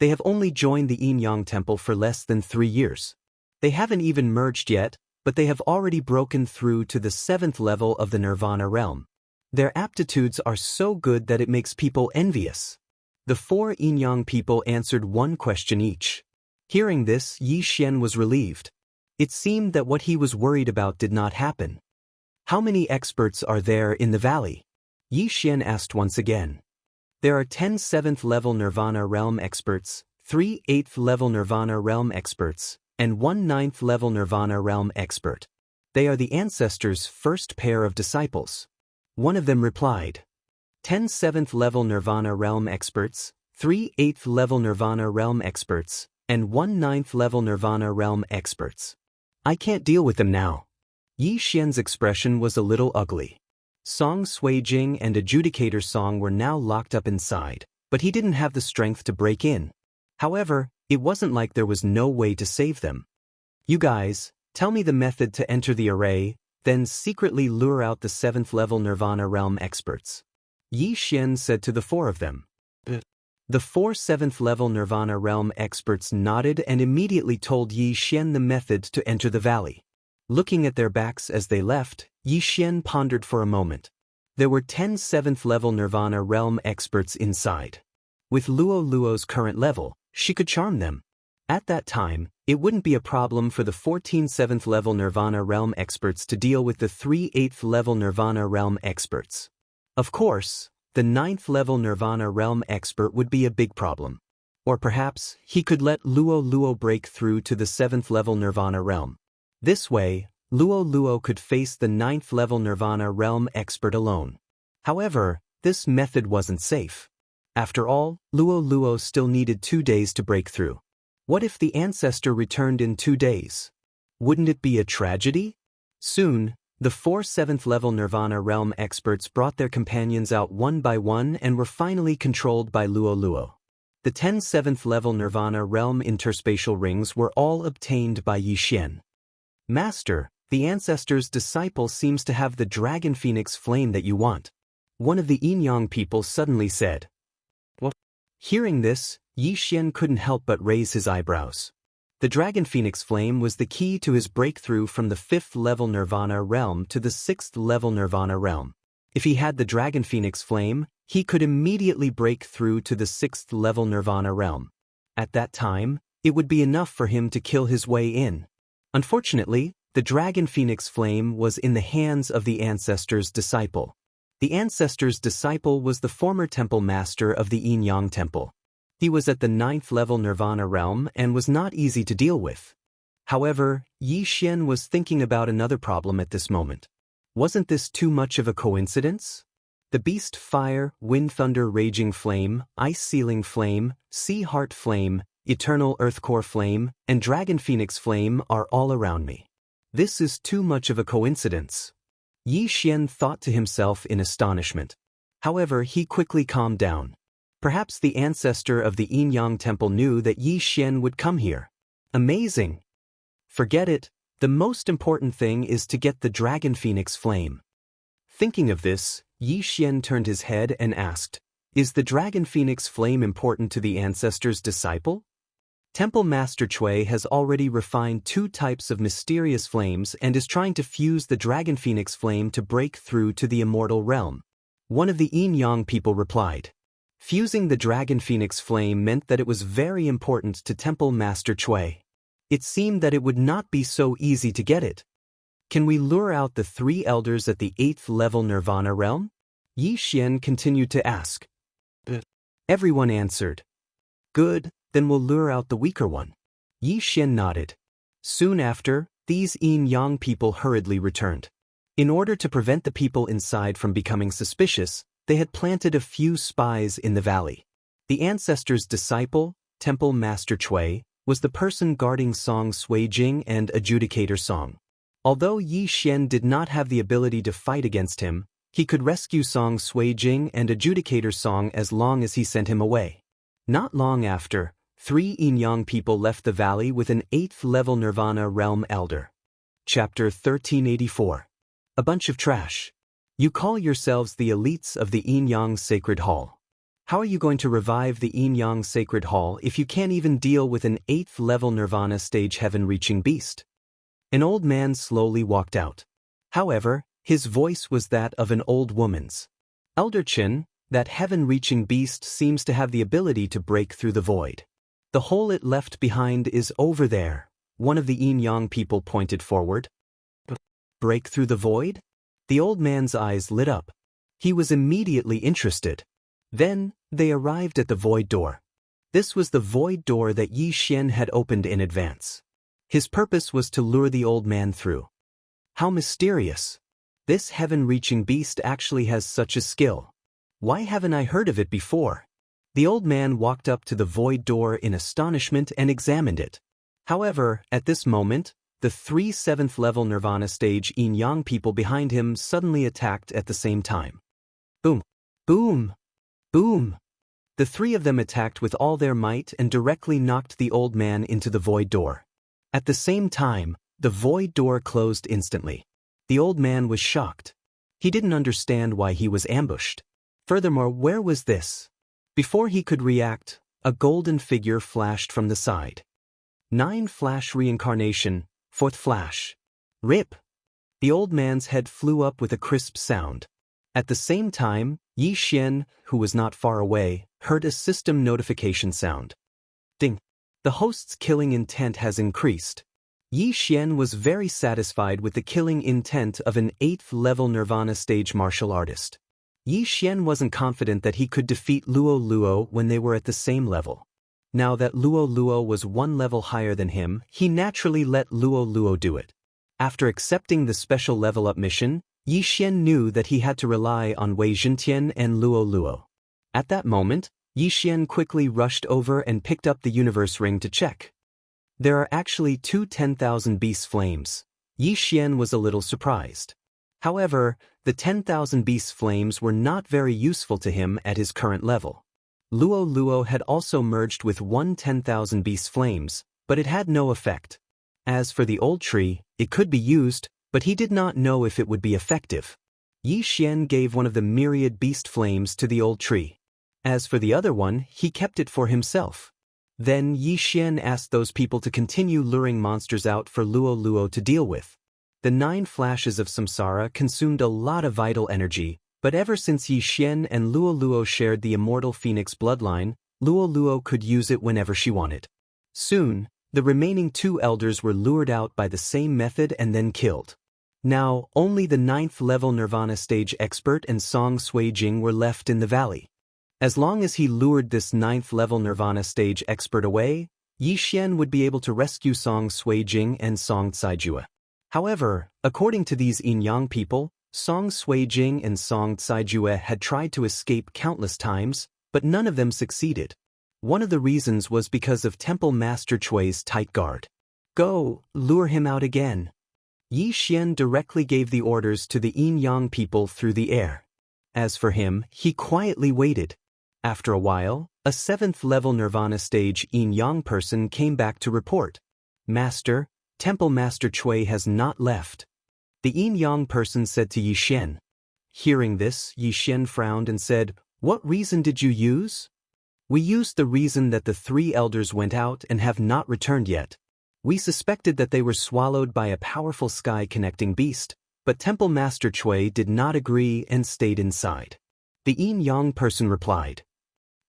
Speaker 1: They have only joined the yin-yang temple for less than 3 years. They haven't even merged yet, but they have already broken through to the 7th level of the Nirvana realm. Their aptitudes are so good that it makes people envious. The 4 yin-yang people answered one question each. Hearing this, Yi Xian was relieved. It seemed that what he was worried about did not happen. How many experts are there in the valley? Yi Xian asked once again. There are 10 7th-level Nirvana realm experts, 3 8th-level Nirvana realm experts, and 1 9th-level Nirvana realm expert. They are the ancestors' first pair of disciples. One of them replied. 10 7th-level Nirvana realm experts, 3 8th-level Nirvana realm experts, and 1 9th-level Nirvana realm experts. I can't deal with them now. Yi Xian's expression was a little ugly. Song Suijing and Adjudicator Song were now locked up inside, but he didn't have the strength to break in. However, it wasn't like there was no way to save them. You guys, tell me the method to enter the array, then secretly lure out the 7th-level Nirvana realm experts. Yi Xian said to the 4 of them. The 4 7th-level Nirvana Realm experts nodded and immediately told Yi Xian the method to enter the valley. Looking at their backs as they left, Yi Xian pondered for a moment. There were 10 7th-level Nirvana Realm experts inside. With Luo Luo's current level, she could charm them. At that time, it wouldn't be a problem for the 14 7th-level Nirvana Realm experts to deal with the 3 8th-level Nirvana Realm experts. Of course, the 9th-level Nirvana Realm expert would be a big problem. Or perhaps, he could let Luo Luo break through to the 7th-level Nirvana Realm. This way, Luo Luo could face the 9th-level Nirvana Realm expert alone. However, this method wasn't safe. After all, Luo Luo still needed 2 days to break through. What if the ancestor returned in 2 days? Wouldn't it be a tragedy? Soon, the 4 7th-level Nirvana Realm experts brought their companions out one by one and were finally controlled by Luo Luo. The 10 7th-level Nirvana Realm interspatial rings were all obtained by Yi Xian. Master, the ancestor's disciple seems to have the dragon phoenix flame that you want. One of the Yinyang people suddenly said. What? Hearing this, Yi Xian couldn't help but raise his eyebrows. The Dragon Phoenix Flame was the key to his breakthrough from the 5th-level Nirvana Realm to the 6th-level Nirvana Realm. If he had the Dragon Phoenix Flame, he could immediately break through to the 6th-level Nirvana Realm. At that time, it would be enough for him to kill his way in. Unfortunately, the Dragon Phoenix Flame was in the hands of the ancestor's disciple. The ancestor's disciple was the former temple master of the Yinyang Temple. He was at the 9th-level Nirvana Realm and was not easy to deal with. However, Yi Xian was thinking about another problem at this moment. Wasn't this too much of a coincidence? The Beast Fire, Wind Thunder Raging Flame, Ice Sealing Flame, Sea Heart Flame, Eternal Earthcore Flame, and Dragon Phoenix Flame are all around me. This is too much of a coincidence. Yi Xian thought to himself in astonishment. However, he quickly calmed down. Perhaps the ancestor of the Yinyang Temple knew that Yi Xian would come here. Amazing! Forget it, the most important thing is to get the Dragon Phoenix Flame. Thinking of this, Yi Xian turned his head and asked, Is the Dragon Phoenix Flame important to the ancestor's disciple? Temple Master Cui has already refined 2 types of mysterious flames and is trying to fuse the Dragon Phoenix Flame to break through to the Immortal Realm. One of the Yinyang people replied. Fusing the Dragon Phoenix Flame meant that it was very important to Temple Master Cui. It seemed that it would not be so easy to get it. Can we lure out the 3 elders at the 8th-level Nirvana Realm? Yi Xian continued to ask. Everyone answered. Good, then we'll lure out the weaker one. Yi Xian nodded. Soon after, these Yinyang people hurriedly returned. In order to prevent the people inside from becoming suspicious, they had planted a few spies in the valley. The ancestor's disciple, Temple Master Cui, was the person guarding Song Suijing and Adjudicator Song. Although Yi Xian did not have the ability to fight against him, he could rescue Song Suijing and Adjudicator Song as long as he sent him away. Not long after, 3 Yinyang people left the valley with an 8th-level Nirvana Realm Elder. Chapter 1384. A bunch of trash. You call yourselves the elites of the Yinyang Sacred Hall. How are you going to revive the Yinyang Sacred Hall if you can't even deal with an 8th-level Nirvana stage heaven-reaching beast? An old man slowly walked out. However, his voice was that of an old woman's. Elder Qin, that heaven-reaching beast seems to have the ability to break through the void. The hole it left behind is over there. One of the Yinyang people pointed forward. Break through the void? The old man's eyes lit up. He was immediately interested. Then, they arrived at the void door. This was the void door that Yi Xian had opened in advance. His purpose was to lure the old man through. How mysterious. This heaven-reaching beast actually has such a skill. Why haven't I heard of it before? The old man walked up to the void door in astonishment and examined it. However, at this moment, the 3 7th-level Nirvana stage Yinyang people behind him suddenly attacked at the same time. Boom! Boom! Boom! The 3 of them attacked with all their might and directly knocked the old man into the void door. At the same time, the void door closed instantly. The old man was shocked. He didn't understand why he was ambushed. Furthermore, where was this? Before he could react, a golden figure flashed from the side. 9 flash reincarnation, 4th flash. Rip! The old man's head flew up with a crisp sound. At the same time, Yi Xian, who was not far away, heard a system notification sound. Ding! The host's killing intent has increased. Yi Xian was very satisfied with the killing intent of an 8th level Nirvana stage martial artist. Yi Xian wasn't confident that he could defeat Luo Luo when they were at the same level. Now that Luo Luo was 1 level higher than him, he naturally let Luo Luo do it. After accepting the special level-up mission, Yi Xian knew that he had to rely on Wei Zhentian and Luo Luo. At that moment, Yi Xian quickly rushed over and picked up the universe ring to check. There are actually 2 10,000 beast flames. Yi Xian was a little surprised. However, the 10,000 beast flames were not very useful to him at his current level. Luo Luo had also merged with 10,000 beast flames, but it had no effect. As for the old tree, it could be used, but he did not know if it would be effective. Yi Xian gave one of the myriad beast flames to the old tree. As for the other one, he kept it for himself. Then Yi Xian asked those people to continue luring monsters out for Luo Luo to deal with. The 9 flashes of samsara consumed a lot of vital energy, but ever since Yi Xian and Luo Luo shared the immortal phoenix bloodline, Luo Luo could use it whenever she wanted. Soon, the remaining 2 elders were lured out by the same method and then killed. Now, only the 9th level Nirvana stage expert and Song Suijing were left in the valley. As long as he lured this 9th level Nirvana stage expert away, Yi Xian would be able to rescue Song Suijing and Song Caijue. However, according to these Yin-Yang people, Song Suijing and Song Caijue had tried to escape countless times, but none of them succeeded. One of the reasons was because of Temple Master Chui's tight guard. Go, lure him out again. Yi Xian directly gave the orders to the Yin-Yang people through the air. As for him, he quietly waited. After a while, a 7th level Nirvana stage Yin-Yang person came back to report. Master, Temple Master Chui has not left. The Yin-Yang person said to Yi Xian. Hearing this, Yi Xian frowned and said, What reason did you use? We used the reason that the 3 elders went out and have not returned yet. We suspected that they were swallowed by a powerful sky-connecting beast, but Temple Master Chui did not agree and stayed inside. The Yin-Yang person replied.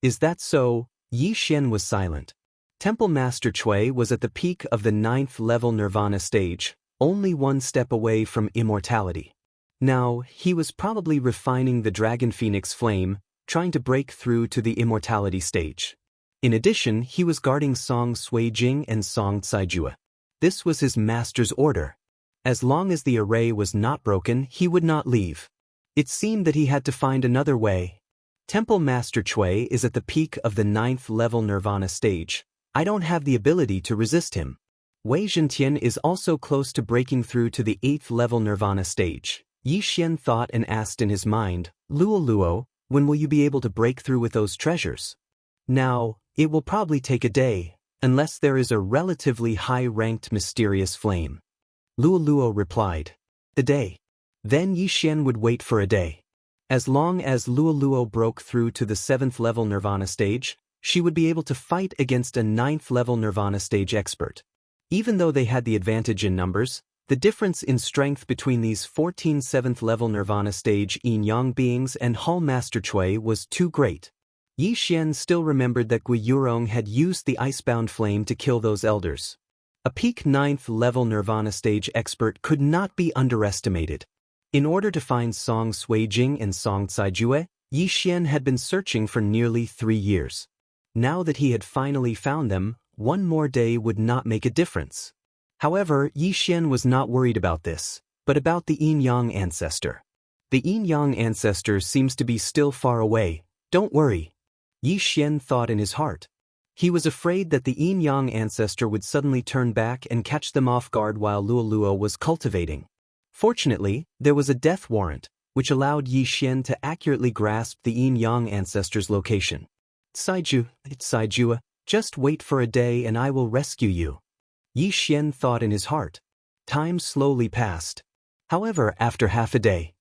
Speaker 1: Is that so? Yi Xian was silent. Temple Master Chui was at the peak of the 9th level Nirvana stage, only 1 step away from immortality. Now, he was probably refining the Dragon Phoenix flame, trying to break through to the immortality stage. In addition, he was guarding Song Suijing and Song Caijue. This was his master's order. As long as the array was not broken, he would not leave. It seemed that he had to find another way. Temple Master Chui is at the peak of the 9th level Nirvana stage. I don't have the ability to resist him. Wei Zhentian is also close to breaking through to the 8th level Nirvana stage. Yi Xian thought and asked in his mind, Luo Luo, when will you be able to break through with those treasures? Now, it will probably take a day, unless there is a relatively high-ranked mysterious flame. Luo Luo replied. The day. Then Yi Xian would wait for a day. As long as Luo Luo broke through to the 7th level Nirvana stage, she would be able to fight against a 9th level Nirvana stage expert. Even though they had the advantage in numbers, the difference in strength between these 14 7th level Nirvana stage Yin-Yang beings and Hall Master Chui was too great. Yi Xian still remembered that Gui Yurong had used the icebound flame to kill those elders. A peak 9th level Nirvana stage expert could not be underestimated. In order to find Song Suijing and Song Caijue, Yi Xian had been searching for nearly 3 years. Now that he had finally found them, 1 more day would not make a difference. However, Yi Xian was not worried about this, but about the Yin-Yang ancestor. The Yin-Yang ancestor seems to be still far away. Don't worry. Yi Xian thought in his heart. He was afraid that the Yin-Yang ancestor would suddenly turn back and catch them off guard while Luo Luo was cultivating. Fortunately, there was a death warrant, which allowed Yi Xian to accurately grasp the Yin-Yang ancestor's location. Caijue, just wait for a day and I will rescue you. Yi Xian thought in his heart. Time slowly passed. However, after half a day,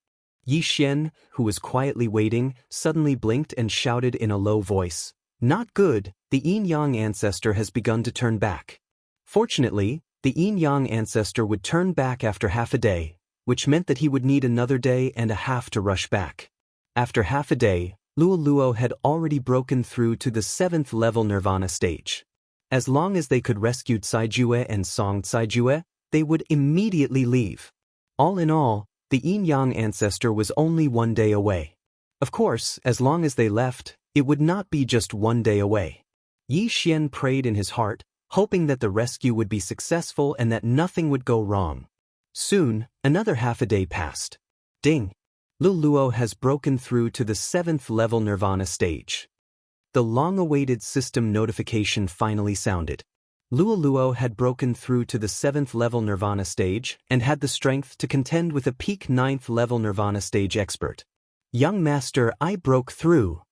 Speaker 1: Yi Xian, who was quietly waiting, suddenly blinked and shouted in a low voice, "Not good, the yin-yang ancestor has begun to turn back." Fortunately, the yin-yang ancestor would turn back after half a day, which meant that he would need another day and a half to rush back. After half a day, Luo Luo had already broken through to the 7th level nirvana stage. As long as they could rescue Caijue and Song Caijue, they would immediately leave. All in all, the yin-yang ancestor was only 1 day away. Of course, as long as they left, it would not be just 1 day away. Yi Xian prayed in his heart, hoping that the rescue would be successful and that nothing would go wrong. Soon, another half a day passed. Ding! Luo Luo has broken through to the 7th level nirvana stage. The long-awaited system notification finally sounded. Luo Luo had broken through to the 7th level nirvana stage and had the strength to contend with a peak 9th level nirvana stage expert. "Young master, I broke through."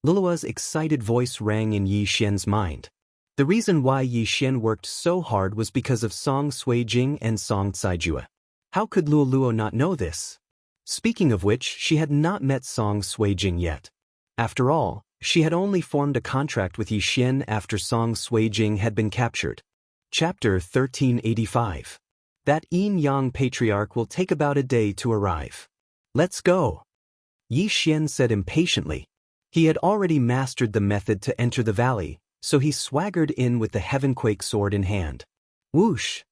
Speaker 1: Lulua's excited voice rang in Yi Xian's mind. The reason why Yi Xian worked so hard was because of Song Suijing and Song Caijue. How could Luo Luo not know this? Speaking of which, she had not met Song Suijing yet. After all, she had only formed a contract with Yi Xian after Song Suijing had been captured. Chapter 1385. That yin-yang patriarch will take about a day to arrive. "Let's go," Yi Xian said impatiently. He had already mastered the method to enter the valley, so he swaggered in with the Heavenquake sword in hand. Whoosh!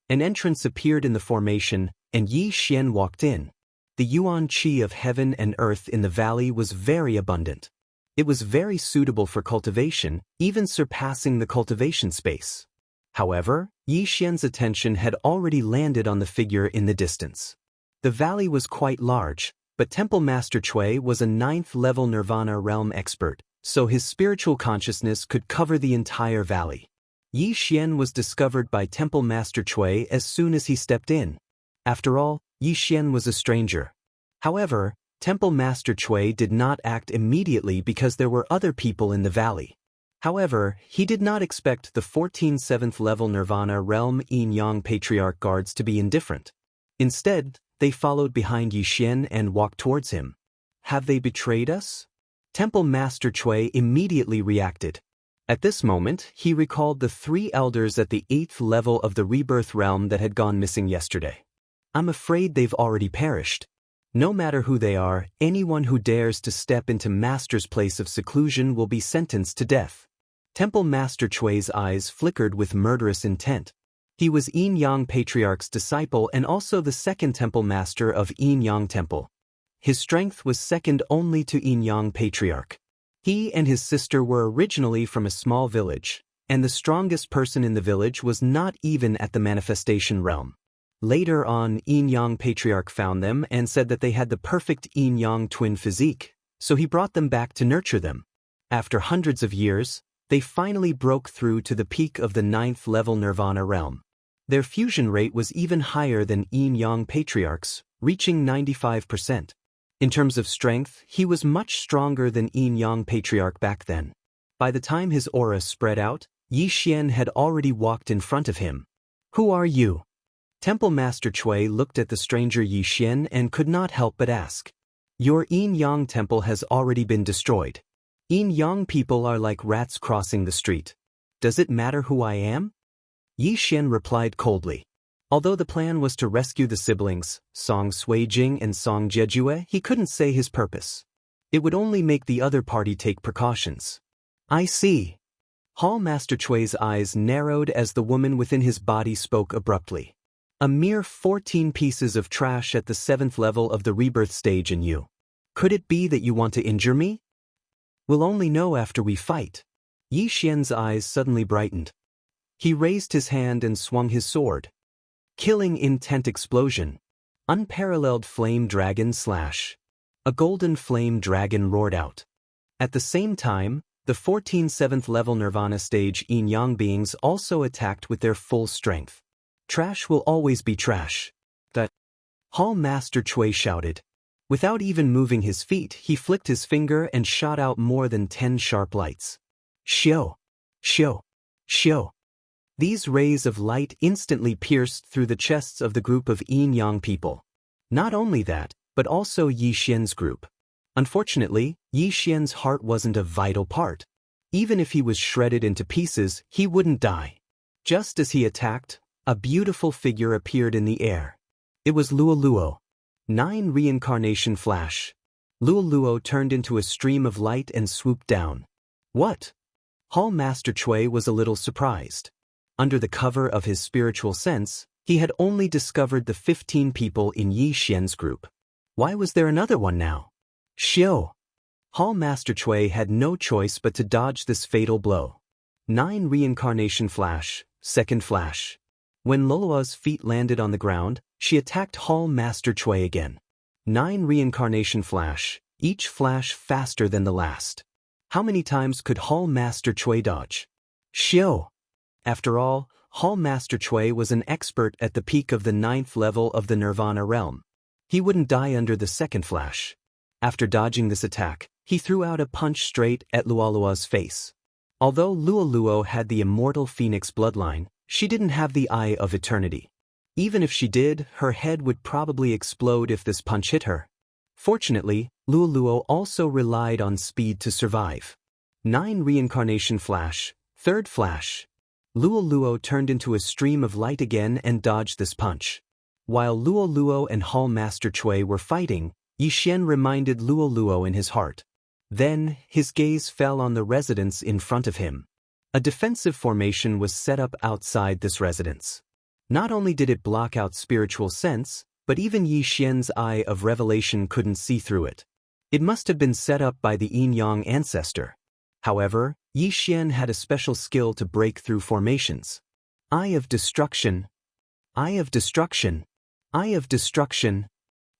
Speaker 1: An entrance appeared in the formation, and Yi Xian walked in. The yuan qi of heaven and earth in the valley was very abundant. It was very suitable for cultivation, even surpassing the cultivation space. However, Yi Xian's attention had already landed on the figure in the distance. The valley was quite large, but Temple Master Chui was a 9th level nirvana realm expert, so his spiritual consciousness could cover the entire valley. Yi Xian was discovered by Temple Master Chui as soon as he stepped in. After all, Yi Xian was a stranger. However, Temple Master Chui did not act immediately because there were other people in the valley. However, he did not expect the 14 7th level Nirvana realm yin-yang patriarch guards to be indifferent. Instead, they followed behind Yi Xian and walked towards him. "Have they betrayed us?" Temple Master Chui immediately reacted. At this moment, he recalled the 3 elders at the 8th level of the rebirth realm that had gone missing yesterday. "I'm afraid they've already perished. No matter who they are, anyone who dares to step into Master's place of seclusion will be sentenced to death." Temple Master Chui's eyes flickered with murderous intent. He was Yin-Yang Patriarch's disciple and also the second Temple Master of Yin-Yang Temple. His strength was second only to Yin-Yang Patriarch. He and his sister were originally from a small village, and the strongest person in the village was not even at the manifestation realm. Later on, Yin-Yang Patriarch found them and said that they had the perfect Yin-Yang twin physique, so he brought them back to nurture them. After hundreds of years, they finally broke through to the peak of the 9th level Nirvana realm. Their fusion rate was even higher than Yin-Yang Patriarch's, reaching 95%. In terms of strength, he was much stronger than Yin-Yang Patriarch back then. By the time his aura spread out, Yi Xian had already walked in front of him. "Who are you?" Temple Master Chui looked at the stranger Yi Xian and could not help but ask. "Your Yin-Yang temple has already been destroyed. Yin-Yang people are like rats crossing the street. Does it matter who I am?" Yi Xian replied coldly. Although the plan was to rescue the siblings, Song Suijing and Song Jiejue, he couldn't say his purpose. It would only make the other party take precautions. "I see." Hall Master Chui's eyes narrowed as the woman within his body spoke abruptly. "A mere 14 pieces of trash at the 7th level of the rebirth stage in you. Could it be that you want to injure me?" "We'll only know after we fight." Yi Xian's eyes suddenly brightened. He raised his hand and swung his sword. Killing intent explosion. Unparalleled flame dragon slash. A golden flame dragon roared out. At the same time, the 14 7th level Nirvana stage yin-yang beings also attacked with their full strength. "Trash will always be trash." "That!" Hall Master Chui shouted. Without even moving his feet, he flicked his finger and shot out more than 10 sharp lights. Xiao! Xiao! Xiao! These rays of light instantly pierced through the chests of the group of yin-yang people. Not only that, but also Yi Xian's group. Unfortunately, Yi Xian's heart wasn't a vital part. Even if he was shredded into pieces, he wouldn't die. Just as he attacked, a beautiful figure appeared in the air. It was Luo Luo. 9 Reincarnation Flash. Luo Luo turned into a stream of light and swooped down. What? Hall Master Chui was a little surprised. Under the cover of his spiritual sense, he had only discovered the 15 people in Yi Xian's group. Why was there another one now? Xiao. Hall Master Chui had no choice but to dodge this fatal blow. 9 Reincarnation Flash, second flash. When Lolua's feet landed on the ground, she attacked Hall Master Chui again. 9 Reincarnation Flash, each flash faster than the last. How many times could Hall Master Chui dodge? Xiao. After all, Hall Master Chui was an expert at the peak of the 9th level of the Nirvana realm. He wouldn't die under the second flash. After dodging this attack, he threw out a punch straight at Luolua's face. Although Luo Luo had the immortal phoenix bloodline, she didn't have the Eye of Eternity. Even if she did, her head would probably explode if this punch hit her. Fortunately, Luo Luo also relied on speed to survive. 9 Reincarnation Flash, third flash. Luo Luo turned into a stream of light again and dodged this punch. While Luo Luo and Hall Master Chui were fighting, Yi Xian reminded Luo Luo in his heart. Then, his gaze fell on the residence in front of him. A defensive formation was set up outside this residence. Not only did it block out spiritual sense, but even Yi Xian's eye of revelation couldn't see through it. It must have been set up by the Yin-Yang ancestor. However, Yi Xian had a special skill to break through formations. Eye of Destruction. Eye of Destruction. Eye of Destruction.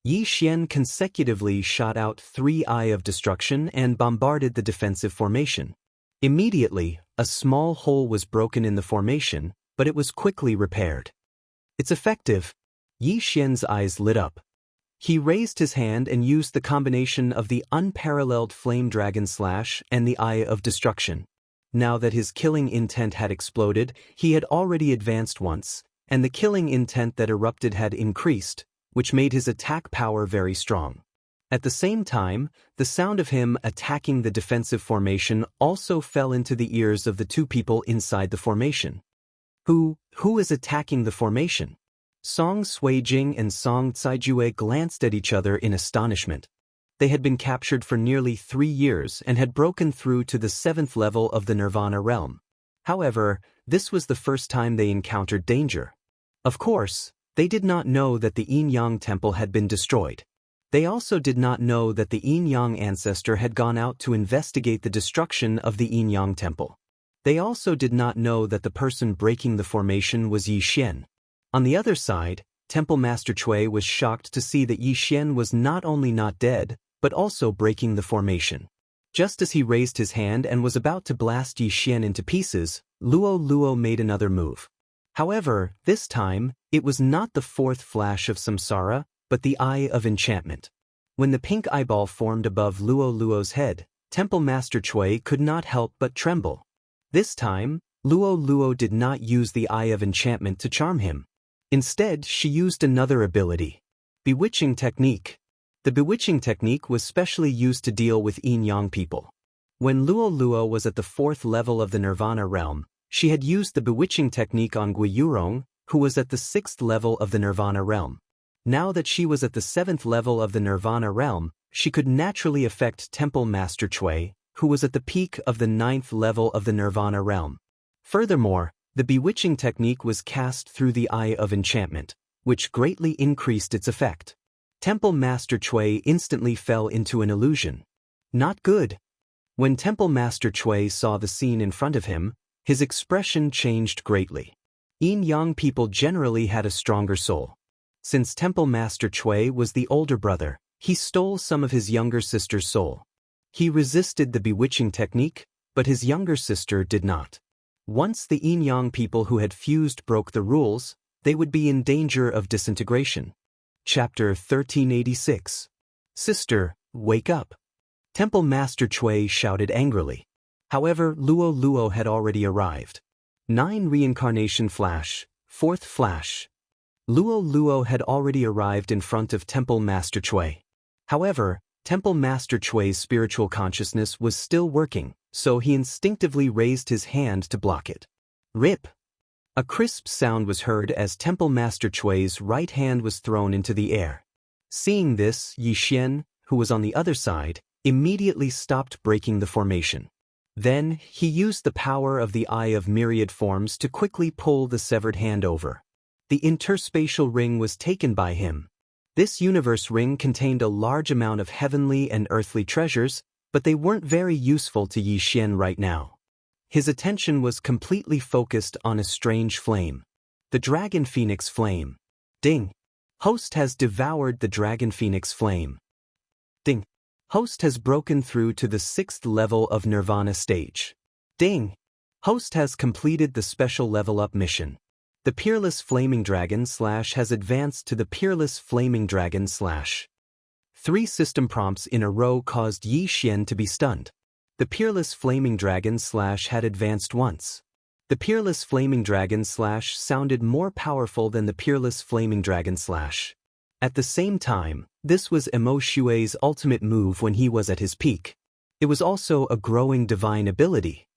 Speaker 1: Yi Xian consecutively shot out 3 Eye of Destruction and bombarded the defensive formation. Immediately, a small hole was broken in the formation, but it was quickly repaired. It's effective. Yi Xian's eyes lit up. He raised his hand and used the combination of the unparalleled Flame Dragon Slash and the Eye of Destruction. Now that his killing intent had exploded, he had already advanced once, and the killing intent that erupted had increased, which made his attack power very strong. At the same time, the sound of him attacking the defensive formation also fell into the ears of the 2 people inside the formation. Who is attacking the formation? Song Suijing and Song Caijue glanced at each other in astonishment. They had been captured for nearly 3 years and had broken through to the 7th level of the Nirvana realm. However, this was the first time they encountered danger. Of course, they did not know that the Yin-Yang temple had been destroyed. They also did not know that the Yin-Yang ancestor had gone out to investigate the destruction of the Yin-Yang temple. They also did not know that the person breaking the formation was Yi Xian. On the other side, Temple Master Chui was shocked to see that Yi Xian was not only not dead, but also breaking the formation. Just as he raised his hand and was about to blast Yi Xian into pieces, Luo Luo made another move. However, this time, it was not the 4th flash of samsara, but the Eye of Enchantment. When the pink eyeball formed above Luo Luo's head, Temple Master Chui could not help but tremble. This time, Luo Luo did not use the Eye of Enchantment to charm him. Instead, she used another ability. Bewitching Technique. The Bewitching Technique was specially used to deal with Yin-Yang people. When Luo Luo was at the 4th level of the Nirvana realm, she had used the Bewitching Technique on Gui Yurong, who was at the 6th level of the Nirvana realm. Now that she was at the 7th level of the Nirvana realm, she could naturally affect Temple Master Chui, who was at the peak of the 9th level of the Nirvana realm. Furthermore, the Bewitching Technique was cast through the Eye of Enchantment, which greatly increased its effect. Temple Master Chui instantly fell into an illusion. Not good. When Temple Master Chui saw the scene in front of him, his expression changed greatly. Yin-Yang people generally had a stronger soul. Since Temple Master Chui was the older brother, he stole some of his younger sister's soul. He resisted the Bewitching Technique, but his younger sister did not. Once the Yin-Yang people who had fused broke the rules, they would be in danger of disintegration. Chapter 1386. Sister, wake up. Temple Master Chui shouted angrily. However, Luo Luo had already arrived. 9 Reincarnation Flash, 4th flash. Luo Luo had already arrived in front of Temple Master Chui. However, Temple Master Chui's spiritual consciousness was still working, so he instinctively raised his hand to block it. Rip! A crisp sound was heard as Temple Master Chui's right hand was thrown into the air. Seeing this, Yi Xian, who was on the other side, immediately stopped breaking the formation. Then, he used the power of the Eye of Myriad Forms to quickly pull the severed hand over. The interspatial ring was taken by him. This universe ring contained a large amount of heavenly and earthly treasures, but they weren't very useful to Yi Xian right now. His attention was completely focused on a strange flame. The Dragon Phoenix Flame. Ding! Host has devoured the Dragon Phoenix Flame. Ding! Host has broken through to the 6th level of Nirvana stage. Ding! Host has completed the special level up mission. The Peerless Flaming Dragon / has advanced to the Peerless Flaming Dragon / 3 system prompts in a row caused Yi Xian to be stunned. The Peerless Flaming Dragon / had advanced once. The Peerless Flaming Dragon / sounded more powerful than the Peerless Flaming Dragon / At the same time, this was Emo Shui's ultimate move when he was at his peak. It was also a growing divine ability.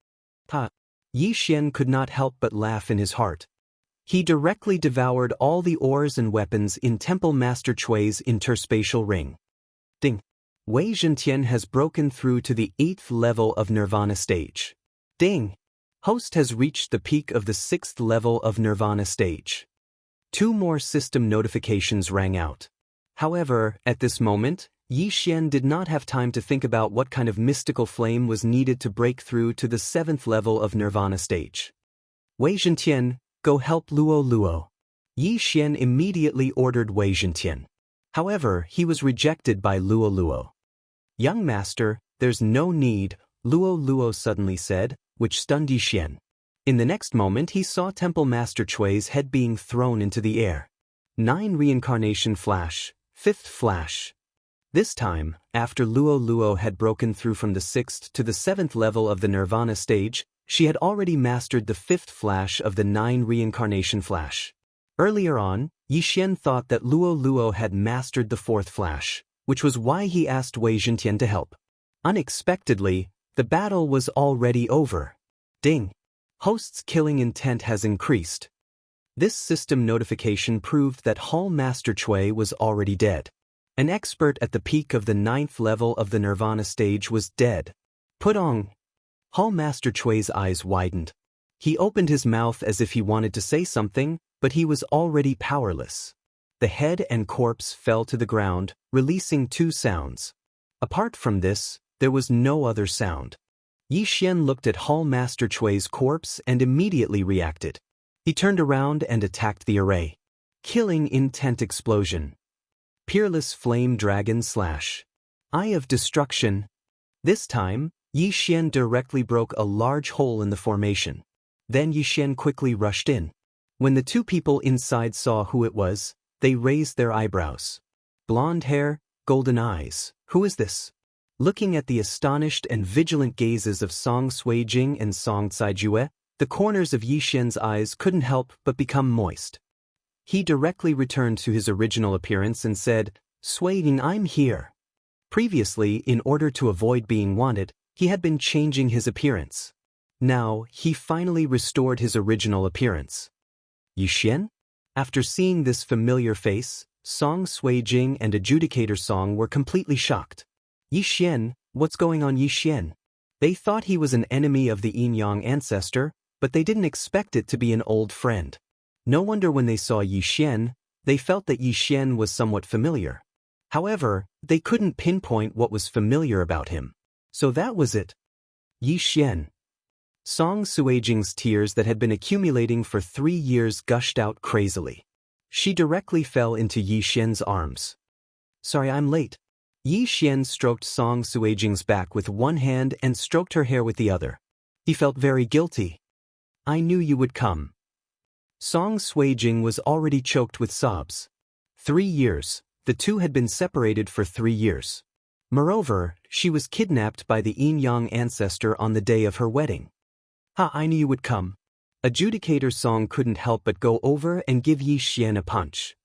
Speaker 1: Yi Xian could not help but laugh in his heart. He directly devoured all the ores and weapons in Temple Master Chui's interspatial ring. Ding! Wei Zhentian has broken through to the 8th level of Nirvana stage. Ding! Host has reached the peak of the 6th level of Nirvana stage. 2 more system notifications rang out. However, at this moment, Yi Xian did not have time to think about what kind of mystical flame was needed to break through to the 7th level of Nirvana stage. Wei Zhentian, go help Luo Luo. Yi Xian immediately ordered Wei Zhentian. However, he was rejected by Luo Luo. Young master, there's no need, Luo Luo suddenly said, which stunned Yi Xian. In the next moment he saw Temple Master Chui's head being thrown into the air. 9 Reincarnation Flash, 5th Flash. This time, after Luo Luo had broken through from the 6th to the 7th level of the Nirvana stage, she had already mastered the 5th flash of the 9 Reincarnation Flash. Earlier on, Yi Xian thought that Luo Luo had mastered the 4th flash, which was why he asked Wei Zhentian to help. Unexpectedly, the battle was already over. Ding! Host's killing intent has increased. This system notification proved that Hall Master Chui was already dead. An expert at the peak of the 9th level of the Nirvana stage was dead. Put on. Hall Master Chui's eyes widened. He opened his mouth as if he wanted to say something, but he was already powerless. The head and corpse fell to the ground, releasing 2 sounds. Apart from this, there was no other sound. Yi Xian looked at Hall Master Chui's corpse and immediately reacted. He turned around and attacked the array. Killing intent explosion. Peerless Flame Dragon / Eye of Destruction. This time, Yi Xian directly broke a large hole in the formation. Then Yi Xian quickly rushed in. When the 2 people inside saw who it was, they raised their eyebrows. Blonde hair, golden eyes, who is this? Looking at the astonished and vigilant gazes of Song Suijing and Song Caijue, the corners of Yi Xian's eyes couldn't help but become moist. He directly returned to his original appearance and said, "Suijing, I'm here." Previously, in order to avoid being wanted, he had been changing his appearance. Now, he finally restored his original appearance. Yi Xian? After seeing this familiar face, Song Suijing and Adjudicator Song were completely shocked. Yi Xian, what's going on, Yi Xian? They thought he was an enemy of the Yin-Yang ancestor, but they didn't expect it to be an old friend. No wonder when they saw Yi Xian, they felt that Yi Xian was somewhat familiar. However, they couldn't pinpoint what was familiar about him. So that was it. Yi Xian. Song Suijing's tears that had been accumulating for 3 years gushed out crazily. She directly fell into Yi Xian's arms. "Sorry, I'm late." Yi Xian stroked Song Suijing's back with one hand and stroked her hair with the other. He felt very guilty. "I knew you would come." Song Suijing was already choked with sobs. 3 years, the two had been separated for 3 years. Moreover, she was kidnapped by the Yin-Yang ancestor on the day of her wedding. I knew you would come." Adjudicator Song couldn't help but go over and give Yi Xian a punch.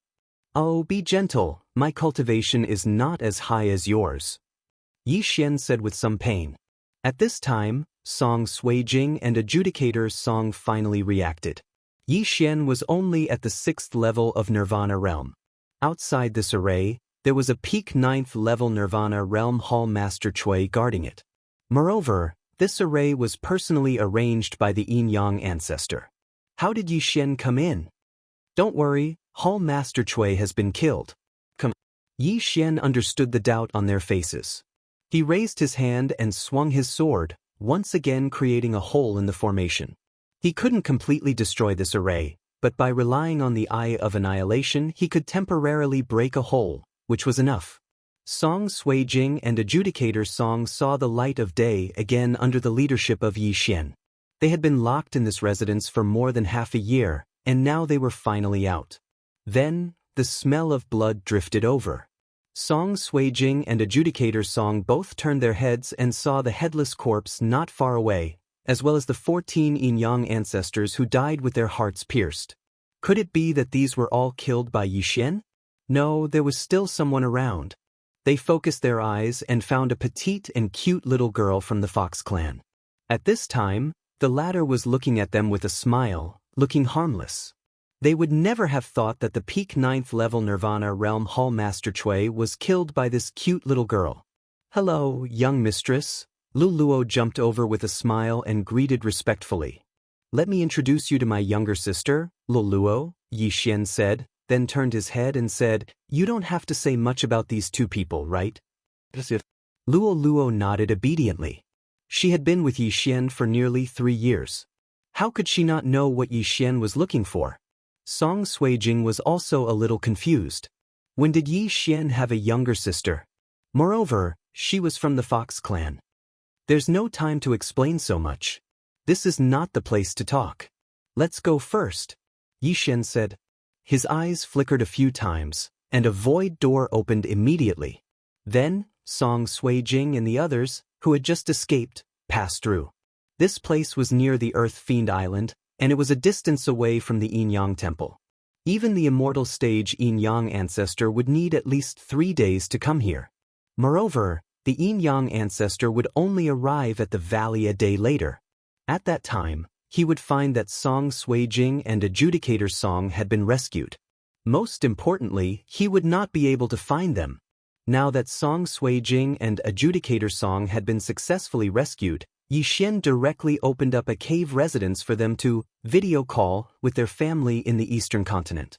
Speaker 1: "Oh, be gentle, My cultivation is not as high as yours, Yi Xian said with some pain. At this time, Song Suijing and adjudicator Song finally reacted. Yi Xian was only at the 6th level of Nirvana realm. Outside this array, there was a peak 9th level Nirvana realm Hall Master Chui guarding it. Moreover, this array was personally arranged by the Yin Yang ancestor. How did Yi Xian come in? Don't worry, Hall Master Chui has been killed. Come. Yi Xian understood the doubt on their faces. He raised his hand and swung his sword, once again creating a hole in the formation. He couldn't completely destroy this array, but by relying on the Eye of Annihilation he could temporarily break a hole, which was enough. Song Suijing and adjudicator Song saw the light of day again under the leadership of Yi Xian. They had been locked in this residence for more than half a year, and now they were finally out. Then, the smell of blood drifted over. Song Suijing and adjudicator Song both turned their heads and saw the headless corpse not far away, as well as the 14 Yin Yang ancestors who died with their hearts pierced. Could it be that these were all killed by Yi Xian? No, there was still someone around. They focused their eyes and found a petite and cute little girl from the Fox clan. At this time, the latter was looking at them with a smile, looking harmless. They would never have thought that the peak 9th level Nirvana realm Hall Master Chui was killed by this cute little girl. Hello, young mistress. Lu Luo jumped over with a smile and greeted respectfully. Let me introduce you to my younger sister, Lu Luo, Yi Xian said, then turned his head and said, You don't have to say much about these two people, right? Luo Luo nodded obediently. She had been with Yi Xian for nearly 3 years. How could she not know what Yi Xian was looking for? Song Suijing was also a little confused. When did Yi Xian have a younger sister? Moreover, she was from the Fox clan. There's no time to explain so much. This is not the place to talk. Let's go first, Yi Xian said. His eyes flickered a few times, and a void door opened immediately. Then, Song Suijing and the others, who had just escaped, passed through. This place was near the Earth Fiend Island, and it was a distance away from the Yin Yang Temple. Even the immortal stage Yin Yang ancestor would need at least 3 days to come here. Moreover, the Yin Yang ancestor would only arrive at the valley a day later. At that time, he would find that Song Suijing and adjudicator Song had been rescued. Most importantly, he would not be able to find them. Now that Song Suijing and adjudicator Song had been successfully rescued, Yi Xian directly opened up a cave residence for them to video call with their family in the eastern continent.